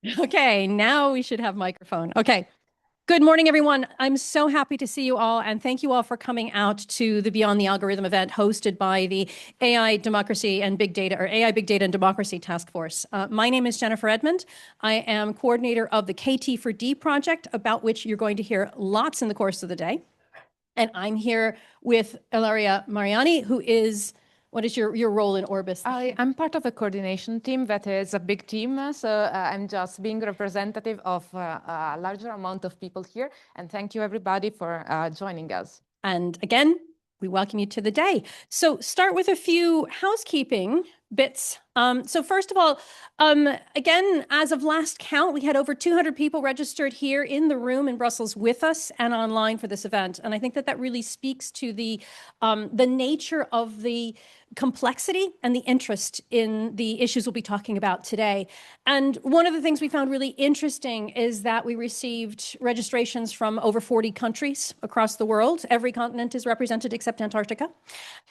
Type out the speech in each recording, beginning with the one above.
Okay, now we should have microphone. Okay. Good morning, everyone. I'm so happy to see you all, and thank you all for coming out to the Beyond the Algorithm event hosted by the AI Democracy and Big Data, or AI Big Data and Democracy Task Force. My name is Jennifer Edmond. I am coordinator of the KT4D project, about which you're going to hear lots in the course of the day. And I'm here with Ilaria Mariani, who is, what is your role in Orbis? I'm part of a coordination team that is a big team, so I'm just being representative of a larger amount of people here. And thank you, everybody, for joining us. And again, we welcome you to the day. So start with a few housekeeping bits. So first of all, again, as of last count, we had over 200 people registered here in the room in Brussels with us and online for this event. And I think that that really speaks to the nature of the complexity and the interest in the issues we'll be talking about today. And one of the things we found really interesting is that we received registrations from over 40 countries across the world. Every continent is represented except Antarctica.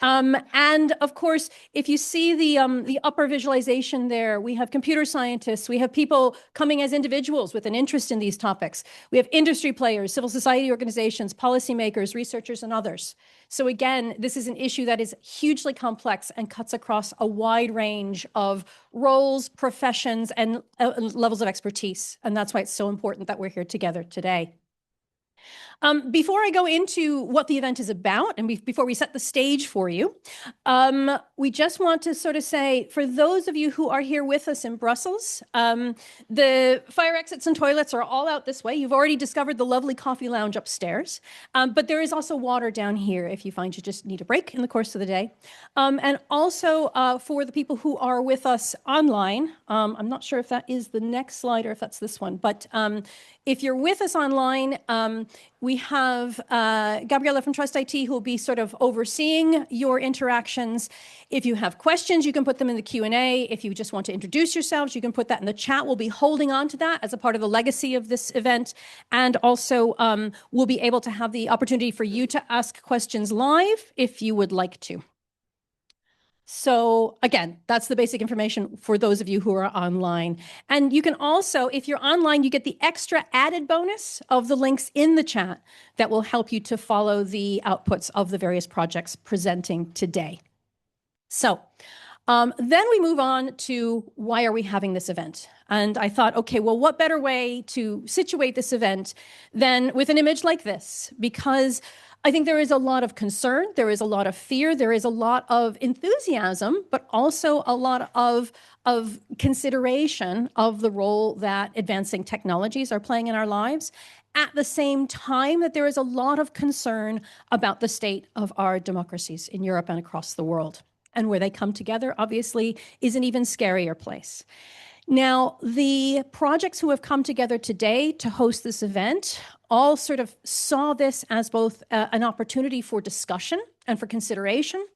And of course, if you see the upper visualization there, we have computer scientists, we have people coming as individuals with an interest in these topics. We have industry players, civil society organizations, policymakers, researchers, and others. So again, this is an issue that is hugely complex and cuts across a wide range of roles, professions, and levels of expertise. And that's why it's so important that we're here together today. Before I go into what the event is about and before we set the stage for you, we just want to sort of say, for those of you who are here with us in Brussels, the fire exits and toilets are all out this way. You've already discovered the lovely coffee lounge upstairs, but there is also water down here if you find you just need a break in the course of the day. And also for the people who are with us online, I'm not sure if that is the next slide or if that's this one, but if you're with us online, we have Gabriella from Trust IT who will be sort of overseeing your interactions. If you have questions, you can put them in the Q&A. If you just want to introduce yourselves, you can put that in the chat. We'll be holding on to that as a part of the legacy of this event. And also, we'll be able to have the opportunity for you to ask questions live if you would like to. So again, that's the basic information for those of you who are online. And you can also, if you're online, you get the extra added bonus of the links in the chat that will help you to follow the outputs of the various projects presenting today. So then we move on to why are we having this event? And I thought, okay, well, what better way to situate this event than with an image like this? Because I think there is a lot of concern, there is a lot of fear, there is a lot of enthusiasm, but also a lot of consideration of the role that advancing technologies are playing in our lives. At the same time that there is a lot of concern about the state of our democracies in Europe and across the world. And where they come together, obviously, is an even scarier place. Now, the projects who have come together today to host this event all sort of saw this as both an opportunity for discussion and for consideration,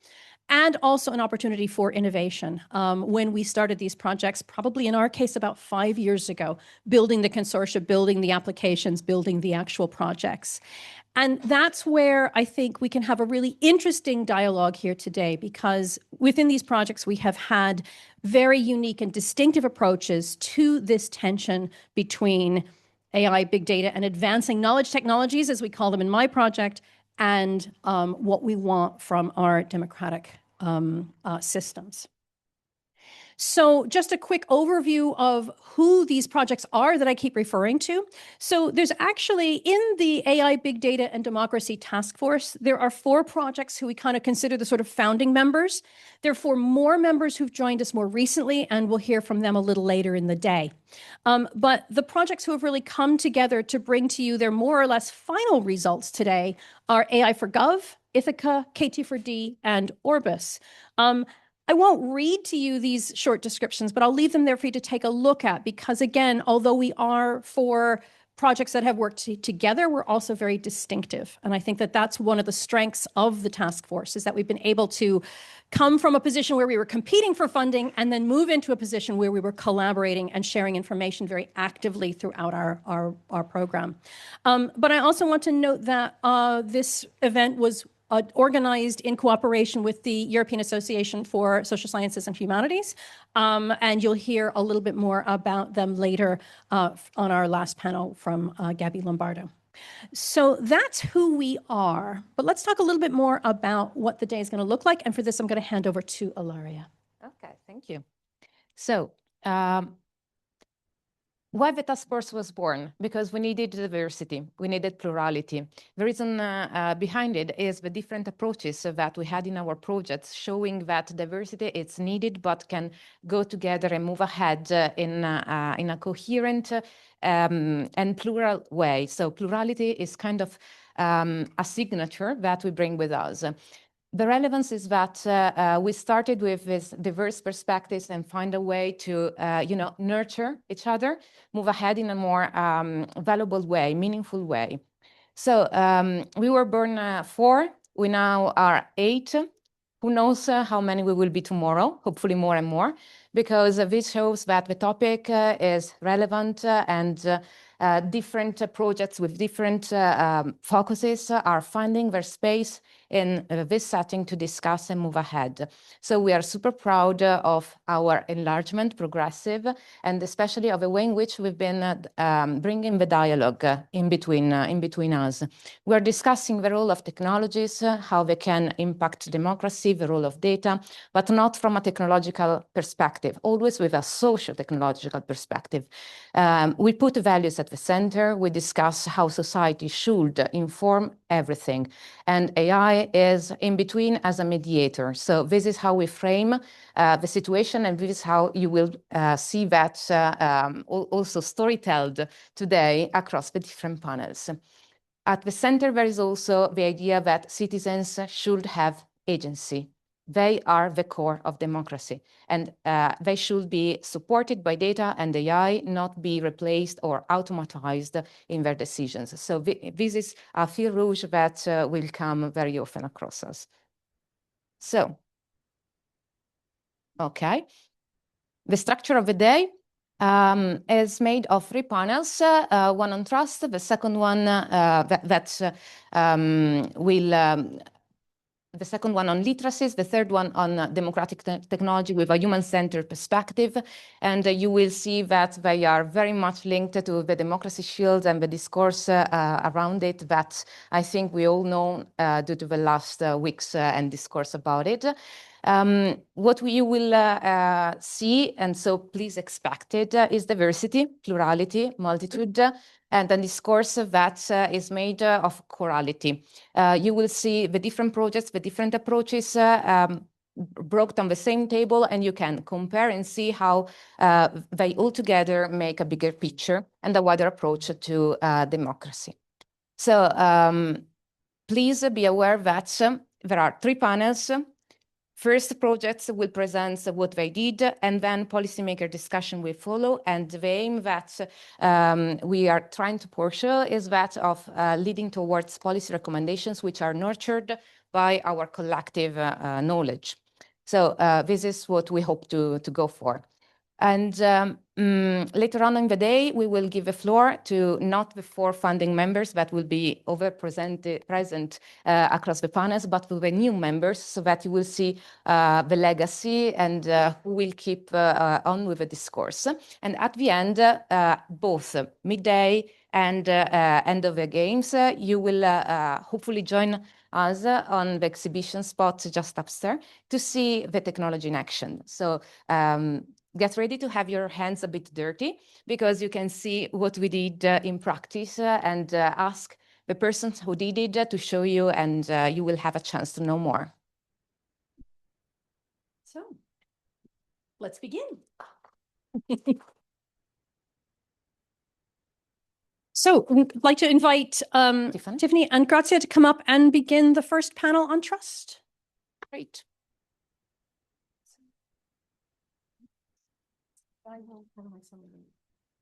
and also an opportunity for innovation. When we started these projects, probably in our case about 5 years ago, building the consortia, building the applications, building the actual projects. And that's where I think we can have a really interesting dialogue here today, because within these projects, we have had very unique and distinctive approaches to this tension between AI, big data, and advancing knowledge technologies, as we call them in my project, and what we want from our democratic systems. So just a quick overview of who these projects are that I keep referring to. So there's actually, in the AI, Big Data, and Democracy Task Force, there are 4 projects who we kind of consider the sort of founding members. There are 4 more members who've joined us more recently, and we'll hear from them a little later in the day. But the projects who have really come together to bring to you their more or less final results today are AI4Gov, ITHACA, KT4D, and ORBIS. I won't read to you these short descriptions, but I'll leave them there for you to take a look at, because again, although we are 4 projects that have worked together, we're also very distinctive. And I think that that's one of the strengths of the task force, is that we've been able to come from a position where we were competing for funding and then move into a position where we were collaborating and sharing information very actively throughout our program. But I also want to note that this event was organized in cooperation with the European Association for Social Sciences and Humanities. And you'll hear a little bit more about them later on our last panel from Gabby Lombardo. So that's who we are. But let's talk a little bit more about what the day is going to look like. And for this, I'm going to hand over to Ilaria. Okay, thank you. So, why the task force was born? Because we needed diversity, we needed plurality. The reason behind it is the different approaches that we had in our projects, showing that diversity is needed, but can go together and move ahead in a coherent and plural way. So plurality is kind of a signature that we bring with us. The relevance is that we started with these diverse perspectives and find a way to, nurture each other, move ahead in a more valuable way, meaningful way. So we were born 4, we now are 8. Who knows how many we will be tomorrow, hopefully more and more, because this shows that the topic is relevant and different projects with different focuses are finding their space in this setting to discuss and move ahead. So we are super proud of our enlargement, progressive, and especially of the way in which we've been bringing the dialogue in between us. We're discussing the role of technologies, how they can impact democracy, the role of data, but not from a technological perspective, always with a socio-technological perspective. We put values at the center. We discuss how society should inform everything. And AI is in between as a mediator. So this is how we frame the situation, and this is how you will see that also storytelled today across the different panels. At the center, there is also the idea that citizens should have agency. They are the core of democracy, and they should be supported by data and AI, not be replaced or automatized in their decisions. So this is a fil rouge that will come very often across us. So, okay. The structure of the day is made of 3 panels, one on trust, the second one the second one on literacies, the third one on democratic technology with a human-centered perspective. And you will see that they are very much linked to the democracy shield and the discourse around it that I think we all know due to the last weeks and discourse about it. What you will see, and so please expect it, is diversity, plurality, multitude, and a discourse that is made of chorality. You will see the different projects, the different approaches brought on the same table, and you can compare and see how they all together make a bigger picture and a wider approach to democracy. So please be aware that there are 3 panels. First, projects will present what they did, and then policymaker discussion will follow. And the aim that we are trying to pursue is that of leading towards policy recommendations which are nurtured by our collective knowledge. So this is what we hope to go for. And later on in the day, we will give the floor to not the 4 founding members that will be present across the panels, but to the new members, so that you will see the legacy and who will keep on with the discourse. And at the end, both midday and end of the games, you will hopefully join us on the exhibition spot just upstairs to see the technology in action. So get ready to have your hands a bit dirty, because you can see what we did in practice and ask the persons who did it to show you, and you will have a chance to know more. So let's begin. So I'd like to invite Tiffany and Grazia to come up and begin the first panel on trust. Great.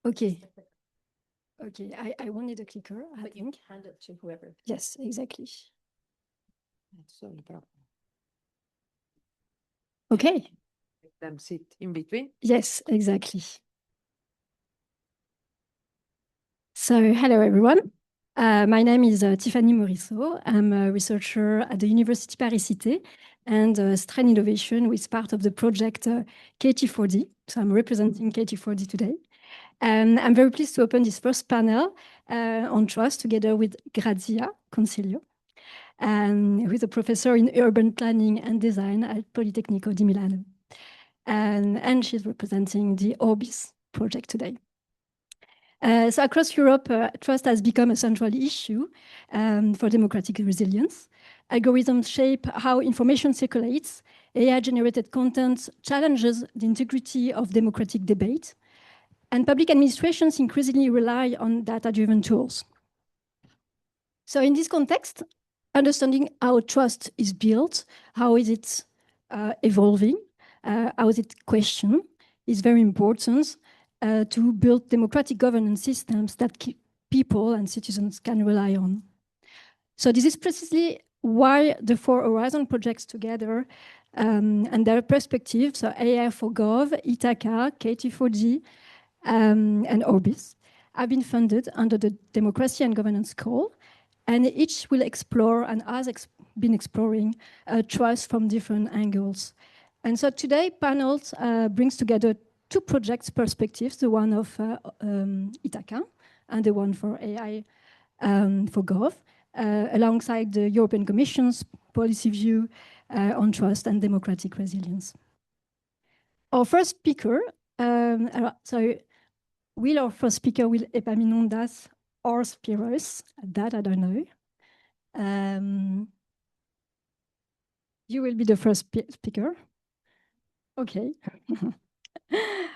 Okay. Okay, I wanted a clicker. But you can hand it to whoever. Yes, exactly. Okay. Make them sit in between. Yes, exactly. So, hello everyone. My name is Tiffany Morisseau. I'm a researcher at the University Paris-Cité and Strain Innovation with part of the project KT4D. So I'm representing KT4D today. And I'm very pleased to open this first panel on trust together with Grazia Concilio, who is a professor in urban planning and design at Politecnico di Milano. And she's representing the ORBIS project today. So across Europe, trust has become a central issue for democratic resilience. Algorithms shape how information circulates. AI-generated content challenges the integrity of democratic debate. And public administrations increasingly rely on data-driven tools. So in this context, understanding how trust is built, how is it evolving, how is it questioned, is very important to build democratic governance systems that people and citizens can rely on. So this is precisely why the 4 Horizon projects together and their perspectives, so AI4Gov, ITHACA, KT4D, and ORBIS, have been funded under the Democracy and Governance Call, and each will explore and has been exploring trust from different angles. And so today, panels brings together 2 projects perspectives, the one of ITHACA and the one for AI for Gov, alongside the European Commission's policy view on trust and democratic resilience. Our first speaker, will our first speaker will Epaminondas or Spiros? That I don't know. You will be the first speaker. Okay.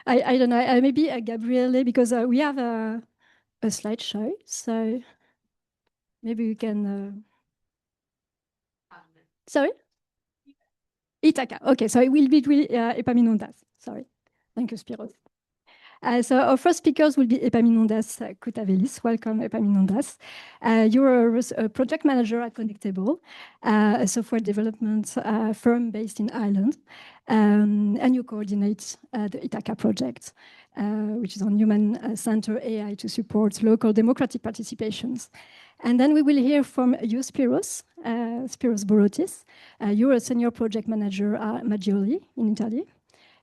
I don't know, maybe Gabriele, because we have a slideshow, so maybe we can... Sorry? ITHACA, okay, so it will be Epaminondas, sorry. Thank you, Spiros. So our first speakers will be Epaminondas Koutavelis. Welcome, Epaminondas. You're a project manager at Connectable, a software development firm based in Ireland, and you coordinate the ITHACA project, which is on human-centered AI to support local democratic participations. And then we will hear from you, Spiros Borotis. You're a senior project manager at Maggioli in Italy.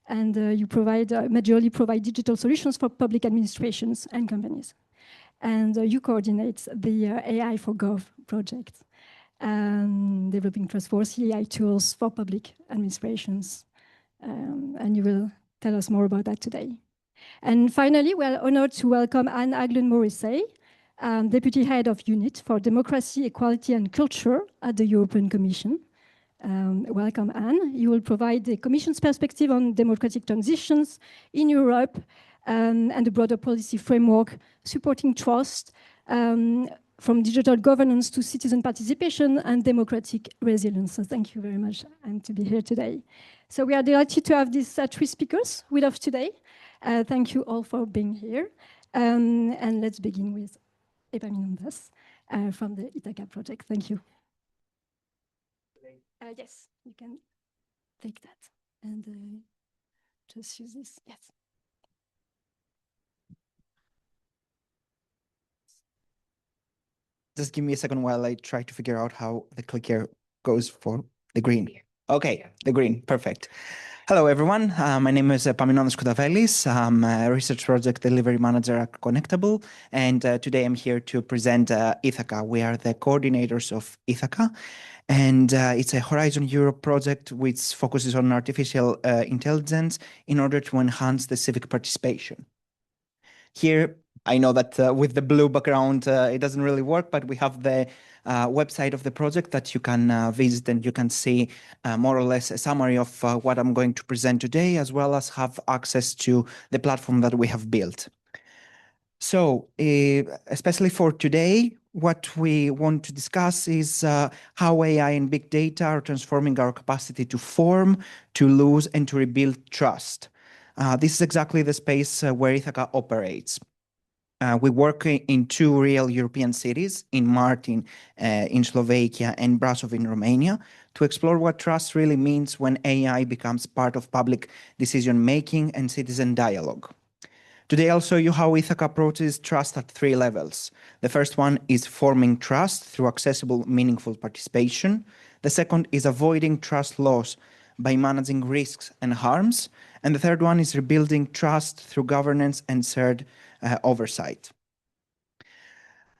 And you majorly provide digital solutions for public administrations and companies. And you coordinate the AI4Gov project, developing trustworthy AI tools for public administrations. And you will tell us more about that today. And finally, we are honored to welcome Anne Aglen-Morrissey, Deputy Head of Unit for Democracy, Equality and Culture at the European Commission. Welcome, Anne. You will provide the Commission's perspective on democratic transitions in Europe and the broader policy framework supporting trust from digital governance to citizen participation and democratic resilience. So thank you very much, Anne, to be here today. So we are delighted to have these 3 speakers with us today. Thank you all for being here. And let's begin with Epaminondas from the ITHACA project. Thank you. Yes, you can take that and just use this. Yes. Just give me a second while I try to figure out how the clicker goes for the green. Okay, the green, perfect. Hello, everyone. My name is Epaminondas Koutavelis. I'm a research project delivery manager at Connectable, and today I'm here to present ITHACA. We are the coordinators of ITHACA, and it's a Horizon Europe project which focuses on artificial intelligence in order to enhance the civic participation. Here, I know that with the blue background, it doesn't really work, but we have the website of the project that you can visit, and you can see more or less a summary of what I'm going to present today, as well as have access to the platform that we have built. So, especially for today, what we want to discuss is how AI and big data are transforming our capacity to form, to lose, and to rebuild trust. This is exactly the space where ITHACA operates. We work in 2 real European cities, in Martin in Slovakia and Brasov in Romania, to explore what trust really means when AI becomes part of public decision-making and citizen dialogue. Today, I'll show you how ITHACA approaches trust at 3 levels. The first one is forming trust through accessible, meaningful participation. The second is avoiding trust loss by managing risks and harms. And the third one is rebuilding trust through governance and shared oversight.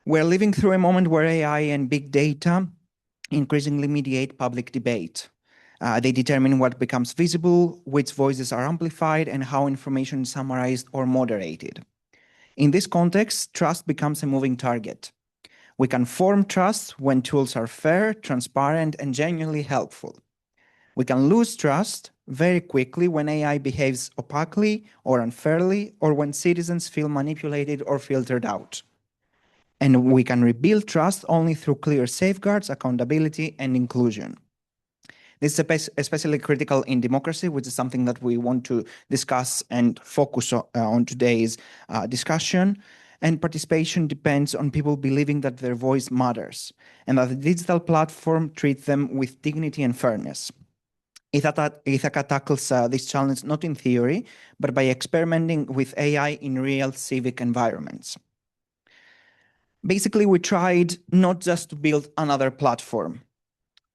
We're living through a moment where AI and big data increasingly mediate public debate. They determine what becomes visible, which voices are amplified, and how information is summarized or moderated. In this context, trust becomes a moving target. We can form trust when tools are fair, transparent, and genuinely helpful. We can lose trust very quickly when AI behaves opacely or unfairly, or when citizens feel manipulated or filtered out. And we can rebuild trust only through clear safeguards, accountability, and inclusion. This is especially critical in democracy, which is something that we want to discuss and focus on today's discussion. And participation depends on people believing that their voice matters and that the digital platform treats them with dignity and fairness. ITHACA tackles this challenge not in theory, but by experimenting with AI in real civic environments. Basically, we tried not just to build another platform.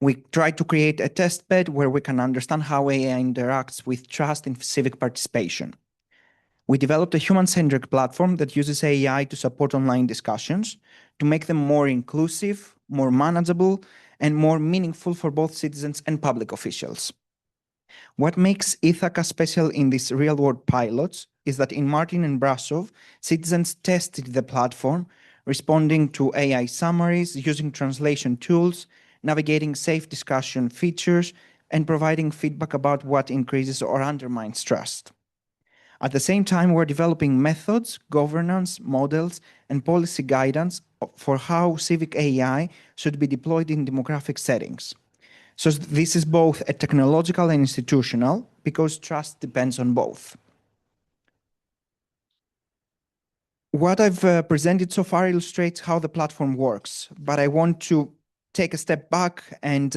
We tried to create a test bed where we can understand how AI interacts with trust in civic participation. We developed a human-centric platform that uses AI to support online discussions, to make them more inclusive, more manageable, and more meaningful for both citizens and public officials. What makes ITHACA special in these real-world pilots is that in Martin and Brasov, citizens tested the platform, responding to AI summaries, using translation tools, navigating safe discussion features, and providing feedback about what increases or undermines trust. At the same time, we're developing methods, governance, models, and policy guidance for how civic AI should be deployed in demographic settings. So this is both a technological and institutional, because trust depends on both. What I've presented so far illustrates how the platform works, but I want to take a step back and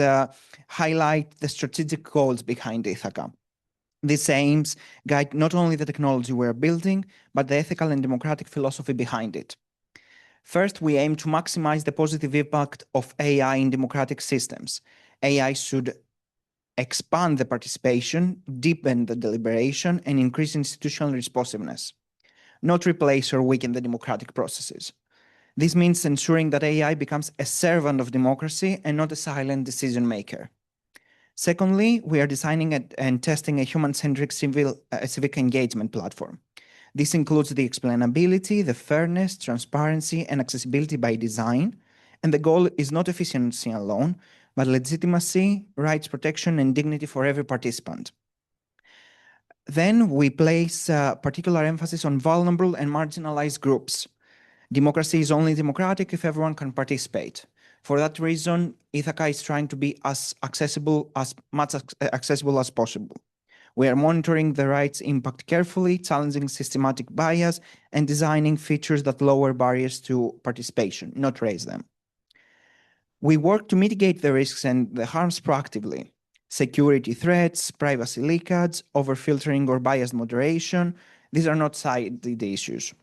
highlight the strategic goals behind ITHACA. These aims guide not only the technology we're building, but the ethical and democratic philosophy behind it. First, we aim to maximize the positive impact of AI in democratic systems. AI should expand the participation, deepen the deliberation, and increase institutional responsiveness, not replace or weaken the democratic processes. This means ensuring that AI becomes a servant of democracy and not a silent decision maker. Secondly, we are designing and testing a human-centric civic engagement platform. This includes the explainability, the fairness, transparency, and accessibility by design. And the goal is not efficiency alone, but legitimacy, rights protection, and dignity for every participant. Then we place particular emphasis on vulnerable and marginalized groups. Democracy is only democratic if everyone can participate. For that reason, ITHACA is trying to be as accessible as possible. We are monitoring the rights impact carefully, challenging systematic bias, and designing features that lower barriers to participation, not raise them. We work to mitigate the risks and the harms proactively. Security threats, privacy leakage, overfiltering or biased moderation, these are not side issues.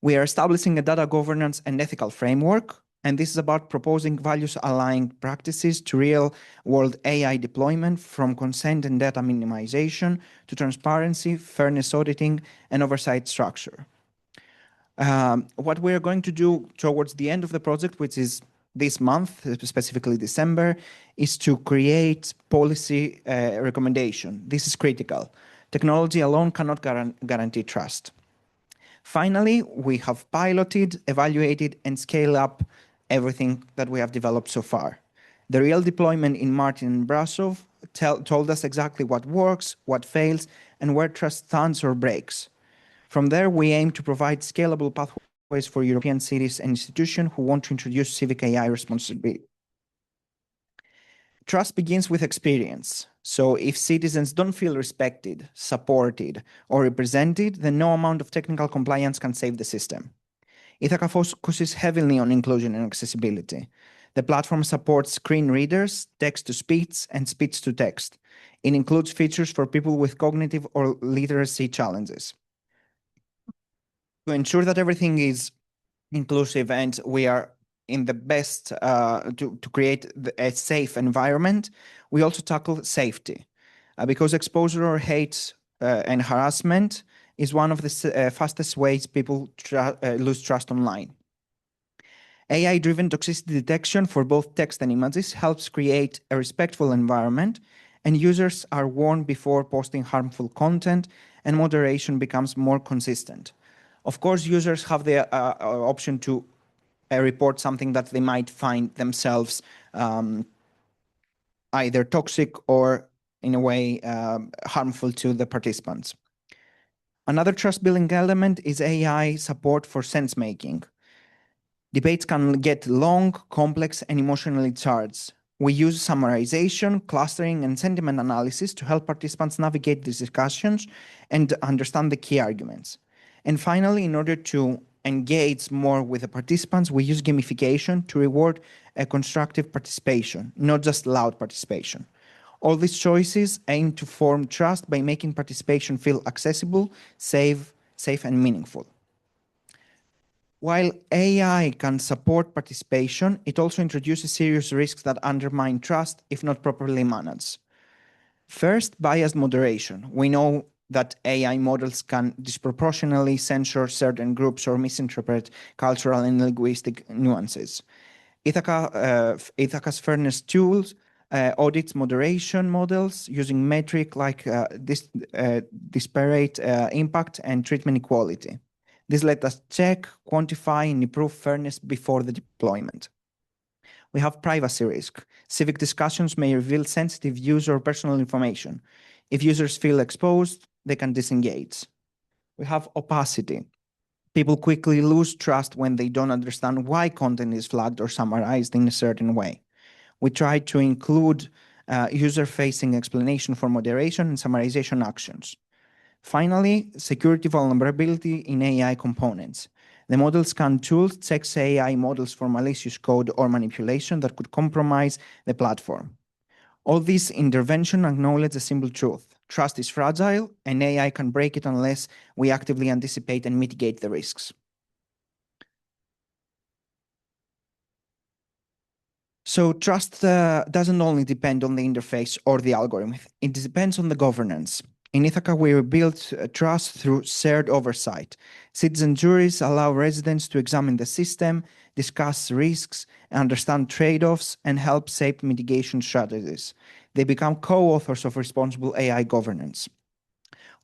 We are establishing a data governance and ethical framework, and this is about proposing values-aligned practices to real-world AI deployment, from consent and data minimization to transparency, fairness auditing, and oversight structure. What we're going to do towards the end of the project, which is this month, specifically December, is to create policy recommendation. This is critical. Technology alone cannot guarantee trust. Finally, we have piloted, evaluated, and scaled up everything that we have developed so far. The real deployment in Martin and Brasov told us exactly what works, what fails, and where trust stands or breaks. From there, we aim to provide scalable pathways for European cities and institutions who want to introduce civic AI responsibility. Trust begins with experience. So if citizens don't feel respected, supported, or represented, then no amount of technical compliance can save the system. ITHACA focuses heavily on inclusion and accessibility. The platform supports screen readers, text-to-speech, and speech-to-text. It includes features for people with cognitive or literacy challenges. To ensure that everything is inclusive and we are in the best to create a safe environment, we also tackle safety because exposure or hate and harassment is one of the fastest ways people lose trust online. AI-driven toxicity detection for both text and images helps create a respectful environment, and users are warned before posting harmful content, and moderation becomes more consistent. Of course, users have the option to report something that they might find themselves either toxic or in a way harmful to the participants. Another trust-building element is AI support for sense-making. Debates can get long, complex, and emotionally charged. We use summarization, clustering, and sentiment analysis to help participants navigate these discussions and understand the key arguments. And finally, in order to engage more with the participants, we use gamification to reward a constructive participation, not just loud participation. All these choices aim to form trust by making participation feel accessible, safe, and meaningful. While AI can support participation, it also introduces serious risks that undermine trust if not properly managed. First, biased moderation. We know that AI models can disproportionately censor certain groups or misinterpret cultural and linguistic nuances. ITHACA's fairness tools audits moderation models using metrics like disparate impact and treatment equality. This let us check, quantify, and improve fairness before the deployment. We have privacy risk. Civic discussions may reveal sensitive views or personal information. If users feel exposed, they can disengage. We have opacity. People quickly lose trust when they don't understand why content is flagged or summarized in a certain way. We try to include user-facing explanation for moderation and summarization actions. Finally, security vulnerability in AI components. The model scan tool checks AI models for malicious code or manipulation that could compromise the platform. All these interventions acknowledge a simple truth. Trust is fragile, and AI can break it unless we actively anticipate and mitigate the risks. So trust doesn't only depend on the interface or the algorithm. It depends on the governance. In ITHACA, we rebuild trust through shared oversight. Citizen juries allow residents to examine the system, discuss risks, understand trade-offs, and help shape mitigation strategies. They become co-authors of responsible AI governance.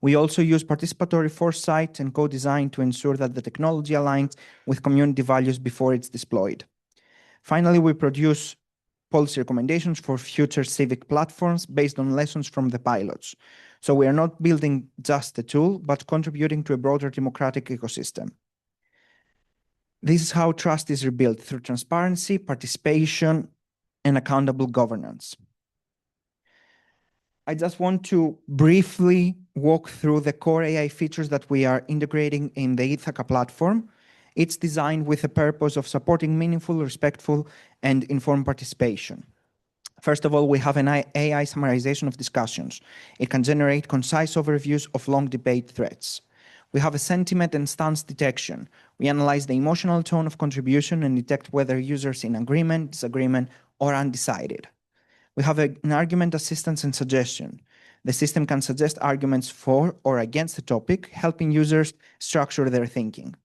We also use participatory foresight and co-design to ensure that the technology aligns with community values before it's deployed. Finally, we produce policy recommendations for future civic platforms based on lessons from the pilots. So we are not building just a tool, but contributing to a broader democratic ecosystem. This is how trust is rebuilt, through transparency, participation, and accountable governance. I just want to briefly walk through the core AI features that we are integrating in the ITHACA platform. It's designed with the purpose of supporting meaningful, respectful, and informed participation. First of all, we have an AI summarization of discussions. It can generate concise overviews of long debate threads. We have a sentiment and stance detection. We analyze the emotional tone of contribution and detect whether users in agreement, disagreement, or undecided. We have an argument assistance and suggestion. The system can suggest arguments for or against the topic, helping users structure their thinking.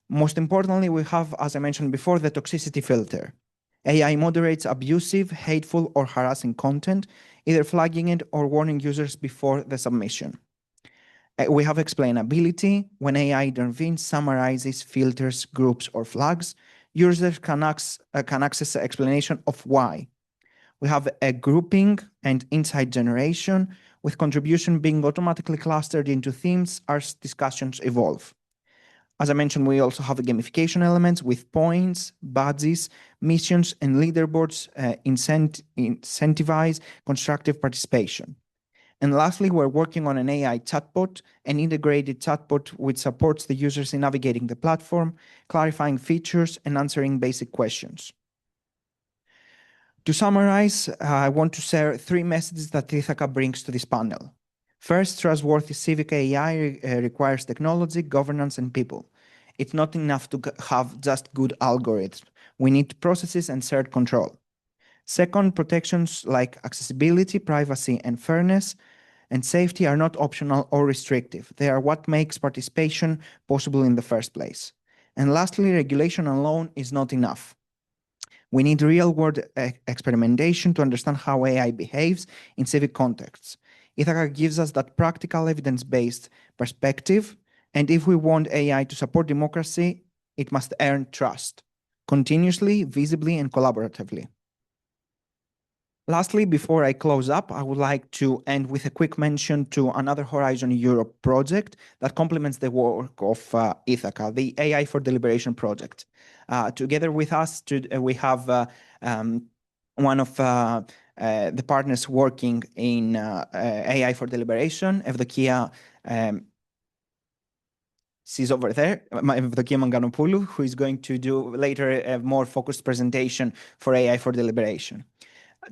Most importantly, we have, as I mentioned before, the toxicity filter. AI moderates abusive, hateful, or harassing content, either flagging it or warning users before the submission. We have explainability. When AI intervenes, summarizes, filters, groups, or flags, users can access the explanation of why. We have a grouping and insight generation, with contribution being automatically clustered into themes as discussions evolve. As I mentioned, we also have gamification elements with points, badges, missions, and leaderboards incentivize constructive participation. And lastly, we're working on an AI chatbot, an integrated chatbot which supports the users in navigating the platform, clarifying features, and answering basic questions. To summarize, I want to share 3 messages that ITHACA brings to this panel. First, trustworthy civic AI requires technology, governance, and people. It's not enough to have just good algorithms. We need processes and shared control. Second, protections like accessibility, privacy, and fairness and safety are not optional or restrictive. They are what makes participation possible in the first place. And lastly, regulation alone is not enough. We need real-world experimentation to understand how AI behaves in civic contexts. ITHACA gives us that practical evidence-based perspective, and if we want AI to support democracy, it must earn trust, continuously, visibly, and collaboratively. Lastly, before I close up, I would like to end with a quick mention to another Horizon Europe project that complements the work of ITHACA, the AI for Deliberation project. Together with us, we have one of the partners working in AI for Deliberation, Evdokia. She's over there, Evdokia Manganopoulou, who is going to do later a more focused presentation for AI for Deliberation.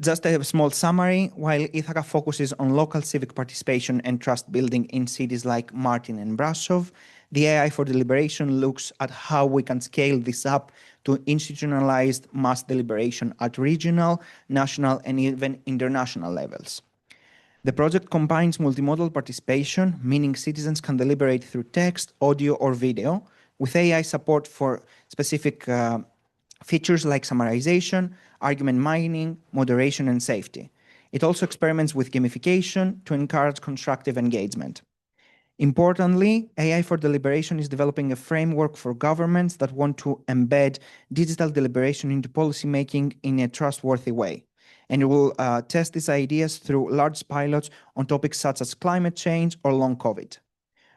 Just a small summary, while ITHACA focuses on local civic participation and trust building in cities like Martin and Brasov, the AI for Deliberation looks at how we can scale this up to institutionalized mass deliberation at regional, national, and even international levels. The project combines multimodal participation, meaning citizens can deliberate through text, audio, or video, with AI support for specific features like summarization, argument mining, moderation, and safety. It also experiments with gamification to encourage constructive engagement. Importantly, AI for Deliberation is developing a framework for governments that want to embed digital deliberation into policymaking in a trustworthy way. And it will test these ideas through large pilots on topics such as climate change or long COVID.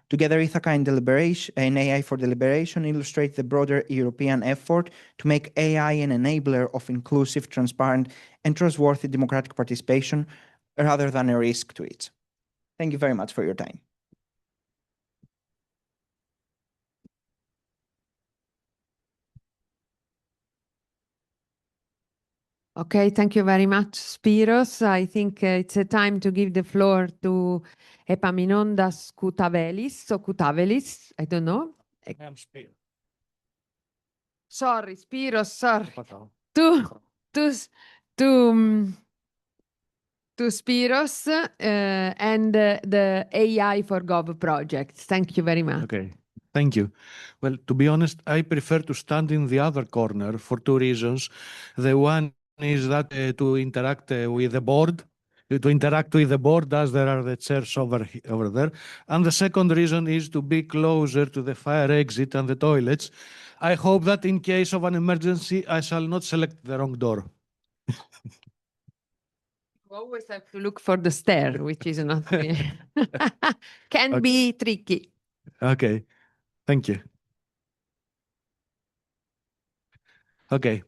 Together, ITHACA and AI for Deliberation illustrate the broader European effort to make AI an enabler of inclusive, transparent, and trustworthy democratic participation rather than a risk to it. Thank you very much for your time. Okay, thank you very much, Spiros. I think it's a time to give the floor to Epaminondas Koutavelis, or Koutavelis, I don't know. I'm Spiros. Sorry, Spiros, sorry. To Spiros and the AI4Gov project. Thank you very much. Okay, thank you. Well, to be honest, I prefer to stand in the other corner for two reasons. The one is that to interact with the board, as there are the chairs over there. And the second reason is to be closer to the fire exit and the toilets. I hope that in case of an emergency, I shall not select the wrong door. You always have to look for the stair, which is not can be tricky. Okay, thank you. Okay,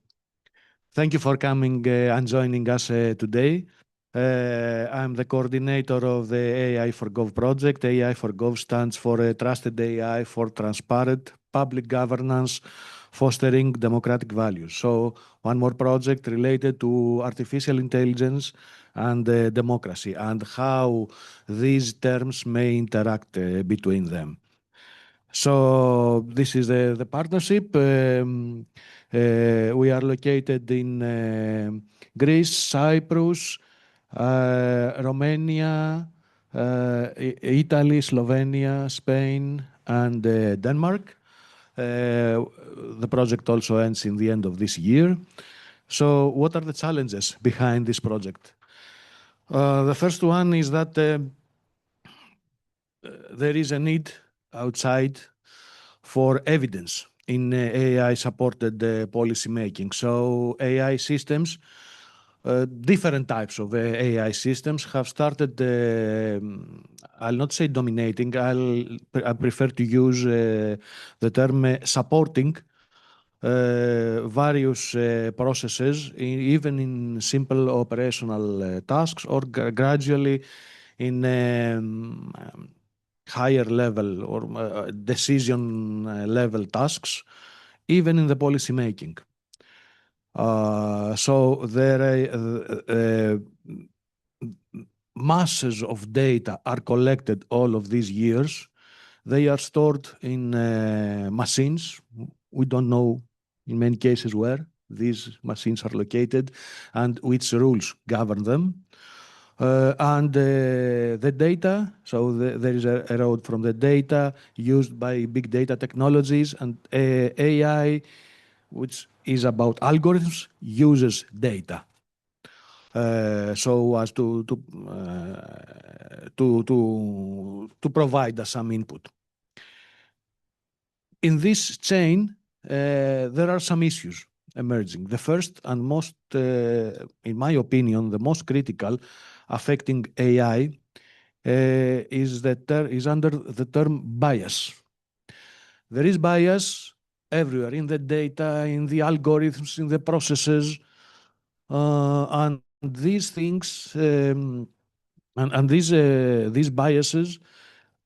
thank you for coming and joining us today. I'm the coordinator of the AI4Gov project. AI4Gov stands for Trusted AI for Transparent Public Governance, Fostering Democratic Values. So one more project related to artificial intelligence and democracy and how these terms may interact between them. So this is the partnership. We are located in Greece, Cyprus, Romania, Italy, Slovenia, Spain, and Denmark. The project also ends in the end of this year. So what are the challenges behind this project? The first one is that there is a need outside for evidence in AI-supported policy making. So AI systems, different types of AI systems have started, I'll not say dominating, I prefer to use the term supporting various processes, even in simple operational tasks or gradually in higher level or decision level tasks, even in the policy making. So there are masses of data are collected all of these years, They are stored in machines. We don't know in many cases where these machines are located and which rules govern them. And the data, so there is a road from the data used by big data technologies, and AI, which is about algorithms, uses data. So as to provide us some input. In this chain, there are some issues emerging. The first and most, in my opinion, the most critical affecting AI is under the term bias. There is bias everywhere in the data, in the algorithms, in the processes, and these things and these biases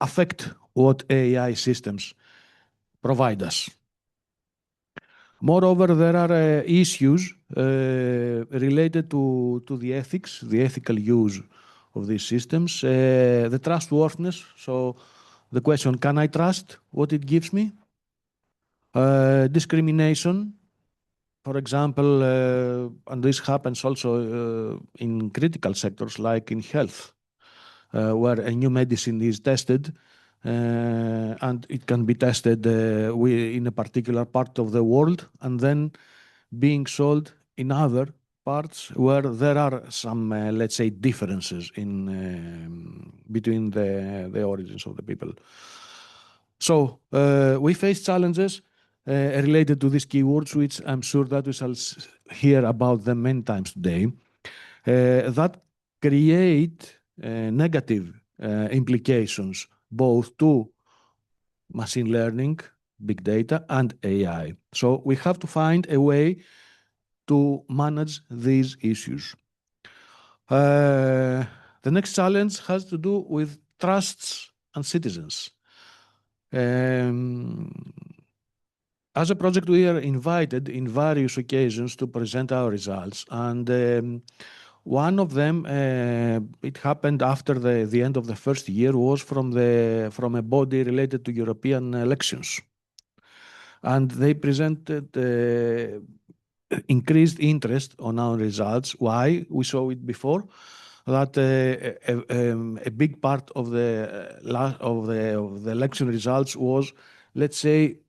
affect what AI systems provide us. Moreover, there are issues related to the ethics, the ethical use of these systems, the trustworthiness. So the question, can I trust what it gives me? Discrimination, for example, and this happens also in critical sectors like in health, where a new medicine is tested and it can be tested in a particular part of the world and then being sold in other parts where there are some, let's say, differences in between the origins of the people. So we face challenges related to these keywords, which I'm sure that we shall hear about them many times today, that create negative implications both to machine learning, big data, and AI. So we have to find a way to manage these issues. The next challenge has to do with trusts and citizens. As a project, we are invited in various occasions to present our results, and one of them, it happened after the end of the first year, was from a body related to European elections, and they presented increased interest on our results. Why? We saw it before that a big part of the election results was, let's say,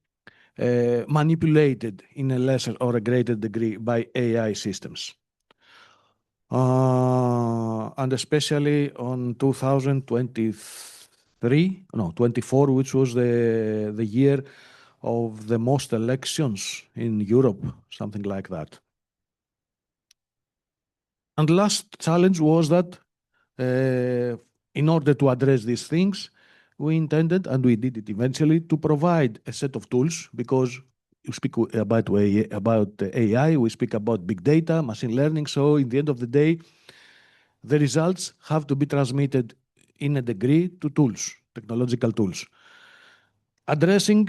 manipulated in a lesser or a greater degree by AI systems. And especially on 24, which was the year of the most elections in Europe, something like that. And last challenge was that in order to address these things, we intended, and we did it eventually, to provide a set of tools, because you speak about AI, we speak about big data, machine learning. So in the end of the day, the results have to be transmitted in a degree to tools, technological tools, addressing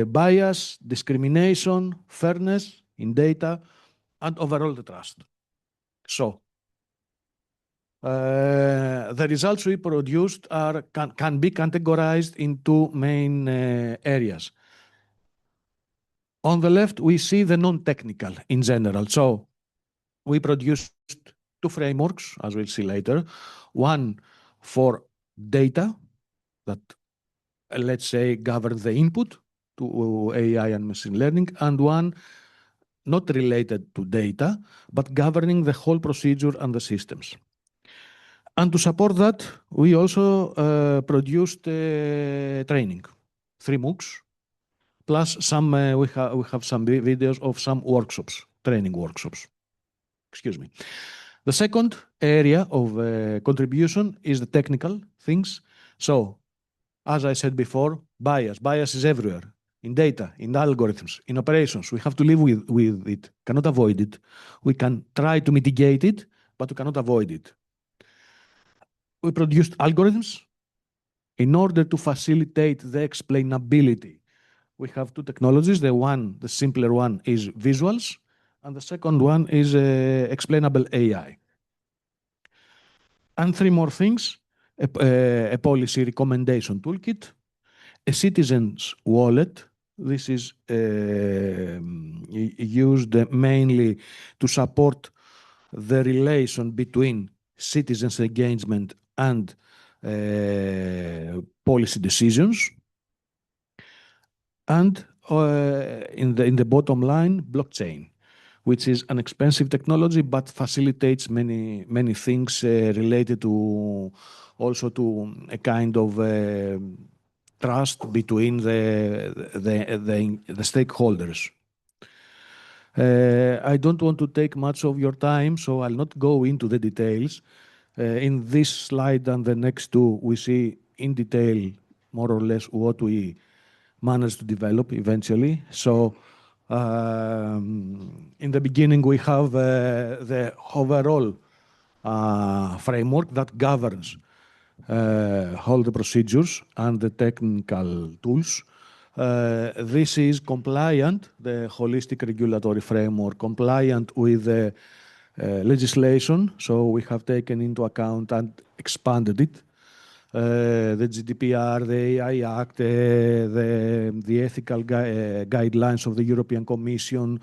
bias, discrimination, fairness in data, and overall the trust. So the results we produced can be categorized in two main areas. On the left, we see the non-technical in general. So we produced two frameworks, as we'll see later. One for data that, let's say, governs the input to AI and machine learning, and one not related to data, but governing the whole procedure and the systems. And to support that, we also produced training, 3 MOOCs, plus some we have some videos of some workshops, training workshops. Excuse me. The second area of contribution is the technical things. So, as I said before, bias is everywhere, in data, in algorithms, in operations. We have to live with it, cannot avoid it. We can try to mitigate it, but we cannot avoid it. We produced algorithms in order to facilitate the explainability. We have two technologies. The simpler one is visuals, and the second one is explainable AI. And 3 more things, a policy recommendation toolkit, a citizen's wallet. This is used mainly to support the relation between citizens' engagement and policy decisions. And in the bottom line, blockchain, which is an expensive technology but facilitates many things related to also to a kind of trust between the stakeholders. I don't want to take much of your time, so I'll not go into the details. In this slide and the next two, we see in detail more or less what we managed to develop eventually. So in the beginning, we have the overall framework that governs all the procedures and the technical tools. This is compliant, the holistic regulatory framework, compliant with the legislation. So we have taken into account and expanded it. The GDPR, the AI Act, the ethical guidelines of the European Commission,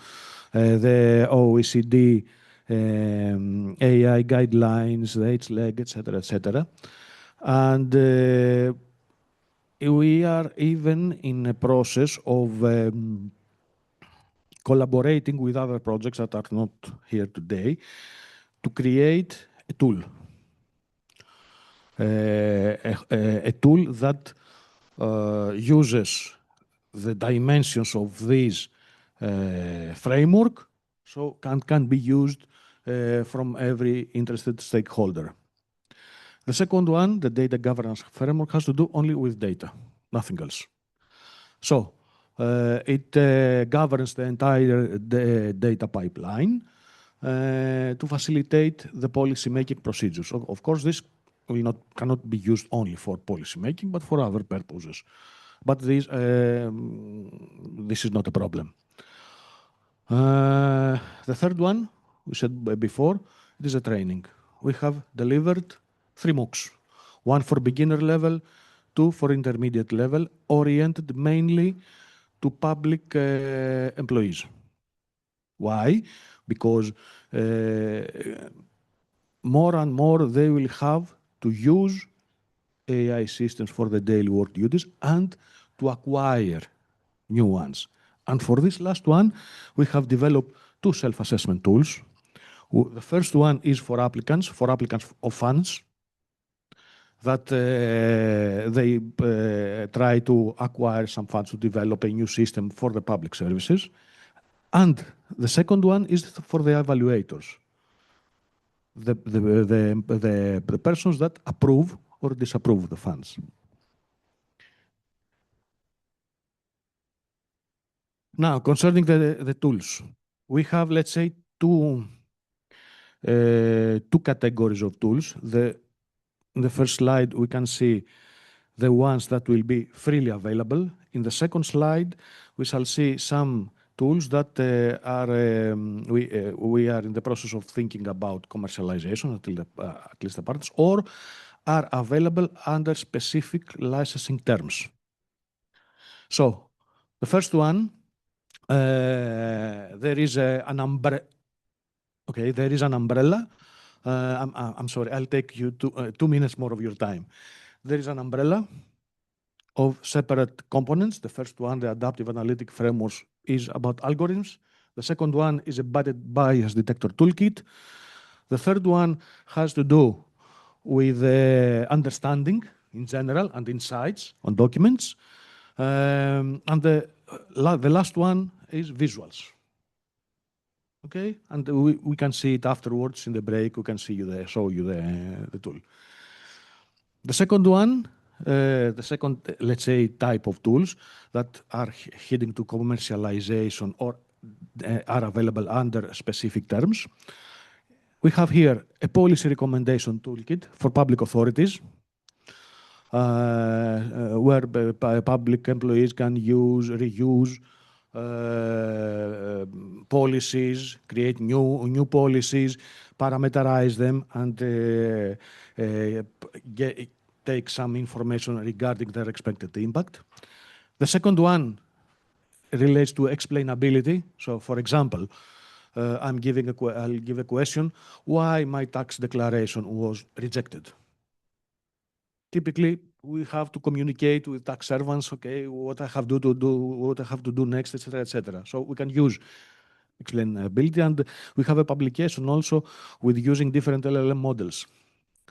the OECD AI guidelines, the HLEG, etc., etc. And we are even in a process of collaborating with other projects that are not here today to create a tool. A tool that uses the dimensions of this framework, so can be used from every interested stakeholder. The second one, the data governance framework, has to do only with data, nothing else. So it governs the entire data pipeline to facilitate the policy-making procedures. Of course, this cannot be used only for policy-making, but for other purposes. But this is not a problem. The third one, we said before, it is a training. We have delivered 3 MOOCs, one for beginner level, 2 for intermediate level, oriented mainly to public employees. Why? Because more and more they will have to use AI systems for the daily work duties and to acquire new ones. And for this last one, we have developed 2 self-assessment tools. The first one is for applicants of funds, that they try to acquire some funds to develop a new system for the public services. And the second one is for the evaluators, the persons that approve or disapprove the funds. Now, concerning the tools, we have, let's say, two categories of tools. In the first slide, we can see the ones that will be freely available. In the second slide, we shall see some tools that we are in the process of thinking about commercialization, at least the parts, or are available under specific licensing terms. So, the first one, there is an umbrella. Okay, there is an umbrella. I'm sorry, I'll take you 2 minutes more of your time. There is an umbrella of separate components. The first one, the adaptive analytic frameworks, is about algorithms. The second one is a bias detector toolkit. The third one has to do with understanding in general and insights on documents. And the last one is visuals. Okay, and we can see it afterwards in the break. We can show you the tool. The second one, let's say, type of tools that are heading to commercialization or are available under specific terms. We have here a policy recommendation toolkit for public authorities, where public employees can reuse policies, create new policies, parameterize them, and take some information regarding their expected impact. The second one relates to explainability. So, for example, I'll give a question: why my tax declaration was rejected? Typically, we have to communicate with tax servants. Okay, what I have to do, what I have to do next, etc., etc. So we can use explainability, and we have a publication also with using different LLM models.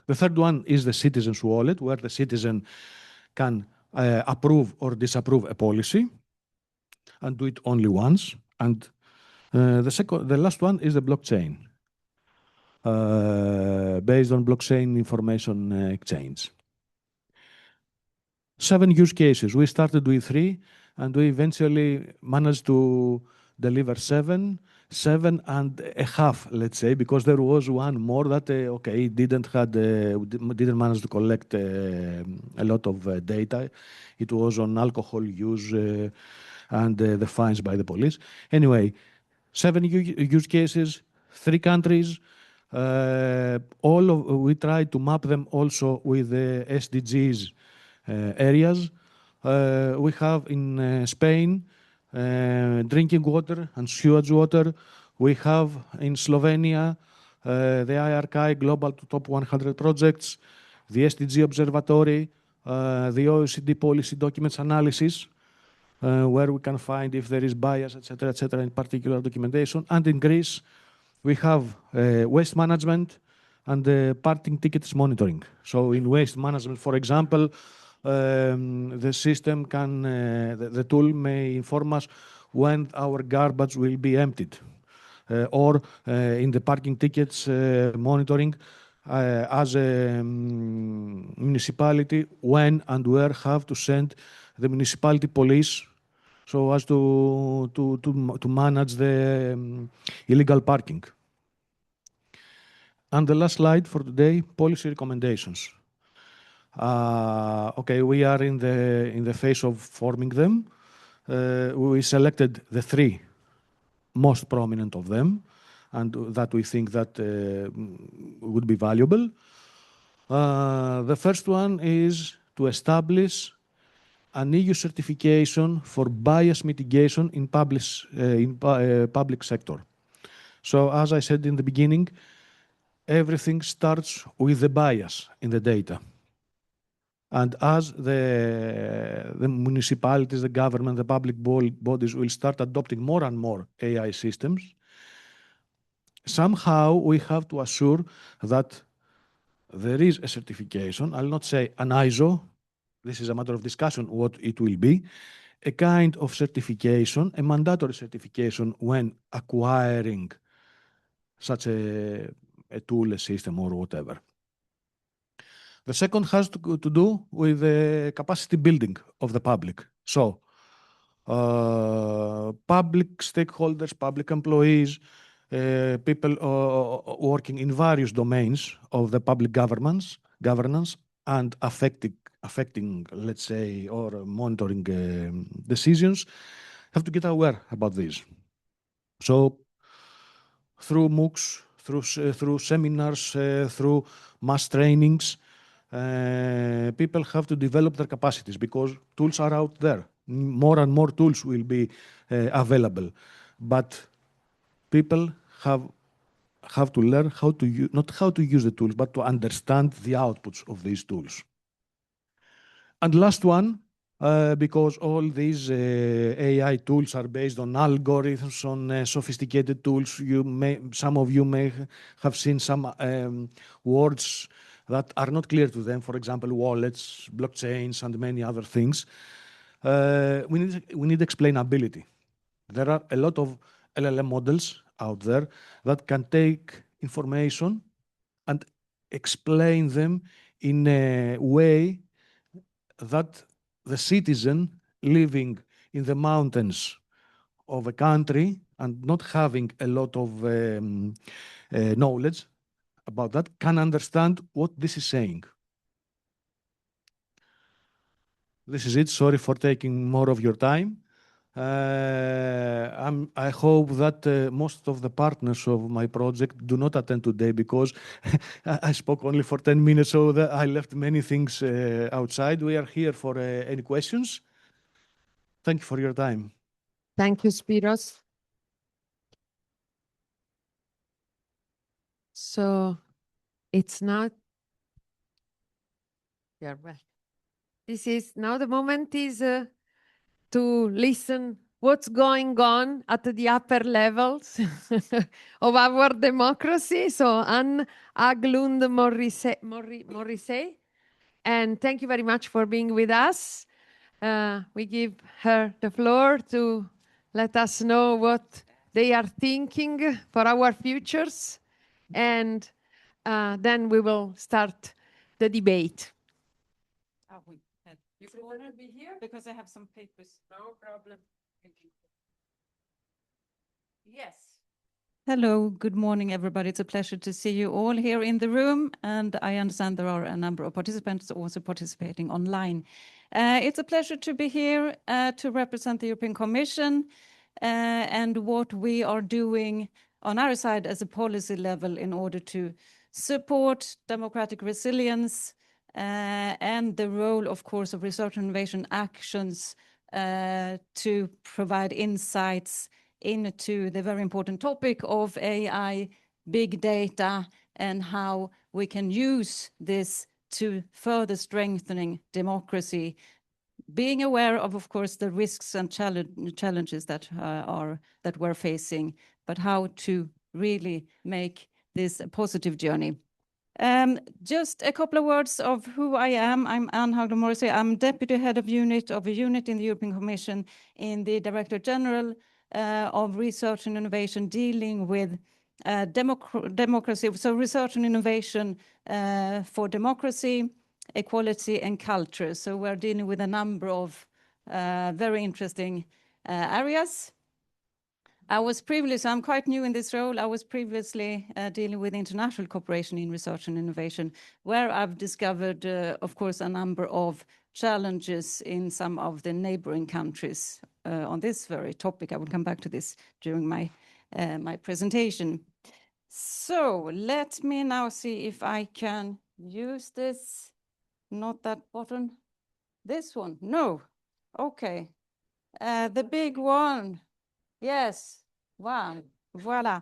The third one is the citizen's wallet, where the citizen can approve or disapprove a policy and do it only once. And the last one is the blockchain, based on blockchain information exchange. 7 use cases. We started with 3, and we eventually managed to deliver 7.5, let's say, because there was one more that didn't manage to collect a lot of data. It was on alcohol use and the fines by the police. Anyway, 7 use cases, 3 countries. We tried to map them also with the SDGs areas. We have in Spain drinking water and sewage water. We have in Slovenia the IRCI Global Top 100 Projects, the SDG Observatory, the OECD Policy Documents Analysis, where we can find if there is bias, etc., in particular documentation. And in Greece, we have waste management and parking tickets monitoring. So in waste management, for example, the system can, the tool may inform us when our garbage will be emptied. Or in the parking tickets monitoring, as a municipality, when and where have to send the municipality police so as to manage the illegal parking. And the last slide for today, policy recommendations. We are in the phase of forming them. We selected the 3 most prominent of them, and that we think that would be valuable. The first one is to establish an EU certification for bias mitigation in public sector. So, as I said in the beginning, everything starts with the bias in the data. And as the municipalities, the government, the public bodies will start adopting more and more AI systems, somehow we have to assure that there is a certification. I'll not say an ISO. This is a matter of discussion what it will be. A kind of certification, a mandatory certification when acquiring such a tool, a system, or whatever. The second has to do with the capacity building of the public. So, public stakeholders, public employees, people working in various domains of the public governance and affecting, let's say, or monitoring decisions, have to get aware about this. So, through MOOCs, through seminars, through mass trainings, people have to develop their capacities because tools are out there. More and more tools will be available, but people have to learn how to use, not how to use the tools, but to understand the outputs of these tools. And last one, because all these AI tools are based on algorithms, on sophisticated tools, some of you may have seen some words that are not clear to them, for example, wallets, blockchains, and many other things. We need explainability. There are a lot of LLM models out there that can take information and explain them in a way that the citizen living in the mountains of a country and not having a lot of knowledge about that can understand what this is saying. This is it. Sorry for taking more of your time. I hope that most of the partners of my project do not attend today because I spoke only for 10 minutes, so that I left many things outside. We are here for any questions. Thank you for your time. Thank you, Spiros. So it's not. Yeah, well, this is now the moment is to listen what's going on at the upper levels of our democracy. So Anne Aglund Morrissey, and thank you very much for being with us. We give her the floor to let us know what they are thinking for our futures, and then we will start the debate. You want to be here? Because I have some papers. No problem. Yes. Hello, good morning, everybody. It's a pleasure to see you all here in the room. And I understand there are a number of participants also participating online. It's a pleasure to be here to represent the European Commission and what we are doing on our side as a policy level in order to support democratic resilience and the role, of course, of research and innovation actions to provide insights into the very important topic of AI, big data, and how we can use this to further strengthening democracy, being aware of course, the risks and challenges that we're facing, but how to really make this a positive journey. Just a couple of words of who I am. I'm Anne Aglund Morrissey. I'm Deputy Head of a unit in the European Commission in the Director General of Research and Innovation, dealing with democracy, so research and innovation for democracy, equality and culture. So we're dealing with a number of very interesting areas. I'm quite new in this role. I was previously dealing with international cooperation in research and innovation, where I've discovered, of course, a number of challenges in some of the neighboring countries on this very topic. I will come back to this during my presentation. So let me now see if I can use this. Not that button. This one. No. Okay. The big one. Yes, one, voila.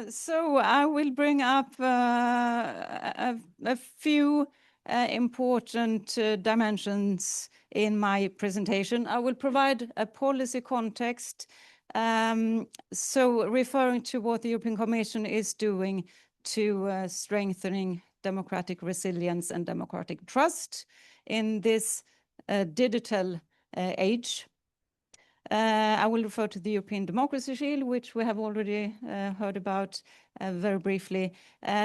So I will bring up a few important dimensions in my presentation. I will provide a policy context, so referring to what the European Commission is doing to strengthening democratic resilience and democratic trust in this digital age. I will refer to the European Democracy Shield, which we have already heard about very briefly,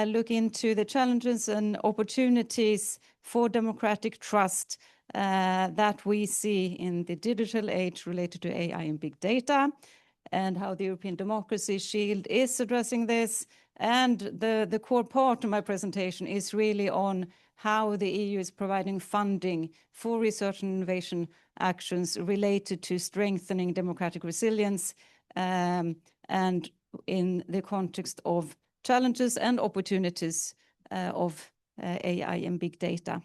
look into the challenges and opportunities for democratic trust that we see in the digital age related to AI and big data, and how the European Democracy Shield is addressing this. And the core part of my presentation is really on how the EU is providing funding for research and innovation actions related to strengthening democratic resilience, and in the context of challenges and opportunities of AI and big data.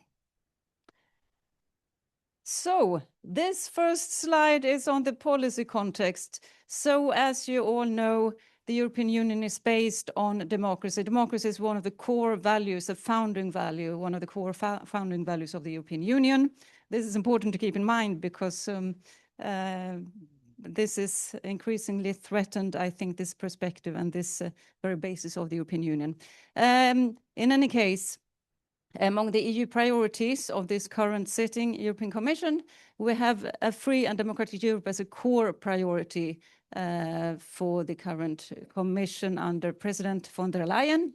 So this first slide is on the policy context. So as you all know, the European Union is based on democracy. Democracy is one of the core values, a founding value, one of the core founding values of the European Union. This is important to keep in mind because this is increasingly threatened, I think, this perspective and this very basis of the European Union. In any case, among the EU priorities of this current sitting European Commission, we have a free and democratic Europe as a core priority for the current Commission under President von der Leyen.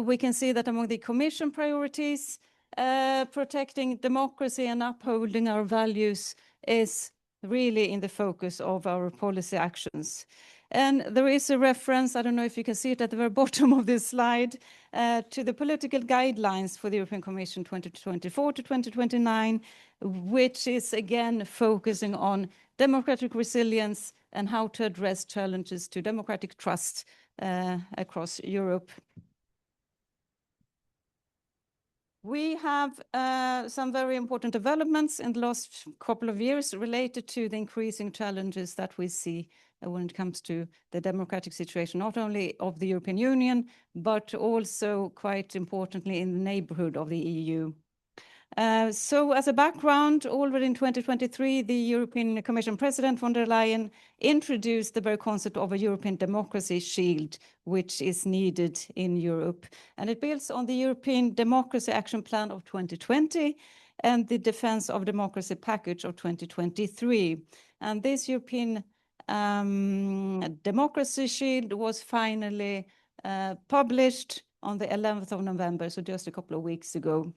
We can see that among the Commission priorities, protecting democracy and upholding our values is really in the focus of our policy actions. And there is a reference, I don't know if you can see it at the very bottom of this slide, to the political guidelines for the European Commission 2024 to 2029, which is again focusing on democratic resilience and how to address challenges to democratic trust across Europe. We have some very important developments in the last couple of years related to the increasing challenges that we see when it comes to the democratic situation, not only of the European Union, but also quite importantly in the neighborhood of the EU. So as a background, already in 2023, the European Commission President von der Leyen introduced the very concept of a European democracy shield, which is needed in Europe. And it builds on the European Democracy Action Plan of 2020 and the Defense of Democracy Package of 2023. And this European Democracy Shield was finally published on the 11th of November, so just a couple of weeks ago.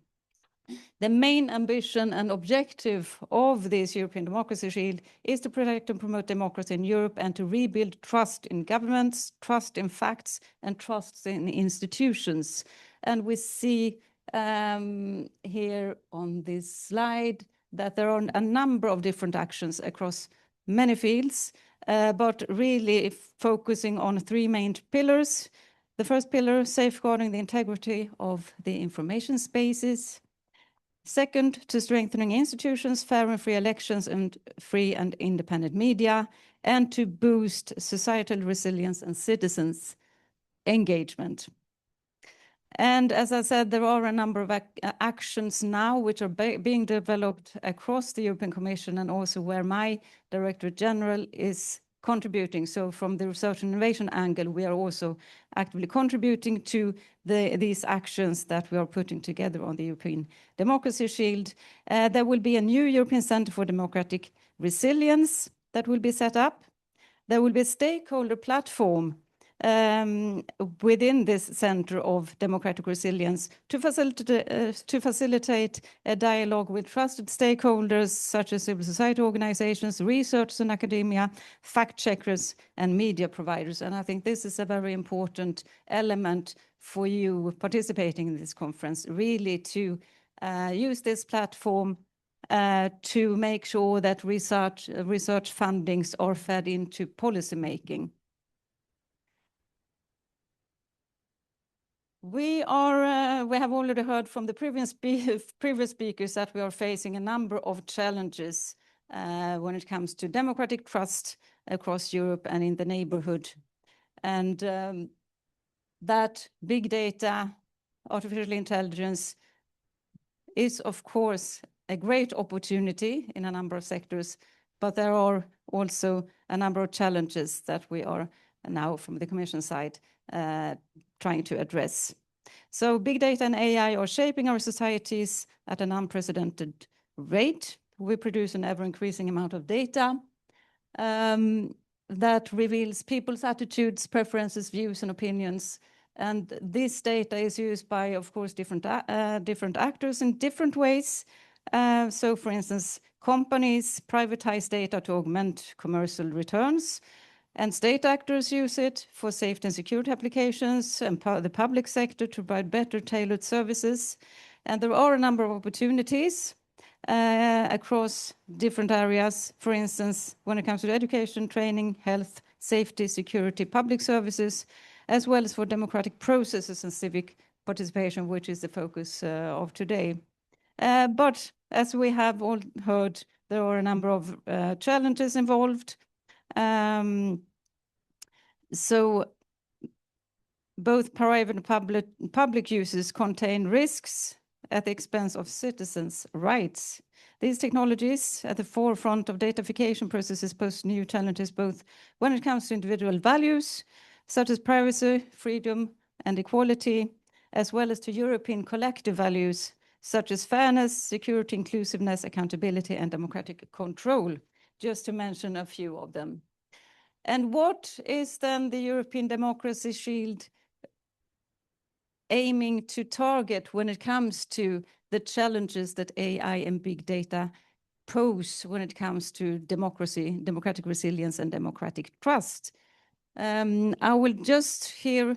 The main ambition and objective of this European Democracy Shield is to protect and promote democracy in Europe and to rebuild trust in governments, trust in facts, and trust in institutions. And we see here on this slide that there are a number of different actions across many fields, but really focusing on three main pillars. The first pillar, safeguarding the integrity of the information spaces. Second, to strengthening institutions, fair and free elections, and free and independent media, and to boost societal resilience and citizens' engagement. And as I said, there are a number of actions now which are being developed across the European Commission and also where my Directorate General is contributing. So from the research and innovation angle, we are also actively contributing to these actions that we are putting together on the European Democracy Shield. There will be a new European Centre for Democratic Resilience that will be set up. There will be a stakeholder platform within this Centre of Democratic Resilience to facilitate a dialogue with trusted stakeholders such as civil society organizations, researchers and academia, fact checkers and media providers. And I think this is a very important element for you participating in this conference, really to use this platform to make sure that research fundings are fed into policy making. We have already heard from the previous speakers that we are facing a number of challenges when it comes to democratic trust across Europe and in the neighborhood. And that big data, artificial intelligence is, of course, a great opportunity in a number of sectors, but there are also a number of challenges that we are now from the Commission side trying to address. So big data and AI are shaping our societies at an unprecedented rate. We produce an ever-increasing amount of data that reveals people's attitudes, preferences, views, and opinions. And this data is used by, of course, different actors in different ways. So, for instance, companies privatize data to augment commercial returns. And state actors use it for safety and security applications, and the public sector to provide better tailored services. And there are a number of opportunities across different areas. For instance, when it comes to education, training, health, safety, security, public services, as well as for democratic processes and civic participation, which is the focus of today. But as we have all heard, there are a number of challenges involved. So both private and public uses contain risks at the expense of citizens' rights. These technologies at the forefront of datafication processes pose new challenges, both when it comes to individual values, such as privacy, freedom, and equality, as well as to European collective values, such as fairness, security, inclusiveness, accountability, and democratic control, just to mention a few of them. And what is then the European Democracy Shield aiming to target when it comes to the challenges that AI and big data pose when it comes to democracy, democratic resilience, and democratic trust? I will just here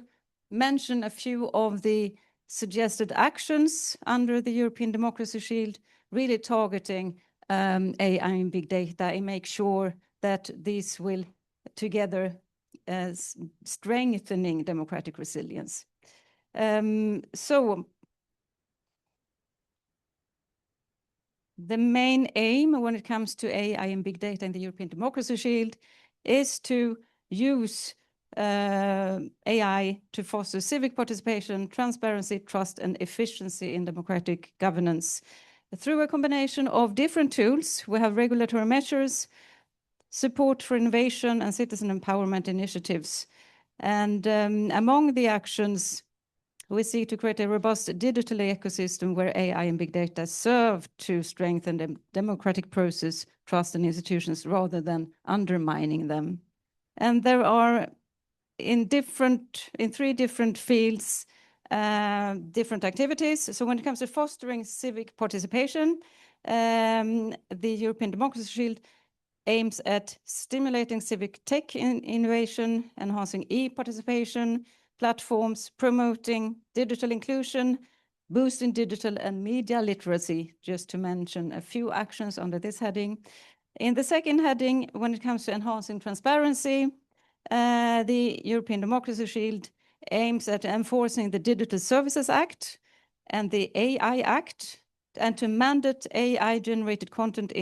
mention a few of the suggested actions under the European Democracy Shield, really targeting AI and big data, and make sure that these will together strengthening democratic resilience. So the main aim when it comes to AI and big data in the European Democracy Shield is to use AI to foster civic participation, transparency, trust, and efficiency in democratic governance. Through a combination of different tools, we have regulatory measures, support for innovation, and citizen empowerment initiatives. And among the actions, we seek to create a robust digital ecosystem where AI and big data serve to strengthen the democratic process, trust, and institutions rather than undermining them. And there are in three different fields, different activities. So when it comes to fostering civic participation, the European Democracy Shield aims at stimulating civic tech innovation, enhancing e-participation platforms, promoting digital inclusion, boosting digital and media literacy, just to mention a few actions under this heading. In the second heading, when it comes to enhancing transparency, the European Democracy Shield aims at enforcing the Digital Services Act and the AI Act, and to mandate AI-generated content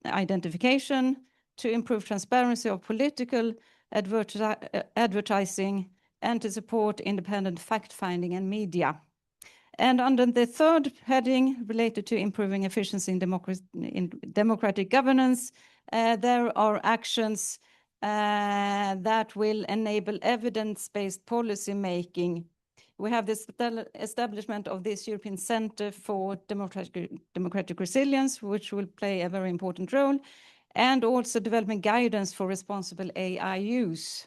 identification, to improve transparency of political advertising, and to support independent fact-finding and media. And under the third heading, related to improving efficiency in democratic governance, there are actions that will enable evidence-based policy making. We have this establishment of this European Center for Democratic Resilience, which will play a very important role, and also developing guidance for responsible AI use.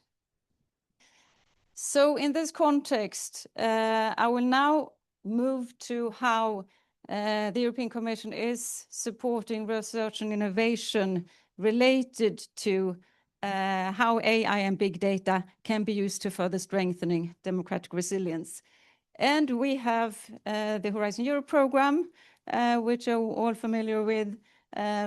So in this context, I will now move to how the European Commission is supporting research and innovation related to how AI and big data can be used to further strengthening democratic resilience. And we have the Horizon Europe program, which are all familiar with,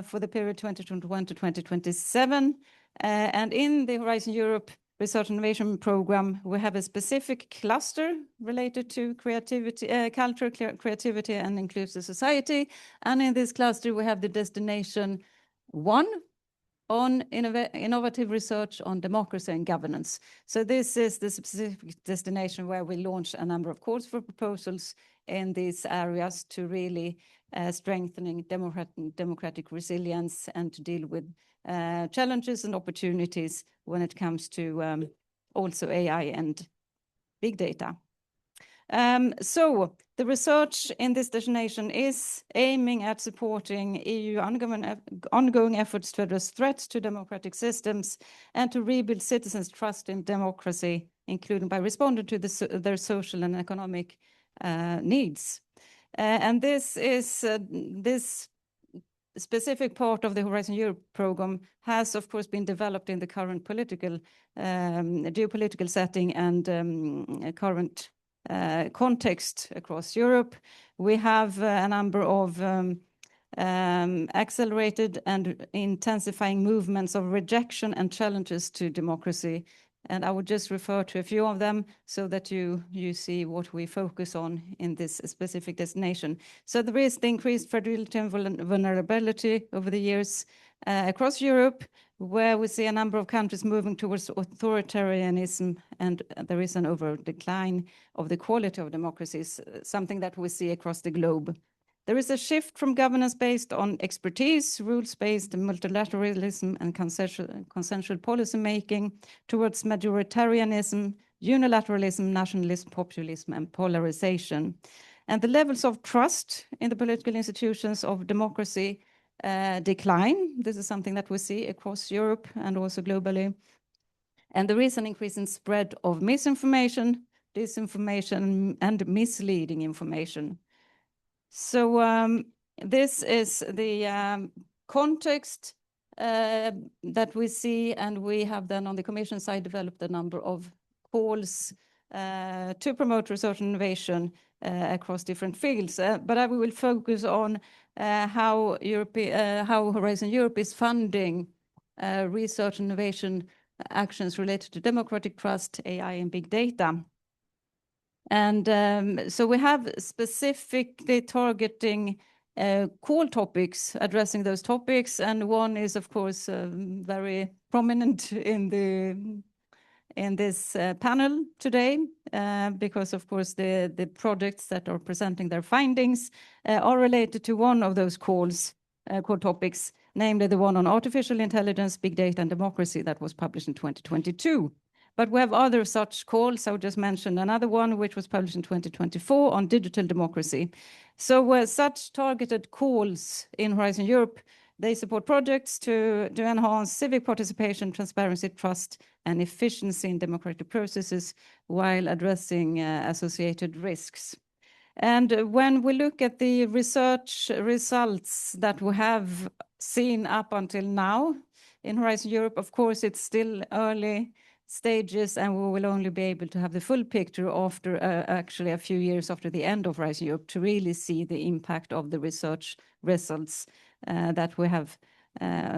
for the period 2021 to 2027. And in the Horizon Europe Research and Innovation Program, we have a specific cluster related to creativity, culture, creativity, and inclusive society. And in this cluster, we have the destination 1 on innovative research on democracy and governance. So this is the specific destination where we launch a number of calls for proposals in these areas to really strengthening democratic resilience and to deal with challenges and opportunities when it comes to also AI and big data. So the research in this destination is aiming at supporting EU ongoing efforts to address threats to democratic systems and to rebuild citizens' trust in democracy, including by responding to their social and economic needs. And this is this specific part of the Horizon Europe program has, of course, been developed in the current political, geopolitical setting and current context across Europe. We have a number of accelerated and intensifying movements of rejection and challenges to democracy. And I would just refer to a few of them so that you see what we focus on in this specific destination. So there is the increased fragility and vulnerability over the years across Europe, where we see a number of countries moving towards authoritarianism, and there is an over decline of the quality of democracies, something that we see across the globe. There is a shift from governance based on expertise, rules-based multilateralism, and consensual policy making towards majoritarianism, unilateralism, nationalism, populism, and polarization. And the levels of trust in the political institutions of democracy decline. This is something that we see across Europe and also globally. And there is an increase in spread of misinformation, disinformation, and misleading information. So this is the context that we see, and we have then on the Commission side developed a number of calls to promote research and innovation across different fields. But I will focus on how Horizon Europe is funding research and innovation actions related to democratic trust, AI, and big data. And so we have specifically targeting core topics, addressing those topics. And one is, of course, very prominent in this panel today, because, of course, the projects that are presenting their findings are related to one of those core topics, namely the one on artificial intelligence, big data, and democracy that was published in 2022. But we have other such calls. I would just mention another one, which was published in 2024 on digital democracy. So such targeted calls in Horizon Europe, they support projects to enhance civic participation, transparency, trust, and efficiency in democratic processes while addressing associated risks. And when we look at the research results that we have seen up until now in Horizon Europe, of course, it's still early stages, and we will only be able to have the full picture after actually a few years after the end of Horizon Europe to really see the impact of the research results that we have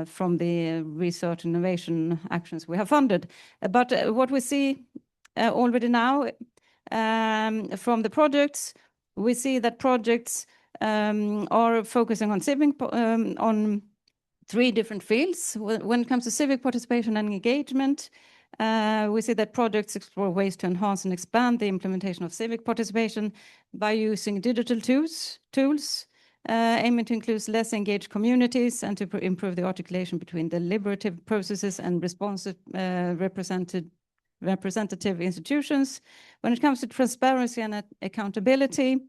from the research and innovation actions we have funded. But what we see already now from the projects, we see that projects are focusing on civic on 3 different fields. When it comes to civic participation and engagement, we see that projects explore ways to enhance and expand the implementation of civic participation by using digital tools, aiming to include less engaged communities and to improve the articulation between deliberative processes and responsive representative institutions. When it comes to transparency and accountability,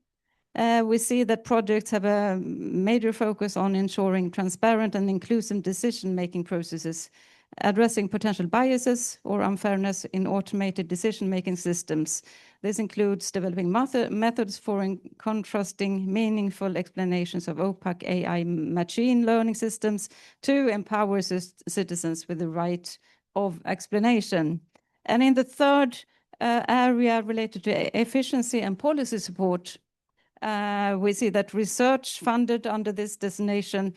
we see that projects have a major focus on ensuring transparent and inclusive decision-making processes, addressing potential biases or unfairness in automated decision-making systems. This includes developing methods for contrasting meaningful explanations of opaque AI machine learning systems to empower citizens with the right of explanation. And in the third area related to efficiency and policy support, we see that research funded under this designation,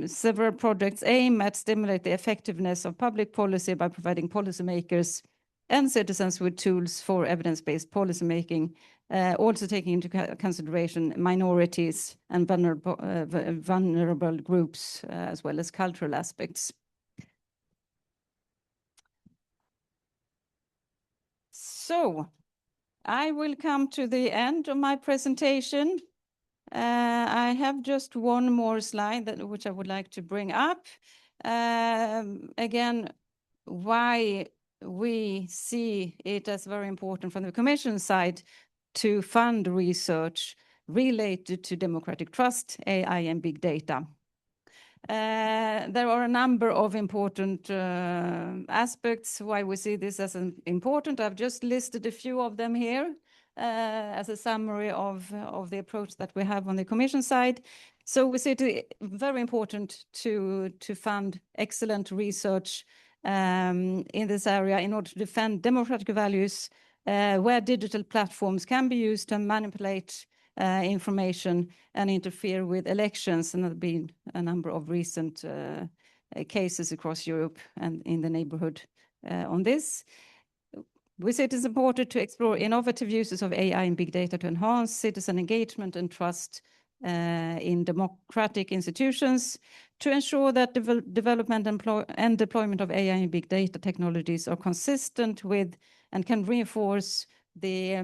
several projects aim at stimulate the effectiveness of public policy by providing policymakers and citizens with tools for evidence-based policymaking, also taking into consideration minorities and vulnerable groups, as well as cultural aspects. So I will come to the end of my presentation. I have just one more slide which I would like to bring up. Again, why we see it as very important from the Commission side to fund research related to democratic trust, AI, and big data. There are a number of important aspects why we see this as important. I've just listed a few of them here as a summary of the approach that we have on the Commission side. So we see it very important to fund excellent research in this area in order to defend democratic values where digital platforms can be used to manipulate information and interfere with elections. And there have been a number of recent cases across Europe and in the neighborhood on this. We say it is important to explore innovative uses of AI and big data to enhance citizen engagement and trust in democratic institutions, to ensure that development and deployment of AI and big data technologies are consistent with and can reinforce the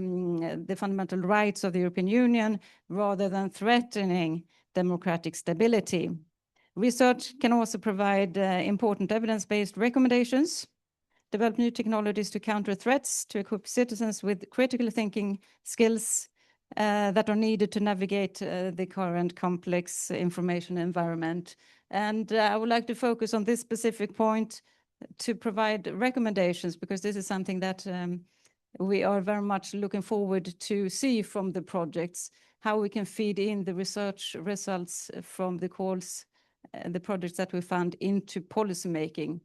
fundamental rights of the European Union rather than threatening democratic stability. Research can also provide important evidence-based recommendations, develop new technologies to counter threats, to equip citizens with critical thinking skills that are needed to navigate the current complex information environment. And I would like to focus on this specific point to provide recommendations, because this is something that we are very much looking forward to see from the projects, how we can feed in the research results from the calls, the projects that we fund into policymaking.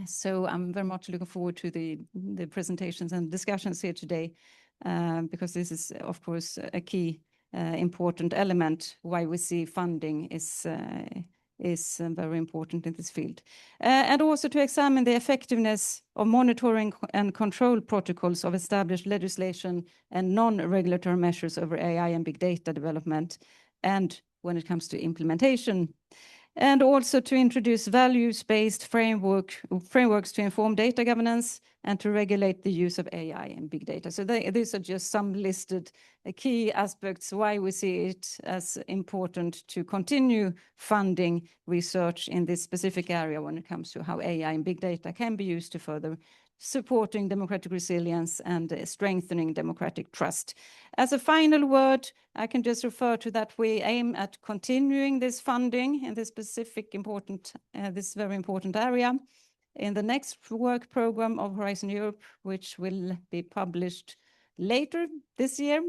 So I'm very much looking forward to the presentations and discussions here today, because this is, of course, a key important element why we see funding is very important in this field. And also to examine the effectiveness of monitoring and control protocols of established legislation and non-regulatory measures over AI and big data development, and when it comes to implementation. And also to introduce values-based frameworks to inform data governance and to regulate the use of AI and big data. So these are just some listed key aspects why we see it as important to continue funding research in this specific area when it comes to how AI and big data can be used to further supporting democratic resilience and strengthening democratic trust. As a final word, I can just refer to that we aim at continuing this funding in this specific important, this very important area in the next work program of Horizon Europe, which will be published later this year.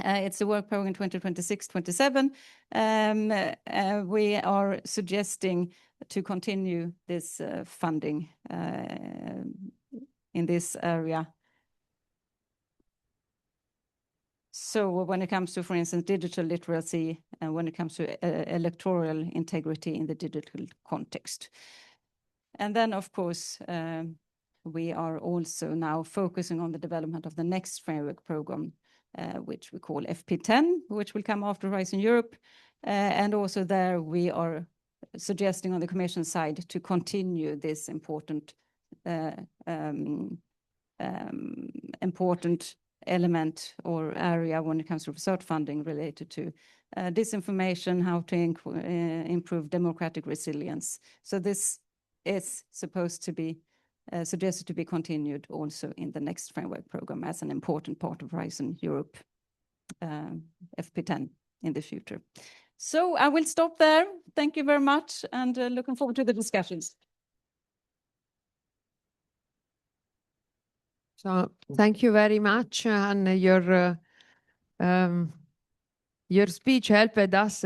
It's a work program 2026-27. We are suggesting to continue this funding in this area. So when it comes to, for instance, digital literacy, and when it comes to electoral integrity in the digital context. And then, of course, we are also now focusing on the development of the next framework program, which we call FP10, which will come after Horizon Europe. And also there we are suggesting on the Commission side to continue this important element or area when it comes to research funding related to disinformation, how to improve democratic resilience. So this is supposed to be suggested to be continued also in the next framework program as an important part of Horizon Europe FP10 in the future. So I will stop there. Thank you very much, and looking forward to the discussions. So thank you very much, and your speech helped us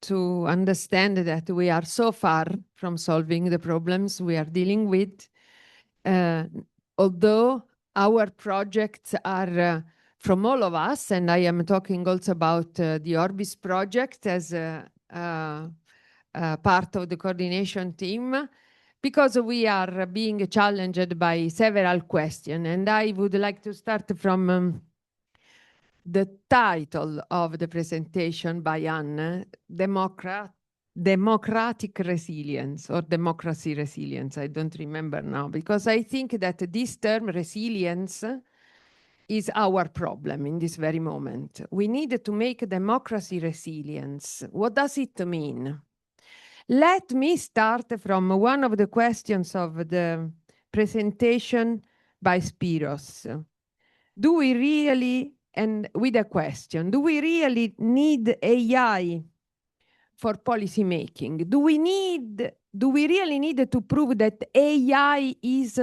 to understand that we are so far from solving the problems we are dealing with. Although our projects are from all of us, and I am talking also about the ORBIS project as part of the coordination team, because we are being challenged by several questions. And I would like to start from the title of the presentation by Anne, Democratic Resilience or Democracy Resilience. I don't remember now, because I think that this term resilience is our problem in this very moment. We need to make democracy resilience. What does it mean? Let me start from one of the questions of the presentation by Spiros. Do we really, and with a question, do we really need AI for policy making? Do we really need to prove that AI is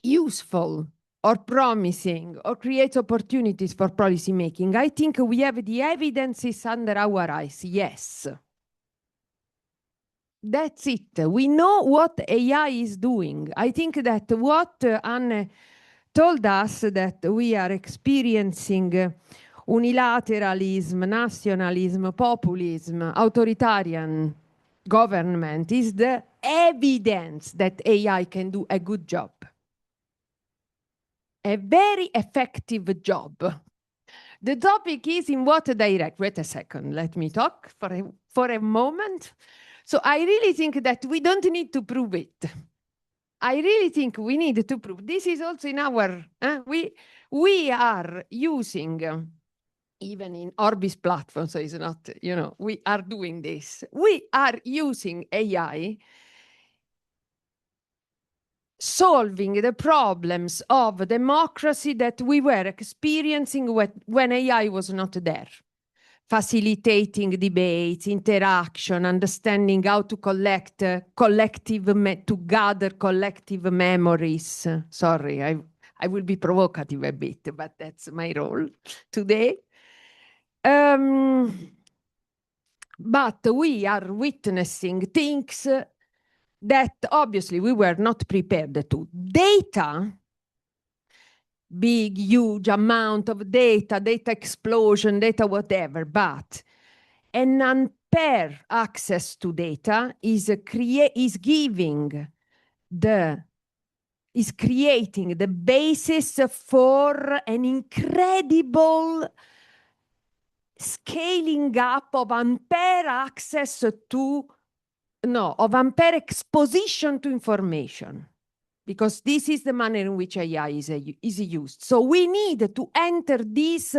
useful or promising or creates opportunities for policy making? I think we have the evidences under our eyes, yes. That's it. We know what AI is doing. I think that what Anne told us, that we are experiencing unilateralism, nationalism, populism, authoritarian government, is the evidence that AI can do a good job. A very effective job. The topic is in what direction? Wait a second, let me talk for a moment. So I really think that we don't need to prove it. I really think we need to prove. This is also in our, we are using, even in Orbis platform, so it's not, we are doing this. We are using AI solving the problems of democracy that we were experiencing when AI was not there. Facilitating debates, interaction, understanding how to gather collective memories. Sorry, I will be provocative a bit, but that's my role today. But we are witnessing things that obviously we were not prepared to. Data, big, huge amount of data, data explosion, data whatever, but an unfair access to data is creating the basis for an incredible scaling up of unfair access to, of unfair exposition to information, because this is the manner in which AI is used. So we need to enter this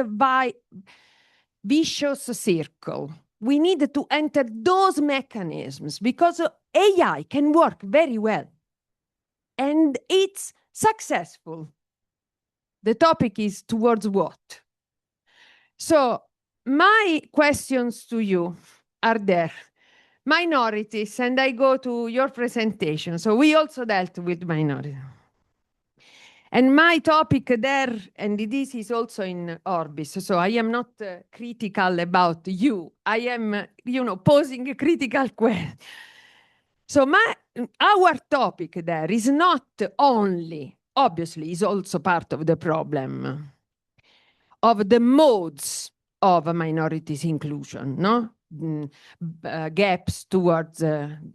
vicious circle. We need to enter those mechanisms because AI can work very well and it's successful. The topic is towards what? So my questions to you are there. Minorities, and I go to your presentation. So we also dealt with minorities. And my topic there, and this is also in ORBIS, so I am not critical about you. I am, posing a critical question. So our topic there is not only, obviously, is also part of the problem of the modes of minorities inclusion, no? Gaps towards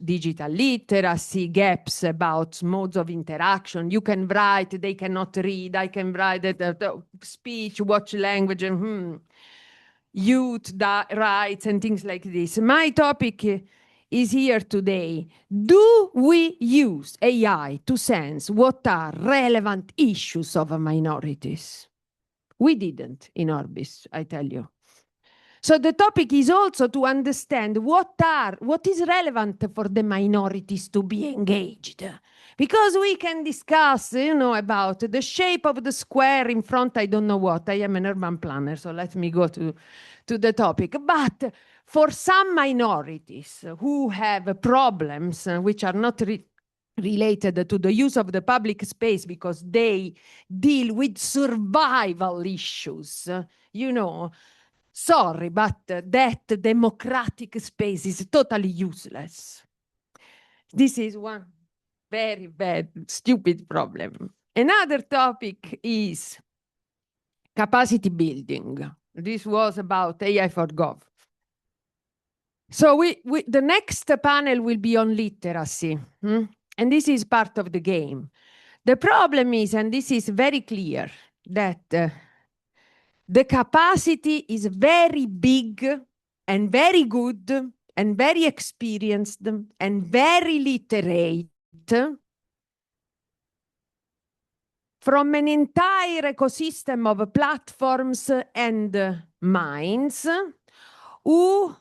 digital literacy, gaps about modes of interaction. You can write, they cannot read. I can write the speech, watch language, and youth rights and things like this. My topic is here today. Do we use AI to sense what are relevant issues of minorities? We didn't in ORBIS, I tell you. So the topic is also to understand what is relevant for the minorities to be engaged. Because we can discuss, about the shape of the square in front, I don't know what. I am an urban planner, so let me go to the topic. But for some minorities who have problems which are not related to the use of the public space because they deal with survival issues, sorry, but that democratic space is totally useless. This is one very bad, stupid problem. Another topic is capacity building. This was about AI4Gov. So the next panel will be on literacy, and this is part of the game. The problem is, and this is very clear, that the capacity is very big and very good and very experienced and very literate from an entire ecosystem of platforms and minds who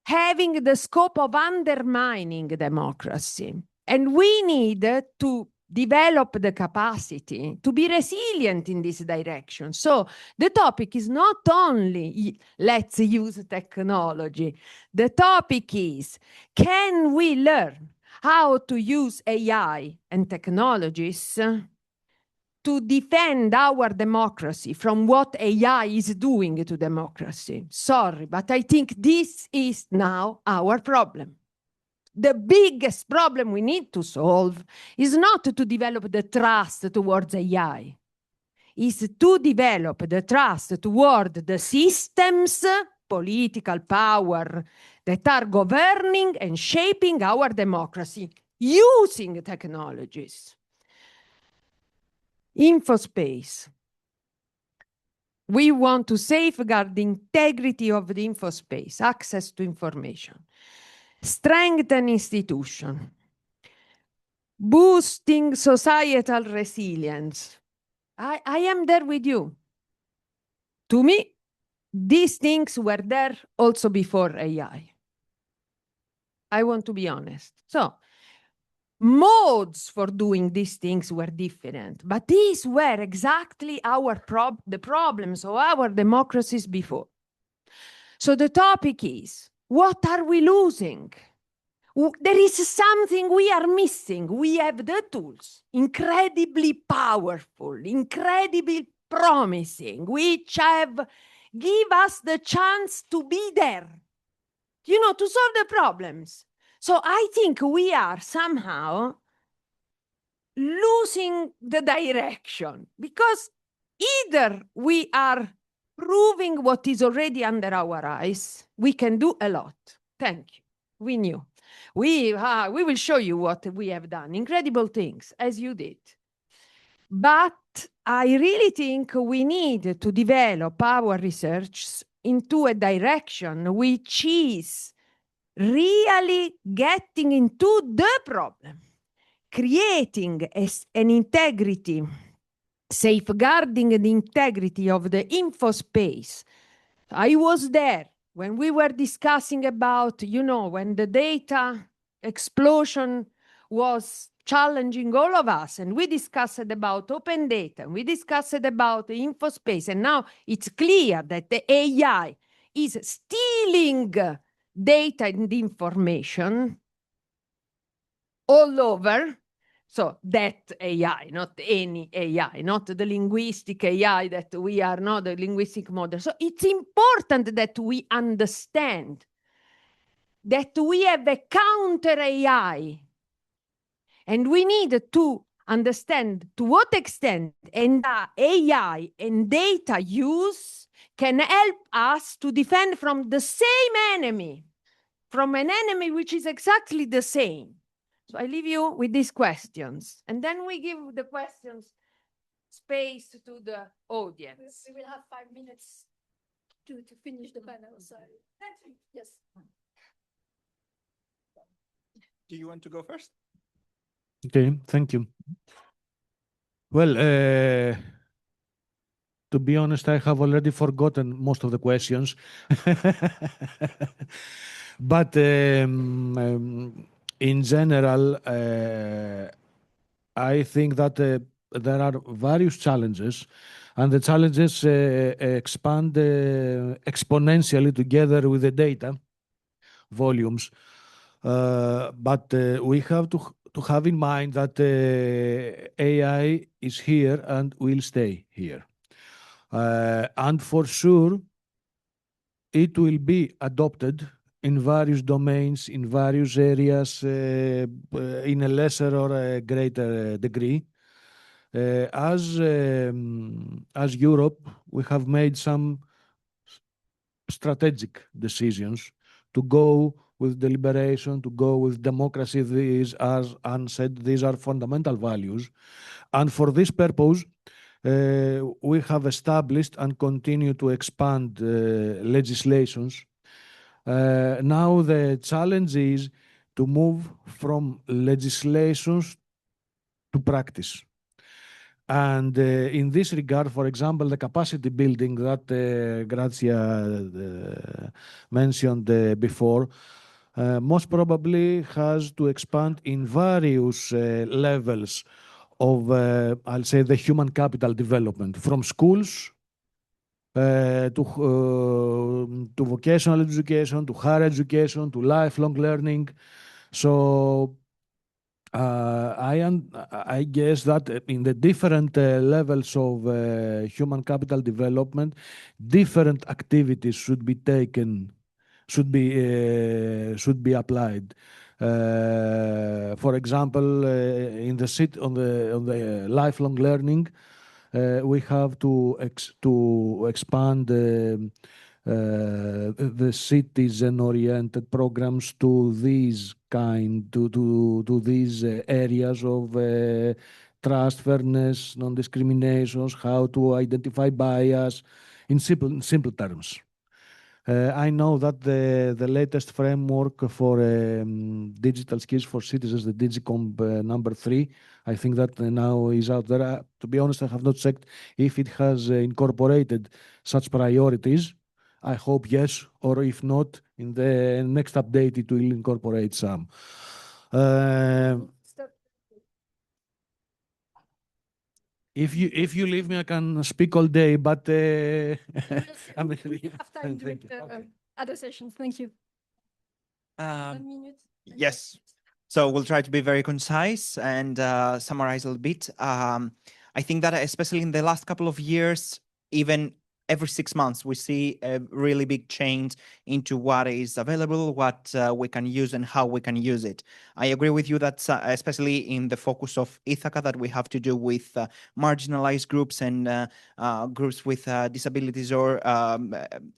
having the scope of undermining democracy. And we need to develop the capacity to be resilient in this direction. So the topic is not only let's use technology. The topic is, can we learn how to use AI and technologies to defend our democracy from what AI is doing to democracy? Sorry, but I think this is now our problem. The biggest problem we need to solve is not to develop the trust towards AI, is to develop the trust toward the systems, political power that are governing and shaping our democracy using technologies. Infospace. We want to safeguard the integrity of the infospace, access to information. Strengthen institution, boosting societal resilience. I am there with you. To me, these things were there also before AI. I want to be honest. So, modes for doing these things were different, but these were exactly the problems of our democracies before. So the topic is, what are we losing? There is something we are missing. We have the tools, incredibly powerful, incredibly promising, which give us the chance to be there, to solve the problems. So I think we are somehow losing the direction, because either we are proving what is already under our eyes, we can do a lot. Thank you. We knew. We will show you what we have done. Incredible things, as you did. But I really think we need to develop our research into a direction which is really getting into the problem, creating an integrity, safeguarding the integrity of the info space. I was there when we were discussing about, when the data explosion was challenging all of us, and we discussed about open data, we discussed about the info space, and now it's clear that the AI is stealing data and information all over. So that AI, not any AI, not the linguistic AI that we are not, the linguistic model. So it's important that we understand that we have a counter AI, and we need to understand to what extent AI and data use can help us to defend from the same enemy, from an enemy which is exactly the same. So I leave you with these questions, and then we give the questions space to the audience. We will have 5 minutes to finish the panel. So yes. Do you want to go first? Okay, thank you. Well, to be honest, I have already forgotten most of the questions. But in general, I think that there are various challenges, and the challenges expand exponentially together with the data volumes. But we have to have in mind that AI is here and will stay here. And for sure, it will be adopted in various domains, in various areas, in a lesser or a greater degree. As Europe, we have made some strategic decisions to go with deliberation, to go with democracy. These, as Anne said, these are fundamental values. And for this purpose, we have established and continue to expand legislations. Now the challenge is to move from legislations to practice. And in this regard, for example, the capacity building that Grazia mentioned before, most probably has to expand in various levels of, I'll say, the human capital development, from schools to vocational education, to higher education, to lifelong learning. So I guess that in the different levels of human capital development, different activities should be taken, should be applied. For example, in the on the lifelong learning, we have to expand the citizen-oriented programs to these these areas of trust, fairness, non-discriminations, how to identify bias, in simple terms. I know that the latest framework for digital skills for citizens, the DigiComp number 3, I think that now is out there. To be honest, I have not checked if it has incorporated such priorities. I hope yes, or if not, in the next update it will incorporate some. If you leave me, I can speak all day, but We have time during other sessions. Thank you. 1 minute. Yes. So we'll try to be very concise and summarize a little bit. I think that especially in the last couple of years, even every 6 months, we see a really big change into what is available, what we can use, and how we can use it. I agree with you that especially in the focus of ITHACA, that we have to do with marginalized groups and groups with disabilities or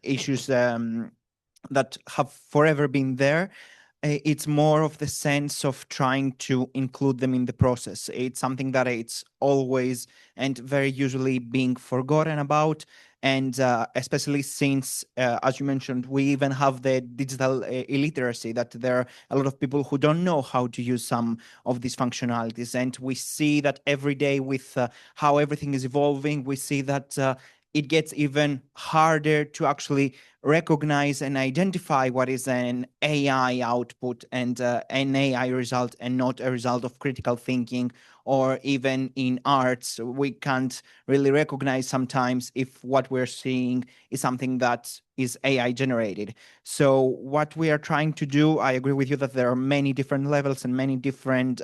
issues that have forever been there. It's more of the sense of trying to include them in the process. It's something that it's always and very usually being forgotten about. And especially since, as you mentioned, we even have the digital illiteracy, that there are a lot of people who don't know how to use some of these functionalities. And we see that every day with how everything is evolving, we see that it gets even harder to actually recognize and identify what is an AI output and an AI result, and not a result of critical thinking. Or even in arts, we can't really recognize sometimes if what we're seeing is something that is AI generated. So what we are trying to do, I agree with you that there are many different levels and many different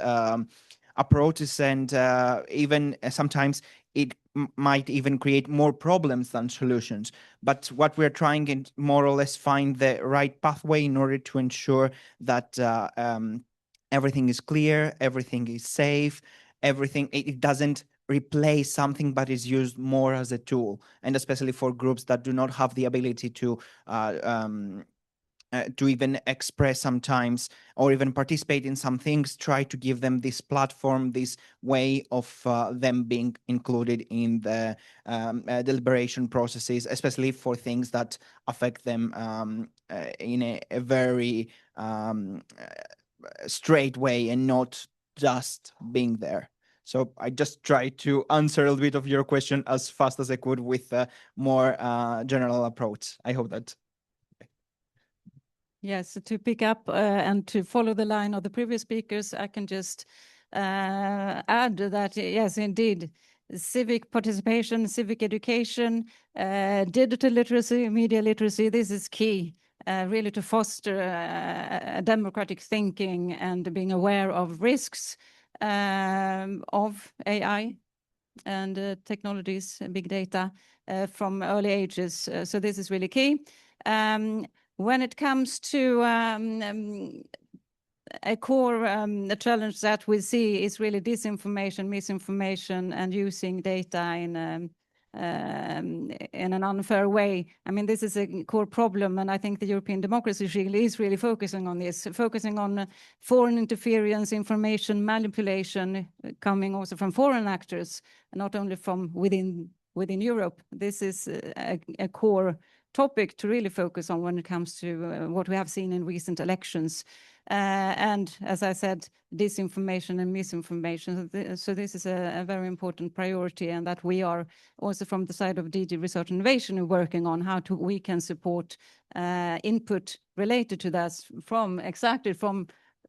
approaches, and even sometimes it might even create more problems than solutions. But what we're trying to more or less find the right pathway in order to ensure that everything is clear, everything is safe, everything, it doesn't replace something, but is used more as a tool. And especially for groups that do not have the ability to even express sometimes, or even participate in some things, try to give them this platform, this way of them being included in the deliberation processes, especially for things that affect them in a very straight way, and not just being there. So I just tried to answer a little bit of your question as fast as I could with a more general approach. I hope that. Yes, so to pick up and to follow the line of the previous speakers, I can just add that, yes, indeed, civic participation, civic education, digital literacy, media literacy, this is key, really to foster democratic thinking and being aware of risks of AI and technologies, big data from early ages. So this is really key. When it comes to a core challenge that we see is really disinformation, misinformation, and using data in an unfair way. I mean, this is a core problem, and I think the European Democracy Shield is really focusing on this, focusing on foreign interference, information manipulation, coming also from foreign actors, not only from within Europe. This is a core topic to really focus on when it comes to what we have seen in recent elections. And as I said, disinformation and misinformation. So this is a very important priority, and that we are also from the side of DG Research and Innovation working on how we can support input related to that from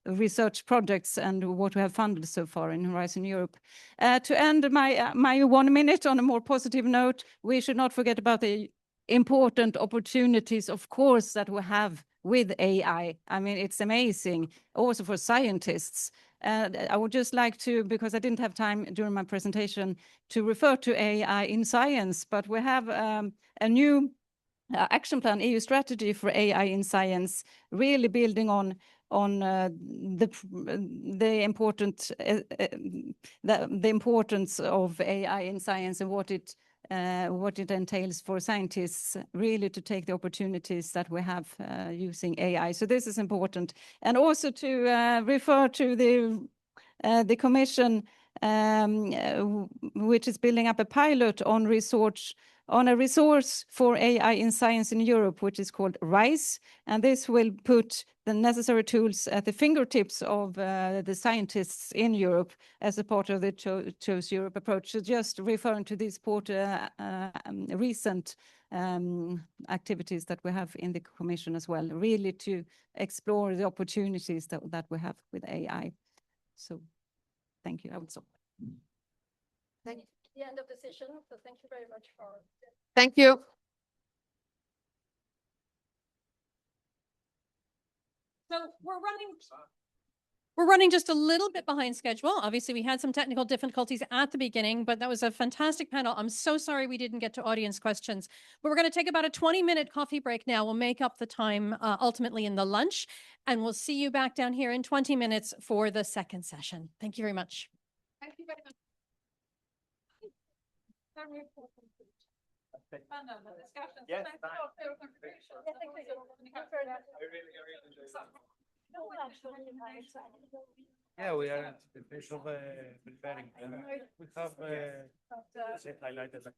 research projects and what we have funded so far in Horizon Europe. To end my 1 minute on a more positive note, we should not forget about the important opportunities, of course, that we have with AI. I mean, it's amazing also for scientists. I would just like to, because I didn't have time during my presentation to refer to AI in science, but we have a new action plan, EU strategy for AI in science, really building on the importance of AI in science and what it entails for scientists, really to take the opportunities that we have using AI. So this is important. And also to refer to the Commission, which is building up a pilot on a resource for AI in science in Europe, which is called RISE. And this will put the necessary tools at the fingertips of the scientists in Europe as a part of the Choose Europe approach. So just referring to these recent activities that we have in the Commission as well, really to explore the opportunities that we have with AI. So thank you. I would stop. Thank you. The end of the session. So thank you very much for. Thank you. So we're We're running just a little bit behind schedule. Obviously, we had some technical difficulties at the beginning, but that was a fantastic panel. I'm so sorry we didn't get to audience questions, but we're going to take about a 20-minute coffee break now. We'll make up the time ultimately in the lunch, and we'll see you back down here in 20 minutes for the second session. Thank you very much. Thank you very much. Yes, Yeah, we are at the phase of preparing. We have highlighted.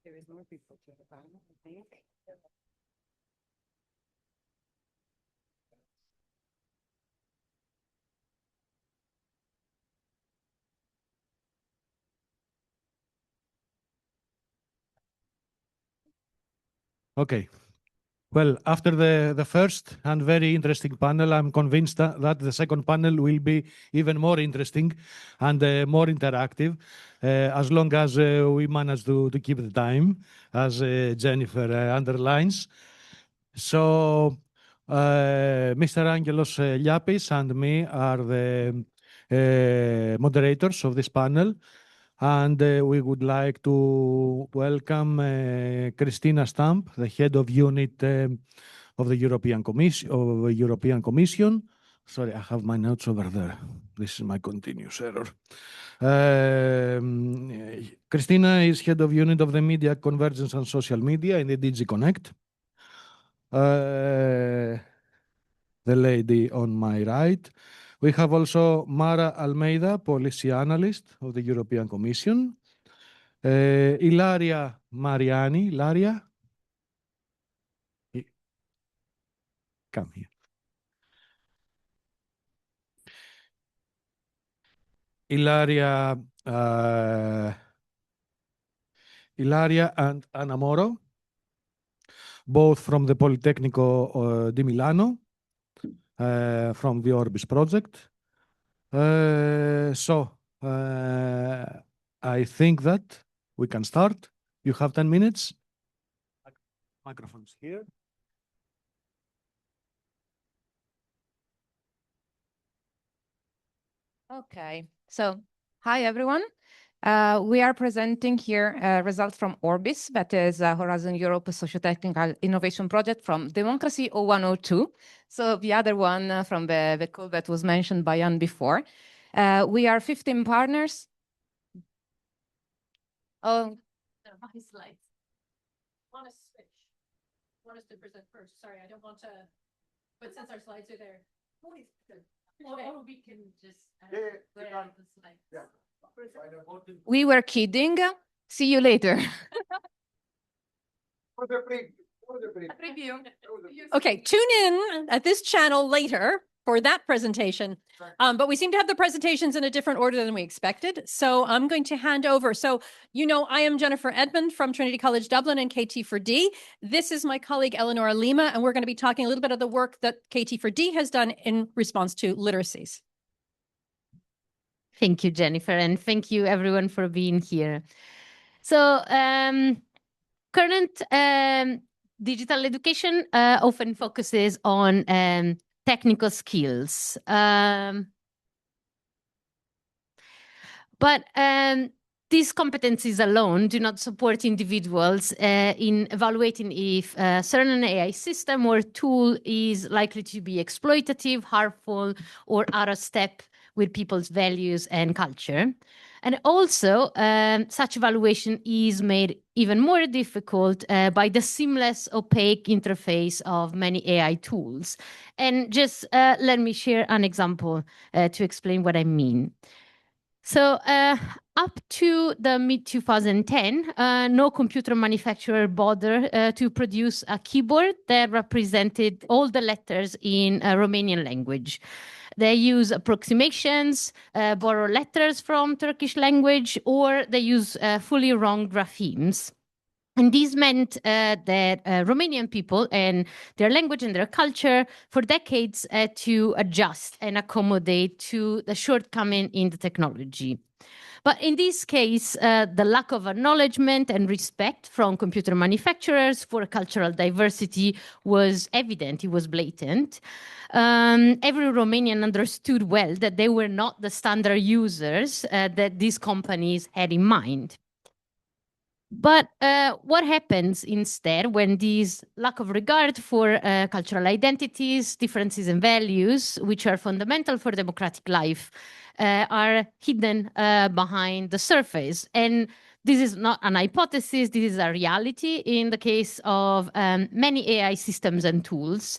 There is more people to the panel, I think. Okay. Well, after the first and very interesting panel, I'm convinced that the second panel will be even more interesting and more interactive, as long as we manage to keep the time, as Jennifer underlines. So, Mr. Angelos Liapis and me are the moderators of this panel. And we would like to welcome Christina Stamp, the head of unit of the European Commission. Sorry, I have my notes over there. This is my continuous error. Christina is head of unit of the Media Convergence and Social Media in the DG Connect. The lady on my right. We have also Mara Almeida, policy analyst of the European Commission. Ilaria Mariani. Ilaria? Come here. Ilaria and Anna Moro, both from the Politecnico di Milano, from the ORBIS project. I think that we can start. You have 10 minutes. Microphones here. Okay, so hi everyone. We are presenting here results from ORBIS, that is Horizon Europe Socio-Technical Innovation Project from Democracy 0102. So the other one from the call that was mentioned by Jan before. We are 15 partners. Oh, my slides. Want to switch? Want us to present first? Sorry, I don't want to, but since our slides are there. Or we can just the slides. Yeah. We were kidding. See you later. Okay, tune in at this channel later for that presentation. But we seem to have the presentations in a different order than we expected. So I'm going to hand over. So, you know, I am Jennifer Edmond from Trinity College Dublin and KT4D. This is my colleague Eleonora Lima, and we're going to be talking a little bit of the work that KT4D has done in response to literacies. Thank you, Jennifer, and thank you everyone for being here. So current digital education often focuses on technical skills. But these competencies alone do not support individuals in evaluating if a certain AI system or tool is likely to be exploitative, harmful, or out of step with people's values and culture. And also, such evaluation is made even more difficult by the seamless, opaque interface of many AI tools. And just let me share an example to explain what I mean. So up to the mid-2010, no computer manufacturer bothered to produce a keyboard that represented all the letters in Romanian language. They use approximations, borrow letters from Turkish language, or they use fully wrong graphemes. And this meant that Romanian people and their language and their culture for decades had to adjust and accommodate to the shortcoming in the technology. But in this case, the lack of acknowledgement and respect from computer manufacturers for cultural diversity was evident, it was blatant. Every Romanian understood well that they were not the standard users that these companies had in mind. But what happens instead when this lack of regard for cultural identities, differences and values, which are fundamental for democratic life, are hidden behind the surface? And This is not an hypothesis, this is a reality in the case of many AI systems and tools.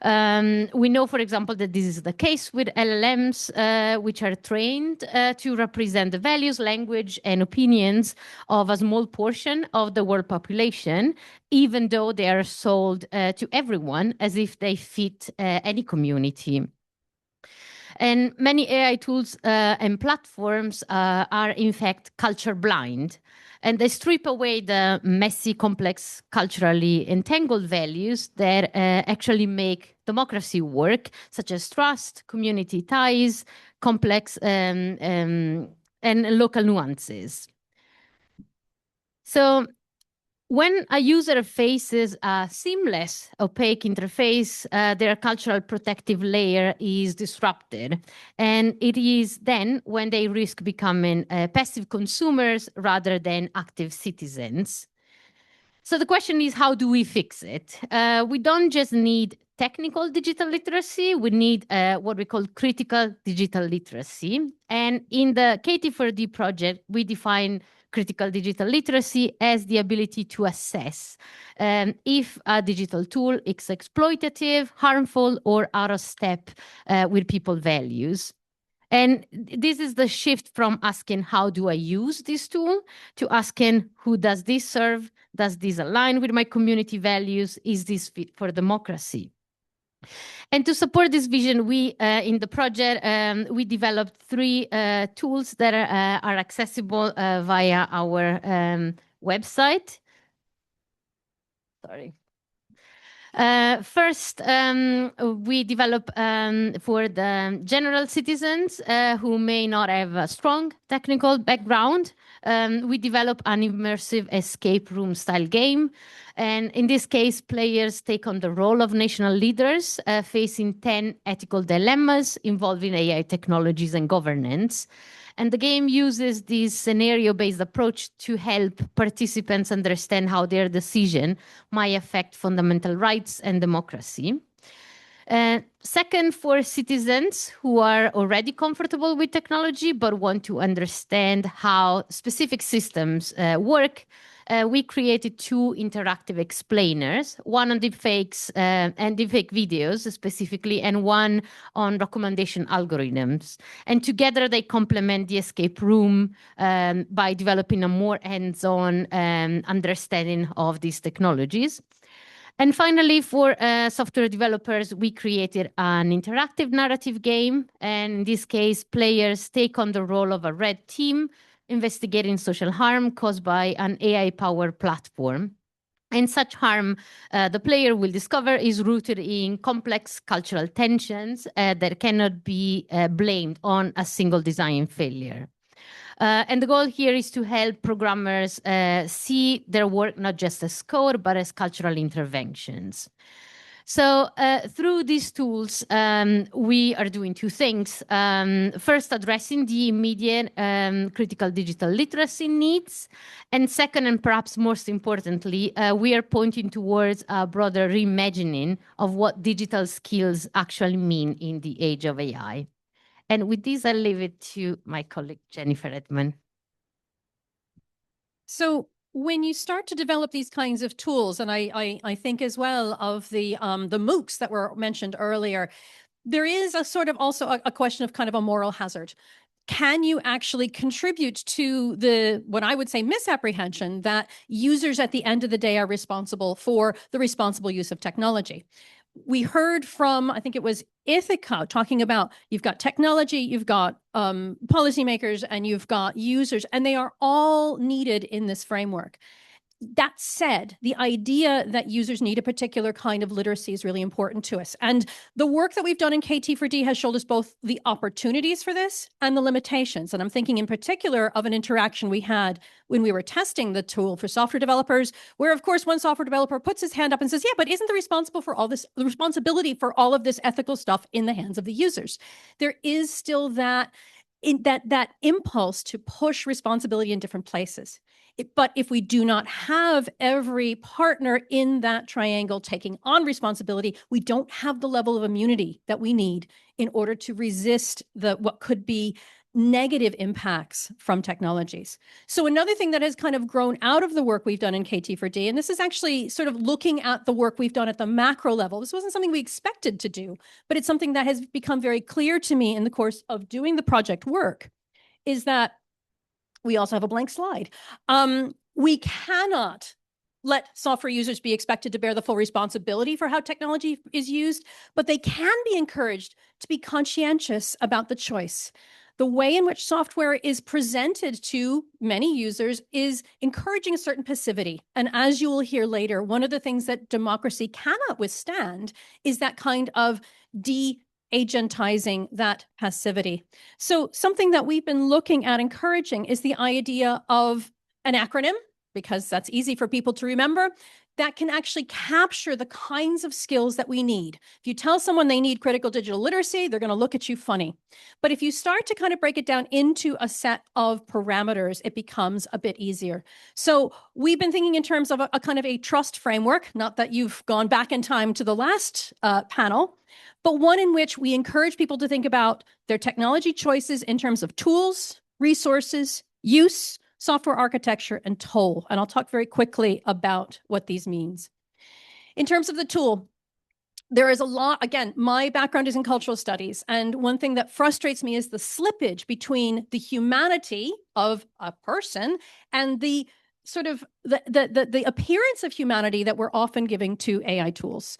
We know, for example, that this is the case with LLMs, which are trained to represent the values, language, and opinions of a small portion of the world population, even though they are sold to everyone as if they fit any community. And many AI tools and platforms are, in fact, culture blind. And they strip away the messy, complex, culturally entangled values that actually make democracy work, such as trust, community ties, complex and local nuances. So when a user faces a seamless, opaque interface, their cultural protective layer is disrupted. And it is then when they risk becoming passive consumers rather than active citizens. So the question is, how do we fix it? We don't just need technical digital literacy, we need what we call critical digital literacy. And in the KT4D project, we define critical digital literacy as the ability to assess if a digital tool is exploitative, harmful, or out of step with people's values. And this is the shift from asking, how do I use this tool, to asking, who does this serve? Does this align with my community values? Is this fit for democracy? And to support this vision, we, in the project, we developed 3 tools that are accessible via our website. Sorry. First, we develop for the general citizens who may not have a strong technical background. We develop an immersive escape room style game. And in this case, players take on the role of national leaders facing 10 ethical dilemmas involving AI technologies and governance. And the game uses this scenario-based approach to help participants understand how their decision might affect fundamental rights and democracy. Second, for citizens who are already comfortable with technology but want to understand how specific systems work, we created 2 interactive explainers, one on deepfakes and deepfake videos specifically, and one on recommendation algorithms. And together they complement the escape room by developing a more hands-on understanding of these technologies. And finally, for software developers, we created an interactive narrative game. And in this case, players take on the role of a red team investigating social harm caused by an AI-powered platform. And such harm the player will discover is rooted in complex cultural tensions that cannot be blamed on a single design failure. And the goal here is to help programmers see their work not just as code, but as cultural interventions. So through these tools, we are doing 2 things. First, addressing the immediate critical digital literacy needs. And second, and perhaps most importantly, we are pointing towards a broader reimagining of what digital skills actually mean in the age of AI. And with this, I'll leave it to my colleague, Jennifer Edman. So when you start to develop these kinds of tools, and I think as well of the MOOCs that were mentioned earlier, there is a sort of also a question of kind of a moral hazard. Can you actually contribute to the, what I would say, misapprehension that users at the end of the day are responsible for the responsible use of technology? We heard from, I think it was ITHACA, talking about you've got technology, you've got policymakers, and you've got users, and they are all needed in this framework. That said, the idea that users need a particular kind of literacy is really important to us. And the work that we've done in KT4D has showed us both the opportunities for this and the limitations. And I'm thinking in particular of an interaction we had when we were testing the tool for software developers, where of course one software developer puts his hand up and says, yeah, but isn't the responsibility for all of this ethical stuff in the hands of the users? There is still that impulse to push responsibility in different places. But if we do not have every partner in that triangle taking on responsibility, we don't have the level of immunity that we need in order to resist what could be negative impacts from technologies. So another thing that has kind of grown out of the work we've done in KT4D, and this is actually sort of looking at the work we've done at the macro level. This wasn't something we expected to do, but it's something that has become very clear to me in the course of doing the project work, is that we also have a blank slide. We cannot let software users be expected to bear the full responsibility for how technology is used, but they can be encouraged to be conscientious about the choice. The way in which software is presented to many users is encouraging a certain passivity. And as you will hear later, one of the things that democracy cannot withstand is that kind of de-agentizing that passivity. So something that we've been looking at encouraging is the idea of an acronym, because that's easy for people to remember, that can actually capture the kinds of skills that we need. If you tell someone they need critical digital literacy, they're going to look at you funny. But if you start to kind of break it down into a set of parameters, it becomes a bit easier. So we've been thinking in terms of a kind of a trust framework, not that you've gone back in time to the last panel, but one in which we encourage people to think about their technology choices in terms of tools, resources, use, software architecture, and toll. And I'll talk very quickly about what these means. In terms of the tool, there is a lot, again, my background is in cultural studies. And one thing that frustrates me is the slippage between the humanity of a person and the sort of the appearance of humanity that we're often giving to AI tools.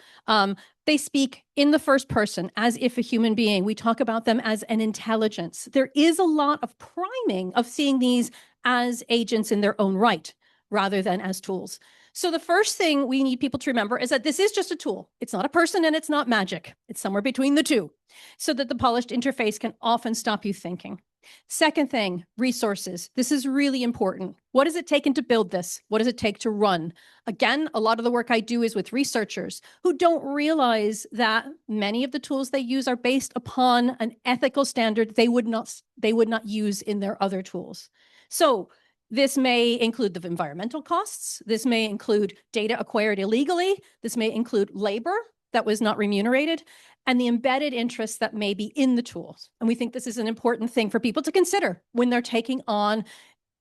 They speak in the first person as if a human being. We talk about them as an intelligence. There is a lot of priming of seeing these as agents in their own right, rather than as tools. So the first thing we need people to remember is that this is just a tool. It's not a person and it's not magic. It's somewhere between the two, so that the polished interface can often stop you thinking. Second thing, resources. This is really important. What does it take to build this? What does it take to run? Again, a lot of the work I do is with researchers who don't realize that many of the tools they use are based upon an ethical standard they would not use in their other tools. So this may include the environmental costs. This may include data acquired illegally. This may include labor that was not remunerated, and the embedded interests that may be in the tools. And we think this is an important thing for people to consider when they're taking on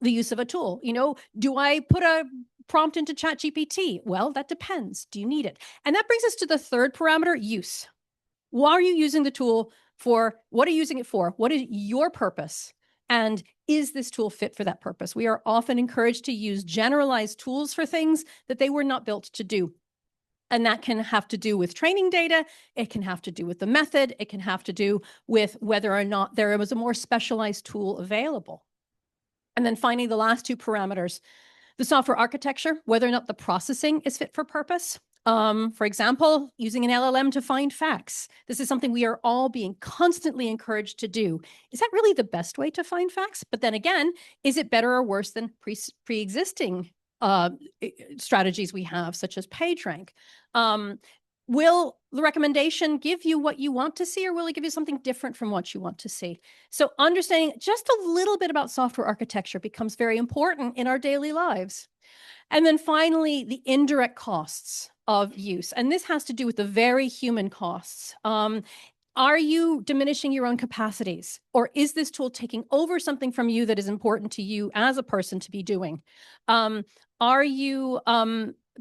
the use of a tool. You know, do I put a prompt into ChatGPT? Well, that depends. Do you need it? And that brings us to the third parameter, use. Why are you using the tool for? What are you using it for? What is your purpose? And is this tool fit for that purpose? We are often encouraged to use generalized tools for things that they were not built to do. And that can have to do with training data. It can have to do with the method. It can have to do with whether or not there was a more specialized tool available. And then finally, the last two parameters, the software architecture, whether or not the processing is fit for purpose. For example, using an LLM to find facts. This is something we are all being constantly encouraged to do. Is that really the best way to find facts? But then again, is it better or worse than pre-existing strategies we have, such as PageRank? Will the recommendation give you what you want to see, or will it give you something different from what you want to see? So understanding just a little bit about software architecture becomes very important in our daily lives. And then finally, the indirect costs of use. And this has to do with the very human costs. Are you diminishing your own capacities? Or is this tool taking over something from you that is important to you as a person to be doing? Are you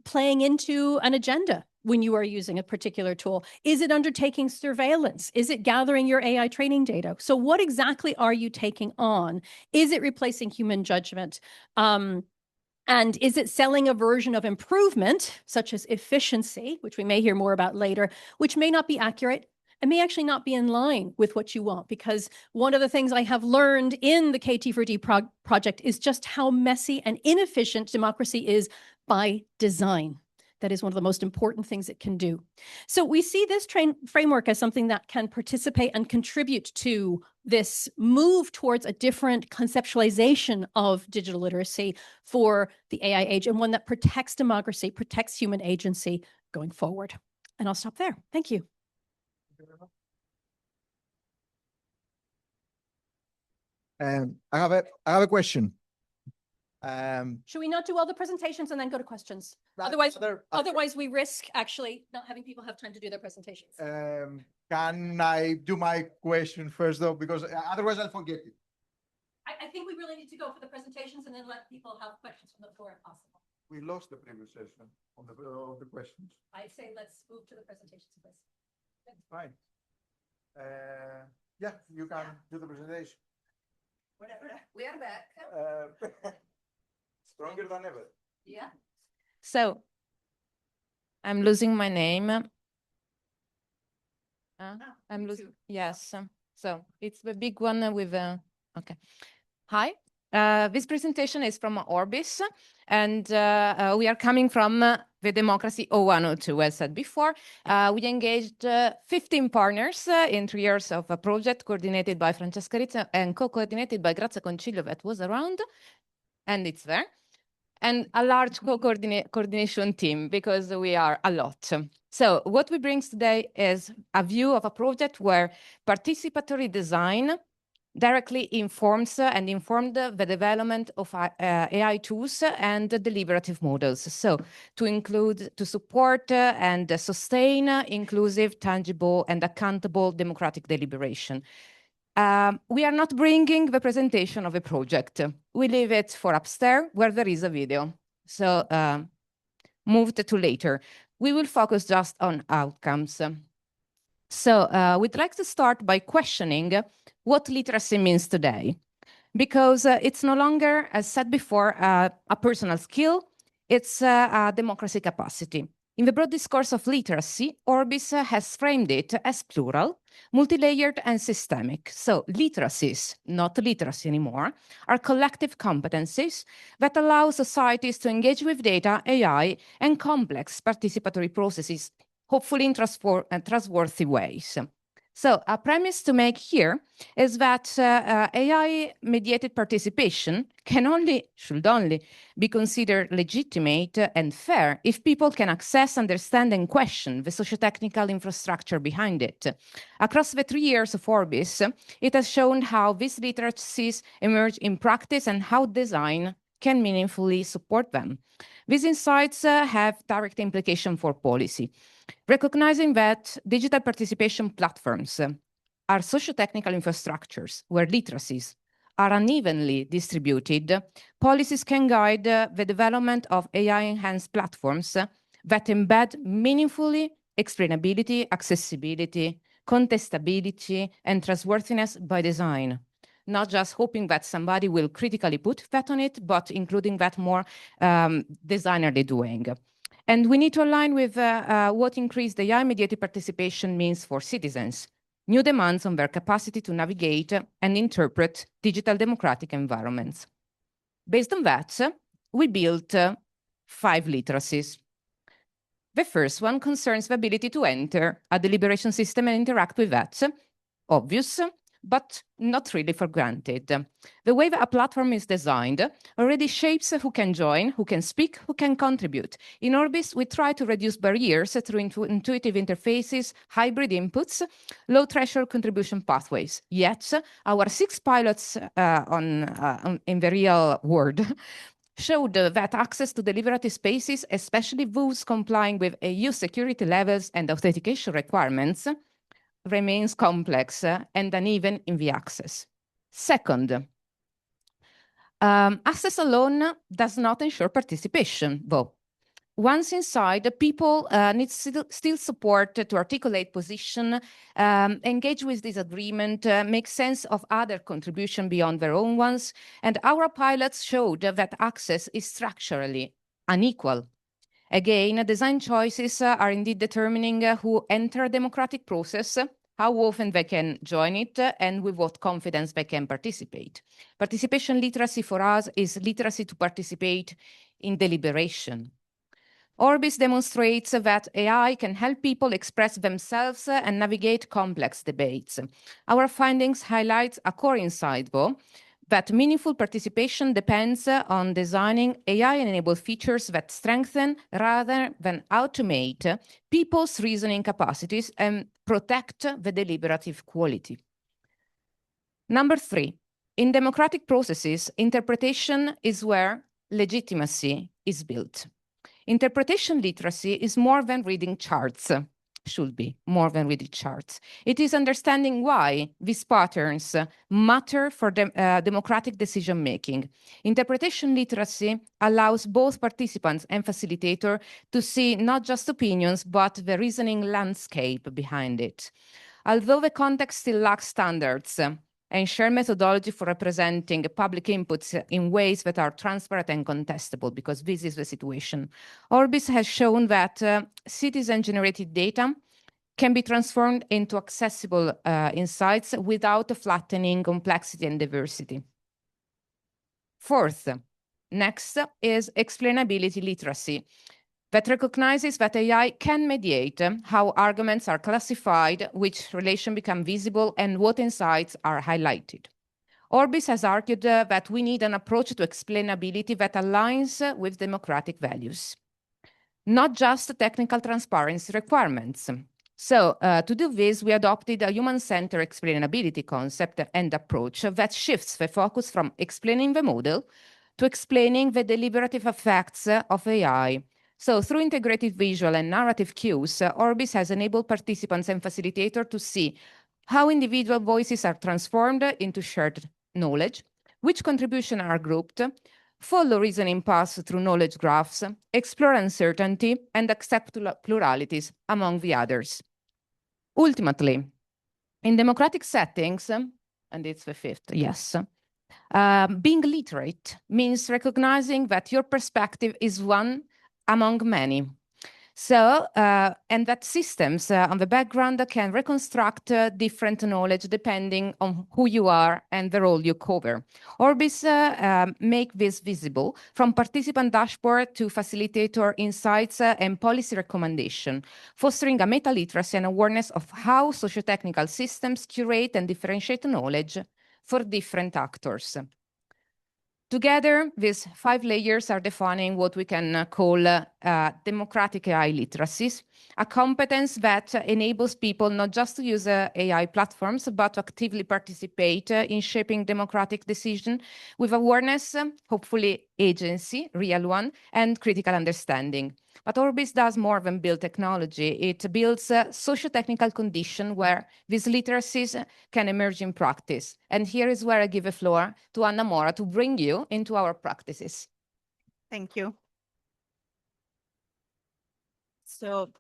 playing into an agenda when you are using a particular tool? Is it undertaking surveillance? Is it gathering your AI training data? So what exactly are you taking on? Is it replacing human judgment? And is it selling a version of improvement, such as efficiency, which we may hear more about later, which may not be accurate and may actually not be in line with what you want? Because one of the things I have learned in the KT4D project is just how messy and inefficient democracy is by design. That is one of the most important things it can do. So we see this framework as something that can participate and contribute to this move towards a different conceptualization of digital literacy for the AI age, and one that protects democracy, protects human agency going forward. And I'll stop there. Thank you. I have a question. Should we not do all the presentations and then go to questions? Otherwise we risk actually not having people have time to do their presentations. Can I do my question first though? Because otherwise I'll forget it. I think we really need to go for the presentations and then let people have questions from the floor if possible. We lost the previous session on the questions. I say let's move to the presentations, please. Fine. Yeah, you can do the presentation. Whatever. We are back. Stronger than ever. Yeah. So I'm losing my name. I'm losing. Yes. So it's the big one with. Okay. Hi. This presentation is from ORBIS, and we are coming from the Democracy 0102, as said before. We engaged 15 partners in 3 years of a project coordinated by Francesca Rizza and co-coordinated by Grazia Concilio that was around, and it's there, and a large coordination team because we are a lot. So what we bring today is a view of a project where participatory design directly informed the development of AI tools and deliberative models. So to support and sustain inclusive, tangible, and accountable democratic deliberation. We are not bringing the presentation of a project. We leave it for upstairs where there is a video. So moved to later. We will focus just on outcomes. So we'd like to start by questioning what literacy means today, because it's no longer, as said before, a personal skill, it's a democracy capacity. In the broad discourse of literacy, ORBIS has framed it as plural, multi-layered and systemic. So literacies, not literacy anymore, are collective competencies that allow societies to engage with data, AI, and complex participatory processes, hopefully in trustworthy ways. So a premise to make here is that AI-mediated participation should only be considered legitimate and fair if people can access, understand, and question the socio-technical infrastructure behind it. Across the 3 years of ORBIS, it has shown how these literacies emerge in practice and how design can meaningfully support them. These insights have direct implication for policy. Recognizing that digital participation platforms are socio-technical infrastructures where literacies are unevenly distributed, policies can guide the development of AI-enhanced platforms that embed meaningfully explainability, accessibility, contestability, and trustworthiness by design. Not just hoping that somebody will critically put that on it, but including that more designerly doing. And we need to align with what increased AI-mediated participation means for citizens, new demands on their capacity to navigate and interpret digital democratic environments. Based on that, we built 5 literacies. The first one concerns the ability to enter a deliberation system and interact with that. Obvious, but not really for granted. The way that a platform is designed already shapes who can join, who can speak, who can contribute. In ORBIS, we try to reduce barriers through intuitive interfaces, hybrid inputs, low-threshold contribution pathways. Yet, our 6 pilots in the real world showed that access to deliberative spaces, especially those complying with EU security levels and authentication requirements, remains complex and uneven in the access. Second, access alone does not ensure participation, though. Once inside, people need still support to articulate position, engage with disagreement, make sense of other contribution beyond their own ones, and our pilots showed that access is structurally unequal. Again, design choices are indeed determining who enter a democratic process, how often they can join it, and with what confidence they can participate. Participation literacy for us is literacy to participate in deliberation. ORBIS demonstrates that AI can help people express themselves and navigate complex debates. Our findings highlight a core insight, though, that meaningful participation depends on designing AI-enabled features that strengthen rather than automate people's reasoning capacities and protect the deliberative quality. Number 3, in democratic processes, interpretation is where legitimacy is built. Interpretation literacy is more than reading charts. should be, more than reading charts. It is understanding why these patterns matter for democratic decision-making. Interpretation literacy allows both participants and facilitator to see not just opinions, but the reasoning landscape behind it. Although the context still lacks standards and shared methodology for representing public inputs in ways that are transparent and contestable, because this is the situation, ORBIS has shown that citizen-generated data can be transformed into accessible insights without flattening complexity and diversity. Fourth, next is explainability literacy, that recognizes that AI can mediate how arguments are classified, which relations become visible, and what insights are highlighted. ORBIS has argued that we need an approach to explainability that aligns with democratic values, not just technical transparency requirements. So to do this, we adopted a human-centered explainability concept and approach that shifts the focus from explaining the model to explaining the deliberative effects of AI. So through integrated visual and narrative cues, ORBIS has enabled participants and facilitators to see how individual voices are transformed into shared knowledge, which contributions are grouped, follow reasoning paths through knowledge graphs, explore uncertainty, and accept pluralities, among the others. Ultimately, in democratic settings, and it's the fifth, yes, being literate means recognizing that your perspective is one among many. So, and that systems on the background can reconstruct different knowledge depending on who you are and the role you cover. ORBIS make this visible from participant dashboard to facilitator insights and policy recommendation, fostering a meta-literacy and awareness of how socio-technical systems curate and differentiate knowledge for different actors. Together, these 5 layers are defining what we can call democratic AI literacies, a competence that enables people not just to use AI platforms, but to actively participate in shaping democratic decision with awareness, hopefully agency, real one, and critical understanding. But ORBIS does more than build technology. It builds socio-technical conditions where these literacies can emerge in practice. And here is where I give the floor to Anna Mora to bring you into our practices. Thank you. So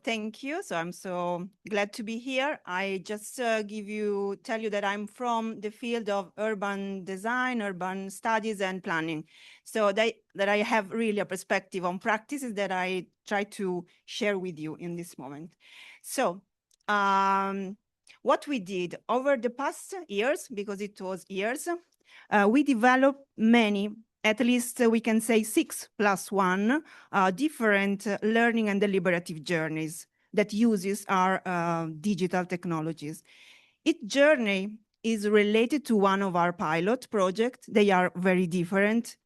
thank you. So I'm so glad to be here. I just tell you that I'm from the field of urban design, urban studies, and planning. So that I have really a perspective on practices that I try to share with you in this moment. So what we did over the past years, because it was years, we developed many, at least we can say 6+1 different learning and deliberative journeys that uses our digital technologies. Each journey is related to one of our pilot projects. They are very different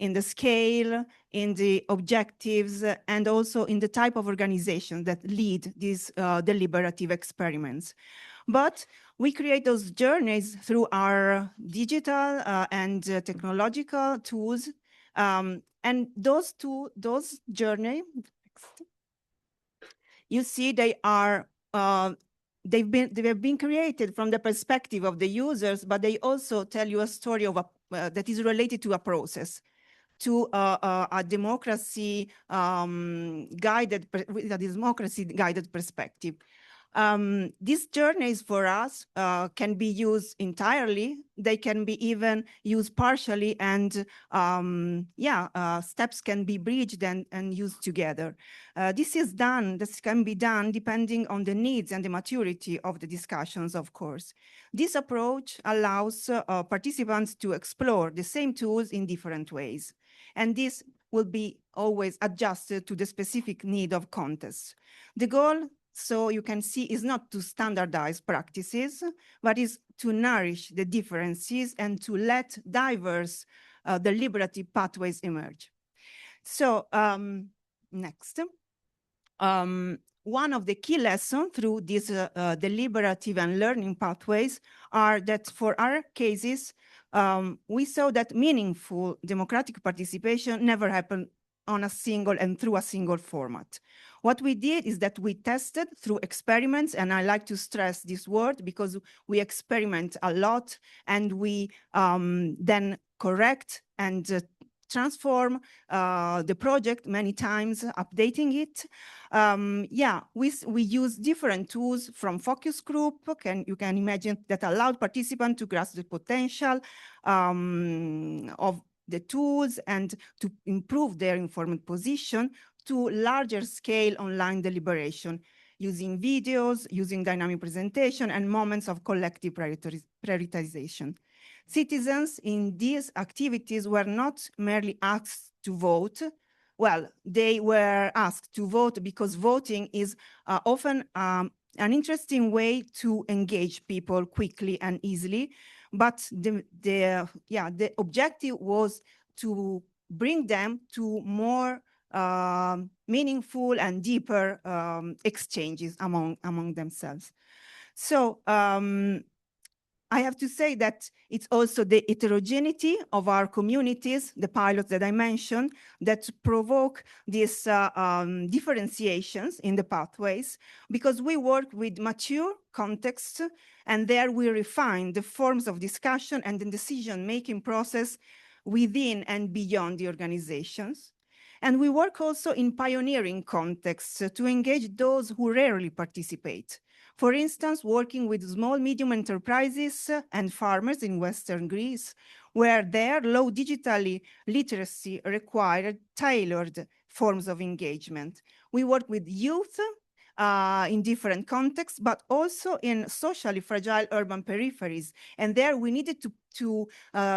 in the scale, in the objectives, and also in the type of organization that lead these deliberative experiments. But we create those journeys through our digital and technological tools. And those journeys, you see, they are they've been created from the perspective of the users, but they also tell you a story of that is related to a process, to a democracy guided perspective. These journeys for us can be used entirely. They can be even used partially, and steps can be bridged and used together. This can be done depending on the needs and the maturity of the discussions, of course. This approach allows participants to explore the same tools in different ways. And this will be always adjusted to the specific need of context. The goal, so you can see, is not to standardize practices, but is to nourish the differences and to let diverse deliberative pathways emerge. So next. One of the key lessons through these deliberative and learning pathways are that for our cases, we saw that meaningful democratic participation never happened on a single and through a single format. What we did is that we tested through experiments, and I like to stress this word because we experiment a lot, and we then correct and transform the project many times, updating it. We use different tools from focus group. You can imagine that allowed participants to grasp the potential of the tools and to improve their informed position, to larger scale online deliberation, using videos, using dynamic presentation, and moments of collective prioritization. Citizens in these activities were not merely asked to vote. Well, they were asked to vote because voting is often an interesting way to engage people quickly and easily. But the objective was to bring them to more meaningful and deeper exchanges among themselves. So I have to say that it's also the heterogeneity of our communities, the pilots that I mentioned, that provoke these differentiations in the pathways, because we work with mature contexts, and there we refine the forms of discussion and the decision-making process within and beyond the organizations. And we work also in pioneering contexts to engage those who rarely participate. For instance, working with small, medium enterprises and farmers in Western Greece, where their low digital literacy required tailored forms of engagement. We work with youth in different contexts, but also in socially fragile urban peripheries. And there we needed to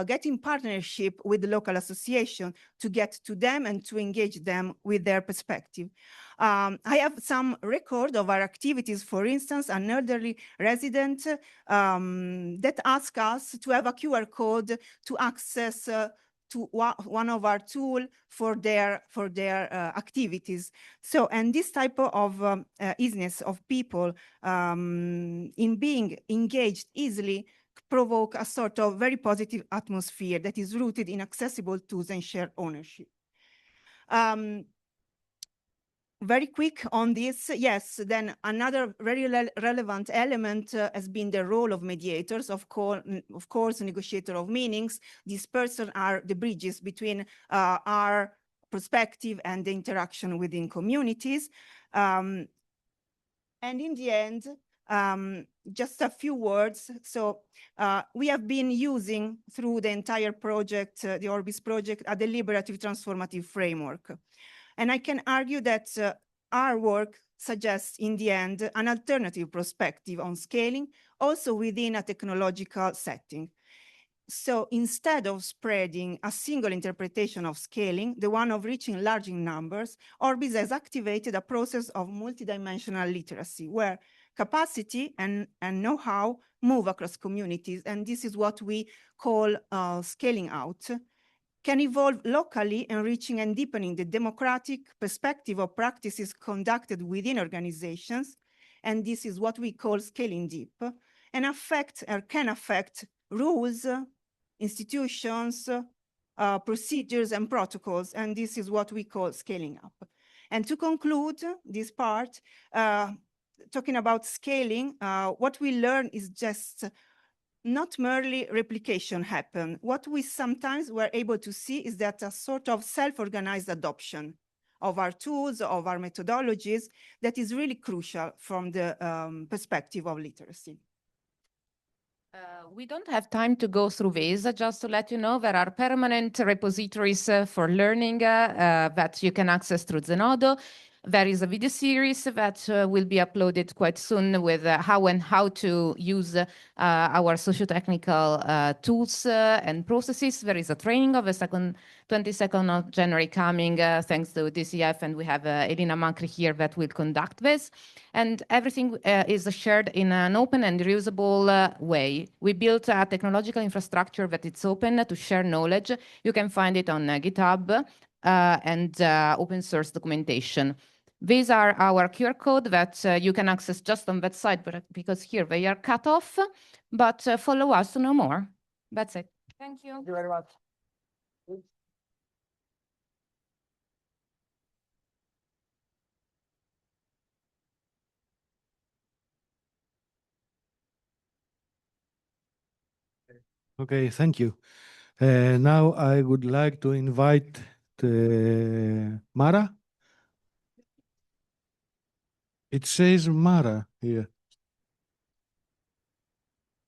get in partnership with the local association to get to them and to engage them with their perspective. I have some record of our activities. For instance, an elderly resident that asked us to have a QR code to access to one of our tools for their activities. So, and this type of easiness of people in being engaged easily provoke a sort of very positive atmosphere that is rooted in accessible tools and shared ownership. Very quick on this, yes, then another very relevant element has been the role of mediators, of course, negotiator of meanings. These persons are the bridges between our perspective and the interaction within communities. And in the end, just a few words. So we have been using through the entire project, the ORBIS project, a deliberative transformative framework. And I can argue that our work suggests, in the end, an alternative perspective on scaling, also within a technological setting. So instead of spreading a single interpretation of scaling, the one of reaching large numbers, ORBIS has activated a process of multidimensional literacy, where capacity and know-how move across communities. And this is what we call scaling out. Can evolve locally, enriching and deepening the democratic perspective of practices conducted within organizations. And this is what we call scaling deep, and can affect rules, institutions, procedures, and protocols. And this is what we call scaling up. And to conclude this part, talking about scaling, what we learn is just not merely replication happen. What we sometimes were able to see is that a sort of self-organized adoption of our tools, of our methodologies, that is really crucial from the perspective of literacy. We don't have time to go through these. Just to let you know, there are permanent repositories for learning that you can access through Zenodo. There is a video series that will be uploaded quite soon with how to use our socio-technical tools and processes. There is a training of the 22nd of January coming, thanks to DCF, and we have Elina Macri here that will conduct this. And everything is shared in an open and reusable way. We built a technological infrastructure that it's open to share knowledge. You can find it on GitHub and open source documentation. These are our QR code that you can access just on that site, but because here they are cut off, but follow us to know more. That's it. Thank you. Thank you very much. Okay, thank you. Now I would like to invite Mara. It says Mara here.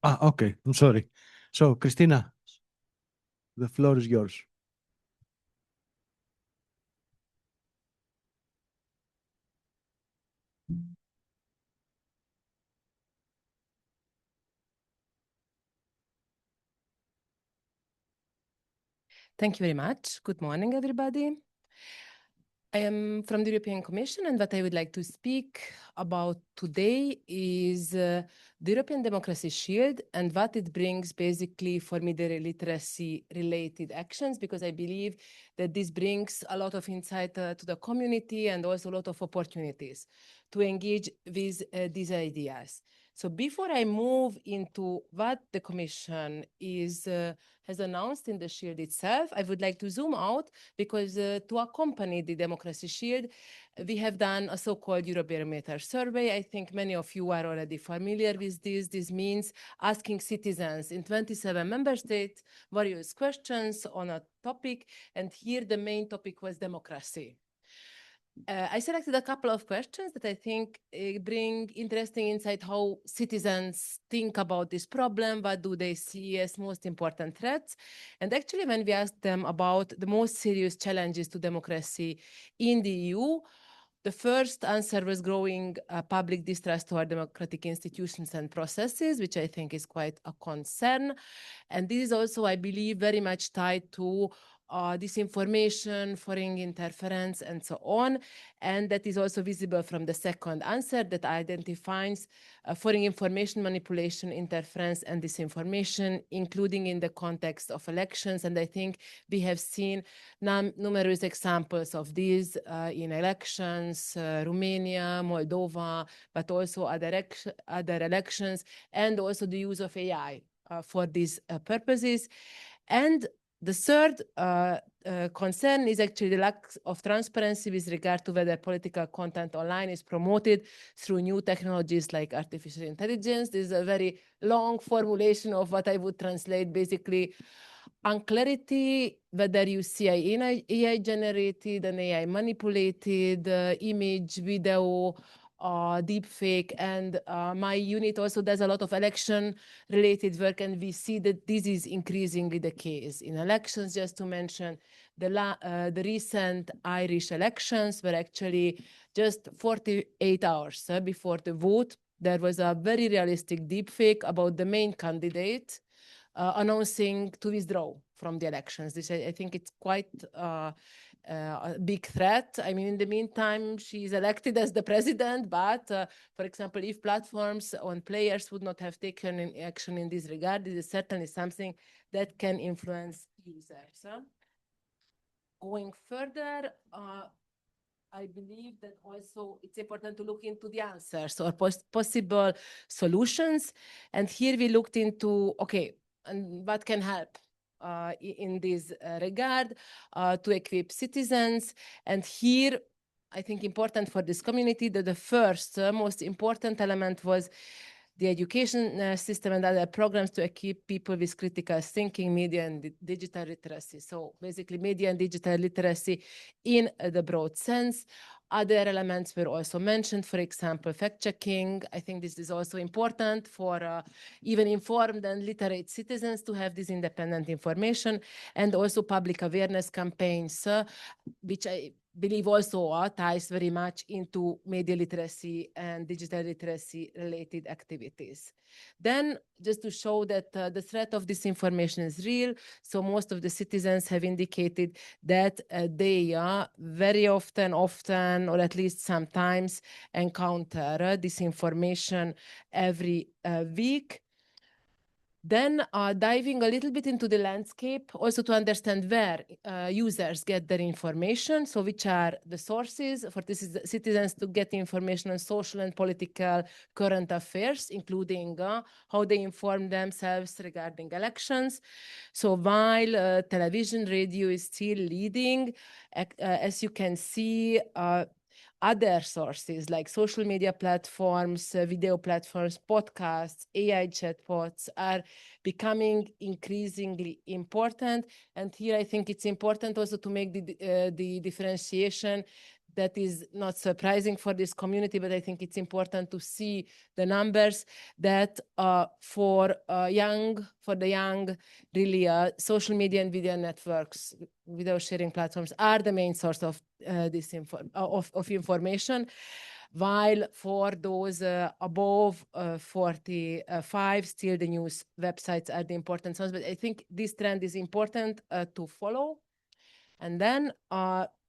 Okay, I'm sorry. So, Christina, the floor is yours. Thank you very much. Good morning, everybody. I am from the European Commission, and what I would like to speak about today is the European Democracy Shield and what it brings basically for media literacy related actions, because I believe that this brings a lot of insight to the community and also a lot of opportunities to engage with these ideas. So before I move into what the Commission has announced in the Shield itself, I would like to zoom out because to accompany the Democracy Shield, we have done a so-called Eurobarometer survey. I think many of you are already familiar with this. This means asking citizens in 27 member states various questions on a topic, and here the main topic was democracy. I selected a couple of questions that I think bring interesting insight how citizens think about this problem, what do they see as most important threats. And actually, when we asked them about the most serious challenges to democracy in the EU, the first answer was growing public distrust toward democratic institutions and processes, which I think is quite a concern. And this is also, I believe, very much tied to disinformation, foreign interference, and so on. And that is also visible from the second answer that identifies foreign information manipulation, interference, and disinformation, including in the context of elections. And I think we have seen numerous examples of these in elections, Romania, Moldova, but also other elections, and also the use of AI for these purposes. And the third concern is actually the lack of transparency with regard to whether political content online is promoted through new technologies like artificial intelligence. This is a very long formulation of what I would translate basically unclarity, whether you see AI generated and AI manipulated image, video, deep fake, and my unit also does a lot of election related work, and we see that this is increasingly the case in elections. Just to mention the recent Irish elections were actually just 48 hours before the vote, there was a very realistic deep fake about the main candidate announcing to withdraw from the elections. This, I think it's quite a big threat. I mean, in the meantime, she is elected as the president, but for example, if platforms and players would not have taken an action in this regard, this is certainly something that can influence users. Going further, I believe that also it's important to look into the answers or possible solutions. And here we looked into, okay, and what can help in this regard to equip citizens. And here, I think important for this community that the first most important element was the education system and other programs to equip people with critical thinking, media and digital literacy. So basically media and digital literacy in the broad sense. Other elements were also mentioned, for example, fact-checking. I think this is also important for even informed and literate citizens to have this independent information, and also public awareness campaigns, which I believe also ties very much into media literacy and digital literacy related activities. Then just to show that the threat of disinformation is real. So most of the citizens have indicated that they very often, or at least sometimes encounter disinformation every week. Then diving a little bit into the landscape, also to understand where users get their information. So which are the sources for citizens to get information on social and political current affairs, including how they inform themselves regarding elections. So while television, radio is still leading, as you can see, other sources like social media platforms, video platforms, podcasts, AI chatbots are becoming increasingly important. And here I think it's important also to make the differentiation that is not surprising for this community, but I think it's important to see the numbers that for the young, really social media and video networks, video sharing platforms are the main source of of information, while for those above 45, still the news websites are the important source. But I think this trend is important to follow. And then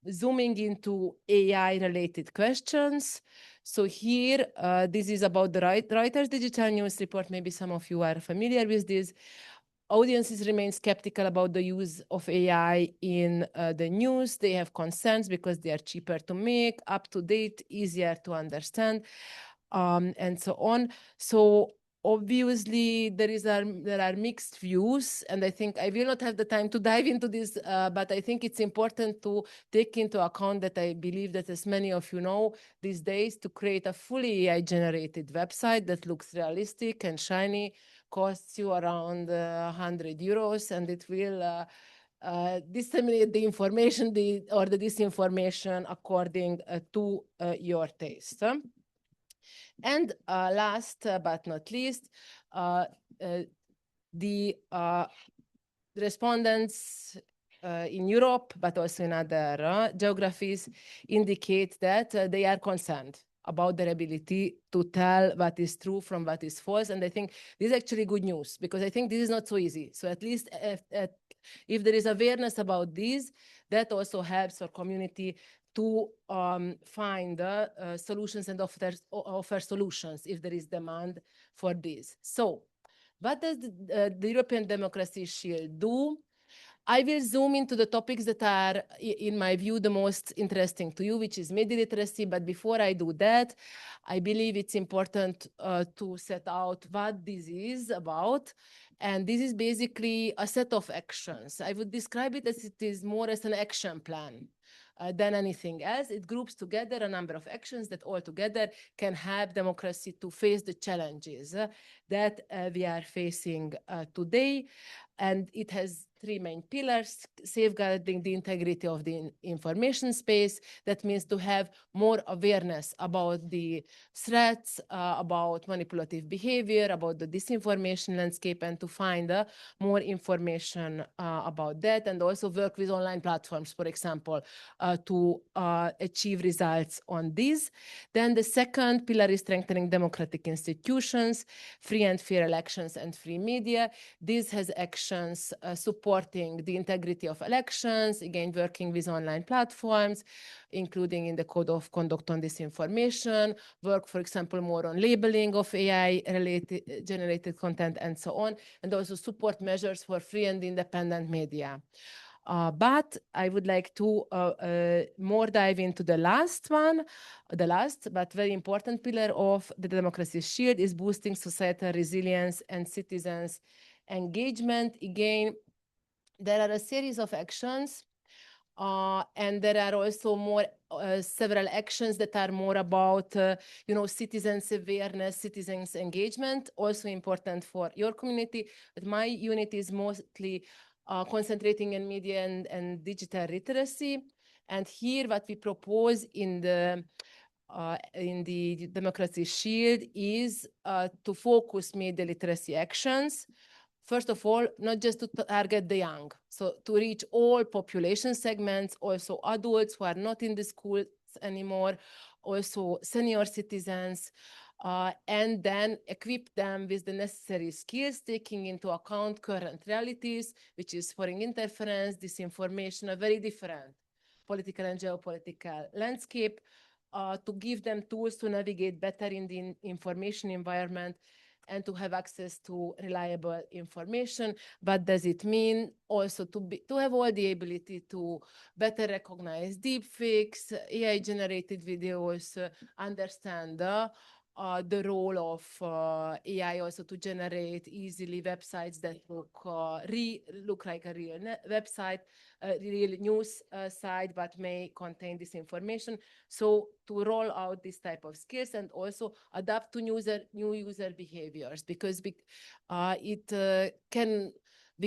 zooming into AI-related questions. So here, this is about the Reuters Digital News Report. Maybe some of you are familiar with this. Audiences remain skeptical about the use of AI in the news. They have concerns because they are cheaper to make, up to date, easier to understand, and so on. So obviously, there are mixed views, and I think I will not have the time to dive into this, but I think it's important to take into account that I believe that, as many of you know, these days, to create a fully AI-generated website that looks realistic and shiny costs you around 100 euros, and it will disseminate the information or the disinformation according to your taste. And last but not least, the respondents in Europe, but also in other geographies, indicate that they are concerned about their ability to tell what is true from what is false. And I think this is actually good news, because I think this is not so easy. So at least if there is awareness about this, that also helps our community to find solutions and offer solutions if there is demand for this. So what does the European Democracy Shield do? I will zoom into the topics that are, in my view, the most interesting to you, which is media literacy. But before I do that, I believe it's important to set out what this is about. And this is basically a set of actions. I would describe it as it is more as an action plan than anything else. It groups together a number of actions that all together can help democracy to face the challenges that we are facing today. And it has three main pillars: safeguarding the integrity of the information space. That means to have more awareness about the threats, about manipulative behavior, about the disinformation landscape, and to find more information about that, and also work with online platforms, for example, to achieve results on these. Then the second pillar is strengthening democratic institutions, free and fair elections, and free media. This has actions supporting the integrity of elections, again, working with online platforms, including in the code of conduct on disinformation, work, for example, more on labeling of AI-related generated content, and so on, and also support measures for free and independent media. But I would like to more dive into the last but very important pillar of the Democracy Shield is boosting societal resilience and citizens' engagement. Again, there are a series of actions, and there are also more several actions that are more about citizens' awareness, citizens' engagement, also important for your community. But my unit is mostly concentrating in media and digital literacy. And here what we propose in the Democracy Shield is to focus media literacy actions. First of all, not just to target the young, so to reach all population segments, also adults who are not in the schools anymore, also senior citizens, and then equip them with the necessary skills, taking into account current realities, which is foreign interference, disinformation, a very different political and geopolitical landscape, to give them tools to navigate better in the information environment and to have access to reliable information. What does it mean? Also to have all the ability to better recognize deepfakes, AI-generated videos, understand the role of AI also to generate easily websites that look like a real website, a real news site, but may contain this information. So to roll out this type of skills and also adapt to new user behaviors, because we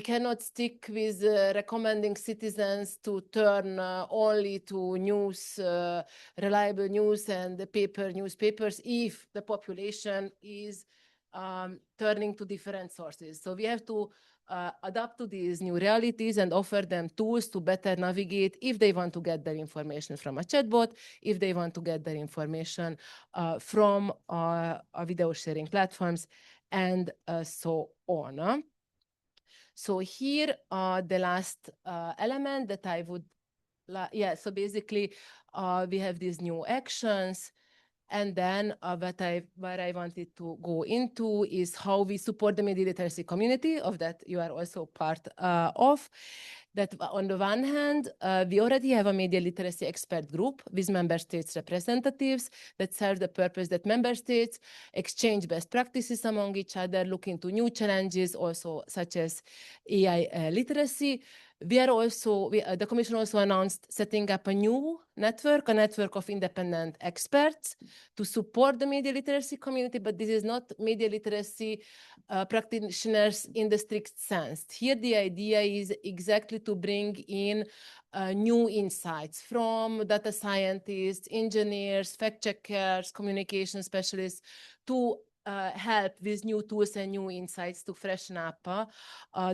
cannot stick with recommending citizens to turn only to news, reliable news and the newspapers if the population is turning to different sources. So we have to adapt to these new realities and offer them tools to better navigate if they want to get their information from a chatbot, if they want to get their information from video sharing platforms, and so on. So here, the last element that I would, so basically we have these new actions. And then where I wanted to go into is how we support the media literacy community of that you are also part of. That on the one hand, we already have a media literacy expert group with member states representatives that serve the purpose that member states exchange best practices among each other, look into new challenges also such as AI literacy. We are also, the Commission also announced setting up a new network, a network of independent experts to support the media literacy community, but this is not media literacy practitioners in the strict sense. Here, the idea is exactly to bring in new insights from data scientists, engineers, fact checkers, communication specialists to help with new tools and new insights to freshen up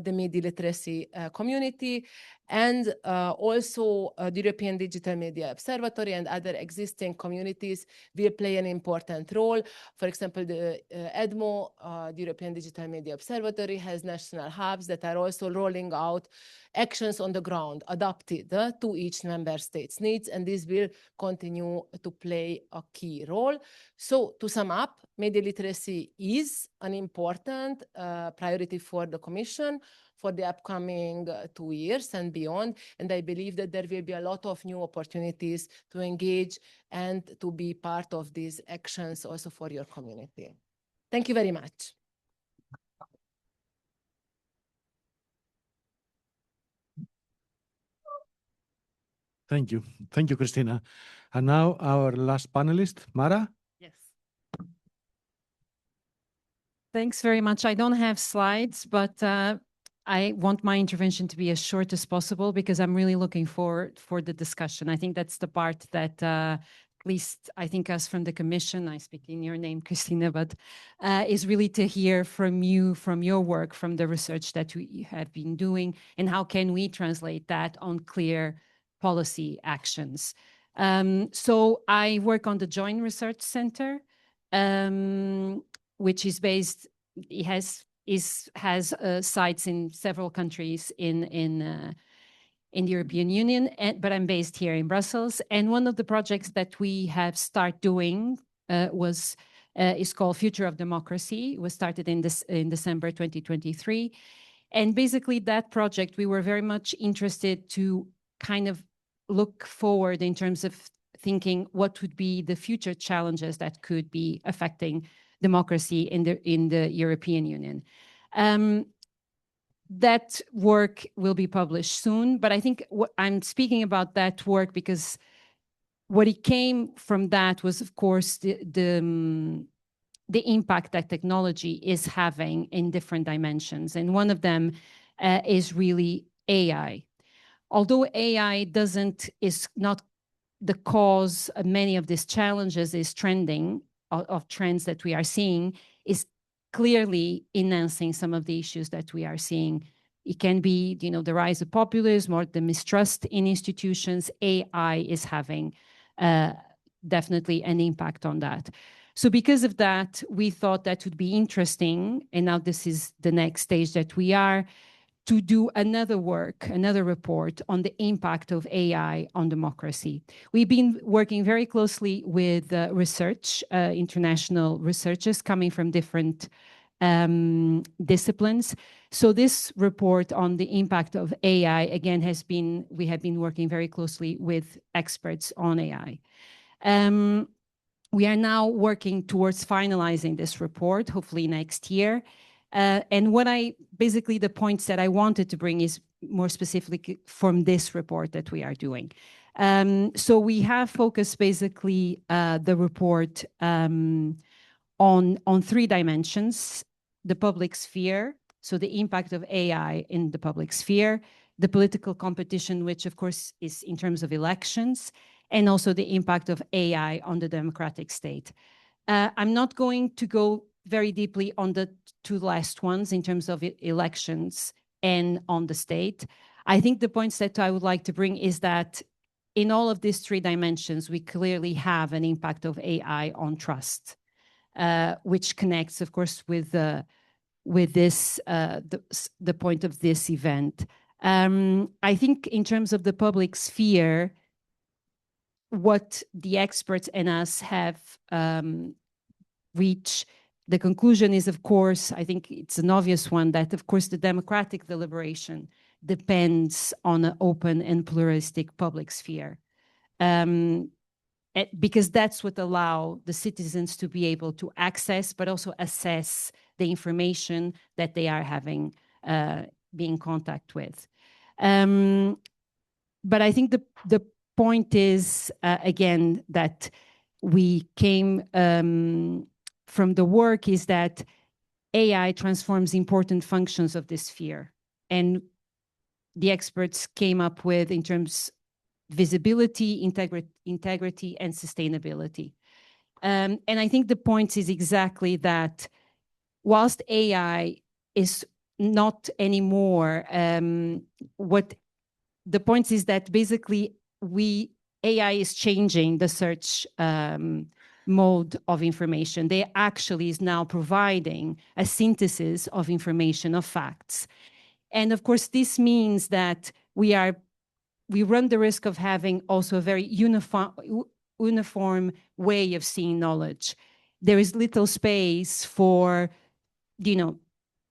the media literacy community. And also the European Digital Media Observatory and other existing communities will play an important role. For example, the EDMO, the European Digital Media Observatory, has national hubs that are also rolling out actions on the ground adapted to each member state's needs, and this will continue to play a key role. So to sum up, media literacy is an important priority for the Commission for the upcoming 2 years and beyond. And I believe that there will be a lot of new opportunities to engage and to be part of these actions also for your community. Thank you very much. Thank you. Thank you, Christina. And now our last panelist, Mara. Yes. Thanks very much. I don't have slides, but I want my intervention to be as short as possible because I'm really looking forward for the discussion. I think that's the part that at least I think us from the Commission, I speak in your name, Christina, but is really to hear from you, from your work, from the research that we have been doing, and how can we translate that on clear policy actions. So I work on the Joint Research Center, which is based, it has sites in several countries in the European Union, but I'm based here in Brussels. And one of the projects that we have started doing is called Future of Democracy. It was started in December 2023. And basically that project, we were very much interested to kind of look forward in terms of thinking what would be the future challenges that could be affecting democracy in the European Union. That work will be published soon, but I think I'm speaking about that work because what it came from that was, of course, the impact that technology is having in different dimensions. And one of them is really AI. Although AI is not the cause of many of these challenges, is of trends that we are seeing, is clearly enhancing some of the issues that we are seeing. It can be, the rise of populism or the mistrust in institutions. AI is having definitely an impact on that. So because of that, we thought that would be interesting, and now this is the next stage that we are, to do another report on the impact of AI on democracy. We've been working very closely with international researchers coming from different disciplines. So this report on the impact of AI, again, we have been working very closely with experts on AI. We are now working towards finalizing this report, hopefully next year. And basically the points that I wanted to bring is more specific from this report that we are doing. So we have focused basically the report on 3 dimensions: the public sphere, so the impact of AI in the public sphere, the political competition, which of course is in terms of elections, and also the impact of AI on the democratic state. I'm not going to go very deeply on the 2 last ones in terms of elections and on the state. I think the points that I would like to bring is that in all of these 3 dimensions, we clearly have an impact of AI on trust, which connects, of course, with this the point of this event. I think in terms of the public sphere, what the experts and us have reached, the conclusion is, of course, I think it's an obvious one, that, of course, the democratic deliberation depends on an open and pluralistic public sphere. Because that's what allows the citizens to be able to access, but also assess the information that they are having, be in contact with. But I think the point is, again, that we came from the work is that AI transforms important functions of this sphere. And the experts came up with in terms visibility, integrity, and sustainability. And I think the point is exactly that whilst AI is not anymore, what the point is that basically AI is changing the search mode of information. They actually is now providing a synthesis of information, of facts. And of course, this means that we run the risk of having also a very uniform way of seeing knowledge. There is little space for,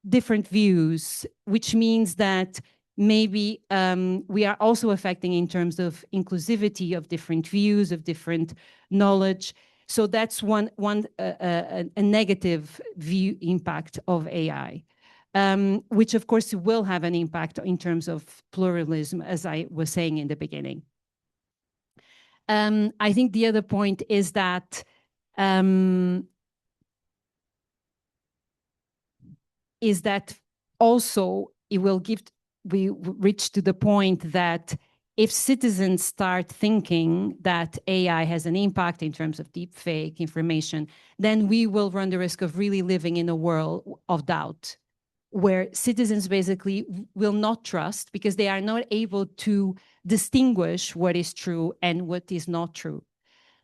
different views, which means that maybe we are also affecting in terms of inclusivity of different views, of different knowledge. So that's one a negative view impact of AI. Which of course will have an impact in terms of pluralism, as I was saying in the beginning. I think the other point is that also we reach to the point that if citizens start thinking that AI has an impact in terms of deep fake information, then we will run the risk of really living in a world of doubt, where citizens basically will not trust because they are not able to distinguish what is true and what is not true.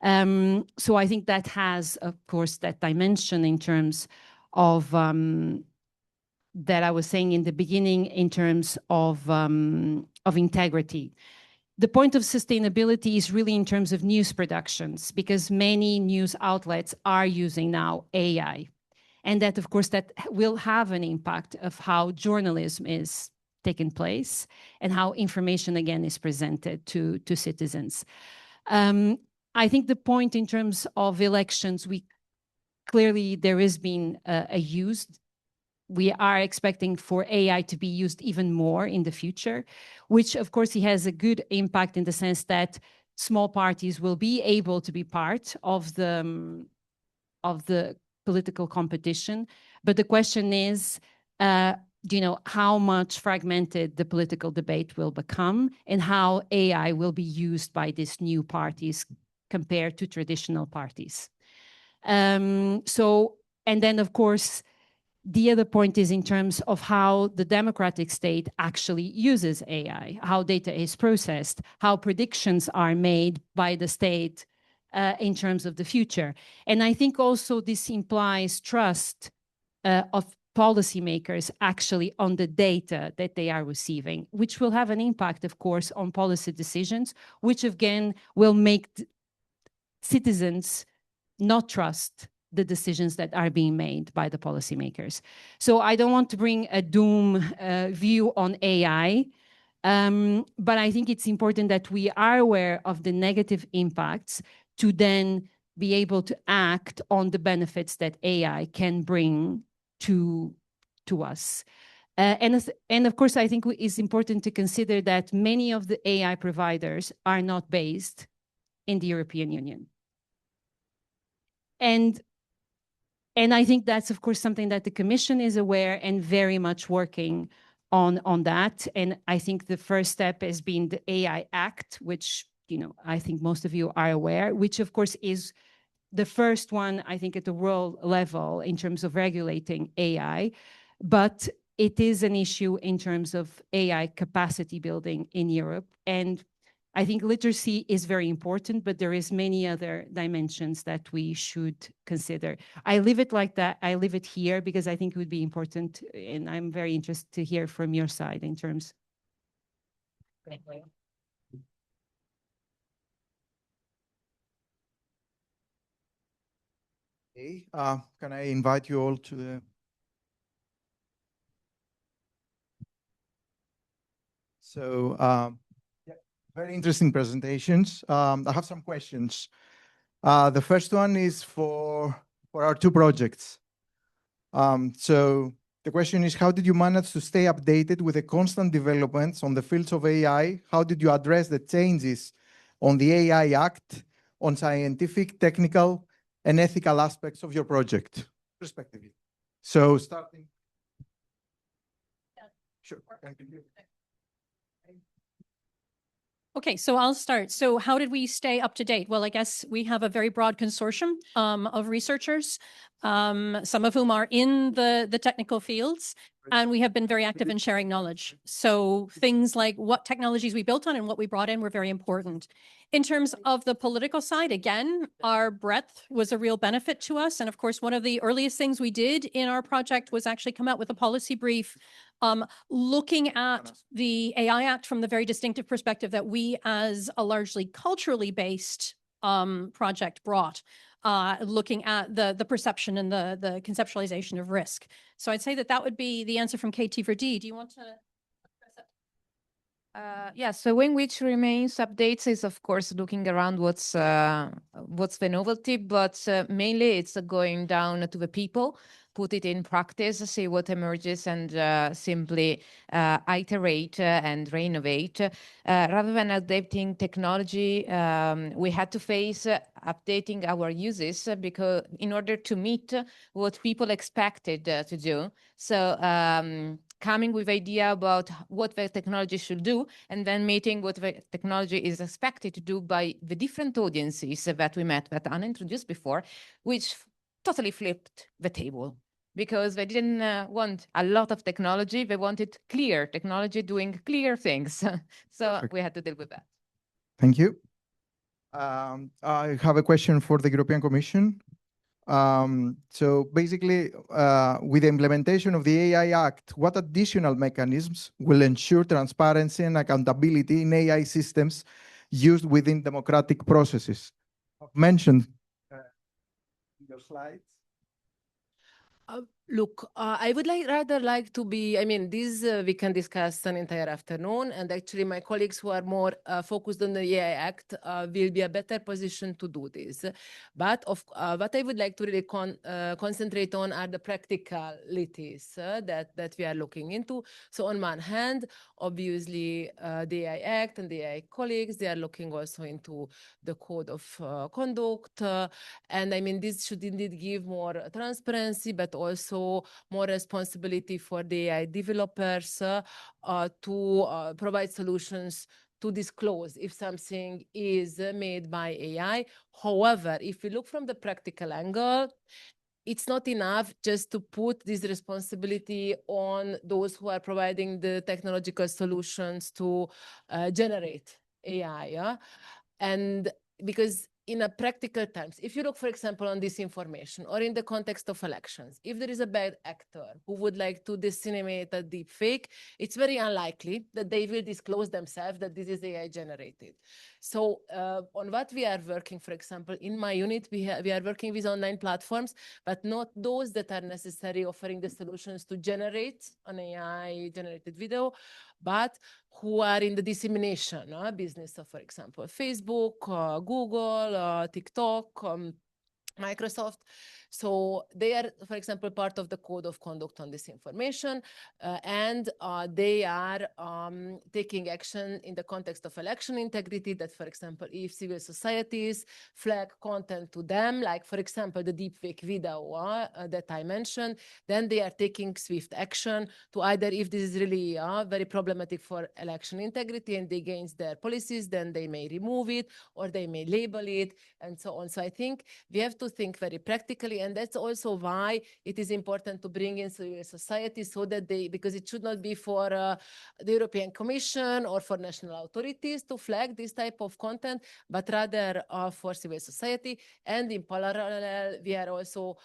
So I think that has, of course, that dimension in terms of that I was saying in the beginning in terms of integrity. The point of sustainability is really in terms of news productions, because many news outlets are using now AI. And that, of course, that will have an impact of how journalism is taking place and how information, again, is presented to citizens. I think the point in terms of elections, clearly there has been a use. We are expecting for AI to be used even more in the future, which, of course, it has a good impact in the sense that small parties will be able to be part of the political competition. But the question is, how much fragmented the political debate will become and how AI will be used by these new parties compared to traditional parties. And then, of course, the other point is in terms of how the democratic state actually uses AI, how data is processed, how predictions are made by the state in terms of the future. And I think also this implies trust of policymakers actually on the data that they are receiving, which will have an impact, of course, on policy decisions, which again will make citizens not trust the decisions that are being made by the policymakers. So I don't want to bring a doom view on AI, but I think it's important that we are aware of the negative impacts to then be able to act on the benefits that AI can bring to us. And of course, I think it's important to consider that many of the AI providers are not based in the European Union. And I think that's, of course, something that the Commission is aware and very much working on that. And I think the first step has been the AI Act, which, you know, I think most of you are aware, which of course is the first one, I think, at the world level in terms of regulating AI. But it is an issue in terms of AI capacity building in Europe. And I think literacy is very important, but there is many other dimensions that we should consider. I leave it like that. I leave it here because I think it would be important, and I'm very interested to hear from your side in terms. Okay, can I invite you all to the... So, yeah, very interesting presentations. I have some questions. The first one is for our two projects. So the question is, how did you manage to stay updated with the constant developments on the fields of AI? How did you address the changes on the AI Act, on scientific, technical, and ethical aspects of your project, respectively? So starting. Sure. Thank you. Okay, so I'll start. So how did we stay up to date? Well, I guess we have a very broad consortium of researchers, some of whom are in the technical fields, and we have been very active in sharing knowledge. So things like what technologies we built on and what we brought in were very important. In terms of the political side, again, our breadth was a real benefit to us. And of course, one of the earliest things we did in our project was actually come out with a policy brief looking at the AI Act from the very distinctive perspective that we, as a largely culturally based project, brought, looking at the perception and the conceptualization of risk. So I'd say that would be the answer from KT4D. Do you want to address that? Yeah, so in which remains updates is, of course, looking around what's the novelty, but mainly it's going down to the people, put it in practice, see what emerges, and simply iterate and renovate. Rather than adapting technology, we had to face updating our uses because in order to meet what people expected to do. So coming with idea about what the technology should do, and then meeting what the technology is expected to do by the different audiences that we met that are unintroduced before, which totally flipped the table. Because they didn't want a lot of technology, they wanted clear technology doing clear things. So Perfect. we had to deal with that. Thank you. I have a question for the European Commission. So basically, with the implementation of the AI Act, what additional mechanisms will ensure transparency and accountability in AI systems used within democratic processes? Mentioned in your slides. Look, I would rather like to be, I mean, this we can discuss an entire afternoon, and actually my colleagues who are more focused on the AI Act will be a better position to do this. But what I would like to really concentrate on are the practicalities that we are looking into. So on one hand, obviously the AI Act and the AI colleagues, they are looking also into the code of conduct. And I mean, this should indeed give more transparency, but also more responsibility for the AI developers to provide solutions to disclose if something is made by AI. However, if we look from the practical angle, it's not enough just to put this responsibility on those who are providing the technological solutions to generate AI. And because in a practical terms, if you look, for example, on disinformation or in the context of elections, if there is a bad actor who would like to disseminate a deep fake, it's very unlikely that they will disclose themselves that this is AI generated. So on what we are working, for example, in my unit, we are working with online platforms, but not those that are necessary offering the solutions to generate an AI generated video, but who are in the dissemination business of, for example, Facebook, Google, TikTok, Microsoft. So they are, for example, part of the code of conduct on disinformation, and they are taking action in the context of election integrity, that, for example, if civil societies flag content to them, like, for example, the deepfake video that I mentioned, then they are taking swift action to either, if this is really very problematic for election integrity and against their policies, then they may remove it or they may label it and so on. So I think we have to think very practically, and that's also why it is important to bring in civil society, so that because it should not be for the European Commission or for national authorities to flag this type of content, but rather for civil society. And in parallel, we are also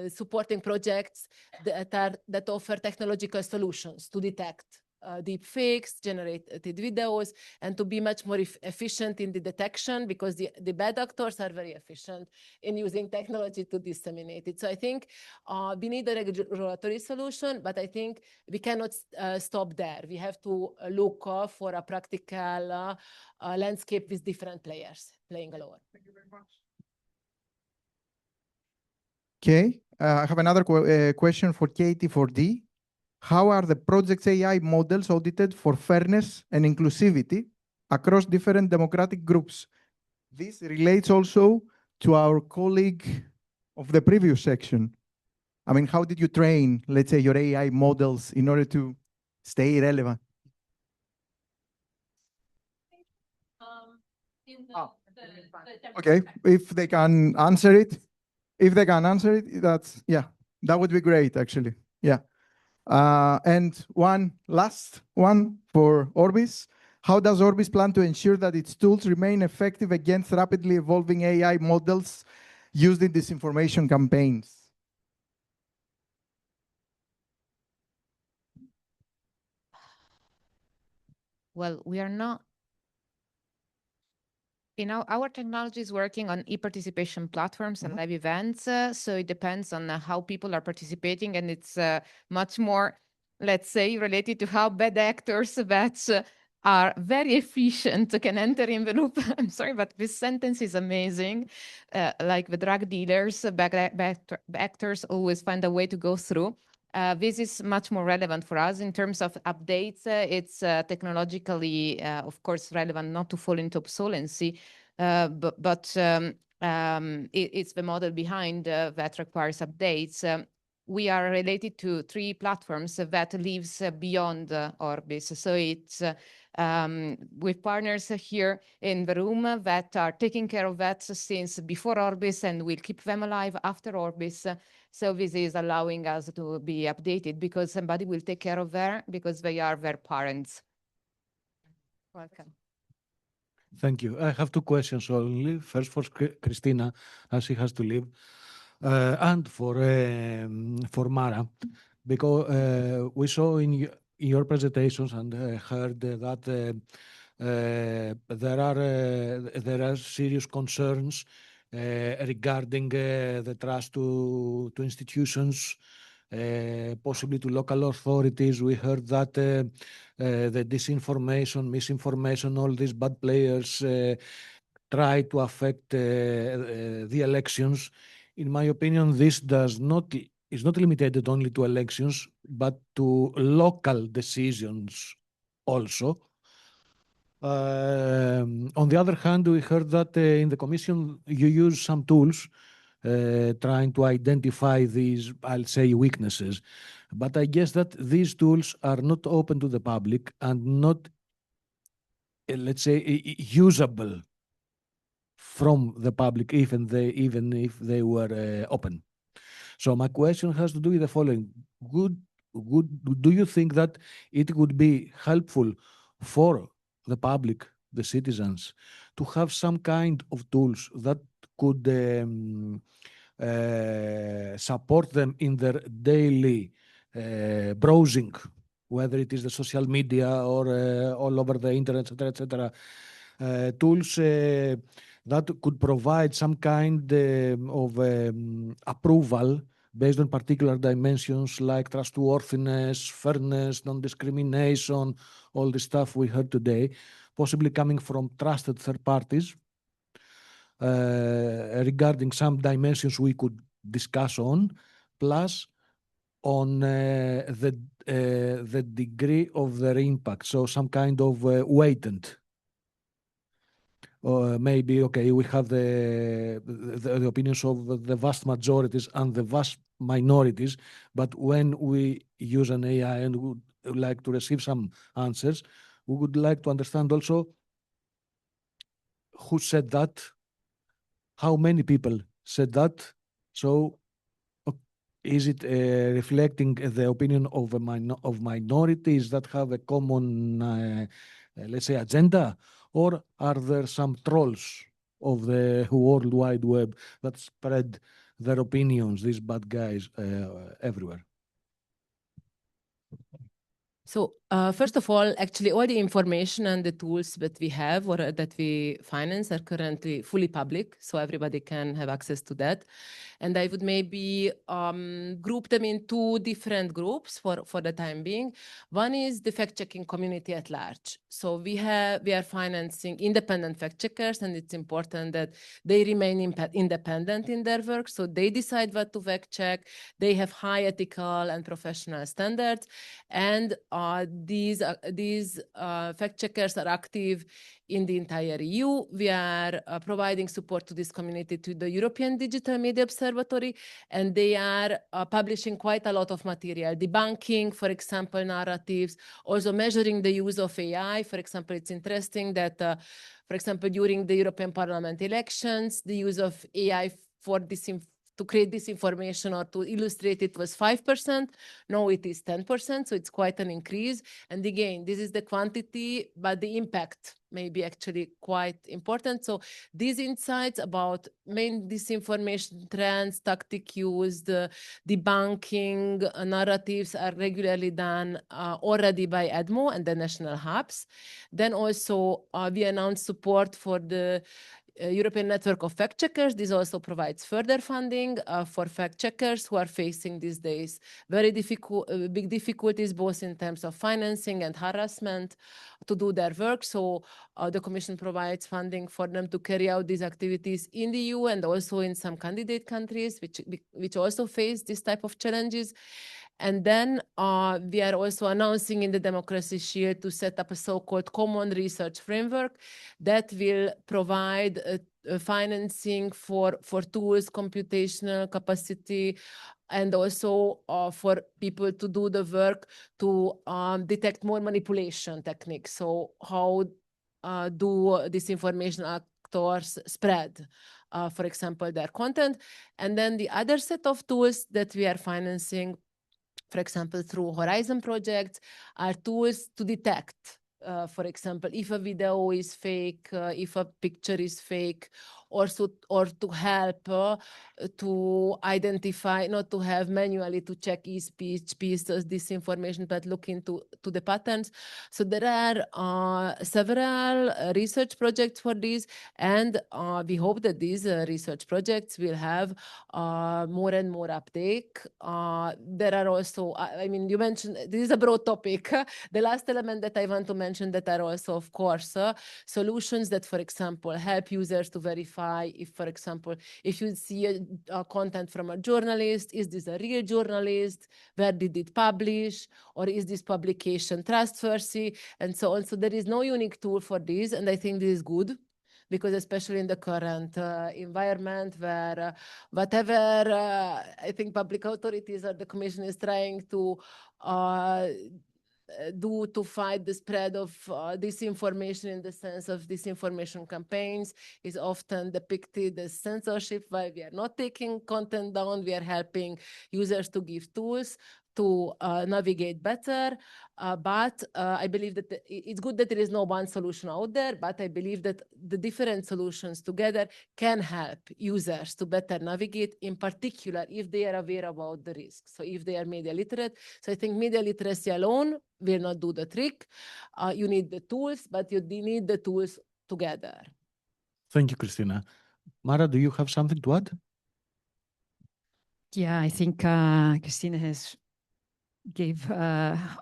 supporting projects that offer technological solutions to detect deep fakes, generated videos, and to be much more efficient in the detection, because the bad actors are very efficient in using technology to disseminate it. So I think we need a regulatory solution, but I think we cannot stop there. We have to look for a practical landscape with different players playing a role. Thank you very much. Okay, I have another question for KT4D. How are the project's AI models audited for fairness and inclusivity across different democratic groups? This relates also to our colleague of the previous section. I mean, how did you train, let's say, your AI models in order to stay relevant? Okay, if they can answer it, that would be great, actually. Yeah. And one last one for ORBIS. How does ORBIS plan to ensure that its tools remain effective against rapidly evolving AI models used in disinformation campaigns? Well, we are not. Our technology is working on e-participation platforms and live events, so it depends on how people are participating, and it's much more, let's say, related to how bad actors that are very efficient can enter in the loop. I'm sorry, but this sentence is amazing. Like the drug dealers, bad actors always find a way to go through. This is much more relevant for us in terms of updates. It's technologically, of course, relevant not to fall into obsolescence, but it's the model behind that requires updates. We are related to 3 platforms that lives beyond ORBIS. So it's with partners here in the room that are taking care of that since before ORBIS, and we'll keep them alive after ORBIS. So this is allowing us to be updated because somebody will take care of them because they are their parents. Welcome. Thank you. I have 2 questions only. First for Christina, as she has to leave, and for Mara, because we saw in your presentations and heard that there are serious concerns regarding the trust to institutions, possibly to local authorities. We heard that the disinformation, misinformation, all these bad players try to affect the elections. In my opinion, this is not limited only to elections, but to local decisions also. On the other hand, we heard that in the Commission you use some tools trying to identify these, I'll say, weaknesses. But I guess that these tools are not open to the public and not, let's say, usable from the public, even if they were open. So my question has to do with the following. Do you think that it would be helpful for the public, the citizens, to have some kind of tools that could support them in their daily browsing, whether it is the social media or all over the internet, etc., tools that could provide some kind of approval based on particular dimensions like trustworthiness, fairness, non-discrimination, all the stuff we heard today, possibly coming from trusted third parties. regarding some dimensions we could discuss on, plus on the degree of their impact, so some kind of weighted. Or maybe, okay, we have the opinions of the vast majorities and the vast minorities, but when we use an AI and would like to receive some answers, we would like to understand also who said that, how many people said that. So is it reflecting the opinion of minorities that have a common, let's say, agenda? Or are there some trolls of the World Wide Web that spread their opinions, these bad guys, everywhere? So first of all, actually, all the information and the tools that we have or that we finance are currently fully public, so everybody can have access to that. And I would maybe group them in two different groups for the time being. One is the fact-checking community at large. So we are financing independent fact-checkers, and it's important that they remain independent in their work. So they decide what to fact-check. They have high ethical and professional standards, and these fact-checkers are active in the entire EU. We are providing support to this community to the European Digital Media Observatory, and they are publishing quite a lot of material, debunking, for example, narratives, also measuring the use of AI. For example, it's interesting that, for example, during the European Parliament elections, the use of AI to create disinformation or to illustrate it was 5%. Now it is 10%, so it's quite an increase. And again, this is the quantity, but the impact may be actually quite important. So these insights about main disinformation trends, tactic used, debunking narratives are regularly done already by EDMO and the national hubs. Then also we announced support for the European Network of Fact Checkers. This also provides further funding for fact checkers who are facing these days very big difficulties, both in terms of financing and harassment to do their work. So the Commission provides funding for them to carry out these activities in the EU and also in some candidate countries, which also face this type of challenges. And then we are also announcing in the Democracy Shield to set up a so-called common research framework that will provide financing for tools, computational capacity, and also for people to do the work to detect more manipulation techniques. So how do disinformation actors spread, for example, their content? And then the other set of tools that we are financing, for example, through Horizon projects, are tools to detect, for example, if a video is fake, if a picture is fake, or to help to identify, not to have manually to check e-speech pieces, disinformation, but look into the patterns. So there are several research projects for these, and we hope that these research projects will have more and more uptake. There are also, I mean, you mentioned, this is a broad topic. The last element that I want to mention that are also, of course, solutions that, for example, help users to verify if, for example, if you see a content from a journalist, is this a real journalist? Where did it publish? Or is this publication trustworthy? And so on. So there is no unique tool for this, and I think this is good, because especially in the current environment where whatever I think public authorities or the Commission is trying to do to fight the spread of disinformation, in the sense of disinformation campaigns, is often depicted as censorship. While we are not taking content down, we are helping users to give tools to navigate better. But I believe that it's good that there is no one solution out there, but I believe that the different solutions together can help users to better navigate, in particular if they are aware about the risks. So if they are media literate. So I think media literacy alone will not do the trick. You need the tools, but you need the tools together. Thank you, Christina. Mara, do you have something to add? Yeah, I think Christina has gave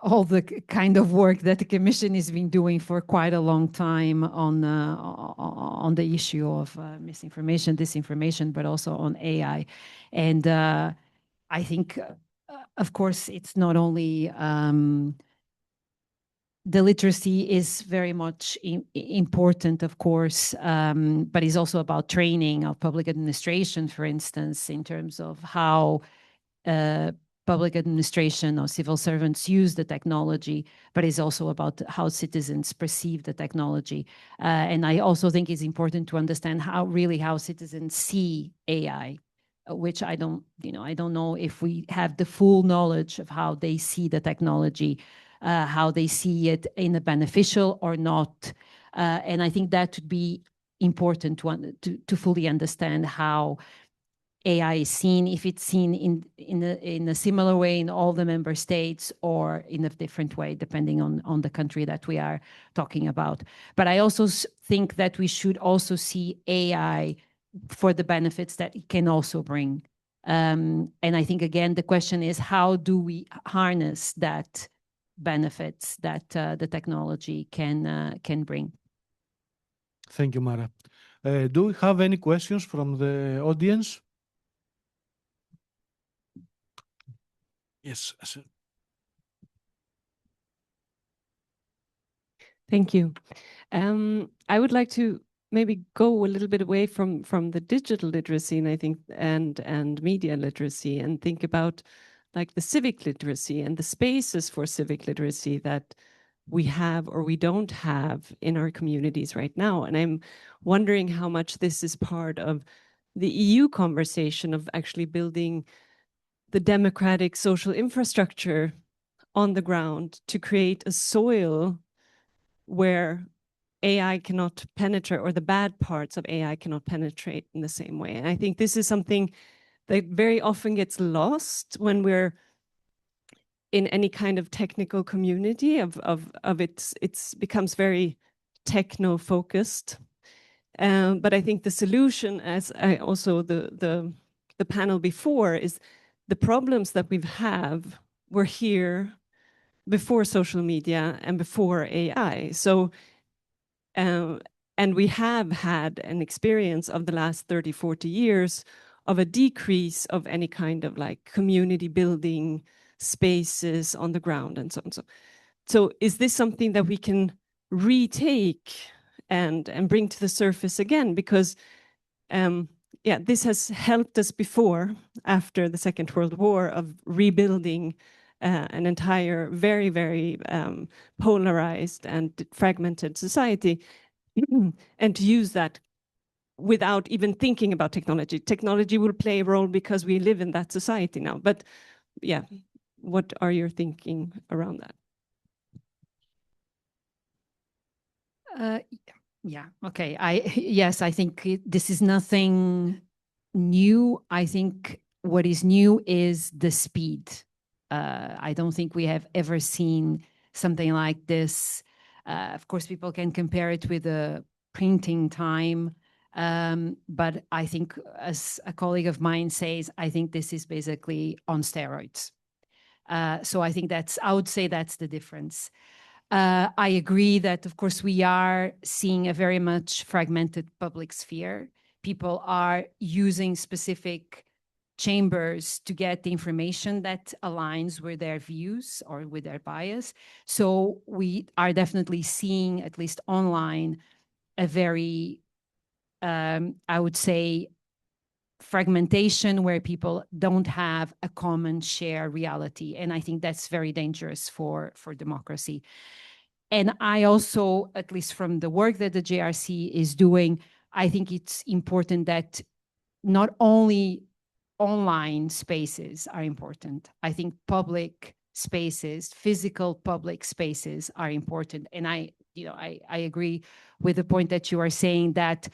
all the kind of work that the Commission has been doing for quite a long time on the issue of misinformation, disinformation, but also on AI. And I think, of course, it's not only the literacy is very much important, of course, but it's also about training of public administration, for instance, in terms of how public administration or civil servants use the technology, but it's also about how citizens perceive the technology. And I also think it's important to understand how citizens see AI, which I don't know if we have the full knowledge of how they see the technology, how they see it in a beneficial or not. And I think that would be important to fully understand how AI is seen, if it's seen in a similar way in all the member states or in a different way, depending on the country that we are talking about. But I also think that we should also see AI for the benefits that it can also bring. And I think, again, the question is, how do we harness that benefits that the technology can bring? Thank you, Mara. Do we have any questions from the audience? Yes, sir. Thank you. I would like to maybe go a little bit away from the digital literacy, and I think and media literacy, and think about like the civic literacy and the spaces for civic literacy that we have or we don't have in our communities right now. And I'm wondering how much this is part of the EU conversation of actually building the democratic social infrastructure on the ground to create a soil where AI cannot penetrate, or the bad parts of AI cannot penetrate in the same way. And I think this is something that very often gets lost when we're in any kind of technical community of it's becomes very techno focused. But I think the solution, as I also the panel before, is the problems that were here before social media and before AI. So, and we have had an experience of the last 30, 40 years of a decrease of any kind of like community building spaces on the ground and so on. So is this something that we can retake and bring to the surface again? Because yeah, this has helped us before, after the Second World War, of rebuilding an entire very, very polarized and fragmented society, and to use that without even thinking about technology. Technology will play a role because we live in that society now. But yeah, what are your thinking around that? Yeah, okay. Yes, I think this is nothing new. I think what is new is the speed. I don't think we have ever seen something like this. Of course, people can compare it with the printing time. But I think, as a colleague of mine says, I think this is basically on steroids. So I think I would say that's the difference. I agree that, of course, we are seeing a very much fragmented public sphere. People are using specific chambers to get the information that aligns with their views or with their bias. So we are definitely seeing, at least online, a very, I would say, fragmentation where people don't have a common shared reality. And I think that's very dangerous for democracy. And I also, at least from the work that the JRC is doing, I think it's important that not only online spaces are important. I think public spaces, physical public spaces are important. And I agree with the point that you are saying, that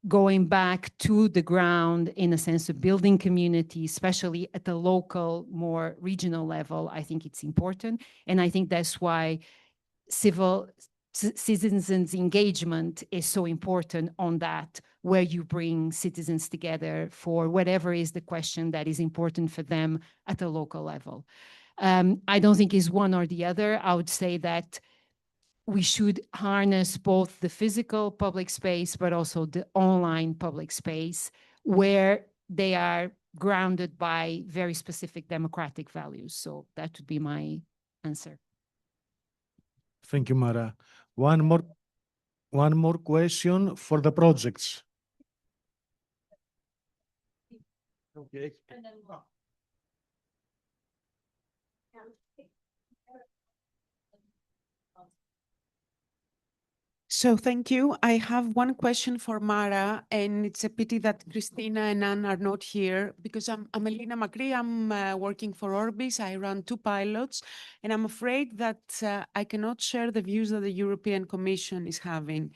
going back to the ground in a sense of building community, especially at the local, more regional level, I think it's important. And I think that's why citizens' engagement is so important on that, where you bring citizens together for whatever is the question that is important for them at a local level. I don't think it's one or the other. I would say that we should harness both the physical public space, but also the online public space, where they are grounded by very specific democratic values. So that would be my answer. Thank you, Mara. One more question for the projects. Okay. So thank you. I have one question for Mara, and it's a pity that Christina and Anne are not here because I'm Elena Macri. I'm working for ORBIS. I run 2 pilots, and I'm afraid that I cannot share the views that the European Commission is having.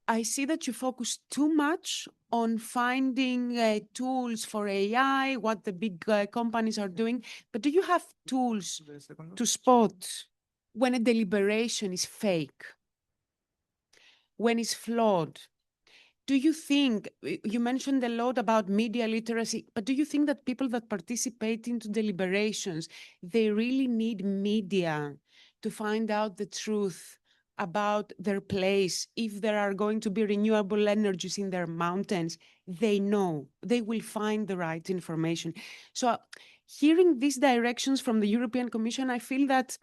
I see that you focus too much on finding tools for AI, what the big companies are doing, but do you have tools to spot when a deliberation is fake? When it's flawed? Do you think, you mentioned a lot about media literacy, but do you think that people that participate into deliberations, they really need media to find out the truth about their place? If there are going to be renewable energies in their mountains, they know, they will find the right information. So hearing these directions from the European Commission, I feel that,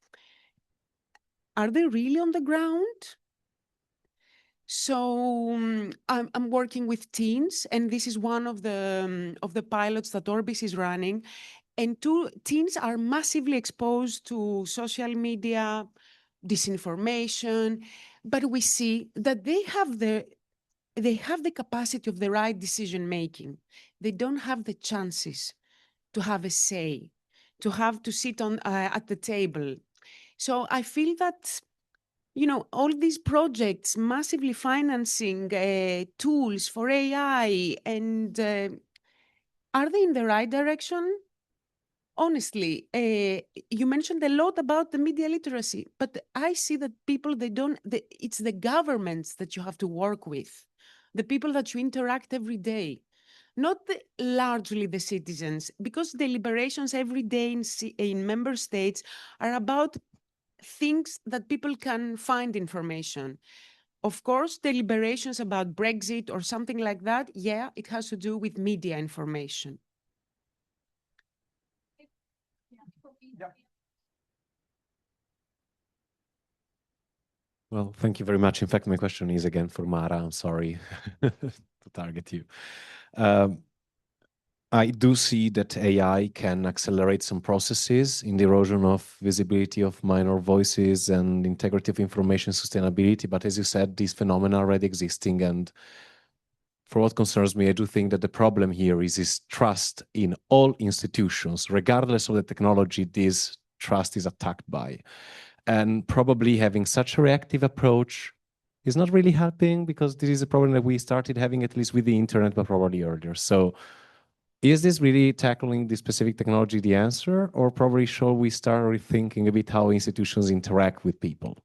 are they really on the ground? So I'm working with teens, and this is one of the pilots that ORBIS is running. And teens are massively exposed to social media, disinformation, but we see that they have the capacity of the right decision making. They don't have the chances to have a say, to sit on at the table. So I feel that, you know, all these projects massively financing tools for AI, and are they in the right direction? Honestly, you mentioned a lot about the media literacy, but I see that people, it's the governments that you have to work with, the people that you interact every day, not largely the citizens, because deliberations every day in member states are about things that people can find information. Of course, deliberations about Brexit or something like that, yeah, it has to do with media information. Well, thank you very much. In fact, my question is again for Mara. I'm sorry to target you. I do see that AI can accelerate some processes in the erosion of visibility of minor voices and integrity of information sustainability. But as you said, these phenomena are already existing. And for what concerns me, I do think that the problem here is trust in all institutions, regardless of the technology this trust is attacked by. And probably having such a reactive approach is not really helping, because this is a problem that we started having at least with the internet, but probably earlier. So is this really tackling the specific technology the answer, or probably shall we start rethinking a bit how institutions interact with people?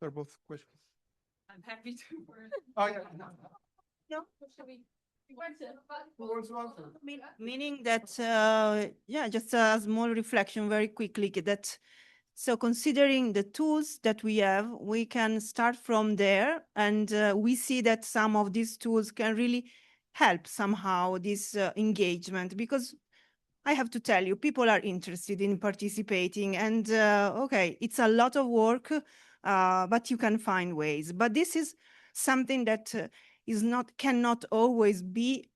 They're both questions. I'm happy to. Oh, yeah. No, meaning that, yeah, just a small reflection very quickly that, so considering the tools that we have, we can start from there, and we see that some of these tools can really help somehow this engagement, because I have to tell you, people are interested in participating, and okay, it's a lot of work, but you can find ways. But this is something that cannot always be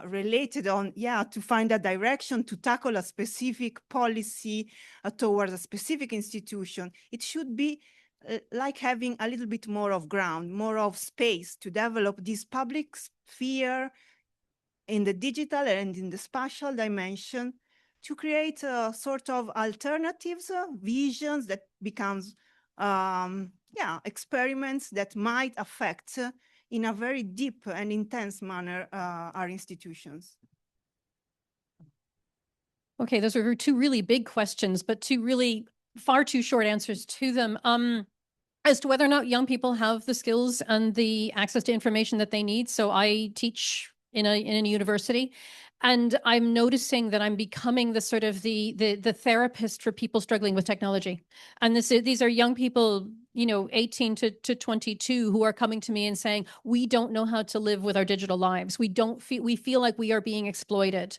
related on, to find a direction, to tackle a specific policy towards a specific institution. It should be like having a little bit more of ground, more of space to develop this public sphere in the digital and in the spatial dimension, to create a sort of alternatives, visions that becomes, experiments that might affect in a very deep and intense manner our institutions. Okay, those are 2 really big questions, but 2 really far too short answers to them. as to whether or not young people have the skills and the access to information that they need. So I teach in a university, and I'm noticing that I'm becoming the sort of the therapist for people struggling with technology. And these are young people, 18 to 22, who are coming to me and saying, we don't know how to live with our digital lives. We feel like we are being exploited.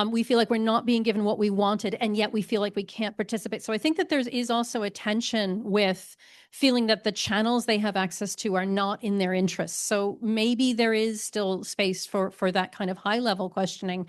We feel like we're not being given what we wanted, and yet we feel like we can't participate. So I think that there is also a tension with feeling that the channels they have access to are not in their interests. So maybe there is still space for that kind of high level questioning.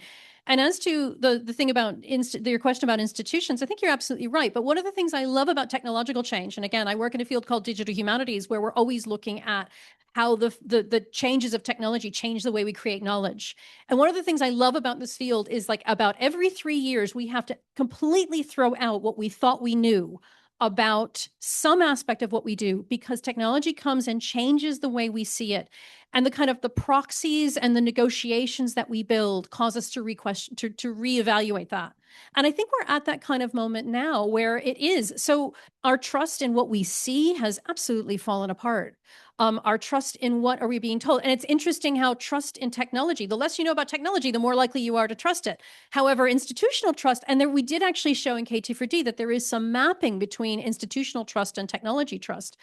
And as to the thing about your question about institutions, I think you're absolutely right. But one of the things I love about technological change, and again, I work in a field called digital humanities, where we're always looking at how the changes of technology change the way we create knowledge. And one of the things I love about this field is, like, about every 3 years, we have to completely throw out what we thought we knew about some aspect of what we do, because technology comes and changes the way we see it. And the kind of the proxies and the negotiations that we build cause us to reevaluate that. And I think we're at that kind of moment now where it is. So our trust in what we see has absolutely fallen apart. Our trust in what are we being told. And it's interesting how trust in technology, the less you know about technology, the more likely you are to trust it. However, institutional trust, and there we did actually show in KT4D that there is some mapping between institutional trust and technology trust.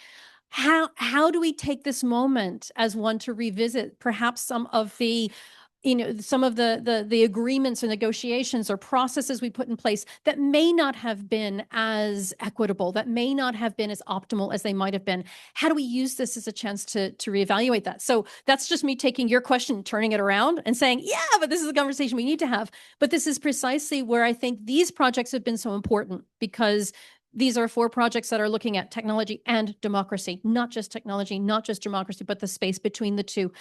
How do we take this moment as one to revisit perhaps some of the agreements or negotiations or processes we put in place that may not have been as equitable, that may not have been as optimal as they might have been? How do we use this as a chance to reevaluate that? So that's just me taking your question, turning it around and saying, yeah, but this is a conversation we need to have. But this is precisely where I think these projects have been so important, because these are 4 projects that are looking at technology and democracy, not just technology, not just democracy, but the space between the two.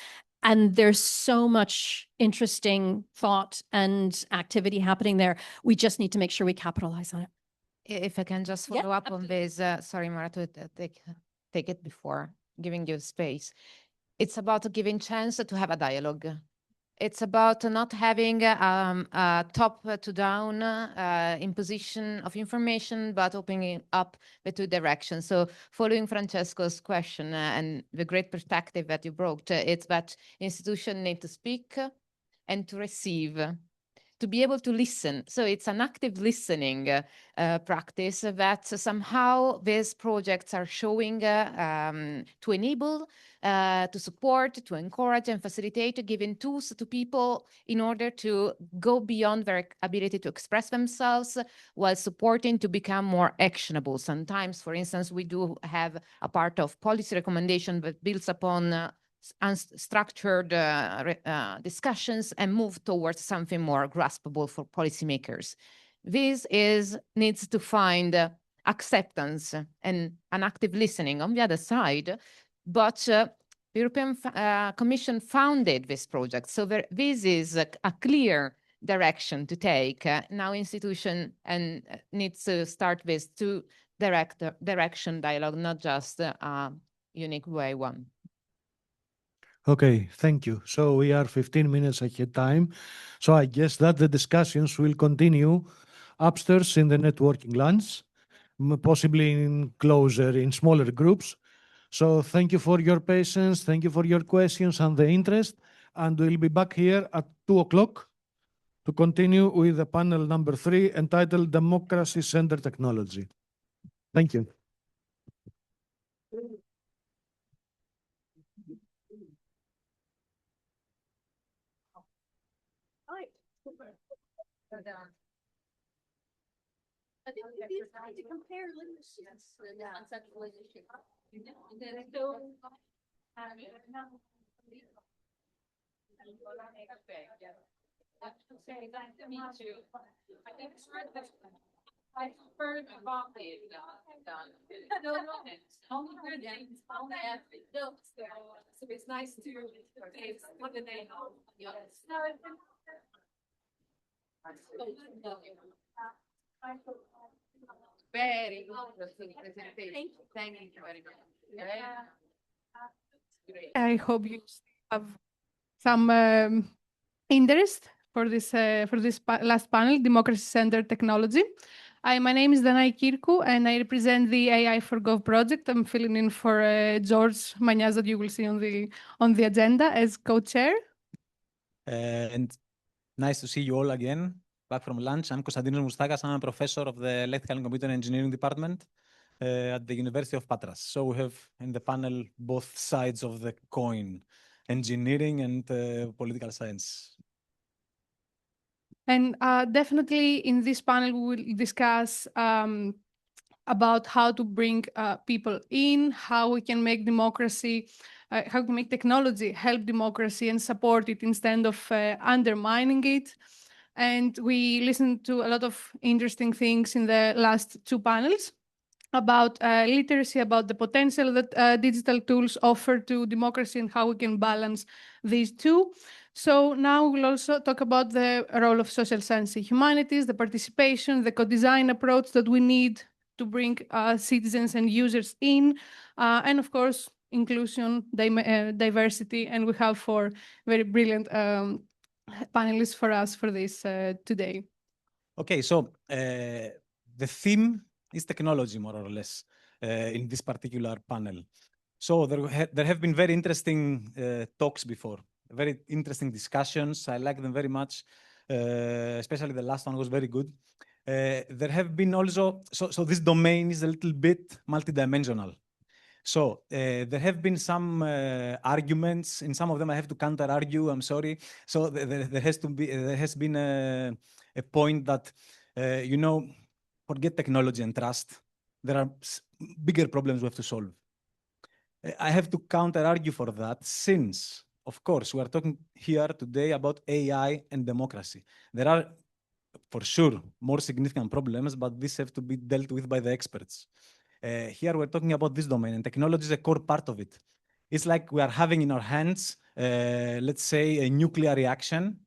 And there's so much interesting thought and activity happening there. We just need to make sure we capitalize on it. If I can just follow up on this, sorry, Mara, to take it before giving you space. It's about giving chance to have a dialogue. It's about not having a top to down imposition of information, but opening up the 2 directions. So following Francesco's question and the great perspective that you brought, it's that institutions need to speak and to receive, to be able to listen. So it's an active listening practice that somehow these projects are showing to enable, to support, to encourage and facilitate, giving tools to people in order to go beyond their ability to express themselves, while supporting to become more actionable. Sometimes, for instance, we do have a part of policy recommendation that builds upon unstructured discussions and move towards something more graspable for policymakers. This needs to find acceptance and an active listening on the other side, but the European Commission founded this project, so this is a clear direction to take. Now institution needs to start with 2 direction dialogue, not just a unique way one. Okay, thank you. So we are 15 minutes ahead time. So I guess that the discussions will continue upstairs in the networking lounge, possibly in smaller groups. So thank you for your patience. Thank you for your questions and the interest. And we'll be back here at 2 o'clock to continue with the panel number 3 entitled Democracy Centered Technology. Thank you. I think it's hard to compare linguistics and conceptualization. I prefer the coffee done. No, only good things, only notes. So it's nice to taste what the name of the others. Very interesting presentation. Thank you very much. I hope you have some interest for this last panel, Democracy Centered Technology. Hi, my name is Danai Kirku, and I represent the AI4Gov project. I'm filling in for George Magnaz, that you will see on the agenda as co-chair. And nice to see you all again, back from lunch. I'm Konstantinos Moustakas. I'm a professor of the Electrical and Computer Engineering Department at the University of Patras. So we have in the panel both sides of the coin, engineering and political science. And definitely in this panel, we will discuss about how to bring people in, how we can make democracy, how we can make technology help democracy and support it instead of undermining it. And we listened to a lot of interesting things in the last two panels about literacy, about the potential that digital tools offer to democracy and how we can balance these two. So now we'll also talk about the role of social science and humanities, the participation, the co-design approach that we need to bring citizens and users in, and of course, inclusion, diversity, and we have four very brilliant panelists for us for this today. Okay, so the theme is technology, more or less, in this particular panel. So there have been very interesting talks before, very interesting discussions. I like them very much, especially the last one was very good. There have been also, so this domain is a little bit multidimensional. So there have been some arguments. In some of them, I have to counter-argue. I'm sorry. So there has been a point that forget technology and trust. There are bigger problems we have to solve. I have to counter-argue for that since, of course, we are talking here today about AI and democracy. There are, for sure, more significant problems, but these have to be dealt with by the experts. Here we're talking about this domain, and technology is a core part of it. It's like we are having in our hands, let's say, a nuclear reaction,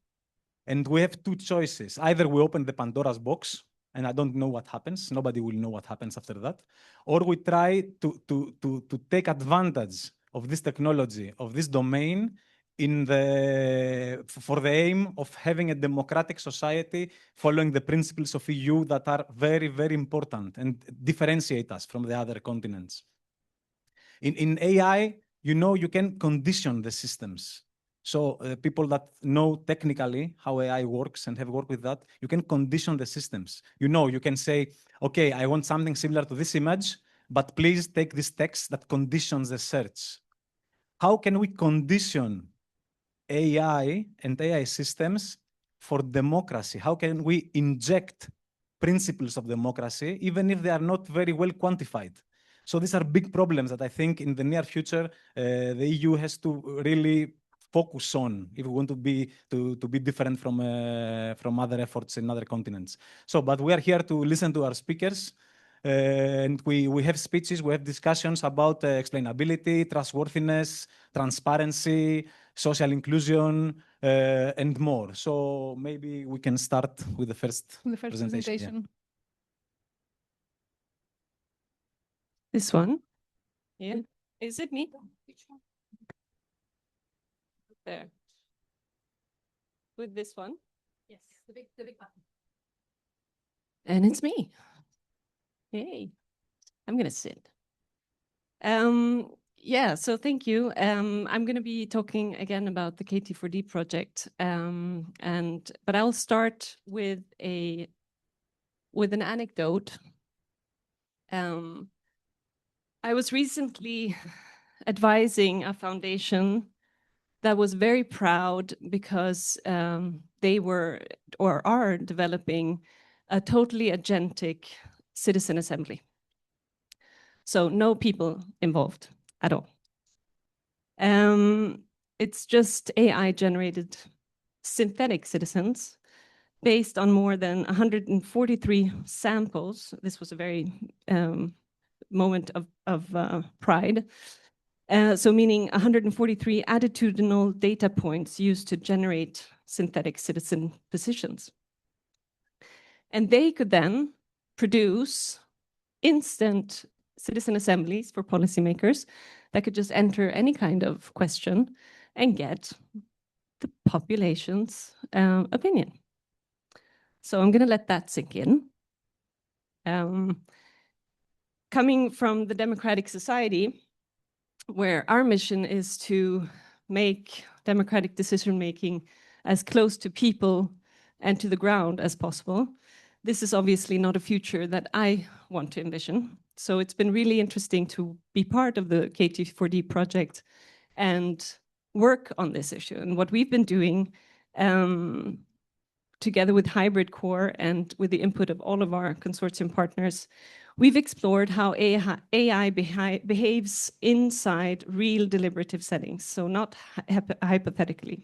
and we have two choices. Either we open the Pandora's box, and I don't know what happens. Nobody will know what happens after that. Or we try to take advantage of this technology, of this domain, for the aim of having a democratic society following the principles of EU that are very, very important and differentiate us from the other continents. In AI, you can condition the systems. So people that know technically how AI works and have worked with that, you can condition the systems. You can say, okay, I want something similar to this image, but please take this text that conditions the search. How can we condition AI and AI systems for democracy? How can we inject principles of democracy, even if they are not very well quantified? So these are big problems that I think in the near future, the EU has to really focus on if we want to be different from other efforts in other continents. But we are here to listen to our speakers. And we have speeches, we have discussions about explainability, trustworthiness, transparency, social inclusion, and more. So maybe we can start with the first presentation. Yeah. This one? Yeah. Is it me? There. With this one? Yes, the big button. And it's me. Yay. I'm going to sit. Yeah, so thank you. I'm going to be talking again about the KT4D project. But I'll start with an anecdote. I was recently advising a foundation that was very proud because they were or are developing a totally agentic citizen assembly. So no people involved at all. It's just AI-generated synthetic citizens based on more than 143 samples. This was a very moment of pride. So meaning 143 attitudinal data points used to generate synthetic citizen positions. And they could then produce instant citizen assemblies for policymakers that could just enter any kind of question and get the population's opinion. So I'm going to let that sink in. Coming from the democratic society, where our mission is to make democratic decision-making as close to people and to the ground as possible, this is obviously not a future that I want to envision. So it's been really interesting to be part of the KT4D project and work on this issue. And what we've been doing together with Hybrid Core and with the input of all of our consortium partners, we've explored how AI behaves inside real deliberative settings, so not hypothetically.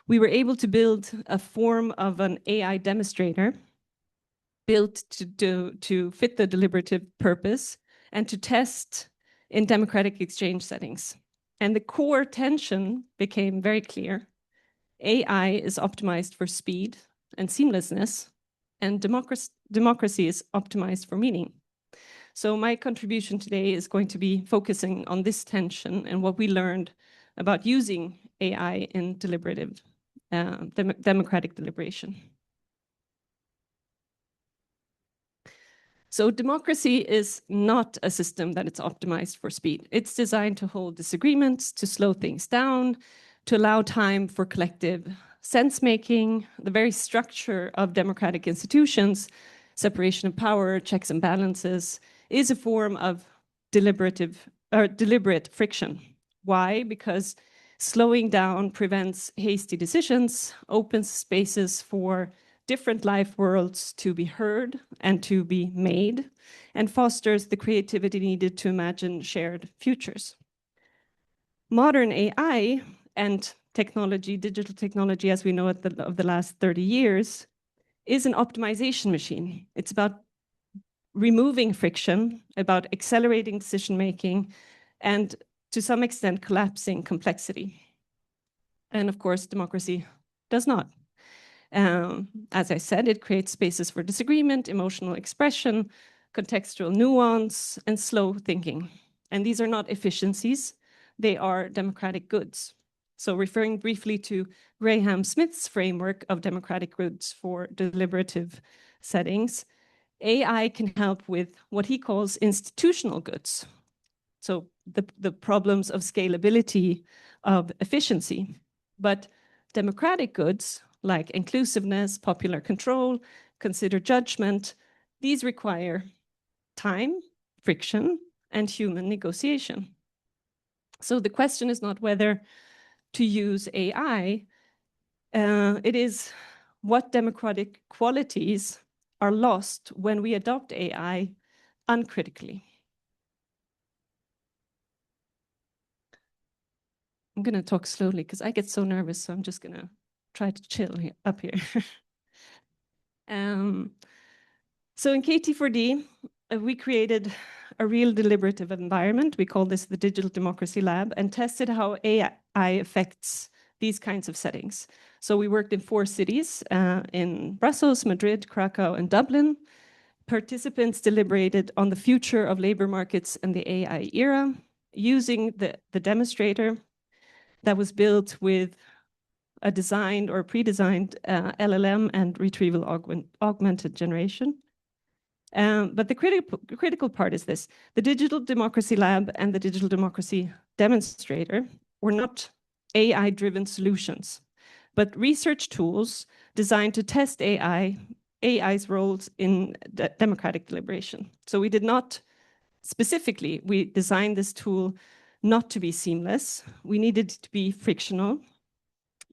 We were able to build a form of an AI demonstrator built to fit the deliberative purpose and to test in democratic exchange settings. And the core tension became very clear. AI is optimized for speed and seamlessness, and democracy is optimized for meaning. So my contribution today is going to be focusing on this tension and what we learned about using AI in deliberative, democratic deliberation. So democracy is not a system that is optimized for speed. It's designed to hold disagreements, to slow things down, to allow time for collective sense-making. The very structure of democratic institutions, separation of power, checks and balances, is a form of deliberate friction. Why? Because slowing down prevents hasty decisions, opens spaces for different life worlds to be heard and to be made, and fosters the creativity needed to imagine shared futures. Modern AI and technology, digital technology as we know it of the last 30 years, is an optimization machine. It's about removing friction, about accelerating decision-making, and to some extent collapsing complexity. And of course, democracy does not. As I said, it creates spaces for disagreement, emotional expression, contextual nuance, and slow thinking. And these are not efficiencies, they are democratic goods. So referring briefly to Graham Smith's framework of democratic goods for deliberative settings, AI can help with what he calls institutional goods. So the problems of scalability, of efficiency. But democratic goods, like inclusiveness, popular control, considered judgment, these require time, friction, and human negotiation. So the question is not whether to use AI, it is what democratic qualities are lost when we adopt AI uncritically. I'm going to talk slowly because I get so nervous, so I'm just going to try to chill up here. So in KT4D, we created a real deliberative environment. We call this the Digital Democracy Lab, and tested how AI affects these kinds of settings. So we worked in 4 cities, in Brussels, Madrid, Krakow, and Dublin. Participants deliberated on the future of labor markets and the AI era, using the demonstrator that was built with a designed or pre-designed LLM and retrieval augmented generation. But the critical part is this. The Digital Democracy Lab and the Digital Democracy Demonstrator were not AI-driven solutions, but research tools designed to test AI's roles in democratic deliberation. So we did not specifically, we designed this tool not to be seamless. We needed it to be frictional.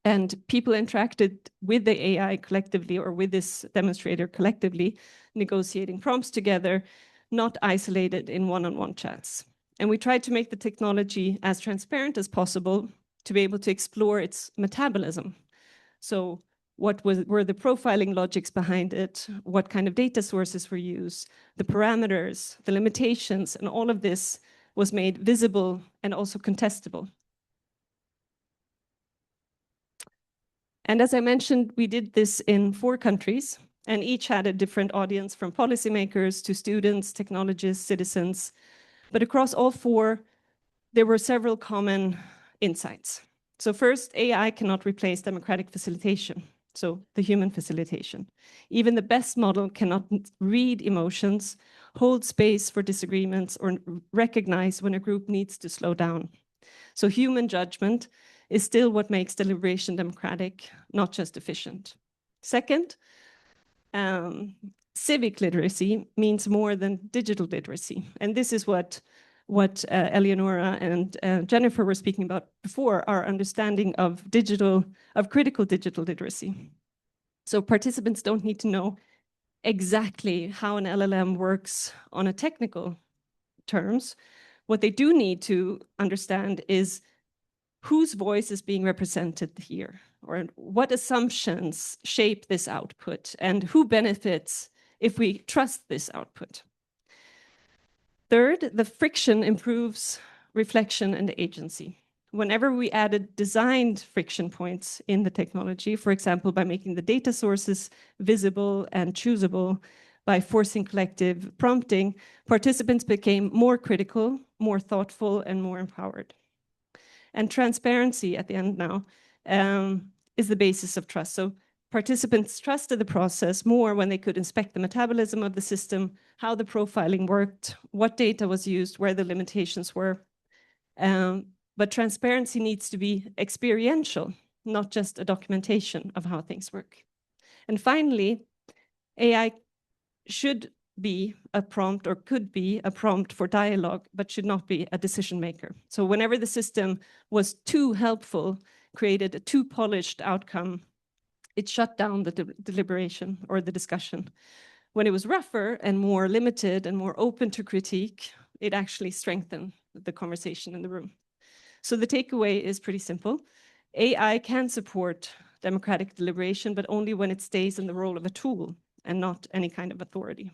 And people interacted with the AI collectively or with this demonstrator collectively, negotiating prompts together, not isolated in one-on-one chats. And we tried to make the technology as transparent as possible to be able to explore its metabolism. So what were the profiling logics behind it? What kind of data sources were used? The parameters, the limitations, and all of this was made visible and also contestable. And as I mentioned, we did this in 4 countries, and each had a different audience, from policymakers to students, technologists, citizens. But across all 4, there were several common insights. So first, AI cannot replace democratic facilitation. so the human facilitation. Even the best model cannot read emotions, hold space for disagreements, or recognize when a group needs to slow down. So human judgment is still what makes deliberation democratic, not just efficient. Second, civic literacy means more than digital literacy. And this is what Eleonora and Jennifer were speaking about before, our understanding of critical digital literacy. So participants don't need to know exactly how an LLM works on a technical terms. What they do need to understand is whose voice is being represented here, or what assumptions shape this output, and who benefits if we trust this output. Third, the friction improves reflection and agency. Whenever we added designed friction points in the technology, for example, by making the data sources visible and choosable, by forcing collective prompting, participants became more critical, more thoughtful, and more empowered. And transparency at the end now is the basis of trust. So participants trusted the process more when they could inspect the metabolism of the system, how the profiling worked, what data was used, where the limitations were. But transparency needs to be experiential, not just a documentation of how things work. And finally, AI should be a prompt or could be a prompt for dialogue, but should not be a decision maker. So whenever the system was too helpful, created a too polished outcome, it shut down the deliberation or the discussion. When it was rougher and more limited and more open to critique, it actually strengthened the conversation in the room. So the takeaway is pretty simple. AI can support democratic deliberation, but only when it stays in the role of a tool and not any kind of authority.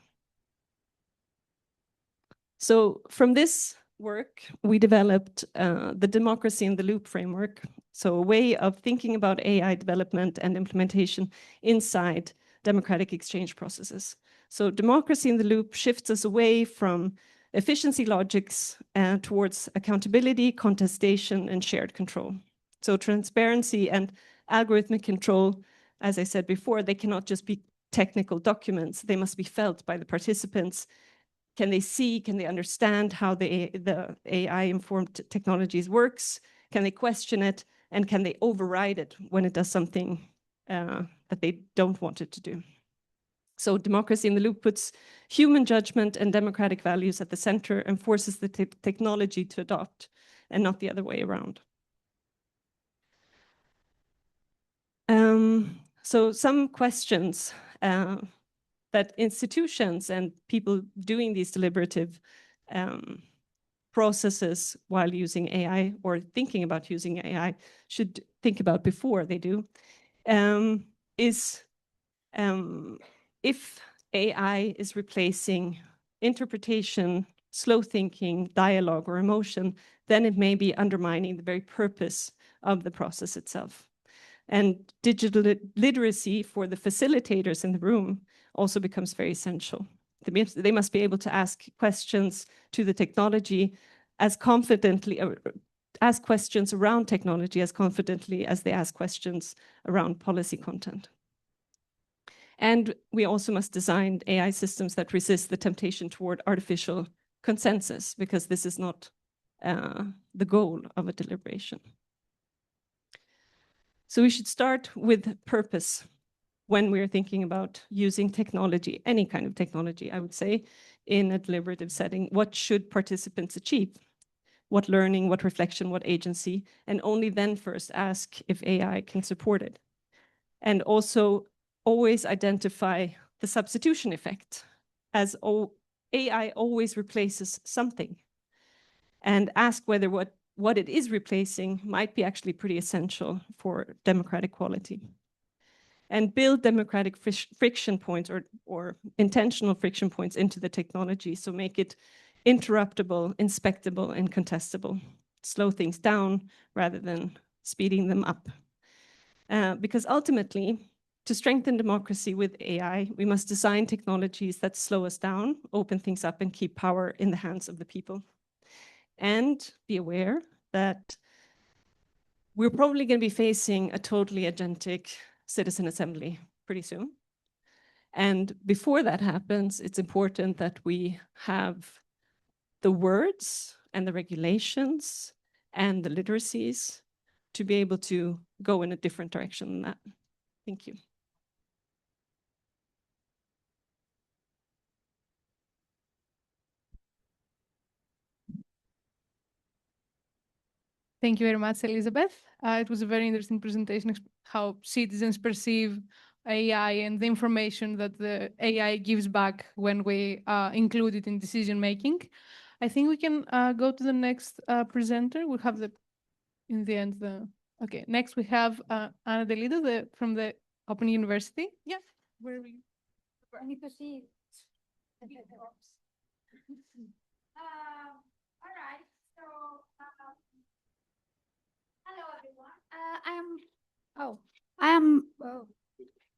So from this work, we developed the Democracy in the Loop framework. So a way of thinking about AI development and implementation inside democratic exchange processes. So democracy in the loop shifts us away from efficiency logics towards accountability, contestation, and shared control. So transparency and algorithmic control, as I said before, they cannot just be technical documents. They must be felt by the participants. Can they see, can they understand how the AI-informed technologies works? Can they question it? And can they override it when it does something that they don't want it to do? So democracy in the loop puts human judgment and democratic values at the center and forces the technology to adopt, and not the other way around. So some questions that institutions and people doing these deliberative processes while using AI or thinking about using AI should think about before they do is if AI is replacing interpretation, slow thinking, dialogue, or emotion, then it may be undermining the very purpose of the process itself. And digital literacy for the facilitators in the room also becomes very essential. They must be able to ask questions to the technology as confidently, ask questions around technology as confidently as they ask questions around policy content. And we also must design AI systems that resist the temptation toward artificial consensus, because this is not the goal of a deliberation. So we should start with purpose when we're thinking about using technology, any kind of technology, I would say, in a deliberative setting. What should participants achieve? What learning, what reflection, what agency? And only then first ask if AI can support it. And also always identify the substitution effect, as AI always replaces something, and ask whether what it is replacing might be actually pretty essential for democratic quality. And build democratic friction points or intentional friction points into the technology. So make it interruptible, inspectable, and contestable. Slow things down rather than speeding them up. Because ultimately, to strengthen democracy with AI, we must design technologies that slow us down, open things up, and keep power in the hands of the people. And be aware that we're probably going to be facing a totally agentic citizen assembly pretty soon. And before that happens, it's important that we have the words and the regulations and the literacies to be able to go in a different direction than that. Thank you. Thank you very much, Elizabeth. It was a very interesting presentation, how citizens perceive AI and the information that the AI gives back when we include it in decision making. I think we can go to the next presenter. We have in the end, okay. Next we have Ana Delido from the Open University. Yeah, where are we? I need to see. All right. So, hello everyone.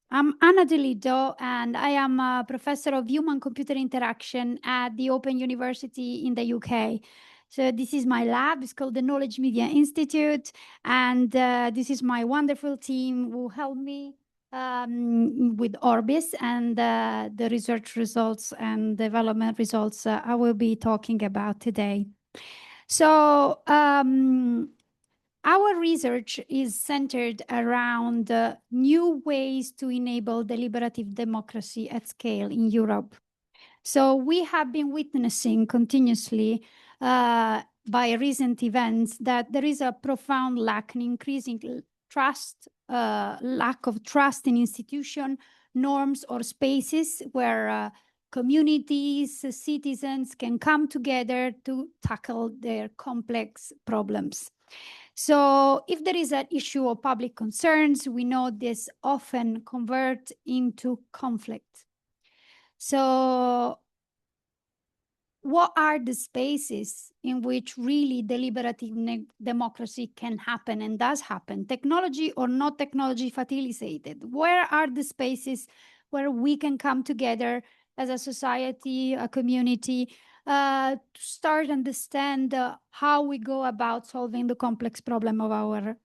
I'm Ana Delido, and I am a professor of human-computer interaction at the Open University in the UK. So this is my lab. It's called the Knowledge Media Institute, and this is my wonderful team who helped me with ORBIS and the research results and development results I will be talking about today. So our research is centered around new ways to enable deliberative democracy at scale in Europe. So we have been witnessing continuously by recent events that there is a profound lack, an increasing trust, lack of trust in institution, norms, or spaces where communities, citizens can come together to tackle their complex problems. So if there is an issue of public concerns, we know this often converts into conflict. So what are the spaces in which really deliberative democracy can happen and does happen? Technology or not technology facilitated? Where are the spaces where we can come together as a society, a community, to start understand how we go about solving the complex problem of our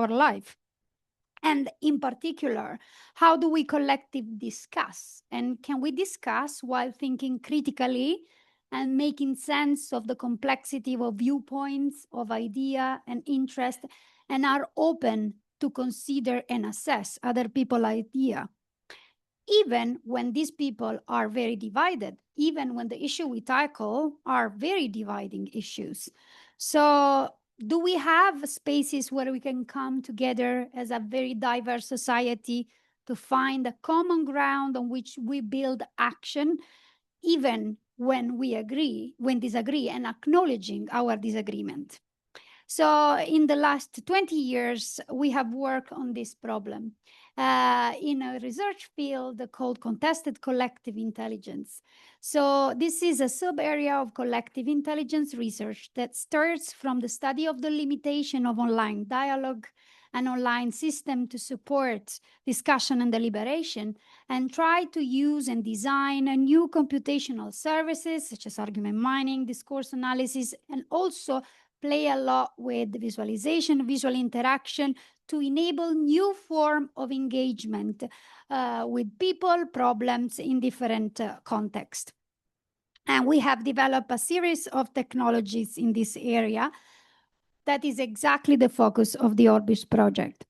life? And in particular, how do we collectively discuss? And can we discuss while thinking critically and making sense of the complexity of viewpoints, of idea and interest, and are open to consider and assess other people's idea? Even when these people are very divided, even when the issue we tackle are very dividing issues. So do we have spaces where we can come together as a very diverse society to find a common ground on which we build action, even when we disagree, and acknowledging our disagreement? So in the last 20 years, we have worked on this problem in a research field called contested collective intelligence. So this is a sub-area of collective intelligence research that starts from the study of the limitation of online dialogue, an online system to support discussion and deliberation, and try to use and design a new computational services such as argument mining, discourse analysis, and also play a lot with visualization, visual interaction to enable new form of engagement with people, problems in different contexts. And we have developed a series of technologies in this area that is exactly the focus of the ORBIS project.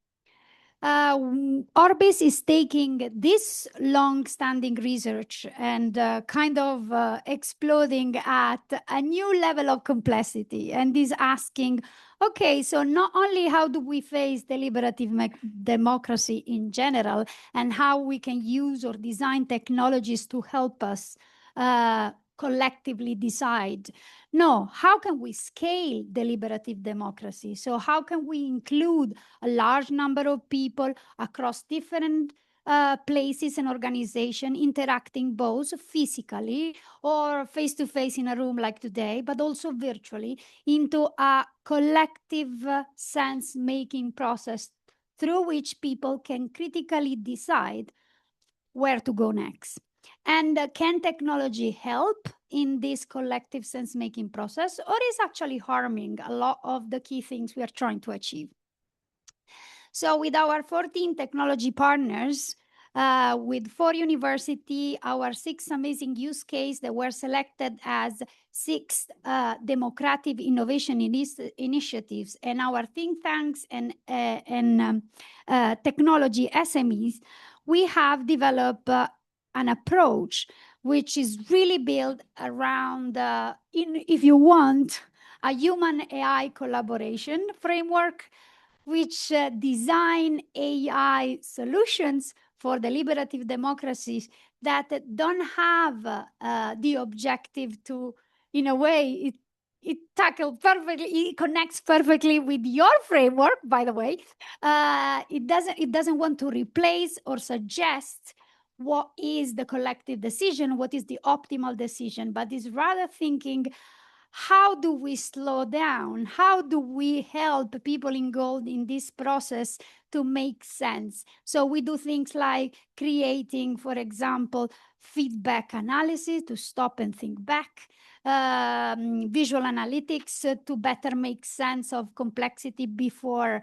ORBIS is taking this long-standing research and kind of exploding at a new level of complexity, and is asking, okay, so not only how do we face deliberative democracy in general and how we can use or design technologies to help us collectively decide. No, how can we scale deliberative democracy? So how can we include a large number of people across different places and organizations interacting both physically or face-to-face in a room like today, but also virtually into a collective sense-making process through which people can critically decide where to go next? And can technology help in this collective sense-making process, or is actually harming a lot of the key things we are trying to achieve? So with our 14 technology partners, with 4 universities, our 6 amazing use cases that were selected as 6 democratic innovation initiatives, and our think tanks and technology SMEs, we have developed an approach which is really built around, if you want, a human AI collaboration framework, which design AI solutions for deliberative democracies that don't have the objective to, in a way, it tackles perfectly, it connects perfectly with your framework, by the way. It doesn't want to replace or suggest what is the collective decision, what is the optimal decision, but is rather thinking, how do we slow down? How do we help people involved in this process to make sense? So we do things like creating, for example, feedback analysis to stop and think back, visual analytics to better make sense of complexity before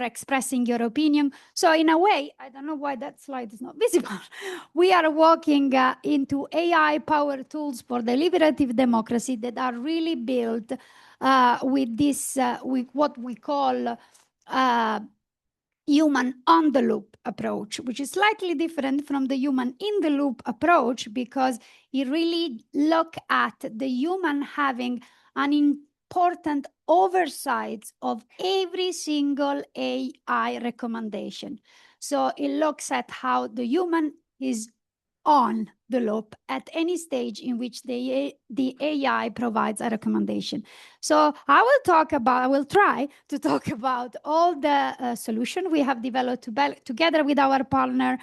expressing your opinion. So in a way, I don't know why that slide is not visible. We are working into AI power tools for deliberative democracy that are really built with this, with what we call human on the loop approach, which is slightly different from the human in the loop approach, because it really look at the human having an important oversight of every single AI recommendation. So it looks at how the human is on the loop at any stage in which the AI provides a recommendation. So I will try to talk about all the solution we have developed together with our partner,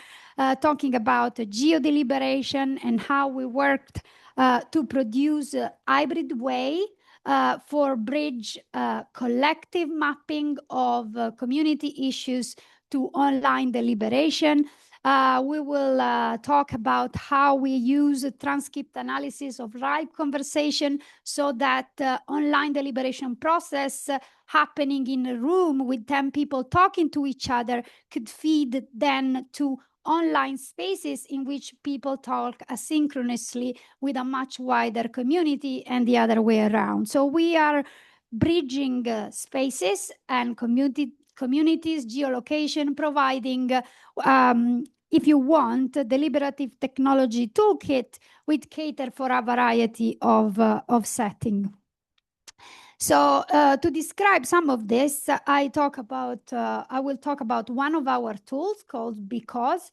talking about geo-deliberation and how we worked to produce a hybrid way for bridge collective mapping of community issues to online deliberation. We will talk about how we use transcript analysis of live conversation so that online deliberation process happening in a room with 10 people talking to each other could feed then to online spaces in which people talk asynchronously with a much wider community and the other way around. So we are bridging spaces and communities, geolocation, providing if you want, a deliberative technology toolkit with cater for a variety of setting. So to describe some of this, I will talk about one of our tools called Because.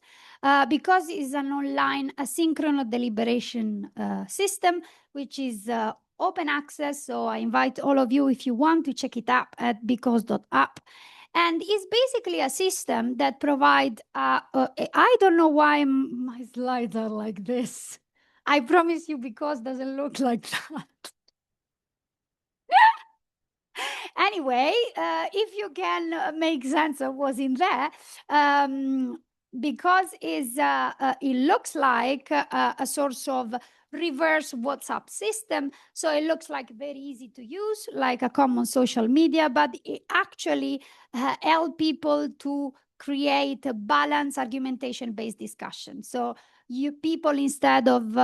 Because is an online asynchronous deliberation system, which is open access. So I invite all of you, if you want, to check it out at because.app. And it's basically a system that provides, I don't know why my slides are like this. I promise you, Because doesn't look like that. Anyway, if you can make sense of what's in there, Because it looks like a source of reverse WhatsApp system. So it looks like very easy to use, like a common social media, but it actually helps people to create a balanced argumentation-based discussion. So people, instead of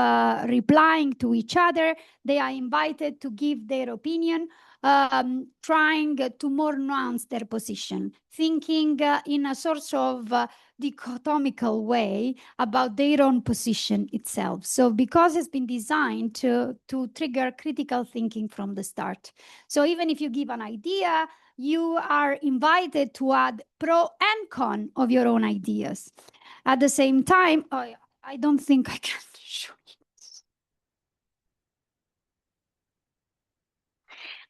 replying to each other, they are invited to give their opinion, trying to more nuance their position, thinking in a sort of dichotomical way about their own position itself. So Because it's been designed to trigger critical thinking from the start. So even if you give an idea, you are invited to add pro and con of your own ideas. At the same time, I don't think I can show you.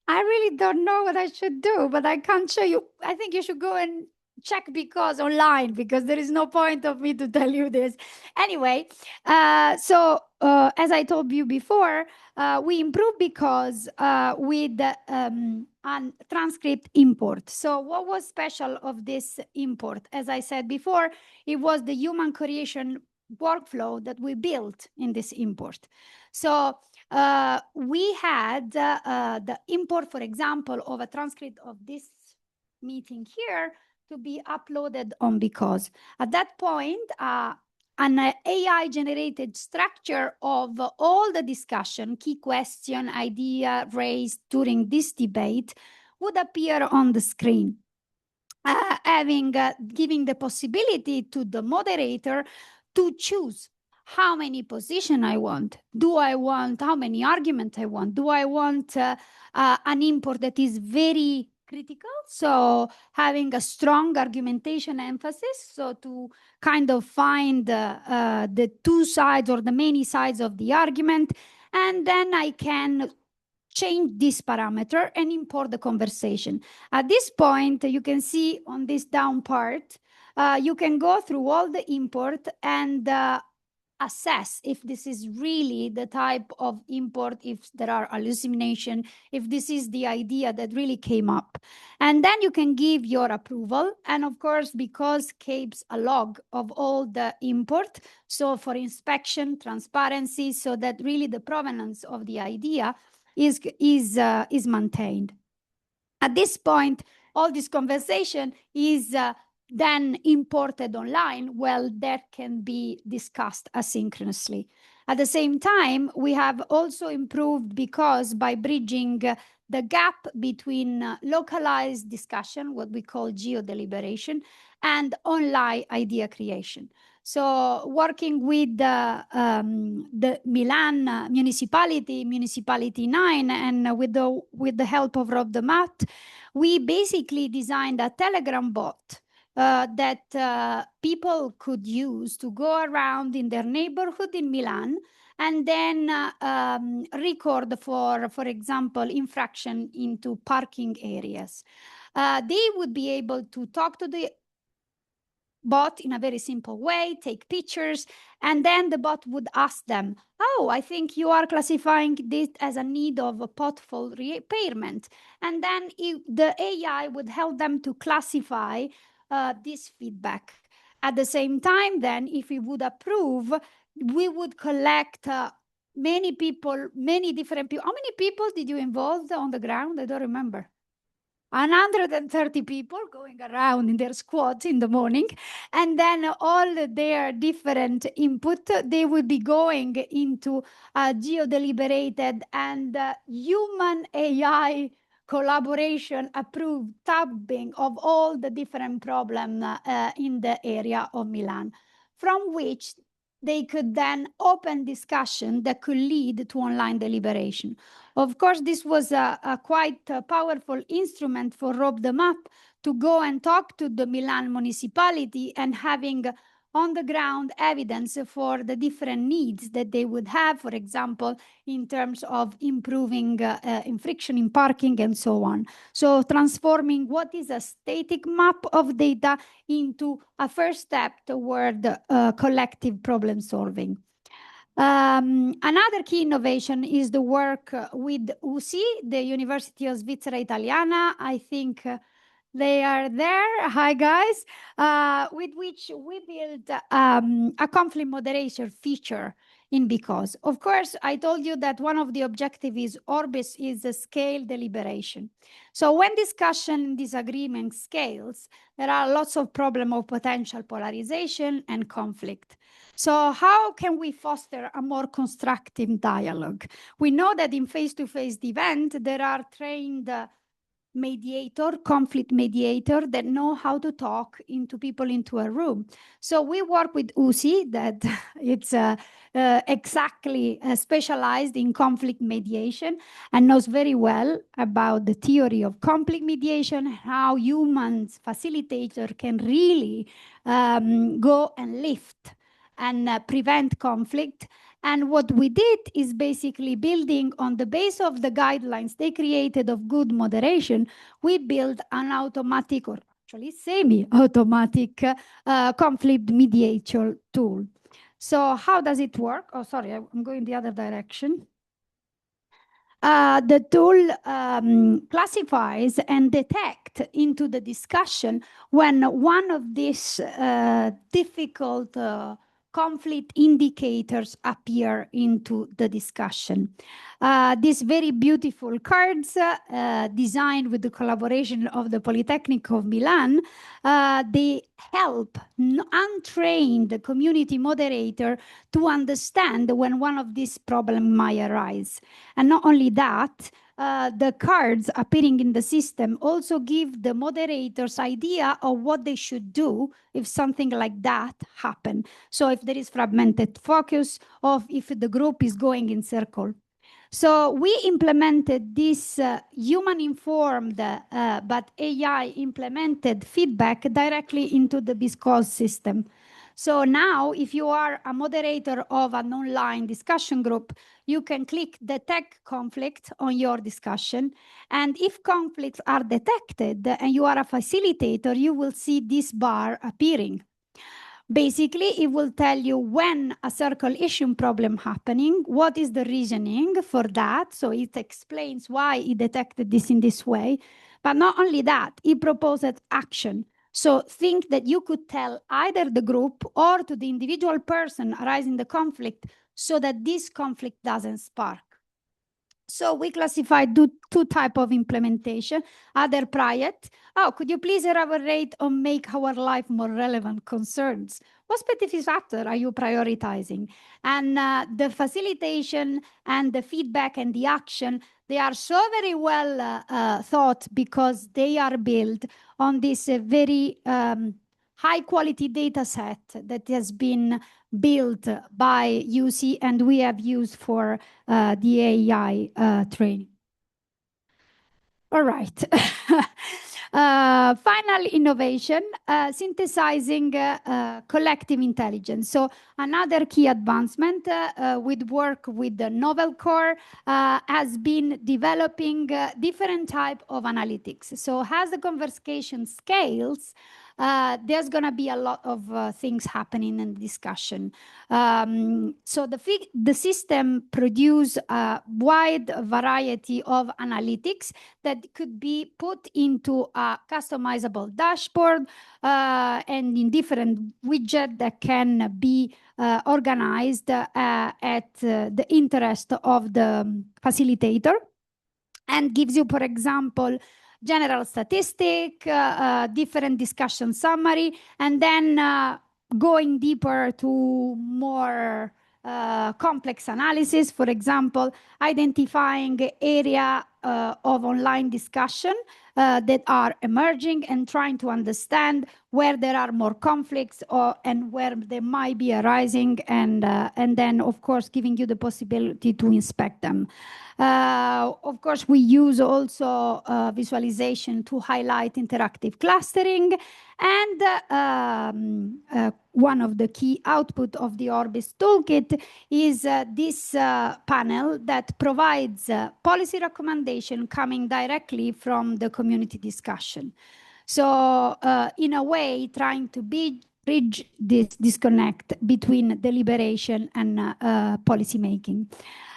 I really don't know what I should do, but I can't show you. I think you should go and check Because online, because there is no point of me to tell you this. Anyway, so as I told you before, we improved Because with a transcript import. So what was special of this import? As I said before, it was the human creation workflow that we built in this import. So we had the import, for example, of a transcript of this meeting here to be uploaded on Because. At that point, an AI-generated structure of all the discussion, key question, idea raised during this debate would appear on the screen, giving the possibility to the moderator to choose how many position I want. Do I want how many arguments I want? Do I want an import that is very critical? So having a strong argumentation emphasis, so to kind of find the two sides or the many sides of the argument, and then I can change this parameter and import the conversation. At this point, you can see on this down part, you can go through all the import and assess if this is really the type of import, if there are hallucination, if this is the idea that really came up. And then you can give your approval. And of course, because keeps a log of all the import, so for inspection, transparency, so that really the provenance of the idea is maintained. At this point, all this conversation is then imported online, well, that can be discussed asynchronously. At the same time, we have also improved because by bridging the gap between localized discussion, what we call geo-deliberation, and online idea creation. So working with the Milan municipality, Municipality 9, and with the help of Rob the Mat, we basically designed a Telegram bot that people could use to go around in their neighborhood in Milan and then record for example, infraction into parking areas. They would be able to talk to the bot in a very simple way, take pictures, and then the bot would ask them, oh, I think you are classifying this as a need of a pothole repayment. And then the AI would help them to classify this feedback. At the same time, then, if we would approve, we would collect many people, many different people. How many people did you involve on the ground? I don't remember. 130 people going around in their squads in the morning, and then all their different input, they would be going into a geo-deliberated and human AI collaboration approved tabbing of all the different problems in the area of Milan, from which they could then open discussion that could lead to online deliberation. Of course, this was a quite powerful instrument for Rob the Map to go and talk to the Milan municipality and having on the ground evidence for the different needs that they would have, for example, in terms of improving infraction in parking and so on. So transforming what is a static map of data into a first step toward collective problem solving. Another key innovation is the work with USI, the University of Svizzera Italiana. I think they are there. Hi, guys. With which we built a conflict moderation feature in Because. Of course, I told you that one of the objectives is ORBIS is a scale deliberation. So when discussion disagreement scales, there are lots of problems of potential polarization and conflict. So how can we foster a more constructive dialogue? We know that in face-to-face event, there are trained mediator, conflict mediator that know how to talk into people into a room. So we work with USI that it's exactly specialized in conflict mediation and knows very well about the theory of conflict mediation, how humans facilitator can really go and lift and prevent conflict. And what we did is basically building on the base of the guidelines they created of good moderation, we built an automatic or actually semi-automatic conflict mediation tool. So how does it work? Oh, sorry, I'm going the other direction. The tool classifies and detects into the discussion when one of these difficult conflict indicators appear into the discussion. These very beautiful cards, designed with the collaboration of the Polytechnic of Milan, they help untrained community moderator to understand when one of these problems might arise. And not only that, the cards appearing in the system also give the moderators idea of what they should do if something like that happen. So if there is fragmented focus, or if the group is going in circle. So we implemented this human-informed but AI-implemented feedback directly into the BISCOS system. So now, if you are a moderator of an online discussion group, you can click Detect Conflict on your discussion. And if conflicts are detected and you are a facilitator, you will see this bar appearing. Basically, it will tell you when a circle issue problem happening, what is the reasoning for that. So it explains why it detected this in this way. But not only that, it proposes action. So think that you could tell either the group or to the individual person arising the conflict so that this conflict doesn't spark. So we classified two types of implementation. Other private. Oh, could you please elaborate on make our life more relevant concerns? What specific factor are you prioritizing? And the facilitation and the feedback and the action, they are so very well thought because they are built on this very high quality data set that has been built by UC and we have used for the AI training. All right. Final innovation, synthesizing collective intelligence. So another key advancement with work with the Novel Core has been developing different type of analytics. So as the conversation scales, there's going to be a lot of things happening in the discussion. So the system produce a wide variety of analytics that could be put into a customizable dashboard and in different widgets that can be organized at the interest of the facilitator, and gives you, for example, general statistic, different discussion summary, and then going deeper to more complex analysis, for example, identifying area of online discussion that are emerging and trying to understand where there are more conflicts and where they might be arising, and then, of course, giving you the possibility to inspect them. Of course, we use also visualization to highlight interactive clustering, and one of the key output of the ORBIS toolkit is this panel that provides policy recommendation coming directly from the community discussion. So in a way, trying to bridge this disconnect between deliberation and policy making.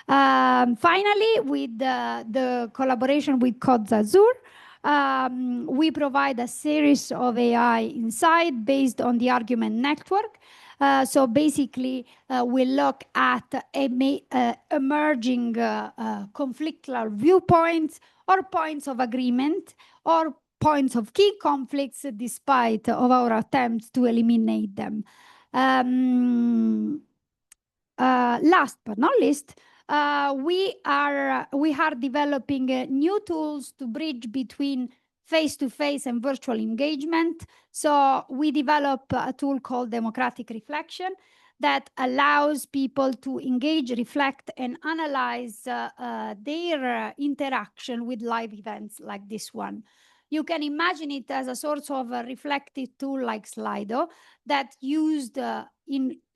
Finally, with the collaboration with Codes Azure, we provide a series of AI insight based on the argument network. So basically, we look at emerging conflictual viewpoints or points of agreement or points of key conflicts despite of our attempts to eliminate them. Last but not least, we are developing new tools to bridge between face-to-face and virtual engagement. So we develop a tool called Democratic Reflection that allows people to engage, reflect, and analyze their interaction with live events like this one. You can imagine it as a sort of a reflective tool like Slido that used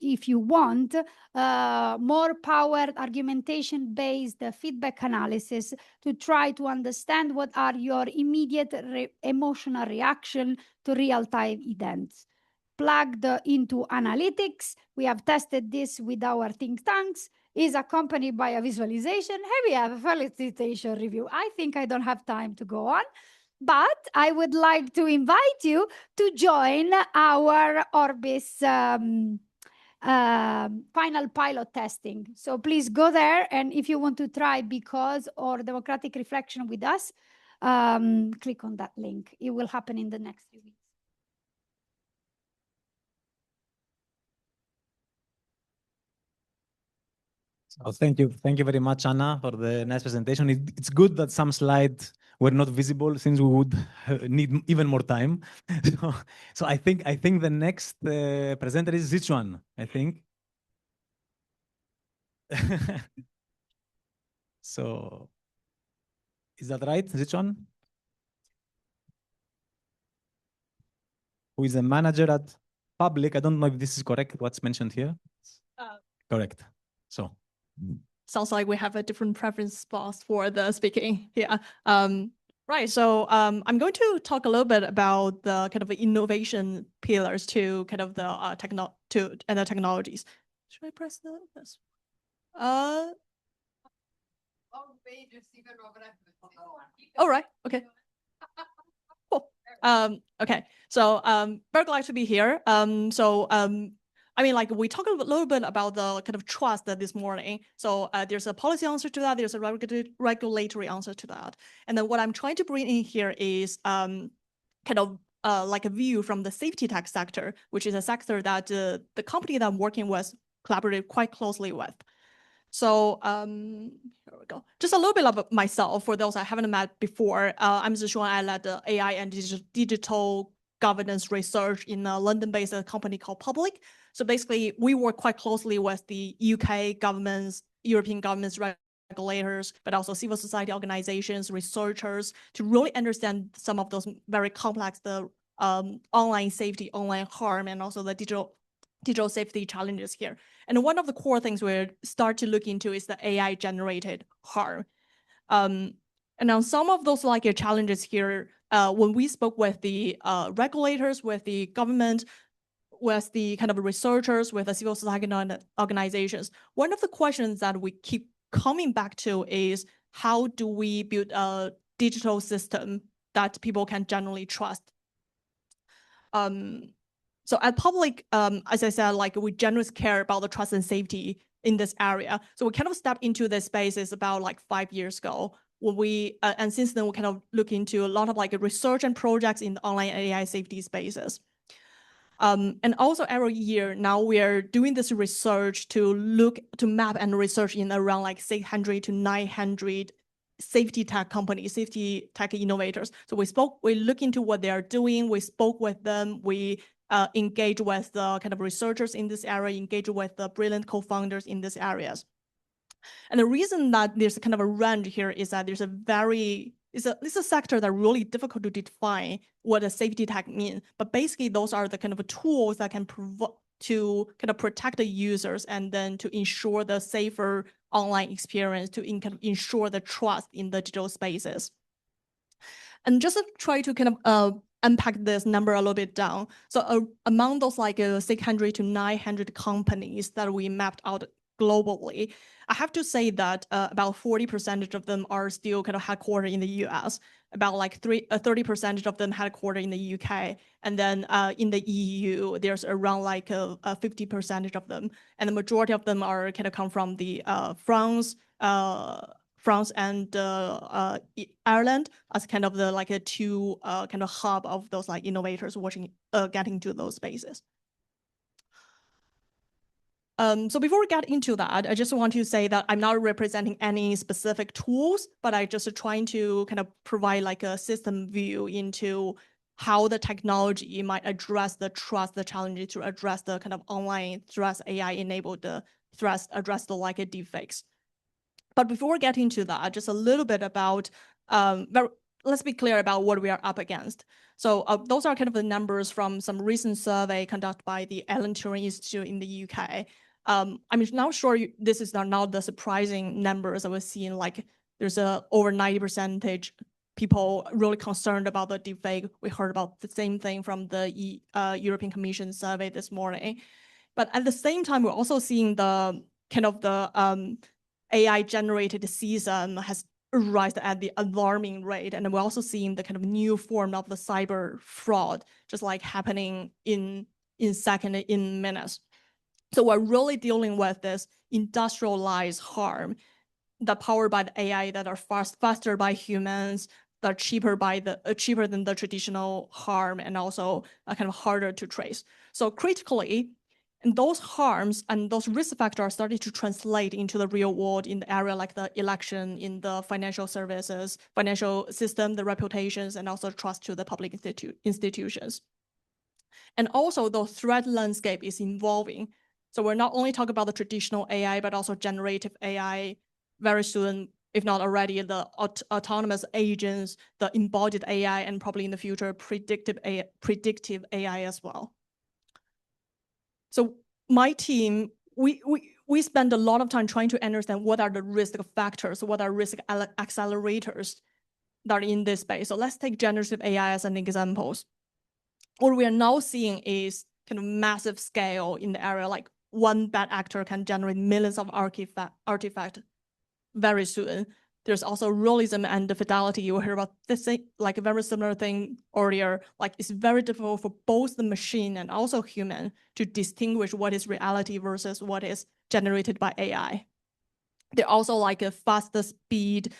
if you want, more powered argumentation-based feedback analysis to try to understand what are your immediate emotional reaction to real-time events. Plugged into analytics, we have tested this with our think tanks, is accompanied by a visualization. Here we have a facilitation review. I think I don't have time to go on, but I would like to invite you to join our ORBIS final pilot testing. So please go there. And if you want to try Because or Democratic Reflection with us, click on that link. It will happen in the next few weeks. So thank you very much, Anna, for the nice presentation. It's good that some slides were not visible, since we would need even more time. So I think the next presenter is Sichuan, I think. So is that right, Sichuan? Who is a manager at Public? I don't know if this is correct, what's mentioned here. Correct. So. Sounds like we have a different preference spots for the speaking here. Right, so I'm going to talk a little bit about the kind of innovation pillars to kind of the technologies. Should I press this? All right, okay. Cool. Okay, so very glad to be here. I mean, like we talked a little bit about the kind of trust this morning. So there's a policy answer to that. There's a regulatory answer to that. And then what I'm trying to bring in here is kind of like a view from the safety tech sector, which is a sector that the company that I'm working with collaborated quite closely with. So here we go. Just a little bit about myself for those I haven't met before. I'm Zishuan. I led the AI and digital governance research in a London-based company called Public. So basically, we work quite closely with the UK governments, European governments, regulators, but also civil society organizations, researchers, to really understand some of those very complex, online safety, online harm, and also the digital safety challenges here. And one of the core things we start to look into is the AI-generated harm. And on some of those challenges here, when we spoke with the regulators, with the government, with the kind of researchers, with the civil society organizations, one of the questions that we keep coming back to is how do we build a digital system that people can generally trust? So at Public, as I said, we generally care about the trust and safety in this area. So we kind of stepped into this space is about 5 years ago. When we and since then we kind of look into a lot of research and projects in the online AI safety spaces. And also every year now we are doing this research to map and research in around 600 to 900 safety tech companies, safety tech innovators. So we look into what they are doing, we spoke with them, we engage with the kind of researchers in this area, engage with the brilliant co-founders in these areas. And the reason that there's a kind of a range here is that there's it's a sector that really difficult to define what a safety tech means. But basically, those are the kind of tools that can provide to kind of protect the users and then to ensure the safer online experience, to kind of ensure the trust in the digital spaces. And just to try to kind of unpack this number a little bit down. So among those 600 to 900 companies that we mapped out globally, I have to say that about 40% of them are still kind of headquartered in the US, about 30% of them headquartered in the UK, and then in the EU, there's around 50% of them, and the majority of them are kind of come from the France and Ireland as kind of the two kind of hub of those innovators getting to those spaces. So before we get into that, I just want to say that I'm not representing any specific tools, but I just trying to kind of provide a system view into how the technology might address the trust, the challenges to address the kind of online threats, AI-enabled threats, address the deepfakes. But before getting to that, just a little bit about, let's be clear about what we are up against. So those are kind of the numbers from some recent survey conducted by the Alan Turing Institute in the UK. I'm not sure this is not the surprising numbers that we're seeing, there's over 90% people really concerned about the deepfake. We heard about the same thing from the European Commission survey this morning. But at the same time, we're also seeing the kind of the AI-generated CSAM has risen at the alarming rate. And we're also seeing the kind of new form of the cyber fraud, just happening in minutes. So we're really dealing with this industrialized harm that powered by the AI that are faster by humans, that are cheaper than the traditional harm, and also kind of harder to trace. So critically, and those harms and those risk factors are starting to translate into the real world in the area like the election, in the financial services, financial system, the reputations, and also trust to the public institutions. And also the threat landscape is evolving. So we're not only talking about the traditional AI, but also generative AI very soon, if not already, the autonomous agents, the embodied AI, and probably in the future, predictive AI as well. So my team, we spend a lot of time trying to understand what are the risk factors, what are risk accelerators that are in this space. So let's take generative AI as an example. What we are now seeing is kind of massive scale in the area, like one bad actor can generate millions of artifacts very soon. There's also realism and the fidelity. You will hear about this thing, like a very similar thing earlier. Like it's very difficult for both the machine and also human to distinguish what is reality versus what is generated by AI. There also like a faster speed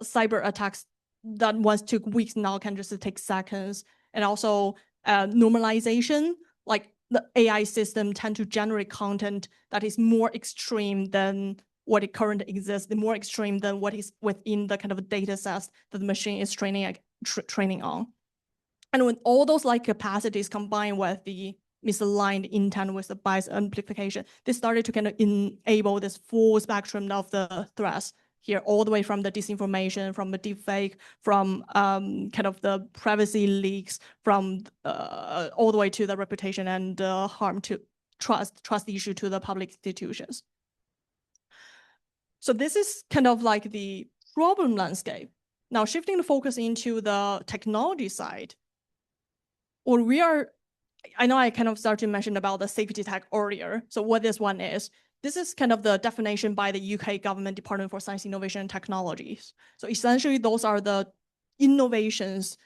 cyber attacks that once took weeks now can just take seconds. And also normalization, like the AI system tend to generate content that is more extreme than what it currently exists, more extreme than what is within the kind of data sets that the machine is training on. And when all those like capacities combined with the misaligned intent with the bias amplification, they started to kind of enable this full spectrum of the threats here, all the way from the disinformation, from the deepfake, from kind of the privacy leaks, from all the way to the reputation and harm to trust issue to the public institutions. So this is kind of like the problem landscape. Now shifting the focus into the technology side, or I know I kind of started to mention about the safety tag earlier. So what this one is, this is kind of the definition by the UK Government Department for Science, Innovation and Technologies. So essentially those are the innovations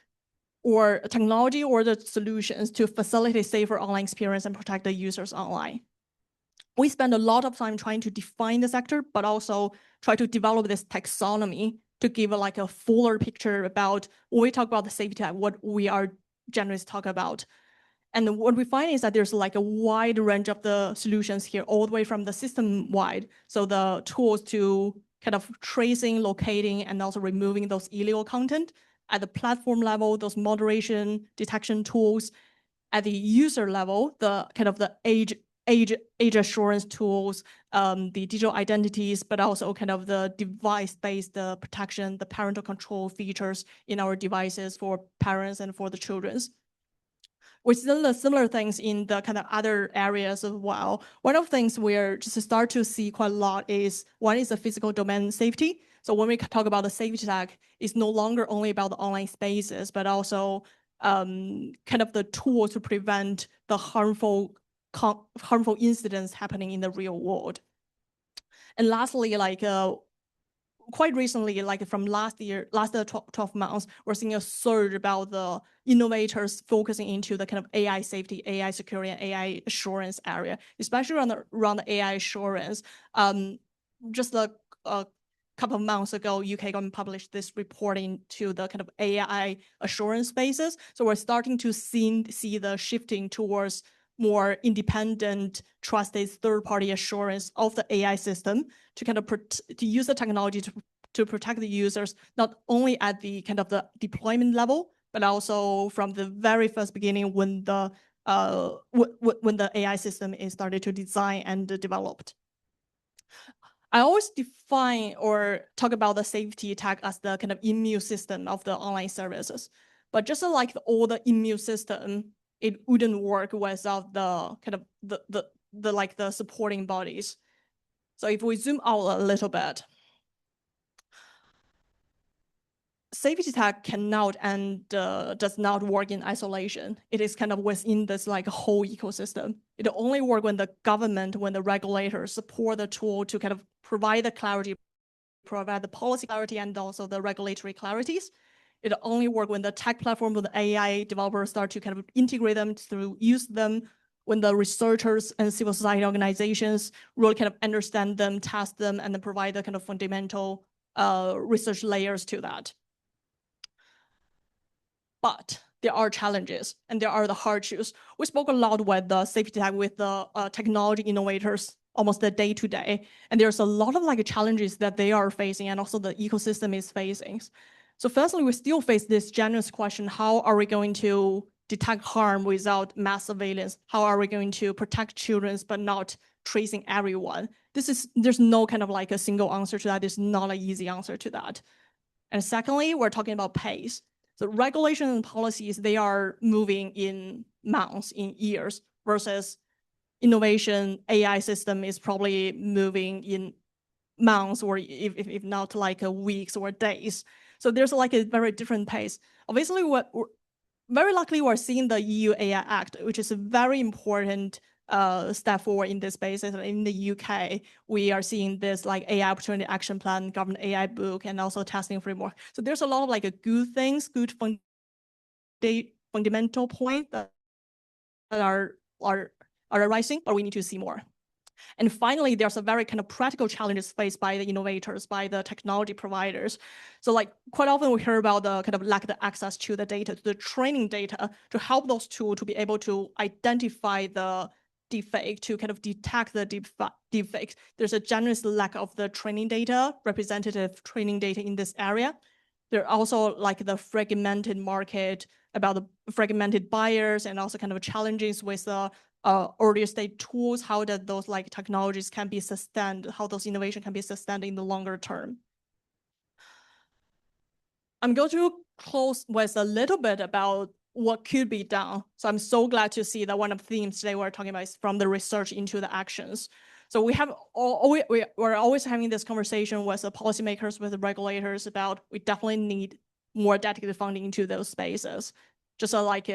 or technology or the solutions to facilitate safer online experience and protect the users online. We spend a lot of time trying to define the sector, but also try to develop this taxonomy to give like a fuller picture about when we talk about the safety tag, what we are generally talking about. And what we find is that there's like a wide range of the solutions here, all the way from the system wide. So the tools to kind of tracing, locating, and also removing those illegal content. At the platform level, those moderation detection tools. At the user level, the kind of the age assurance tools, the digital identities, but also kind of the device-based protection, the parental control features in our devices for parents and for the children's. We see the similar things in the kind of other areas as well. One of the things we're just start to see quite a lot is one is the physical domain safety. So when we talk about the safety tag, it's no longer only about the online spaces, but also kind of the tools to prevent the harmful incidents happening in the real world. And lastly, like quite recently, like from last 12 months, we're seeing a surge about the innovators focusing into the kind of AI safety, AI security, and AI assurance area, especially around the AI assurance. Just a couple of months ago, UK government published this report into the kind of AI assurance spaces. So we're starting to see the shifting towards more independent, trusted third-party assurance of the AI system to kind of to use the technology to protect the users, not only at the kind of the deployment level, but also from the very first beginning when the AI system is started to design and developed. I always define or talk about the safety tag as the kind of immune system of the online services. But just like all the immune system, it wouldn't work without the kind of the supporting bodies. So if we zoom out a little bit, safety tag cannot and does not work in isolation. It is kind of within this like whole ecosystem. It only works when the government, when the regulators support the tool to kind of provide the clarity, provide the policy clarity and also the regulatory clarities. It only works when the tech platform with the AI developers start to kind of integrate them through, use them when the researchers and civil society organizations really kind of understand them, test them, and then provide the kind of fundamental research layers to that. But there are challenges and there are the hardships. We spoke a lot with the safety tech, with the technology innovators almost the day to day. And there's a lot of like challenges that they are facing and also the ecosystem is facing. So firstly, we still face this generous question, how are we going to detect harm without mass surveillance? How are we going to protect children but not tracing everyone? There's no kind of like a single answer to that. There's not an easy answer to that. And secondly, we're talking about pace. So regulations and policies, they are moving in months, in years, versus innovation, AI system is probably moving in months or if not like weeks or days. So there's like a very different pace. Obviously, very likely we're seeing the EU AI Act, which is a very important step forward in this space. In the UK, we are seeing this like AI Opportunity Action Plan, Government AI Book, and also testing framework. So there's a lot of like good things, good fundamental points that are arising, but we need to see more. And finally, there's a very kind of practical challenges faced by the innovators, by the technology providers. So like quite often we hear about the kind of lack of access to the data, to the training data, to help those tools to be able to identify the deepfake, to kind of detect the deepfake. There's a generous lack of the training data, representative training data in this area. There are also like the fragmented market, about the fragmented buyers, and also kind of challenges with the earlier stage tools, how that those like technologies can be sustained, how those innovation can be sustained in the longer term. I'm going to close with a little bit about what could be done. So I'm so glad to see that one of the themes today we're talking about is from the research into the actions. So we're always having this conversation with the policymakers, with the regulators about we definitely need more dedicated funding into those spaces. Just like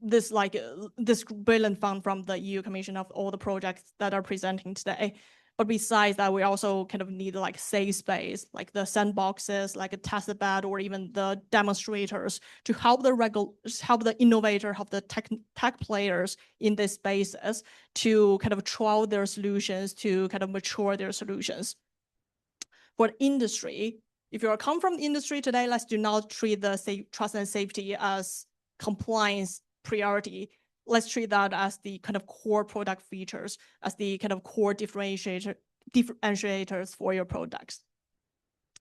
this brilliant fund from the EU Commission of all the projects that are presenting today. But besides that, we also kind of need like safe space, like the sandboxes, like a test bed, or even the demonstrators to help the innovator, help the tech players in these spaces to kind of trial their solutions, to kind of mature their solutions. For industry, if you come from the industry today, let's do not treat the trust and safety as compliance priority. Let's treat that as the kind of core product features, as the kind of core differentiators for your products.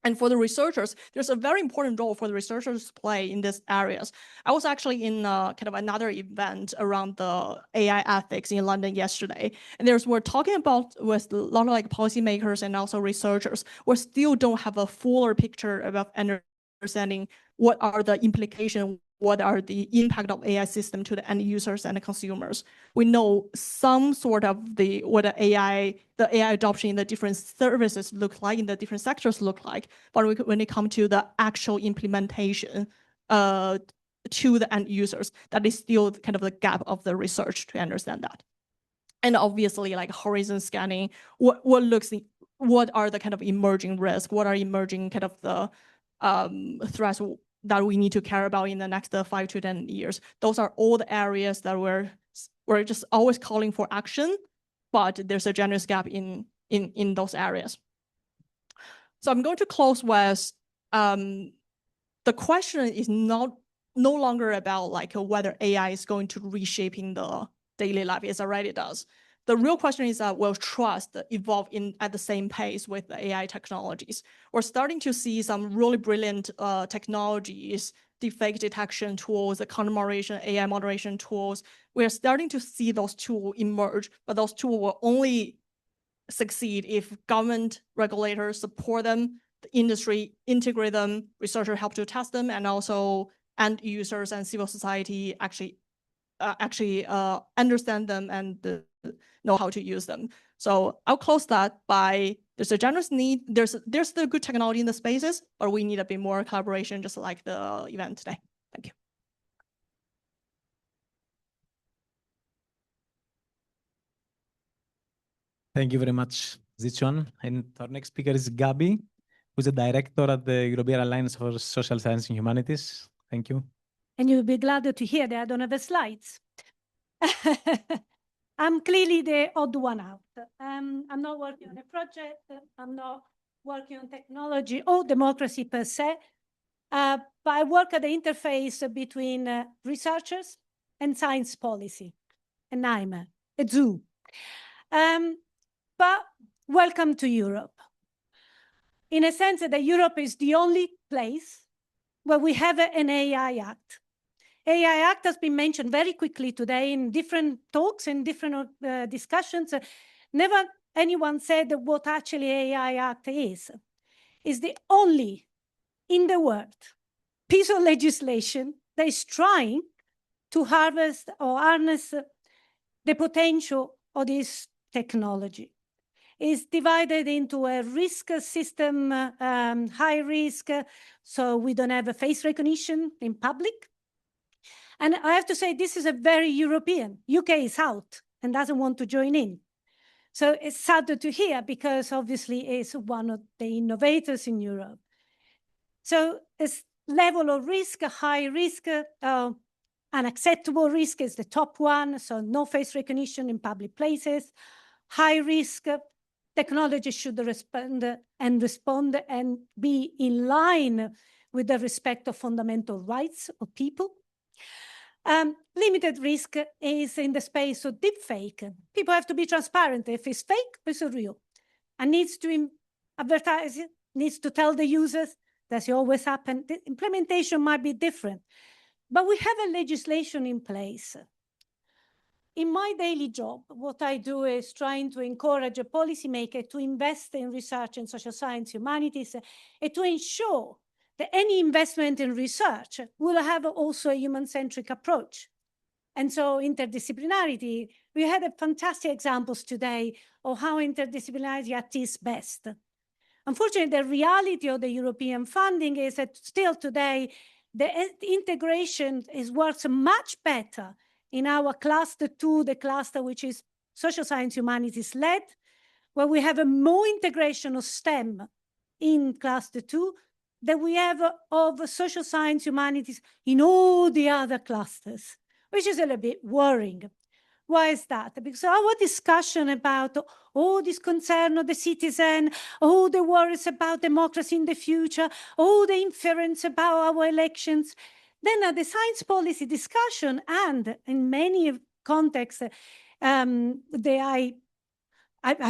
And for the researchers, there's a very important role for the researchers to play in these areas. I was actually in kind of another event around the AI ethics in London yesterday. And we're talking about with a lot of like policymakers and also researchers, we still don't have a fuller picture about understanding what are the implications, what are the impact of AI system to the end users and the consumers. We know some sort of what the AI adoption in the different services look like, in the different sectors look like, but when it comes to the actual implementation to the end users, that is still kind of the gap of the research to understand that. And obviously like horizon scanning, what are the kind of emerging risks, what are emerging kind of the threats that we need to care about in the next 5 to 10 years. Those are all the areas that we're just always calling for action, but there's a generous gap in those areas. So I'm going to close with the question is no longer about like whether AI is going to reshaping the daily life. It already does. The real question is that will trust evolve at the same pace with the AI technologies? We're starting to see some really brilliant technologies, deepfake detection tools, the content moderation, AI moderation tools. We're starting to see those tools emerge, but those tools will only succeed if government regulators support them, the industry integrate them, researchers help to test them, and also end users and civil society actually understand them and know how to use them. So I'll close that by there's a generous need. There's the good technology in the spaces, but we need a bit more collaboration, just like the event today. Thank you. Thank you very much, Zichon. And our next speaker is Gabi, who's the director at the European Alliance for Social Sciences and Humanities. Thank you. And you'll be glad to hear that I don't have the slides. I'm clearly the odd one out. I'm not working on a project. I'm not working on technology or democracy per se. But I work at the interface between researchers and science policy. And I'm a zoo. But welcome to Europe. In a sense that Europe is the only place where we have an AI Act. AI Act has been mentioned very quickly today in different talks and different discussions. Never anyone said what actually AI Act is. It's the only in the world piece of legislation that is trying to harvest or harness the potential of this technology. It's divided into a risk system, high risk, so we don't have a face recognition in public. And I have to say, this is a very European. UK is out and doesn't want to join in. So it's sad to hear because obviously it's one of the innovators in Europe. So it's level of risk, high risk, unacceptable risk is the top one. So no face recognition in public places. High risk, technology should respond and be in line with the respect of fundamental rights of people. Limited risk is in the space of deepfake. People have to be transparent. If it's fake, it's real. And needs to advertise it, needs to tell the users. That's always happen. The implementation might be different. But we have a legislation in place. In my daily job, what I do is trying to encourage a policymaker to invest in research in social science, humanities, and to ensure that any investment in research will have also a human-centric approach. And so interdisciplinarity, we had fantastic examples today of how interdisciplinarity at its best. Unfortunately, the reality of the European funding is that still today, the integration works much better in our cluster 2, the cluster which is social science humanities led, where we have a more integration of STEM in cluster 2 than we have of social science humanities in all the other clusters, which is a little bit worrying. Why is that? Because our discussion about all this concern of the citizen, all the worries about democracy in the future, all the inference about our elections, then at the science policy discussion, and in many contexts I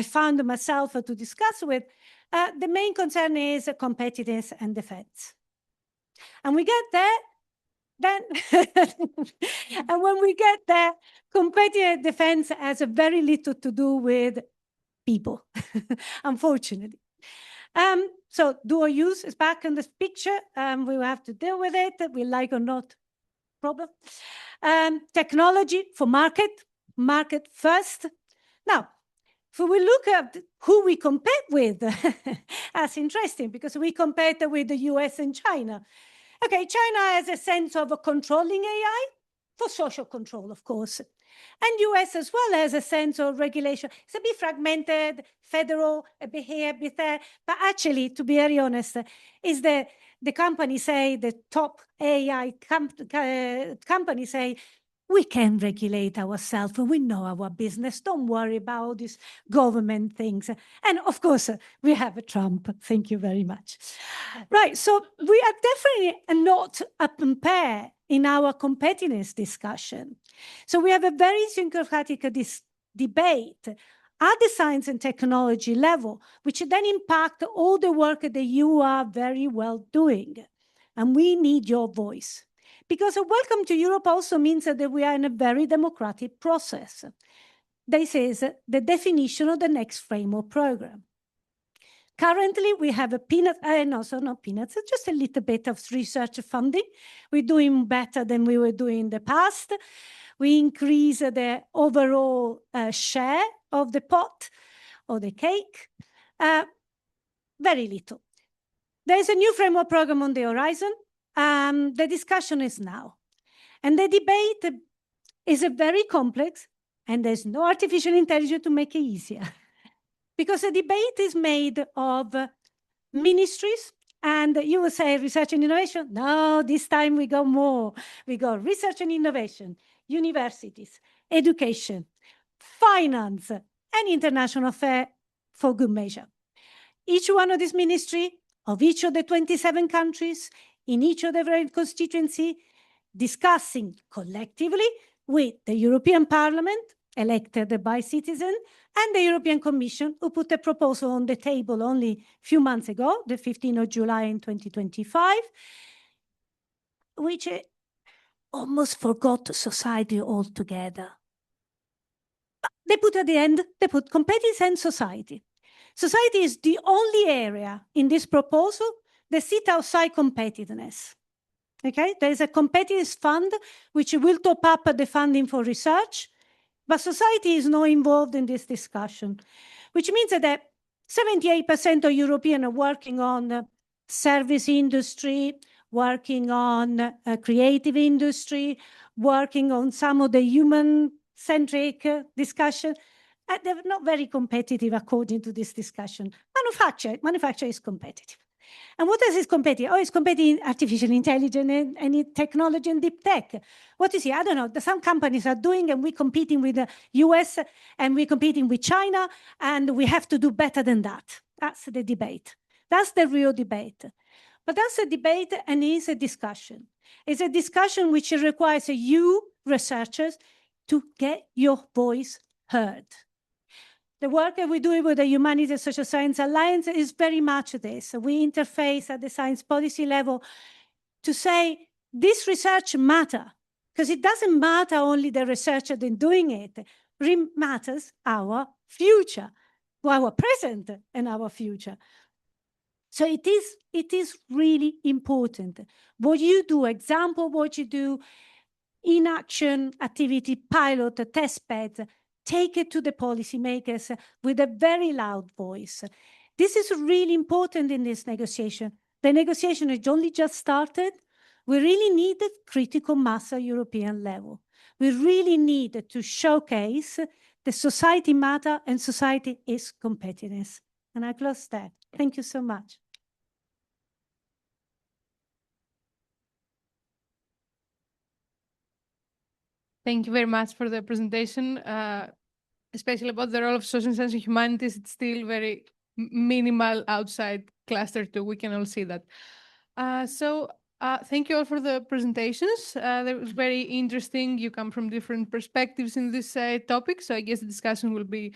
found myself to discuss with, the main concern is competitiveness and defense. And we get there, then, and when we get there, competitive defense has very little to do with people, unfortunately. So dual use is back in this picture. We will have to deal with it, we like or not, problem. Technology for market first. Now, if we look at who we compete with, that's interesting because we compete with the US and China. Okay, China has a sense of controlling AI for social control, of course. And US as well has a sense of regulation. It's a bit fragmented, federal, a bit here, a bit there. But actually, to be very honest, is the companies say, the top AI companies say, we can regulate ourselves. We know our business. Don't worry about these government things. And of course, we have a Trump. Thank you very much. Right. So we are definitely not up and pair in our competitiveness discussion. So we have a very syncretic debate at the science and technology level, which then impact all the work that you are very well doing. And we need your voice. Because a welcome to Europe also means that we are in a very democratic process. This is the definition of the next framework program. Currently, we have a not peanuts, it's just a little bit of research funding. We're doing better than we were doing in the past. We increase the overall share of the pot or the cake. Very little. There's a new framework program on the horizon. The discussion is now. And the debate is very complex, and there's no artificial intelligence to make it easier. Because the debate is made of ministries, and you will say research and innovation. No, this time we go more. We go research and innovation, universities, education, finance, and international affairs for good measure. Each one of these ministries of each of the 27 countries in each of the very constituency discussing collectively with the European Parliament, elected by citizens, and the European Commission, who put a proposal on the table only a few months ago, the 15th of July in 2025, which almost forgot society altogether. But they put at the end, they put competitiveness and society. Society is the only area in this proposal that sits outside competitiveness. Okay, there is a competitiveness fund which will top up the funding for research, but society is not involved in this discussion, which means that 78% of Europeans are working on service industry, working on creative industry, working on some of the human-centric discussion. They're not very competitive according to this discussion. Manufacture is competitive. And what else is competitive? Oh, it's competitive in artificial intelligence and in technology and deep tech. What is it? I don't know. Some companies are doing, and we're competing with the US, and we're competing with China, and we have to do better than that. That's the debate. That's the real debate. But that's a debate, and it's a discussion. It's a discussion which requires you, researchers, to get your voice heard. The work that we do with the Humanities and Social Science Alliance is very much this. We interface at the science policy level to say this research matters, because it doesn't matter only the researcher doing it. It matters our future, our present and our future. So it is really important. What you do, example, what you do, in-action activity, pilot, test beds, take it to the policymakers with a very loud voice. This is really important in this negotiation. The negotiation has only just started. We really need a critical mass at European level. We really need to showcase the society matter and society is competitiveness. And I close that. Thank you so much. Thank you very much for the presentation, especially about the role of social science and humanities. It's still very minimal outside cluster 2. We can all see that. Thank you all for the presentations. That was very interesting. You come from different perspectives in this topic, so I guess the discussion will be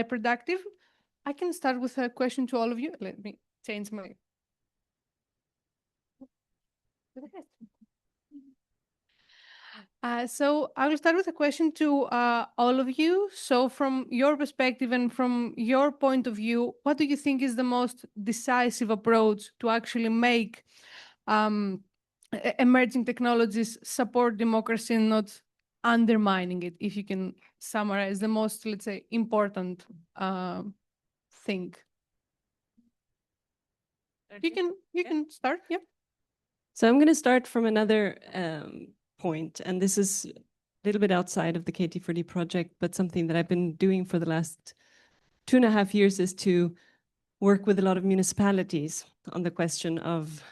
productive. I can start with a question to all of you. Let me change my... So I will start with a question to all of you. So from your perspective and from your point of view, what do you think is the most decisive approach to actually make emerging technologies support democracy and not undermining it? If you can summarize the most, let's say, important thing. You can start, yeah. So I'm going to start from another point, and this is a little bit outside of the KT4D project, but something that I've been doing for the last 2.5 years is to work with a lot of municipalities on the question of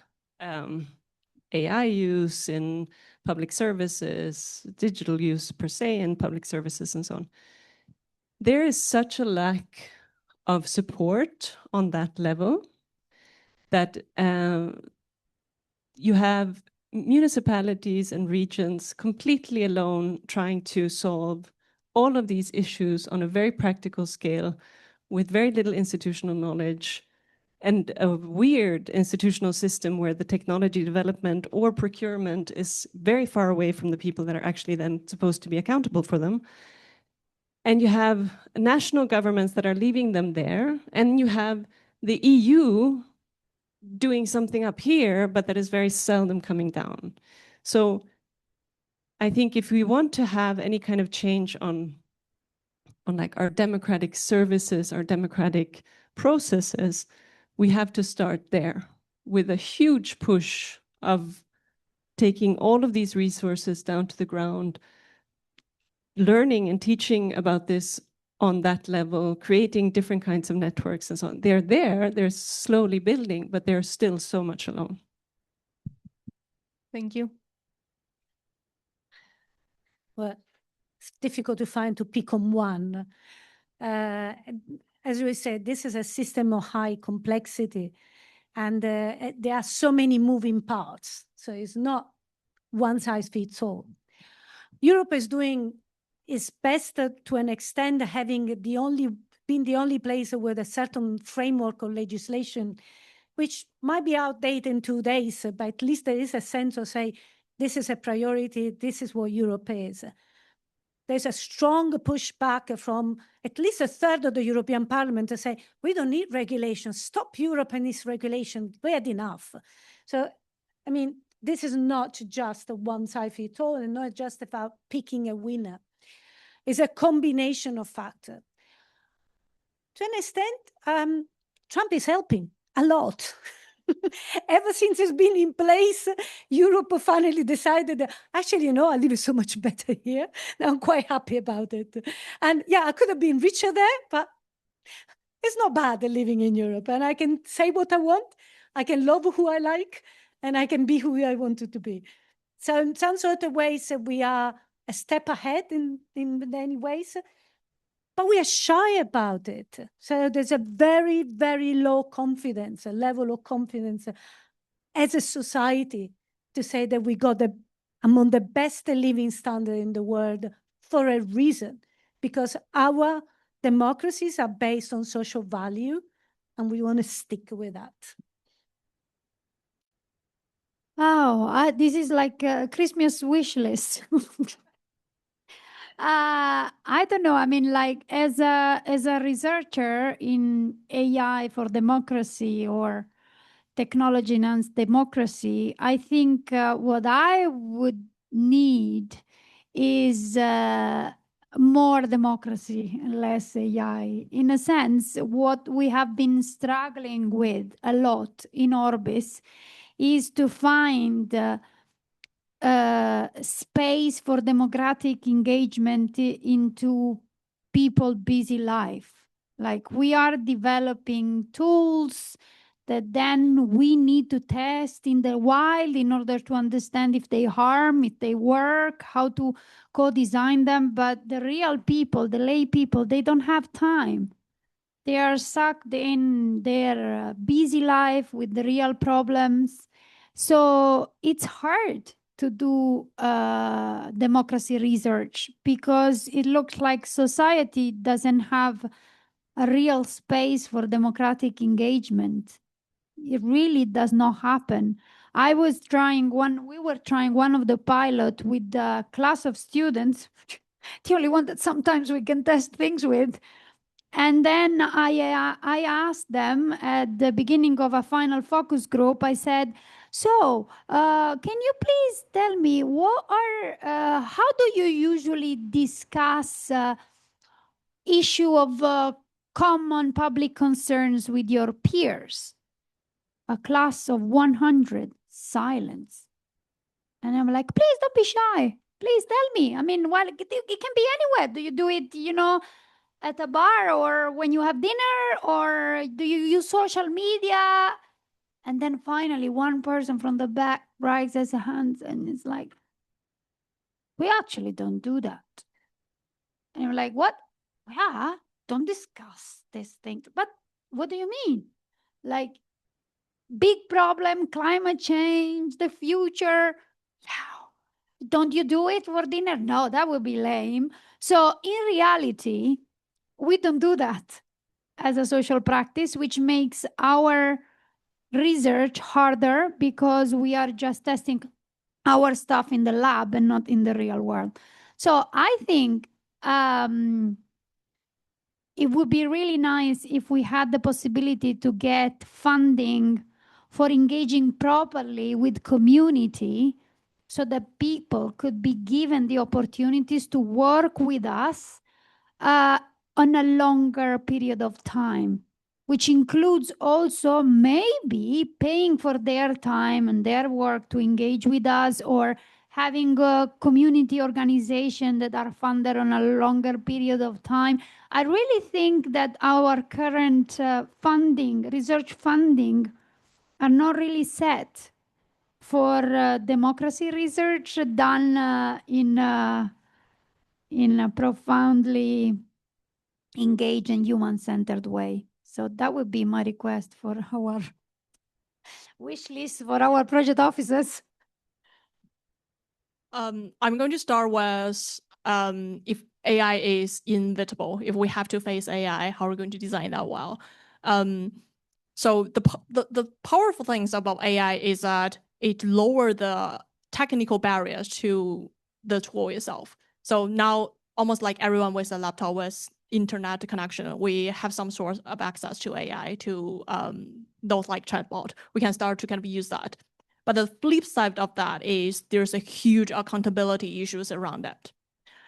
AI use in public services, digital use per se in public services and so on. There is such a lack of support on that level that you have municipalities and regions completely alone trying to solve all of these issues on a very practical scale with very little institutional knowledge and a weird institutional system where the technology development or procurement is very far away from the people that are actually then supposed to be accountable for them. And you have national governments that are leaving them there, and you have the EU doing something up here, but that is very seldom coming down. So I think if we want to have any kind of change on like our democratic services, our democratic processes, we have to start there with a huge push of taking all of these resources down to the ground, learning and teaching about this on that level, creating different kinds of networks and so on. They're there, they're slowly building, but they're still so much alone. Thank you. Well, It's difficult to pick on one. As we said, this is a system of high complexity, and there are so many moving parts. So it's not one size fits all. Europe is doing its best to an extent, having been the only place with a certain framework of legislation, which might be outdated in 2 days, but at least there is a sense of say, this is a priority, this is what Europe is. There's a strong pushback from at least a third of the European Parliament to say, we don't need regulation, stop Europe and its regulation, we had enough. So, I mean, this is not just a one size fits all and not just about picking a winner. It's a combination of factors. To an extent, Trump is helping a lot. Ever since it's been in place, Europe finally decided that, actually, you know, I live so much better here. I'm quite happy about it. And yeah, I could have been richer there, but it's not bad living in Europe. And I can say what I want, I can love who I like, and I can be who I wanted to be. So in some sort of ways, we are a step ahead in many ways, but we are shy about it. So there's a very, very low confidence, a level of confidence as a society to say that we got among the best living standard in the world for a reason, because our democracies are based on social value, and we want to stick with that. Oh, this is like a Christmas wish list. I don't know. I mean, like as a researcher in AI for democracy or technology enhanced democracy, I think what I would need is more democracy and less AI. In a sense, what we have been struggling with a lot in ORBIS is to find space for democratic engagement into people's busy life. Like we are developing tools that then we need to test in the wild in order to understand if they harm, if they work, how to co-design them. But the real people, the lay people, they don't have time. They are sucked in their busy life with the real problems. So it's hard to do democracy research because it looks like society doesn't have a real space for democratic engagement. It really does not happen. We were trying one of the pilot with a class of students, the only one that sometimes we can test things with. And then I asked them at the beginning of a final focus group, I said, so can you please tell me how do you usually discuss issue of common public concerns with your peers? A class of 100, silence. And I'm like, please don't be shy. Please tell me. I mean, well, it can be anywhere. Do you do it, you know, at a bar or when you have dinner, or do you use social media? And then finally, one person from the back raises his hands and is like, we actually don't do that. And I'm like, what? Yeah, don't discuss this thing. But what do you mean? Like, big problem, climate change, the future. Yeah. Don't you do it for dinner? No, that would be lame. So in reality, we don't do that as a social practice, which makes our research harder because we are just testing our stuff in the lab and not in the real world. So I think it would be really nice if we had the possibility to get funding for engaging properly with community so that people could be given the opportunities to work with us on a longer period of time, which includes also maybe paying for their time and their work to engage with us, or having a community organization that are funded on a longer period of time. I really think that our current research funding, are not really set for democracy research done in in a profoundly engaged and human-centered way. So that would be my request for our wish list for our project officers. I'm going to start with if AI is inevitable, if we have to face AI, how are we going to design that well? So the powerful things about AI is that it lower the technical barriers to the tool itself. So now almost like everyone with a laptop with internet connection, we have some sort of access to AI, to those like chatbot. We can start to kind of use that. But the flip side of that is there's a huge accountability issues around that.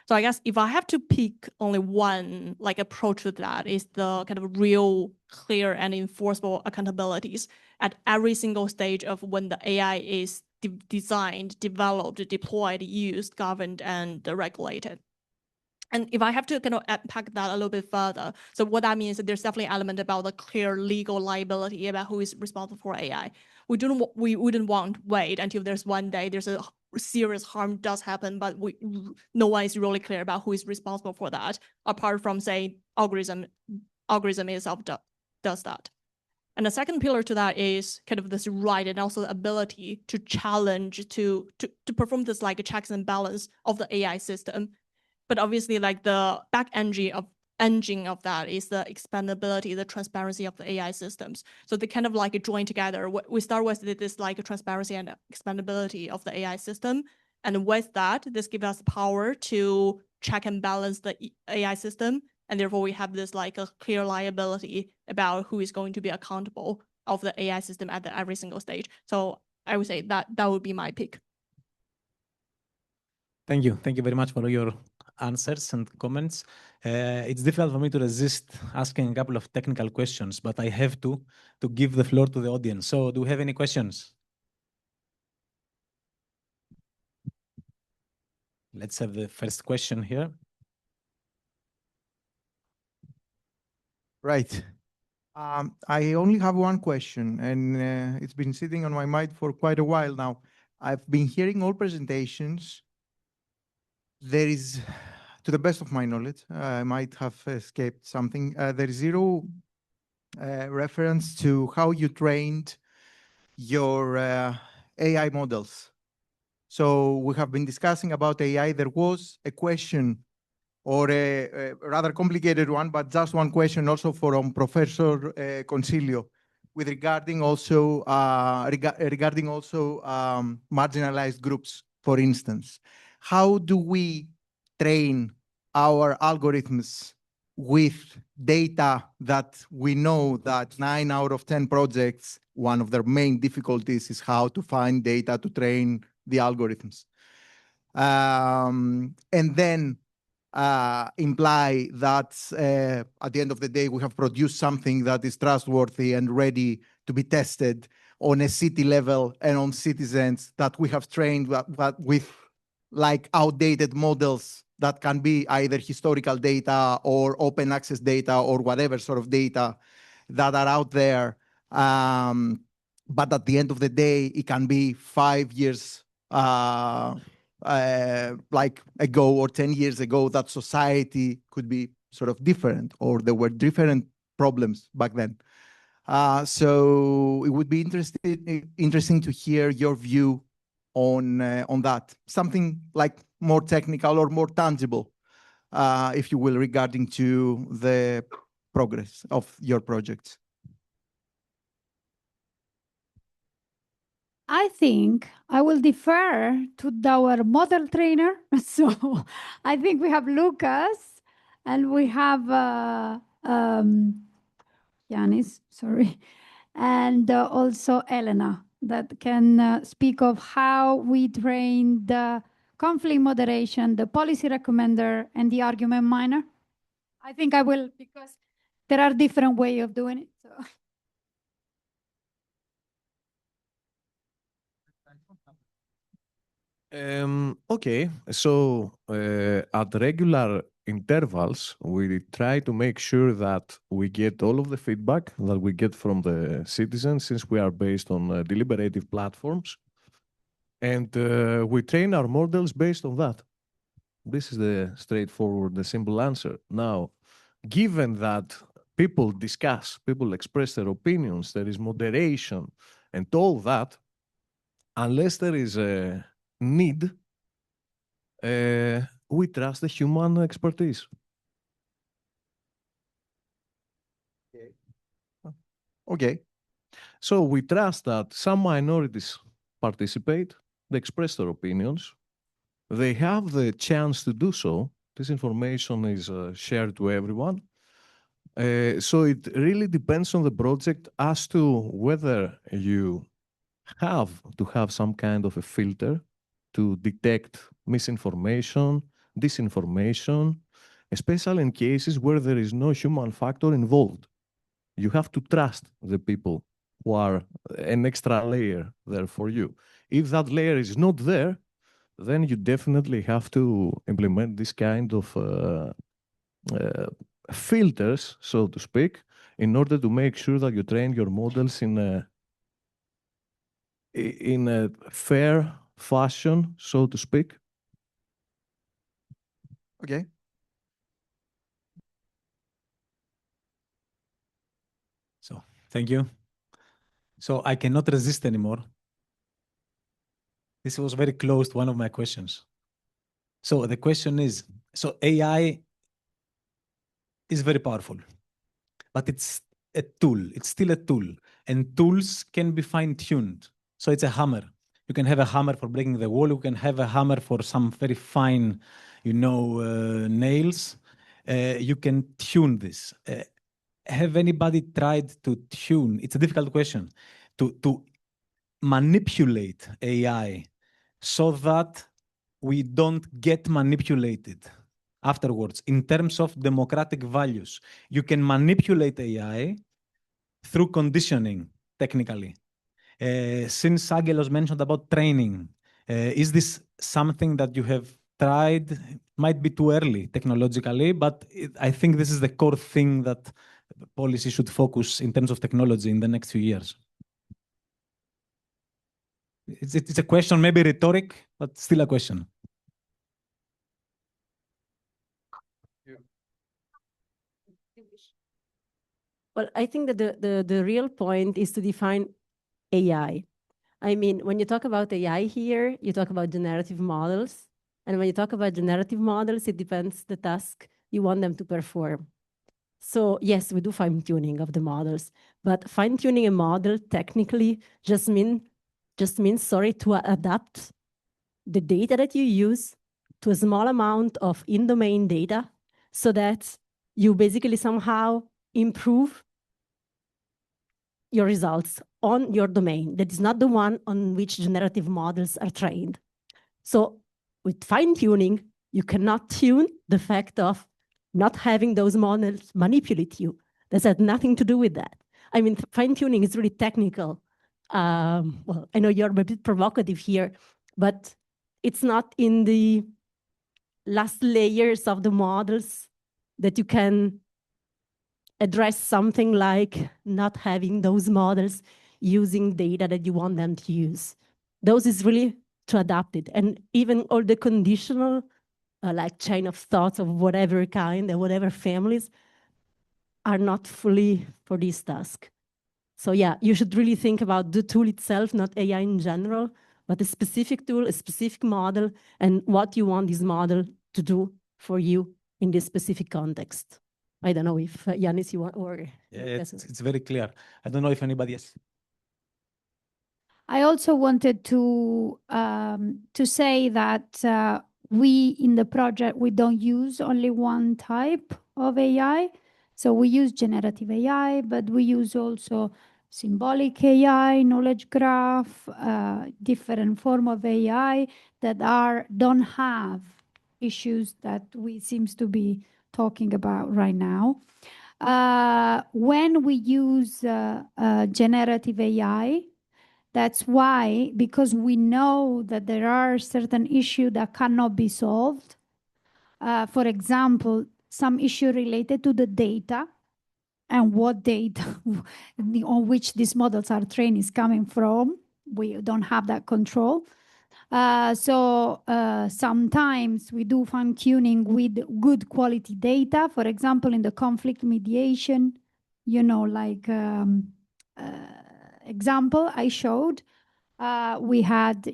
So I guess if I have to pick only one like approach to that is the kind of real clear and enforceable accountabilities at every single stage of when the AI is designed, developed, deployed, used, governed, and regulated. And if I have to kind of unpack that a little bit further, so what that means is there's definitely an element about the clear legal liability about who is responsible for AI. We wouldn't want to wait until there's one day there's a serious harm does happen, but no one is really clear about who is responsible for that, apart from say algorithm itself does that. And the second pillar to that is kind of this right and also the ability to challenge to perform this like a checks and balance of the AI system. But obviously, like the back engine of that is the expandability, the transparency of the AI systems. So they kind of like join together. We start with this like transparency and expandability of the AI system. And with that, this gives us power to check and balance the AI system. And therefore, we have this like a clear liability about who is going to be accountable of the AI system at every single stage. So I would say that would be my pick. Thank you. Thank you very much for your answers and comments. It's difficult for me to resist asking a couple of technical questions, but I have to give the floor to the audience. So do we have any questions? Let's have the first question here. Right. I only have one question, and it's been sitting on my mind for quite a while now. I've been hearing all presentations. There is, to the best of my knowledge, I might have escaped something. There is zero reference to how you trained your AI models. So we have been discussing about AI. There was a question, or a rather complicated one, but just one question also from Professor Concilio, with regarding also marginalized groups, for instance. How do we train our algorithms with data that we know that 9 out of 10 projects, one of their main difficulties is how to find data to train the algorithms. And then imply that at the end of the day, we have produced something that is trustworthy and ready to be tested on a city level and on citizens that we have trained with like outdated models that can be either historical data or open access data or whatever sort of data that are out there. But at the end of the day, it can be 5 years like ago or 10 years ago that society could be sort of different, or there were different problems back then. So it would be interesting to hear your view on that. Something like more technical or more tangible, if you will, regarding to the progress of your projects. I think I will defer to our model trainer. So I think we have Lucas and we have Yanis, sorry, and also Elena that can speak of how we train the conflict moderation, the policy recommender, and the argument miner. I think I will, because there are different ways of doing it. So. Okay, so at regular intervals, we try to make sure that we get all of the feedback that we get from the citizens, since we are based on deliberative platforms. And we train our models based on that. This is the straightforward, the simple answer. Now, given that people discuss, people express their opinions, there is moderation and all that, unless there is a need, we trust the human expertise. Okay. So we trust that some minorities participate, they express their opinions, they have the chance to do so. This information is shared to everyone. So it really depends on the project as to whether you have to have some kind of a filter to detect misinformation, disinformation, especially in cases where there is no human factor involved. You have to trust the people who are an extra layer there for you. If that layer is not there, then you definitely have to implement this kind of filters, so to speak, in order to make sure that you train your models in a fair fashion, so to speak. Okay. So, thank you. So I cannot resist anymore. This was very close to one of my questions. So the question is, so AI is very powerful, but it's a tool. It's still a tool, and tools can be fine-tuned. So it's a hammer. You can have a hammer for breaking the wall. You can have a hammer for some very fine, nails. You can tune this. Have anybody tried to tune? It's a difficult question. To manipulate AI so that we don't get manipulated afterwards in terms of democratic values. You can manipulate AI through conditioning, technically. Since Angelos mentioned about training, is this something that you have tried? Might be too early technologically, but I think this is the core thing that policy should focus in terms of technology in the next few years. It's a question, maybe rhetoric, but still a question. Well, I think that the real point is to define AI. I mean, when you talk about AI here, you talk about generative models. And when you talk about generative models, it depends the task you want them to perform. So yes, we do fine-tuning of the models, but fine-tuning a model technically just means, to adapt the data that you use to a small amount of in-domain data so that you basically somehow improve your results on your domain. That is not the one on which generative models are trained. So with fine-tuning, you cannot tune the fact of not having those models manipulate you. That has nothing to do with that. I mean, fine-tuning is really technical. Well, I know you're a bit provocative here, but it's not in the last layers of the models that you can address something like not having those models using data that you want them to use. Those is really to adapt it. And even all the conditional like chain of thoughts of whatever kind and whatever families are not fully for this task. So yeah, you should really think about the tool itself, not AI in general, but a specific tool, a specific model, and what you want this model to do for you in this specific context. I don't know if Yanis, you want, or yeah, it's very clear. I don't know if anybody else. I also wanted to say that we in the project, we don't use only one type of AI. So we use generative AI, but we use also symbolic AI, knowledge graph, different form of AI that don't have issues that we seems to be talking about right now. When we use generative AI, that's why, because we know that there are certain issues that cannot be solved. For example, some issue related to the data and what data on which these models are trained is coming from. We don't have that control. Sometimes we do fine tuning with good quality data. For example, in the conflict mediation, like example I showed, we had,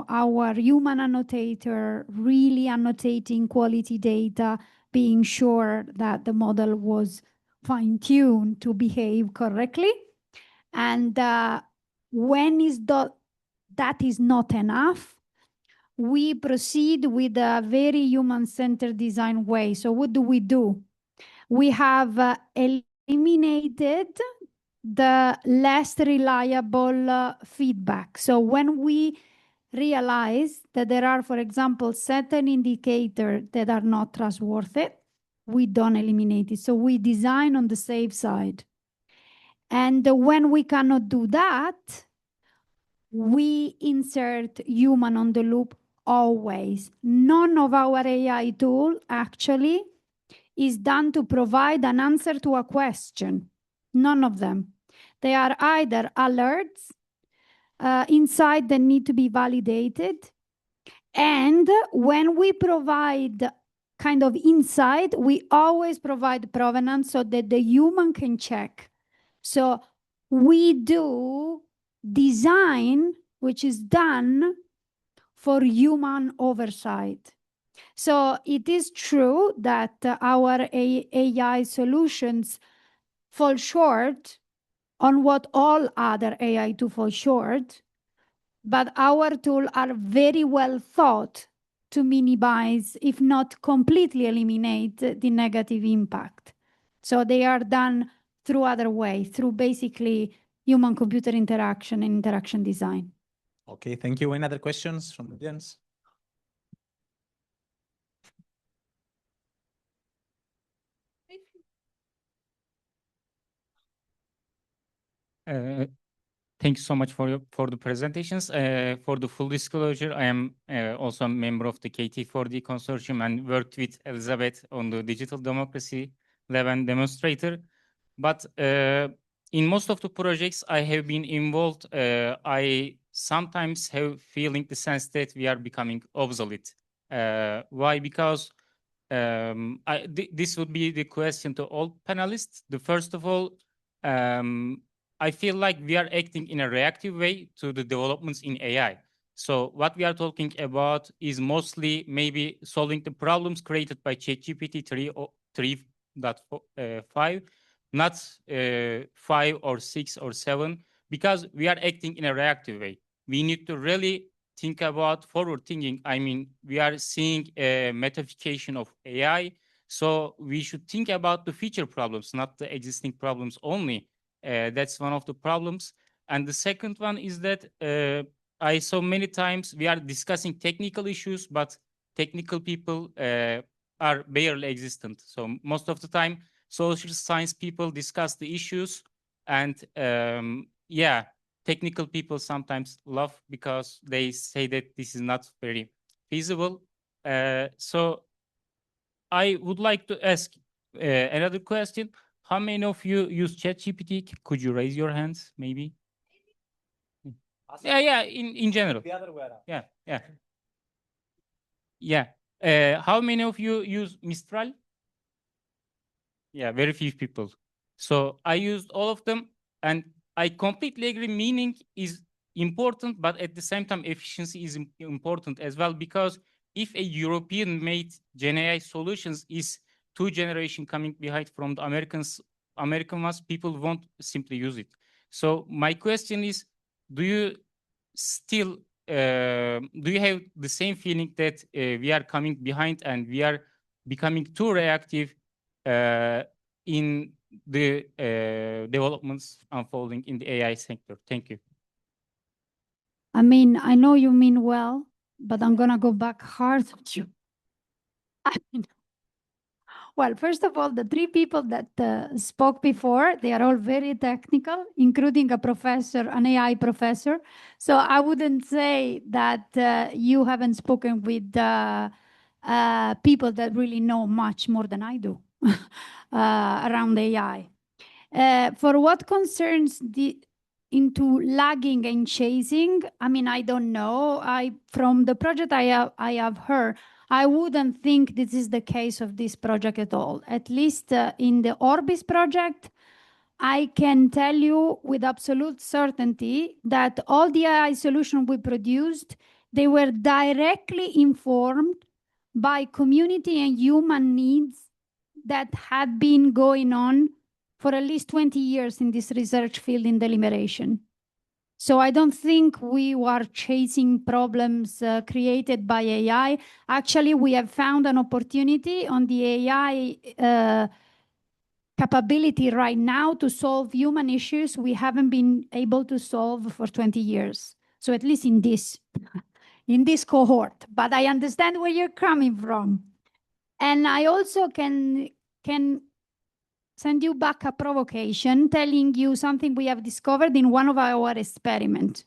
our human annotator really annotating quality data, being sure that the model was fine-tuned to behave correctly. And when that is not enough, we proceed with a very human-centered design way. So what do? We have eliminated the less reliable feedback. So when we realize that there are, for example, certain indicators that are not trustworthy, we don't eliminate it. So we design on the safe side. And when we cannot do that, we insert human on the loop always. None of our AI tool actually is done to provide an answer to a question. None of them. They are either alerts, insight that need to be validated. And when we provide kind of insight, we always provide provenance so that the human can check. So we do design, which is done for human oversight. So it is true that our AI solutions fall short on what all other AI tools fall short, but our tools are very well thought to minimize, if not completely eliminate, the negative impact. So they are done through other ways, through basically human-computer interaction and interaction design. Okay, thank you. Any other questions from the audience? Thank you so much for the presentations. For the full disclosure, I am also a member of the KT4D consortium and worked with Elizabeth on the digital democracy lab and demonstrator. But in most of the projects I have been involved, I sometimes have feeling the sense that we are becoming obsolete. Why? Because this would be the question to all panelists. The first of all, I feel like we are acting in a reactive way to the developments in AI. So what we are talking about is mostly maybe solving the problems created by ChatGPT 3.5, not 5 or 6 or 7, because we are acting in a reactive way. We need to really think about forward thinking. I mean, we are seeing a metafication of AI. So we should think about the future problems, not the existing problems only. That's one of the problems. And the second one is that I saw many times we are discussing technical issues, but technical people are barely existent. So most of the time, social science people discuss the issues, and yeah, technical people sometimes laugh because they say that this is not very feasible. So I would like to ask another question. How many of you use ChatGPT? Could you raise your hands, maybe? Yeah, in general. The other way around. Yeah. How many of you use Mistral? Yeah, very few people. So I used all of them, and I completely agree. Meaning is important, but at the same time, efficiency is important as well, because if a European-made GenAI solutions is 2 generations coming behind from the American ones, people won't simply use it. So my question is, do you still do you have the same feeling that we are coming behind and we are becoming too reactive in the developments unfolding in the AI sector? Thank you. I mean, I know you mean well, but I'm going to go back hard on you. I mean, well, first of all, the 3 people that spoke before, they are all very technical, including a professor, an AI professor. So I wouldn't say that you haven't spoken with people that really know much more than I do around AI. For what concerns into lagging and chasing. I mean, I don't know. From the project I have heard, I wouldn't think this is the case of this project at all. At least in the ORBIS project, I can tell you with absolute certainty that all the AI solutions we produced, they were directly informed by community and human needs that had been going on for at least 20 years in this research field in deliberation. So I don't think we were chasing problems created by AI. Actually, we have found an opportunity on the AI capability right now to solve human issues we haven't been able to solve for 20 years. So at least in this cohort, but I understand where you're coming from. And I also can send you back a provocation telling you something we have discovered in one of our experiments.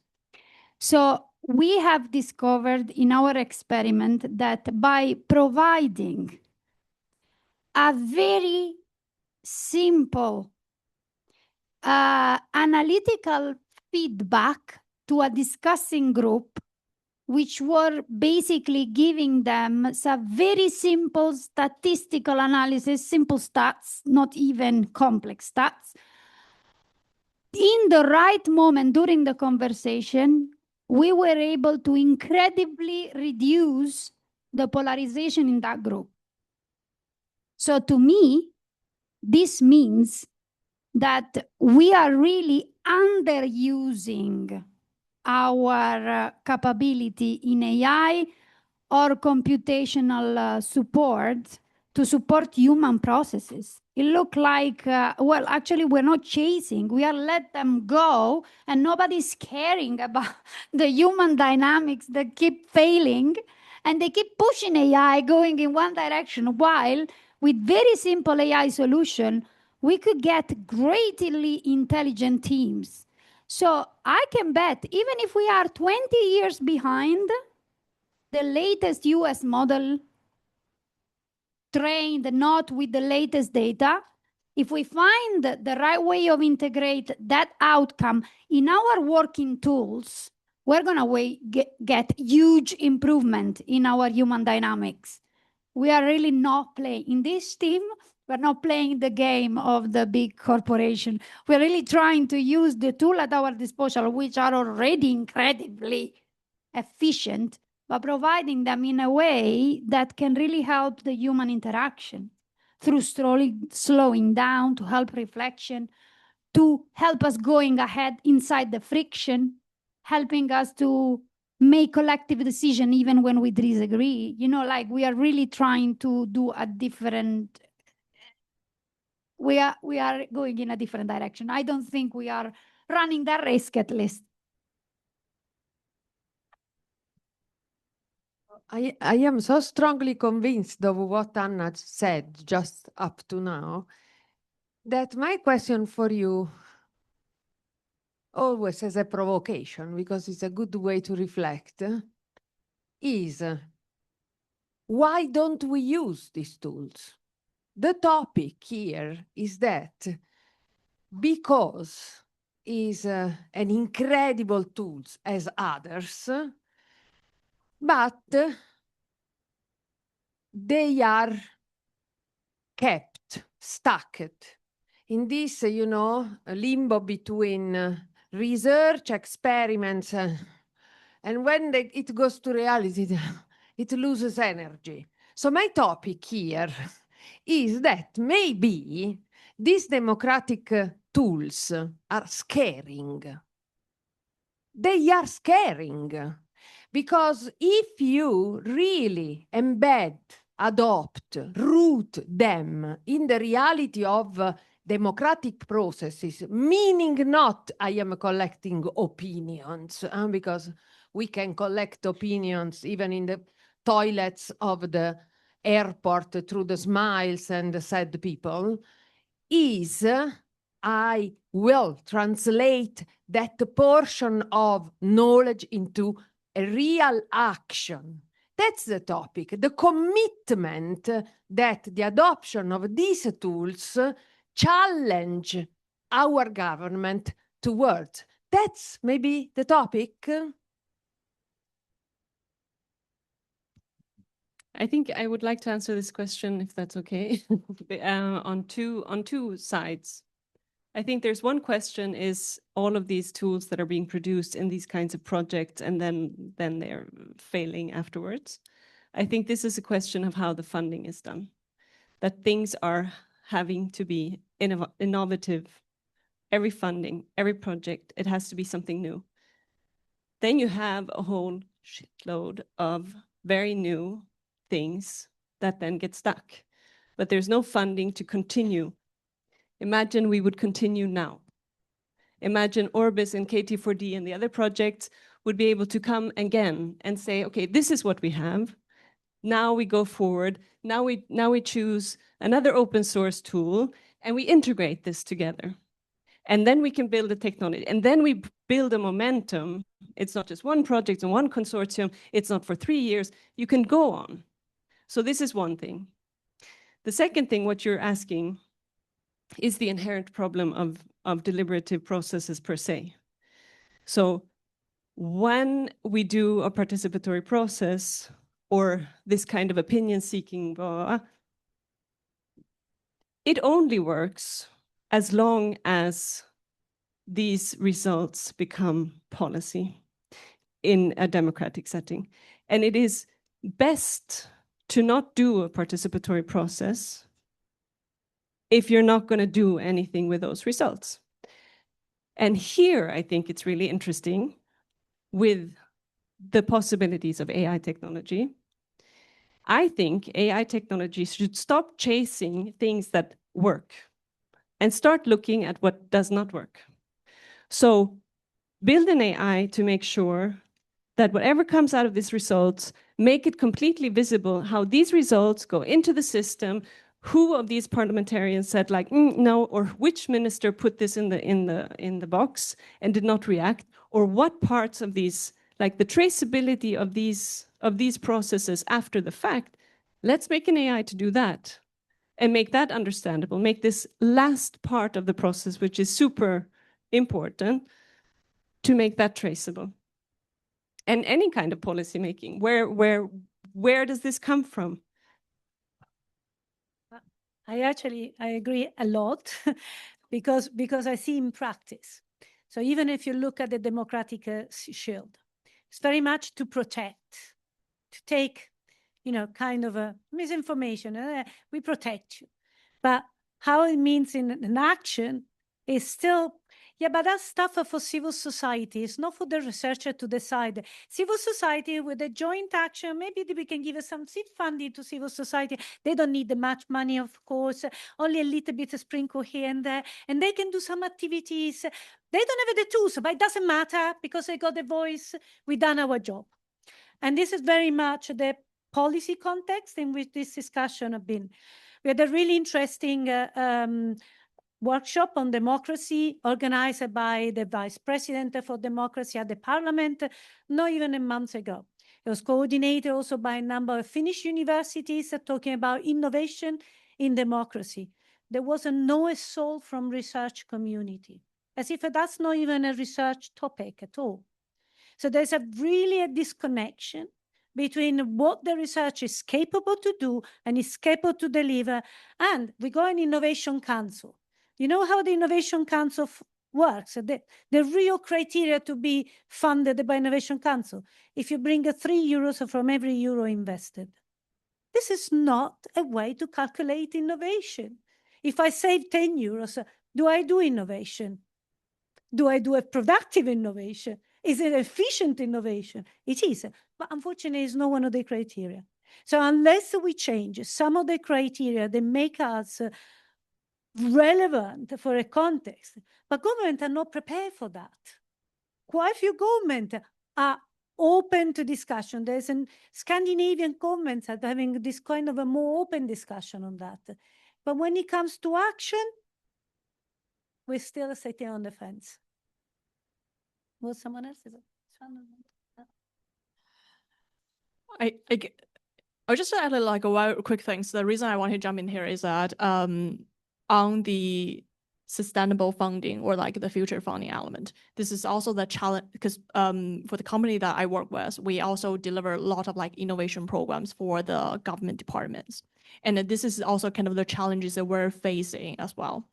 So we have discovered in our experiment that by providing a very simple analytical feedback to a discussing group, which were basically giving them some very simple statistical analysis, simple stats, not even complex stats. In the right moment during the conversation, we were able to incredibly reduce the polarization in that group. So to me, this means that we are really underusing our capability in AI or computational support to support human processes. It looked like, well, actually, we're not chasing. We are let them go, and nobody's caring about the human dynamics that keep failing, and they keep pushing AI going in one direction, while with very simple AI solution, we could get greatly intelligent teams. So I can bet, even if we are 20 years behind the latest US model, trained not with the latest data, if we find the right way of integrate that outcome in our working tools, we're gonna get huge improvement in our human dynamics. We are really not playing in this team. We're not playing the game of the big corporation. We're really trying to use the tool at our disposal, which are already incredibly efficient, but providing them in a way that can really help the human interaction through slowing down, to help reflection, to help us going ahead inside the friction, helping us to make collective decision even when we disagree. You know, like we are really trying to do a different, we are going in a different direction. I don't think we are running that risk, at least. I am so strongly convinced of what Anna said just up to now that my question for you, always as a provocation, because it's a good way to reflect, is why don't we use these tools? The topic here is that because is an incredible tools as others, but they are kept, stuck in this, you know, limbo between research, experiments, and when it goes to reality, it loses energy. So my topic here is that maybe these democratic tools are scaring. They are scaring because if you really embed, adopt, root them in the reality of democratic processes, meaning not I am collecting opinions, because we can collect opinions even in the toilets of the airport through the smiles and the sad people, is I will translate that portion of knowledge into a real action. That's the topic, the commitment that the adoption of these tools challenge our government towards. that's maybe the topic. I think I would like to answer this question, if that's okay, on two sides. I think there's one question is all of these tools that are being produced in these kinds of projects and then they're failing afterwards. I think this is a question of how the funding is done, that things are having to be innovative. Every funding, every project, it has to be something new. Then you have a whole shitload of very new things that then get stuck, but there's no funding to continue. Imagine we would continue now. Imagine Orbis and KT4D and the other projects would be able to come again and say, okay, this is what we have. Now we go forward. Now we choose another open source tool and we integrate this together. And then we can build a technology. And then we build a momentum. It's not just one project and one consortium. It's not for 3 years. You can go on. So this is one thing. The second thing, what you're asking, is the inherent problem of deliberative processes per se. So when we do a participatory process or this kind of opinion seeking, it only works as long as these results become policy in a democratic setting. And it is best to not do a participatory process if you're not going to do anything with those results. And here, I think it's really interesting with the possibilities of AI technology. I think AI technology should stop chasing things that work and start looking at what does not work. So build an AI to make sure that whatever comes out of these results, make it completely visible how these results go into the system, who of these parliamentarians said like, no, or which minister put this in the box and did not react, or what parts of these, like the traceability of these processes after the fact. Let's make an AI to do that and make that understandable, make this last part of the process, which is super important, to make that traceable. And any kind of policy making, where does this come from? I agree a lot because I see in practice. So even if you look at the democratic shield, it's very much to protect, to take, kind of a misinformation. We protect you. But how it means in an action is still, yeah, but that's stuff for civil society. It's not for the researcher to decide. Civil society with a joint action, maybe we can give some seed funding to civil society. They don't need much money, of course, only a little bit of sprinkle here and there, and they can do some activities. They don't have the tools, but it doesn't matter because they got the voice. We've done our job. And this is very much the policy context in which this discussion has been. We had a really interesting workshop on democracy organized by the Vice President for Democracy at the Parliament, not even a month ago. It was coordinated also by a number of Finnish universities talking about innovation in democracy. There was no assault from research community, as if that's not even a research topic at all. So there's really a disconnection between what the research is capable to do and is capable to deliver. And we go an innovation council. You know how the Innovation Council works? The real criteria to be funded by Innovation Council. If you bring 3 euros from every euro invested. This is not a way to calculate innovation. If I save 10 euros, do I do innovation? Do I do a productive innovation? Is it efficient innovation? It is, but unfortunately, it's not one of the criteria. So unless we change some of the criteria that make us relevant for a context, but governments are not prepared for that. Quite a few governments are open to discussion. There's a Scandinavian governments are having this kind of a more open discussion on that. But when it comes to action, we're still sitting on the fence. Was someone else? I just add like a quick thing. So the reason I want to jump in here is that on the sustainable funding or like the future funding element. This is also the challenge because for the company that I work with, we also deliver a lot of like innovation programs for the government departments. And this is also kind of the challenges that we're facing as well.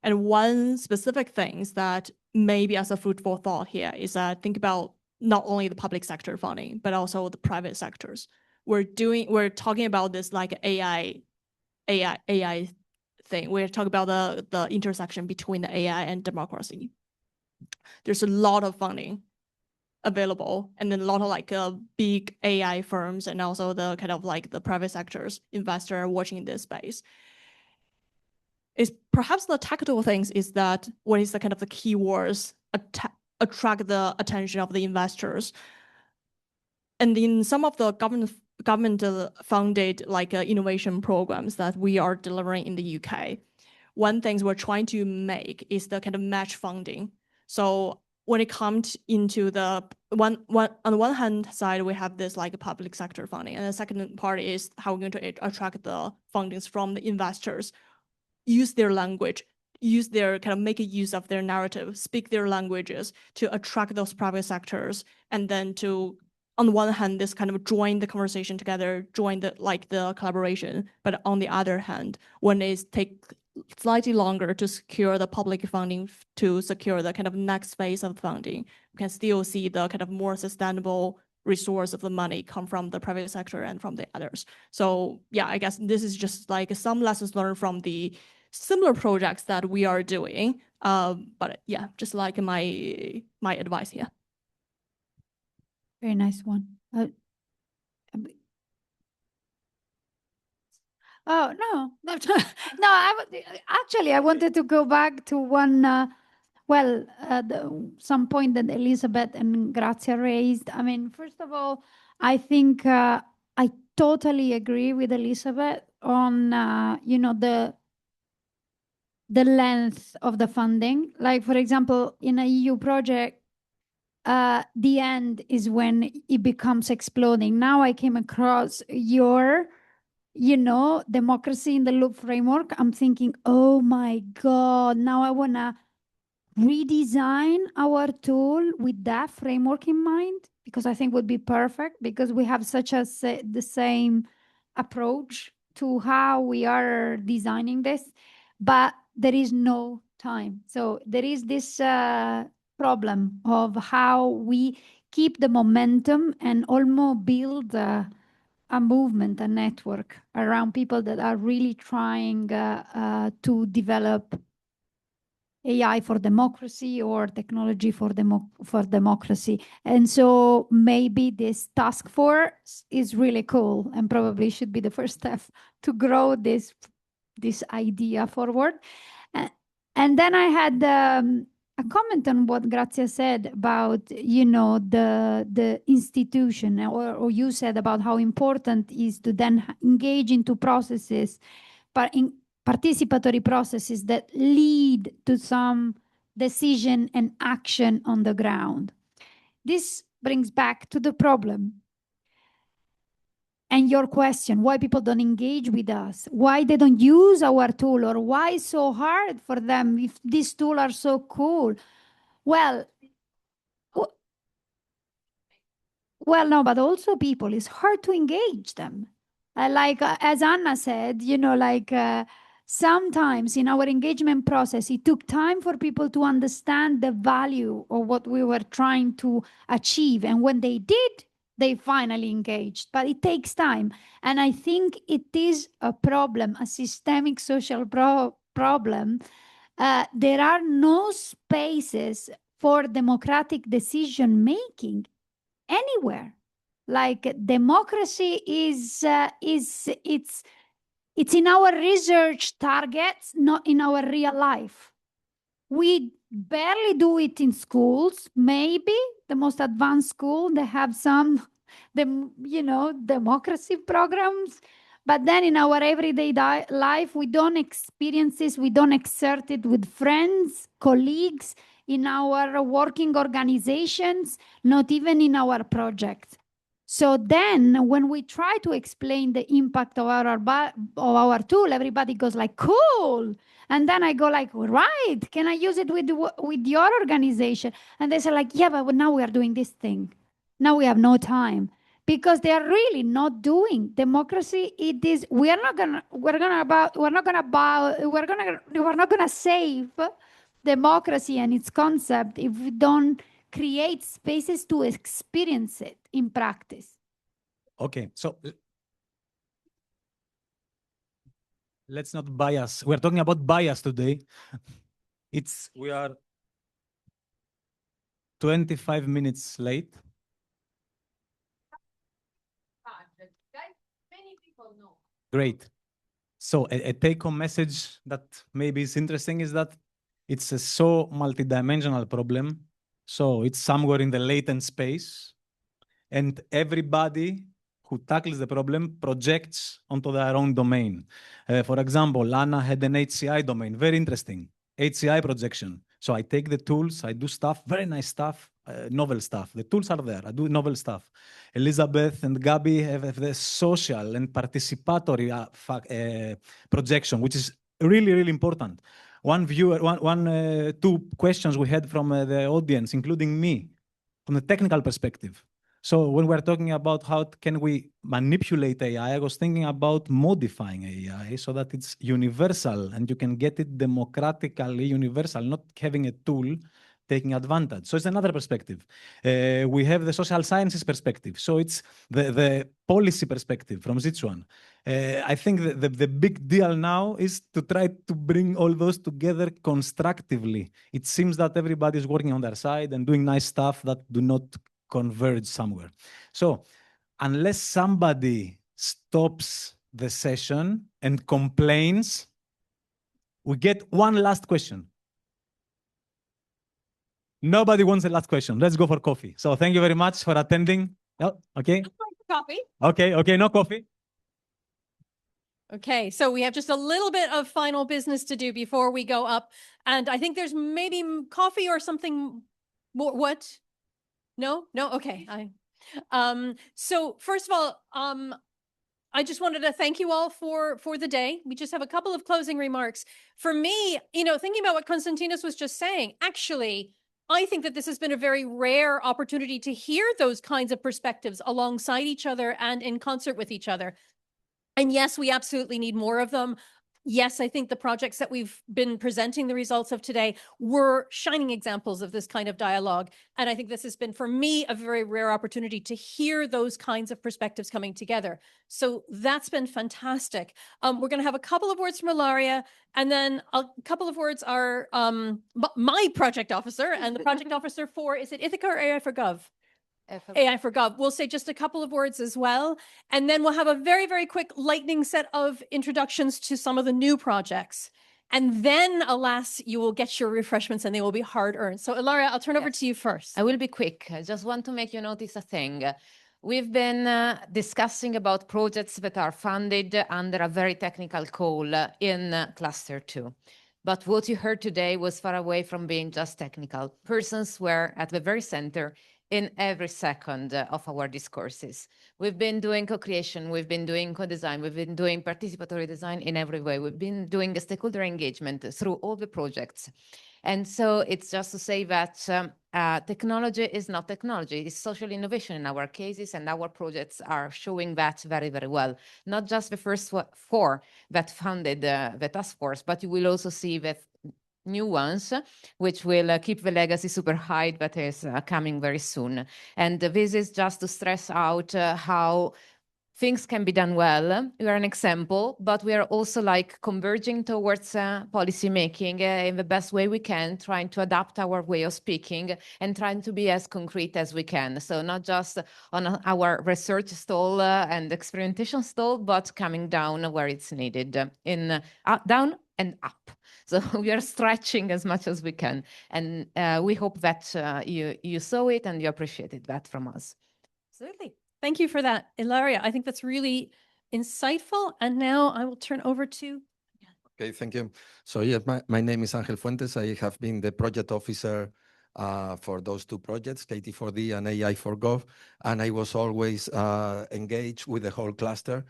And one specific things that maybe as a fruitful thought here is that think about not only the public sector funding, but also the private sectors. We're talking about this like AI thing. We're talking about the intersection between the AI and democracy. There's a lot of funding available, and then a lot of like big AI firms and also the kind of like the private sectors investor watching this space. Is perhaps the tactical things is that what is the kind of the keywords attract the attention of the investors. And in some of the government funded like innovation programs that we are delivering in the UK, one thing we're trying to make is the kind of match funding. So when it comes into the on the one hand side, we have this like public sector funding, and the second part is how we're going to attract the fundings from the investors, use their language, use their kind of make use of their narrative, speak their languages to attract those private sectors, and then to, on the one hand, this kind of join the conversation together, join the like the collaboration, but on the other hand, when it take slightly longer to secure the public funding to secure the kind of next phase of funding, we can still see the kind of more sustainable resource of the money come from the private sector and from the others. So yeah, I guess this is just like some lessons learned from the similar projects that we are doing. But yeah, just like my advice here. Very nice one. Oh, no, no, actually, I wanted to go back to one, some point that Elizabeth and Grazia raised. I mean, first of all, I think I totally agree with Elizabeth on, you know, the length of the funding. Like, for example, in a EU project, the end is when it becomes exploding. Now I came across your, you know, democracy in the loop framework. I'm thinking, oh my God, now I want to redesign our tool with that framework in mind, because I think would be perfect, because we have such the same approach to how we are designing this, but there is no time. So there is this problem of how we keep the momentum and almost build a movement, a network around people that are really trying to develop AI for democracy or technology for democracy. And so maybe this task force is really cool and probably should be the first step to grow this idea forward. And then I had a comment on what Grazia said about, you know, the institution, or you said about how important is to then engage into processes, but in participatory processes that lead to some decision and action on the ground. This brings back to the problem. And your question, why people don't engage with us, why they don't use our tool, or why it's so hard for them if these tools are so cool. Well, no, but also people, it's hard to engage them. Like, as Anna said, you know, like sometimes in our engagement process, it took time for people to understand the value of what we were trying to achieve. And when they did, they finally engaged, but it takes time. And I think it is a problem, a systemic social problem. There are no spaces for democratic decision-making anywhere. Like democracy it's in our research targets, not in our real life. We barely do it in schools. Maybe the most advanced school, they have some, you know, democracy programs. But then in our everyday life, we don't experience this. We don't exert it with friends, colleagues, in our working organizations, not even in our projects. So then when we try to explain the impact of our tool, everybody goes like, cool. And then I go like, right, can I use it with your organization? And they say like, yeah, but now we are doing this thing. Now we have no time, because they are really not doing democracy. It is, we're not gonna save democracy and its concept if we don't create spaces to experience it in practice. Okay, so let's not bias. We're talking about bias today. We are 25 minutes late. Great. So a take-home message that maybe is interesting is that it's a so multidimensional problem. So it's somewhere in the latent space, and everybody who tackles the problem projects onto their own domain. For example, Anna had an HCI domain, very interesting, HCI projection. So I take the tools, I do stuff, very nice stuff, novel stuff. The tools are there, I do novel stuff. Elizabeth and Gabi have the social and participatory projection, which is really, really important. Two questions we had from the audience, including me, from the technical perspective. So when we're talking about how can we manipulate AI, I was thinking about modifying AI so that it's universal and you can get it democratically universal, not having a tool taking advantage. So it's another perspective. We have the social sciences perspective. So it's the policy perspective from Zitsuan. I think the big deal now is to try to bring all those together constructively. It seems that everybody is working on their side and doing nice stuff that do not converge somewhere. So unless somebody stops the session and complains, we get one last question. Nobody wants the last question. Let's go for coffee. So thank you very much for attending. Oh, okay. Coffee. Okay, no coffee. Okay, so we have just a little bit of final business to do before we go up. And I think there's maybe coffee or something more. What? No? Okay. So first of all, I just wanted to thank you all for the day. We just have a couple of closing remarks. For me, thinking about what Konstantinos was just saying, actually, I think that this has been a very rare opportunity to hear those kinds of perspectives alongside each other and in concert with each other. And yes, we absolutely need more of them. Yes, I think the projects that we've been presenting the results of today were shining examples of this kind of dialogue. And I think this has been, for me, a very rare opportunity to hear those kinds of perspectives coming together. So that's been fantastic. We're going to have a couple of words from Ilaria, and then a couple of words are my project officer and the project officer for, is it ITHACA or AI4Gov? AI4Gov. We'll say just a couple of words as well. And then we'll have a very, very quick lightning set of introductions to some of the new projects. And then, alas, you will get your refreshments and they will be hard earned. So Ilaria, I'll turn over to you first. I will be quick. I just want to make you notice a thing. We've been discussing about projects that are funded under a very technical call in Cluster 2. But what you heard today was far away from being just technical. Persons were at the very center in every second of our discourses. We've been doing co-creation, we've been doing co-design, we've been doing participatory design in every way. We've been doing a stakeholder engagement through all the projects. And so it's just to say that technology is not technology, it's social innovation in our cases, and our projects are showing that very, very well. Not just the first four that funded the task force, but you will also see that new ones, which will keep the legacy super high, that is coming very soon. And this is just to stress out how things can be done well. We are an example, but we are also like converging towards policy making in the best way we can, trying to adapt our way of speaking and trying to be as concrete as we can. So not just on our research stall and experimentation stall, but coming down where it's needed, in down and up. So we are stretching as much as we can. And we hope that you saw it and you appreciated that from us. Absolutely. Thank you for that, Ilaria. I think that's really insightful. And now I will turn over to... Okay, thank you. So yes, my name is Angel Fuentes. I have been the project officer for those two projects, KT4D and AI4Gov. And I was always engaged with the whole cluster.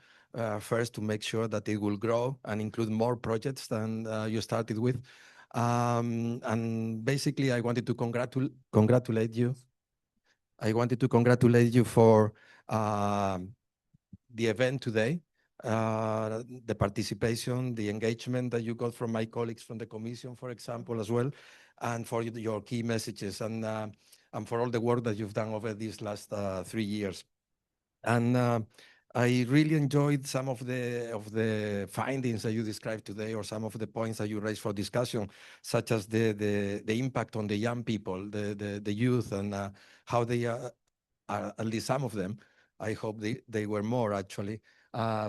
first to make sure that it will grow and include more projects than you started with. And basically, I wanted to congratulate you. I wanted to congratulate you for the event today, the participation, the engagement that you got from my colleagues from the Commission, for example, as well, and for your key messages and for all the work that you've done over these last 3 years. And I really enjoyed some of the findings that you described today, or some of the points that you raised for discussion, such as the impact on the young people, the youth, and how they are, at least some of them, I hope they were more actually,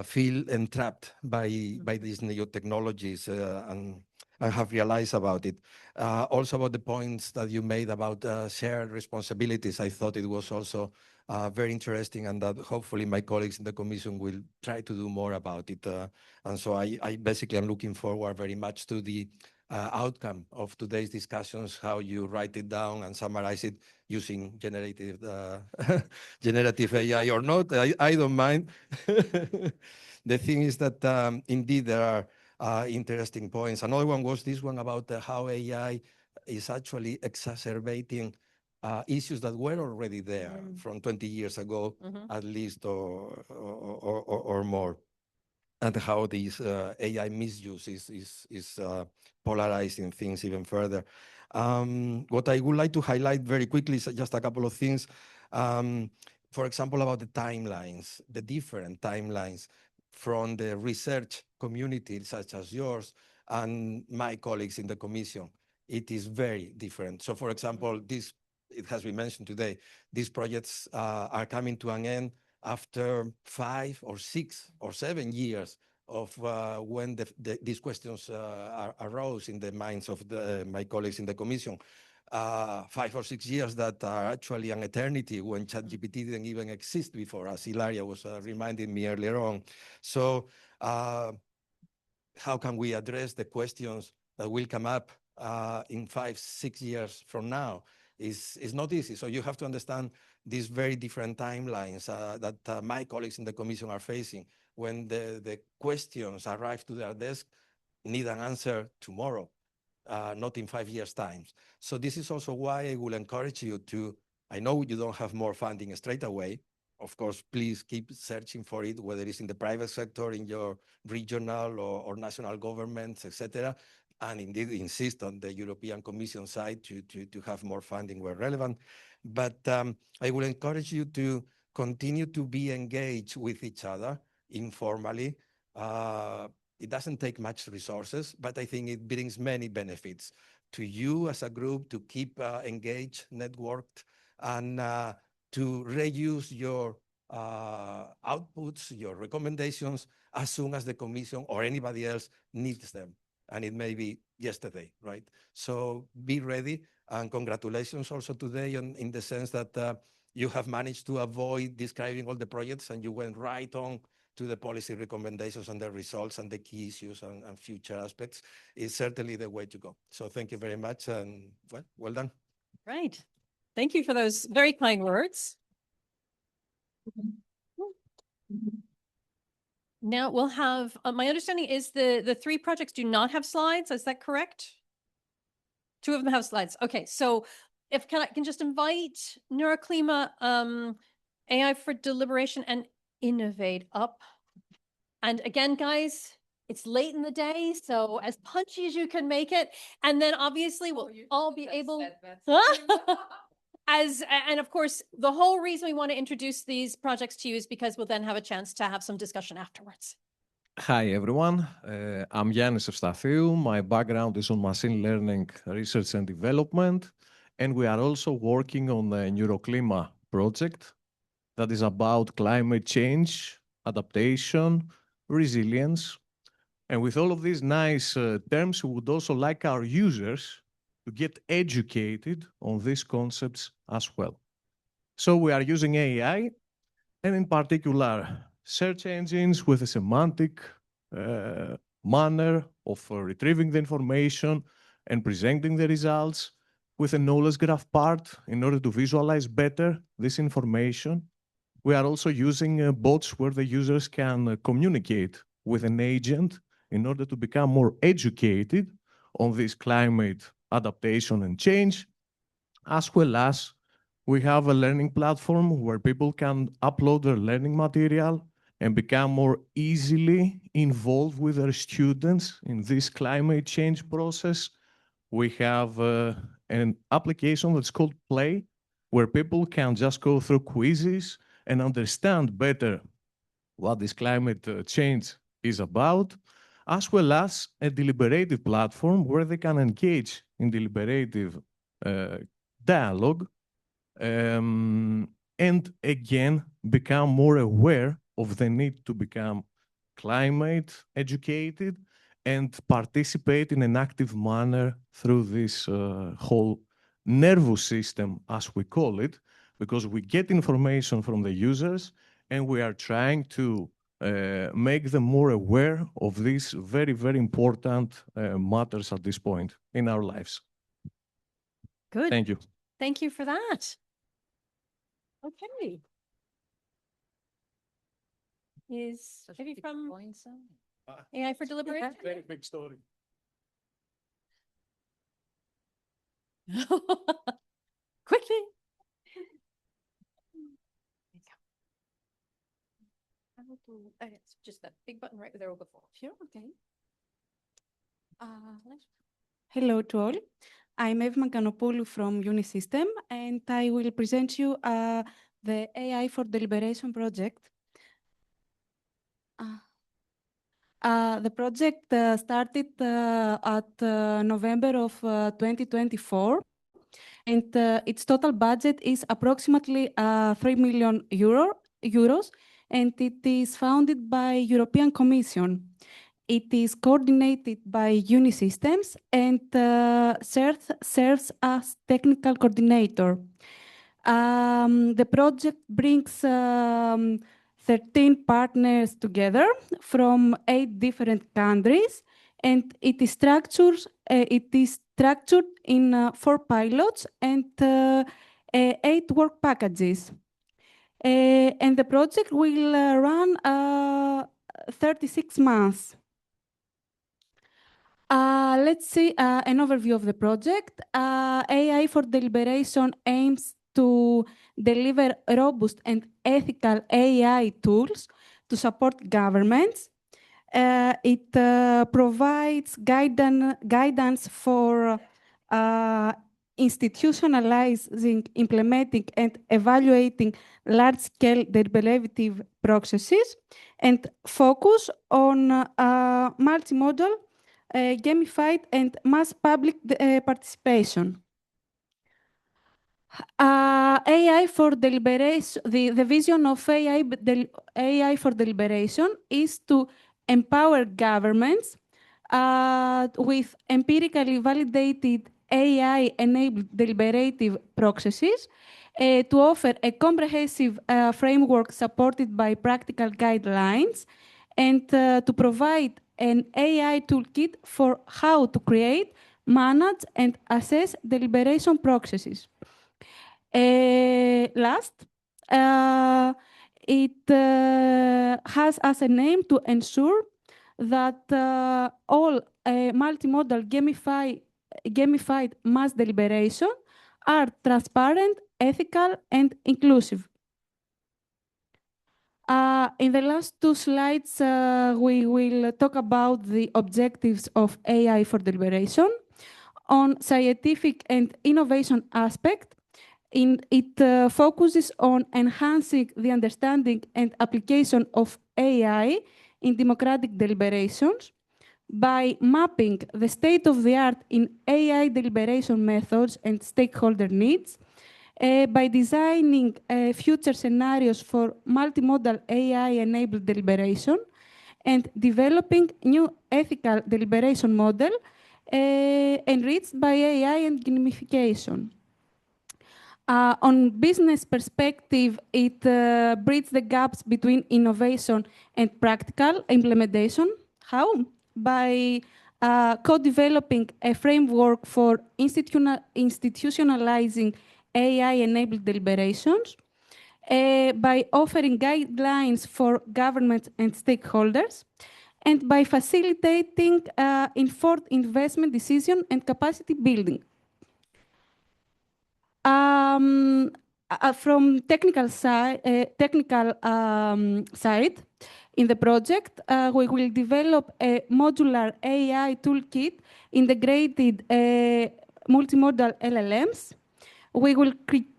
feel entrapped by these new technologies and have realized about it. Also about the points that you made about shared responsibilities, I thought it was also very interesting, and that hopefully my colleagues in the Commission will try to do more about it. And so I basically am looking forward very much to the outcome of today's discussions, how you write it down and summarize it using generative AI or not. I don't mind. The thing is that indeed there are interesting points. Another one was this one about how AI is actually exacerbating issues that were already there from 20 years ago, at least, or more, and how this AI misuse is polarizing things even further. What I would like to highlight very quickly is just a couple of things. For example, about the timelines, the different timelines from the research community, such as yours and my colleagues in the Commission. It is very different. So, for example, it has been mentioned today, these projects are coming to an end after 5 or 6 or 7 years of when these questions arose in the minds of my colleagues in the Commission. 5 or 6 years that are actually an eternity, when ChatGPT didn't even exist before, as Ilaria was reminding me earlier on. So how can we address the questions that will come up in 5, 6 years from now? Is not easy. So you have to understand these very different timelines that my colleagues in the Commission are facing. When the questions arrive to their desk, need an answer tomorrow, not in 5 years' time. So this is also why I will encourage you to, I know you don't have more funding straight away. Of course, please keep searching for it, whether it's in the private sector, in your regional or national governments, etc. And indeed insist on the European Commission side to have more funding where relevant. But I will encourage you to continue to be engaged with each other informally. It doesn't take much resources, but I think it brings many benefits to you as a group to keep engaged, networked, and to reuse your outputs, your recommendations, as soon as the Commission or anybody else needs them. And it may be yesterday, right? So be ready, and congratulations also today in the sense that you have managed to avoid describing all the projects, and you went right on to the policy recommendations and the results and the key issues and future aspects. Is certainly the way to go. So thank you very much, and well done. Right. Thank you for those very kind words. Now we'll have, my understanding is the 3 projects do not have slides. Is that correct? 2 of them have slides. Okay, so if I can just invite Neuroklima, AI for Deliberation and Innovate up. And again, guys, it's late in the day, so as punchy as you can make it. And then obviously we'll all be able... And of course, the whole reason we want to introduce these projects to you is because we'll then have a chance to have some discussion afterwards. Hi, everyone. I'm Yannis Evstathiou. My background is on machine learning research and development. And we are also working on the Neuroklima project that is about climate change, adaptation, resilience. And with all of these nice terms, we would also like our users to get educated on these concepts as well. So we are using AI, and in particular, search engines with a semantic manner of retrieving the information and presenting the results, with a knowledge graph part in order to visualize better this information, We are also using bots where the users can communicate with an agent in order to become more educated on this climate adaptation and change, as well as we have a learning platform where people can upload their learning material and become more easily involved with their students in this climate change process. We have an application that's called Play, where people can just go through quizzes and understand better what this climate change is about, as well as a deliberative platform where they can engage in deliberative dialogue and again become more aware of the need to become climate educated and participate in an active manner through this whole nervous system, as we call it, because we get information from the users and we are trying to make them more aware of these very, very important matters at this point in our lives. Good. Thank you. Thank you for that. Okay. Is maybe from AI for Deliberation? Very big story. Quickly. It's just that big button right there before. Here, okay. Hello to all. I'm Eva Mankanopoulou from Unisystem, and I will present you the AI for Deliberation project. The project started at November of 2024, and its total budget is approximately 3 million euros, and it is funded by European Commission. It is coordinated by Unisystems and serves as technical coordinator. The project brings 13 partners together from 8 different countries, and it is structured in 4 pilots and 8 work packages. And the project will run 36 months. Let's see an overview of the project. AI for Deliberation aims to deliver robust and ethical AI tools to support governments. It provides guidance for institutionalizing, implementing, and evaluating large-scale deliberative processes, and focus on multimodal, gamified, and mass public participation. AI for Deliberation, the vision of AI for Deliberation is to empower governments with empirically validated AI-enabled deliberative processes to offer a comprehensive framework supported by practical guidelines, and to provide an AI toolkit for how to create, manage, and assess deliberation processes. Last, it has as an aim to ensure that all multimodal gamified mass deliberation are transparent, ethical, and inclusive. In the last 2 slides, we will talk about the objectives of AI for Deliberation. On scientific and innovation aspect, it focuses on enhancing the understanding and application of AI in democratic deliberations by mapping the state-of-the-art in AI deliberation methods and stakeholder needs, by designing future scenarios for multimodal AI-enabled deliberation, and developing new ethical deliberation model enriched by AI and gamification. On business perspective, it bridges the gaps between innovation and practical implementation. How? By co-developing a framework for institutionalizing AI-enabled deliberations, by offering guidelines for governments and stakeholders, and by facilitating informed investment decision and capacity building. From technical side, in the project, we will develop a modular AI toolkit integrated multimodal LLMs. We will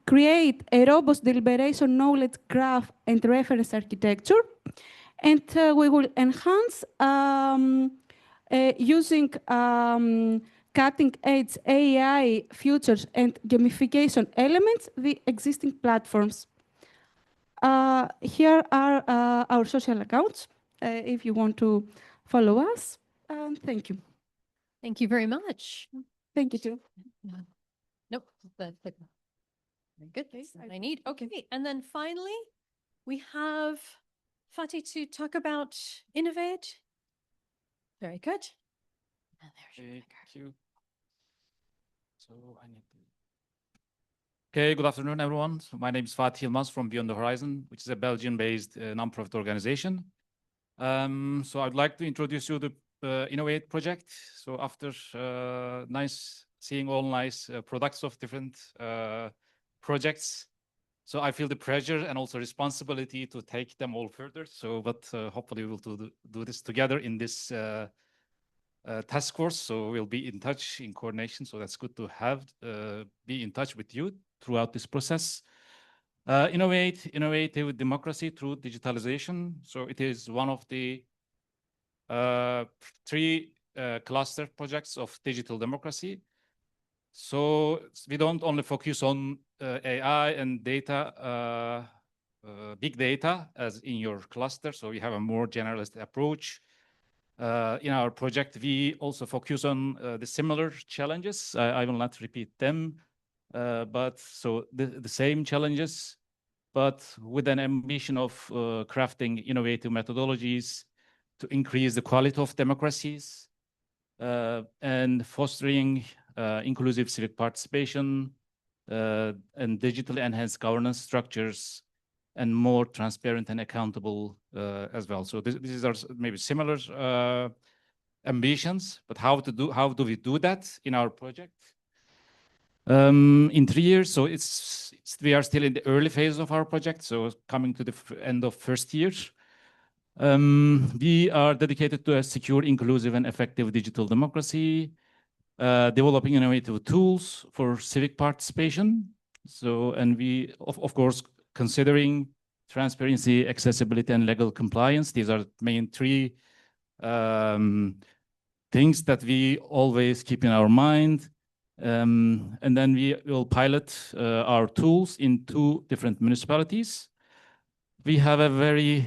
create a robust deliberation knowledge graph and reference architecture. And we will enhance using cutting-edge AI features and gamification elements, the existing platforms. Here are our social accounts, if you want to follow us. Thank you. Thank you very much. Thank you too. Nope. Very good. That's what I need. Okay. And then finally, we have Fatih to talk about Innovate. Very good. And there's Thank you. So I need to. Okay, good afternoon, everyone. So my name is Fatih Yilmaz from Beyond the Horizon, which is a Belgian-based nonprofit organization. So I'd like to introduce you to the Innovate project. So after nice seeing all nice products of different projects, so I feel the pressure and also responsibility to take them all further. So, but hopefully we will do this together in this task force. So we'll be in touch in coordination. So that's good to have, be in touch with you throughout this process. Innovative democracy through digitalization. So it is one of the three cluster projects of digital democracy. So we don't only focus on AI and data, big data as in your cluster. So we have a more generalist approach. In our project, we also focus on the similar challenges. I will not repeat them, but so the same challenges, but with an ambition of crafting innovative methodologies to increase the quality of democracies and fostering inclusive civic participation and digitally enhanced governance structures and more transparent and accountable as well. So these are maybe similar ambitions, but how do we do that in our project? In 3 years, so we are still in the early phase of our project, so coming to the end of first year. We are dedicated to a secure, inclusive, and effective digital democracy, developing innovative tools for civic participation. So, and we, of course, considering transparency, accessibility, and legal compliance. These are main three things that we always keep in our mind. And then we will pilot our tools in 2 different municipalities. We have a very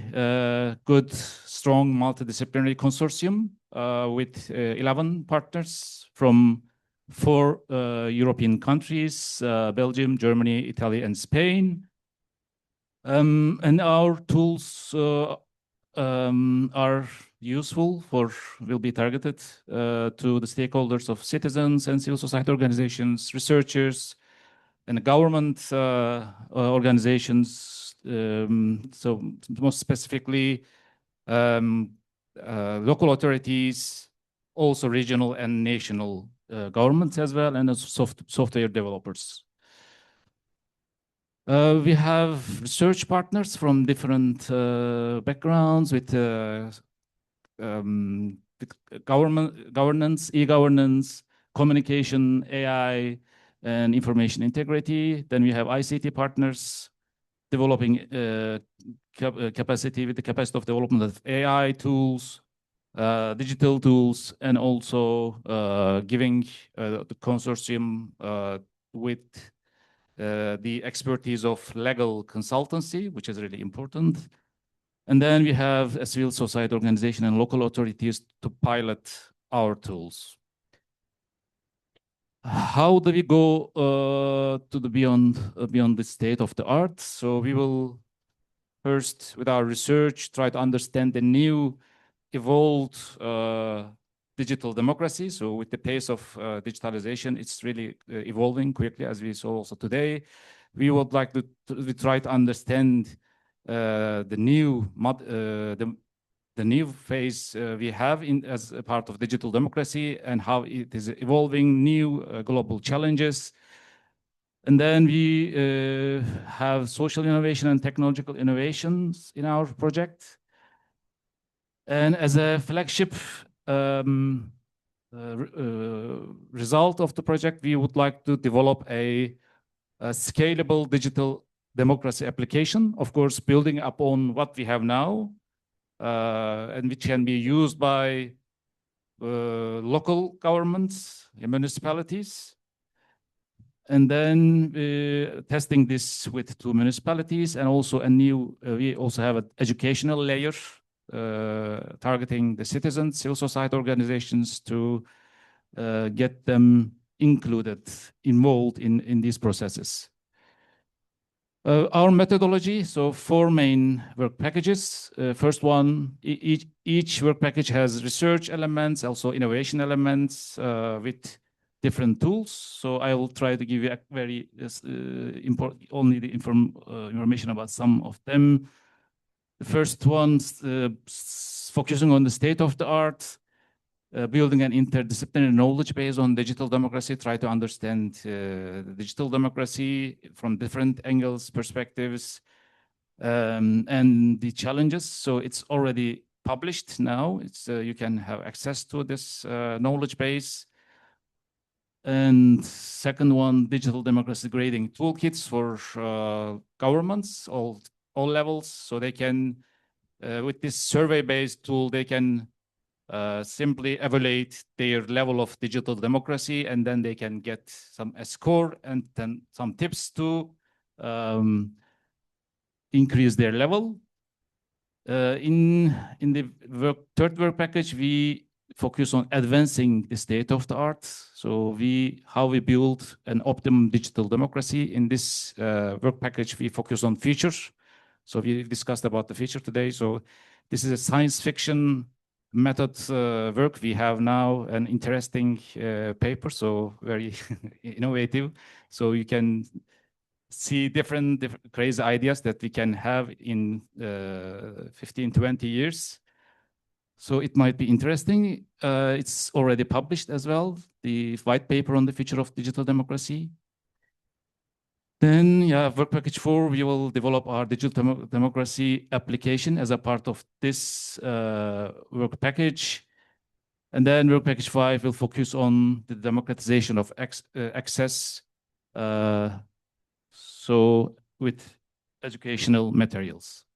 good, strong multidisciplinary consortium with 11 partners from 4 European countries, Belgium, Germany, Italy, and Spain. And our tools are useful will be targeted to the stakeholders of citizens and civil society organizations, researchers, and government organizations. So most specifically, local authorities, also regional and national governments as well, and software developers. We have research partners from different backgrounds with governance, e-governance, communication, AI, and information integrity. Then we have ICT partners developing capacity with the capacity of development of AI tools, digital tools, and also giving the consortium with the expertise of legal consultancy, which is really important. And then we have a civil society organization and local authorities to pilot our tools. How do we go to the beyond the state of the art? So we will first, with our research, try to understand the new evolved digital democracy. So with the pace of digitalization, it's really evolving quickly, as we saw also today. we would like to try to understand the new phase we have as a part of digital democracy and how it is evolving, new global challenges. And then we have social innovation and technological innovations in our project. And as a flagship result of the project, we would like to develop a scalable digital democracy application, of course, building upon what we have now, and which can be used by local governments, municipalities. And then testing this with 2 municipalities, and also we also have an educational layer targeting the citizens, civil society organizations, to get them involved in these processes. Our methodology, so 4 main work packages. First one, each work package has research elements, also innovation elements with different tools. So I will try to give you a very important, only the information about some of them. The first one, focusing on the state of the art, building an interdisciplinary knowledge base on digital democracy, try to understand digital democracy from different angles, perspectives, and the challenges. So it's already published now. You can have access to this knowledge base. And second one, digital democracy grading toolkits for governments, all levels. So they can, with this survey-based tool, they can simply evaluate their level of digital democracy, and then they can get a score and then some tips to increase their level. In the third work package, we focus on advancing the state of the art. So how we build an optimum digital democracy. In this work package, we focus on features. So we discussed about the feature today. So this is a science fiction method work. We have now an interesting paper, so very innovative. So you can see different crazy ideas that we can have in 15, 20 years. So it might be interesting. It's already published as well, the white paper on the future of digital democracy. Then, work package 4, we will develop our digital democracy application as a part of this work package. And then work package 5 will focus on the democratization of access, so with educational materials.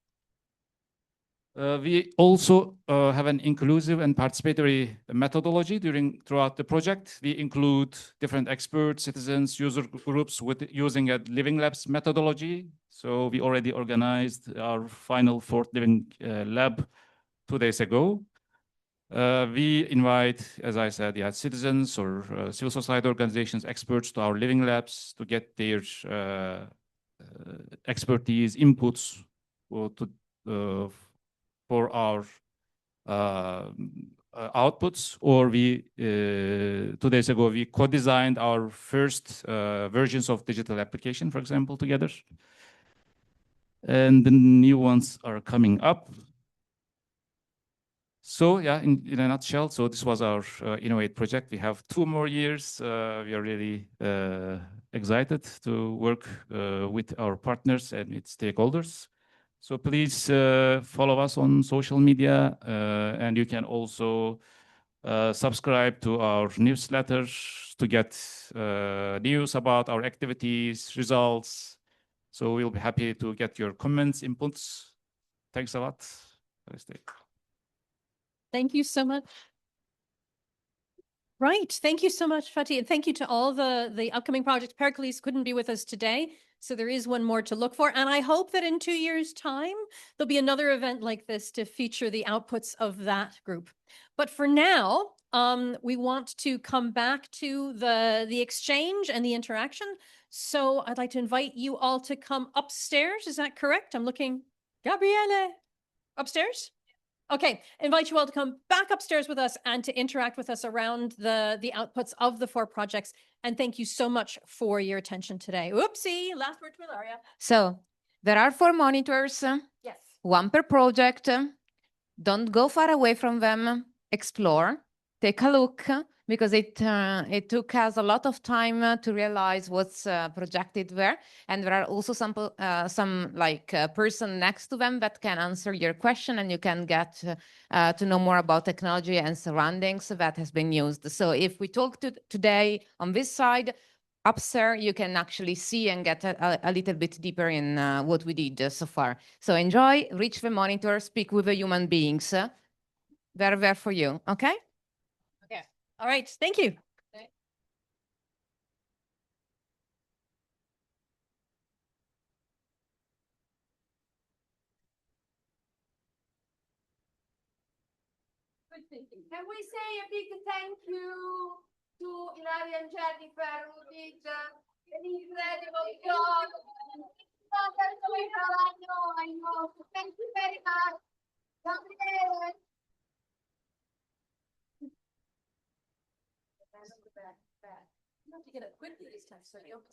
We also have an inclusive and participatory methodology throughout the project. We include different experts, citizens, user groups using a Living Labs methodology. So we already organized our final 4th Living Lab 2 days ago. We invite, as I said, citizens or civil society organizations, experts to our Living Labs to get their expertise, inputs for our outputs. Or 2 days ago, we co-designed our first versions of digital application, for example, together. And the new ones are coming up. So in a nutshell, so this was our Innovate project. We have 2 more years. We are really excited to work with our partners and its stakeholders. So please follow us on social media, and you can also subscribe to our newsletters to get news about our activities, results. So we'll be happy to get your comments, inputs. Thanks a lot. Thank you so much. Right. Thank you so much, Fatih. And thank you to all the upcoming projects. Pericles couldn't be with us today, so there is one more to look for. And I hope that in 2 years' time, there'll be another event like this to feature the outputs of that group. But for now, we want to come back to the exchange and the interaction. So I'd like to invite you all to come upstairs. Is that correct? I'm looking. Gabriele, upstairs? Okay, invite you all to come back upstairs with us and to interact with us around the outputs of the 4 projects And thank you so much for your attention today. Oopsie, last word to Ilaria. So there are 4 monitors, Yes. 1 per project. Don't go far away from them. Explore, take a look, because it took us a lot of time to realize what's projected there. And there are also some person next to them that can answer your question, and you can get to know more about technology and surroundings that has been used. So if we talk today on this side, upstairs, you can actually see and get a little bit deeper in what we did so far. So enjoy, reach the monitor, speak with the human beings. They're there for you, okay? Okay. All right. Thank you. Can we say a big thank you to Ilaria and Jennifer, who did an incredible job? I know. Thank you very much. Gabriele. You have to get it quickly this time, so you don't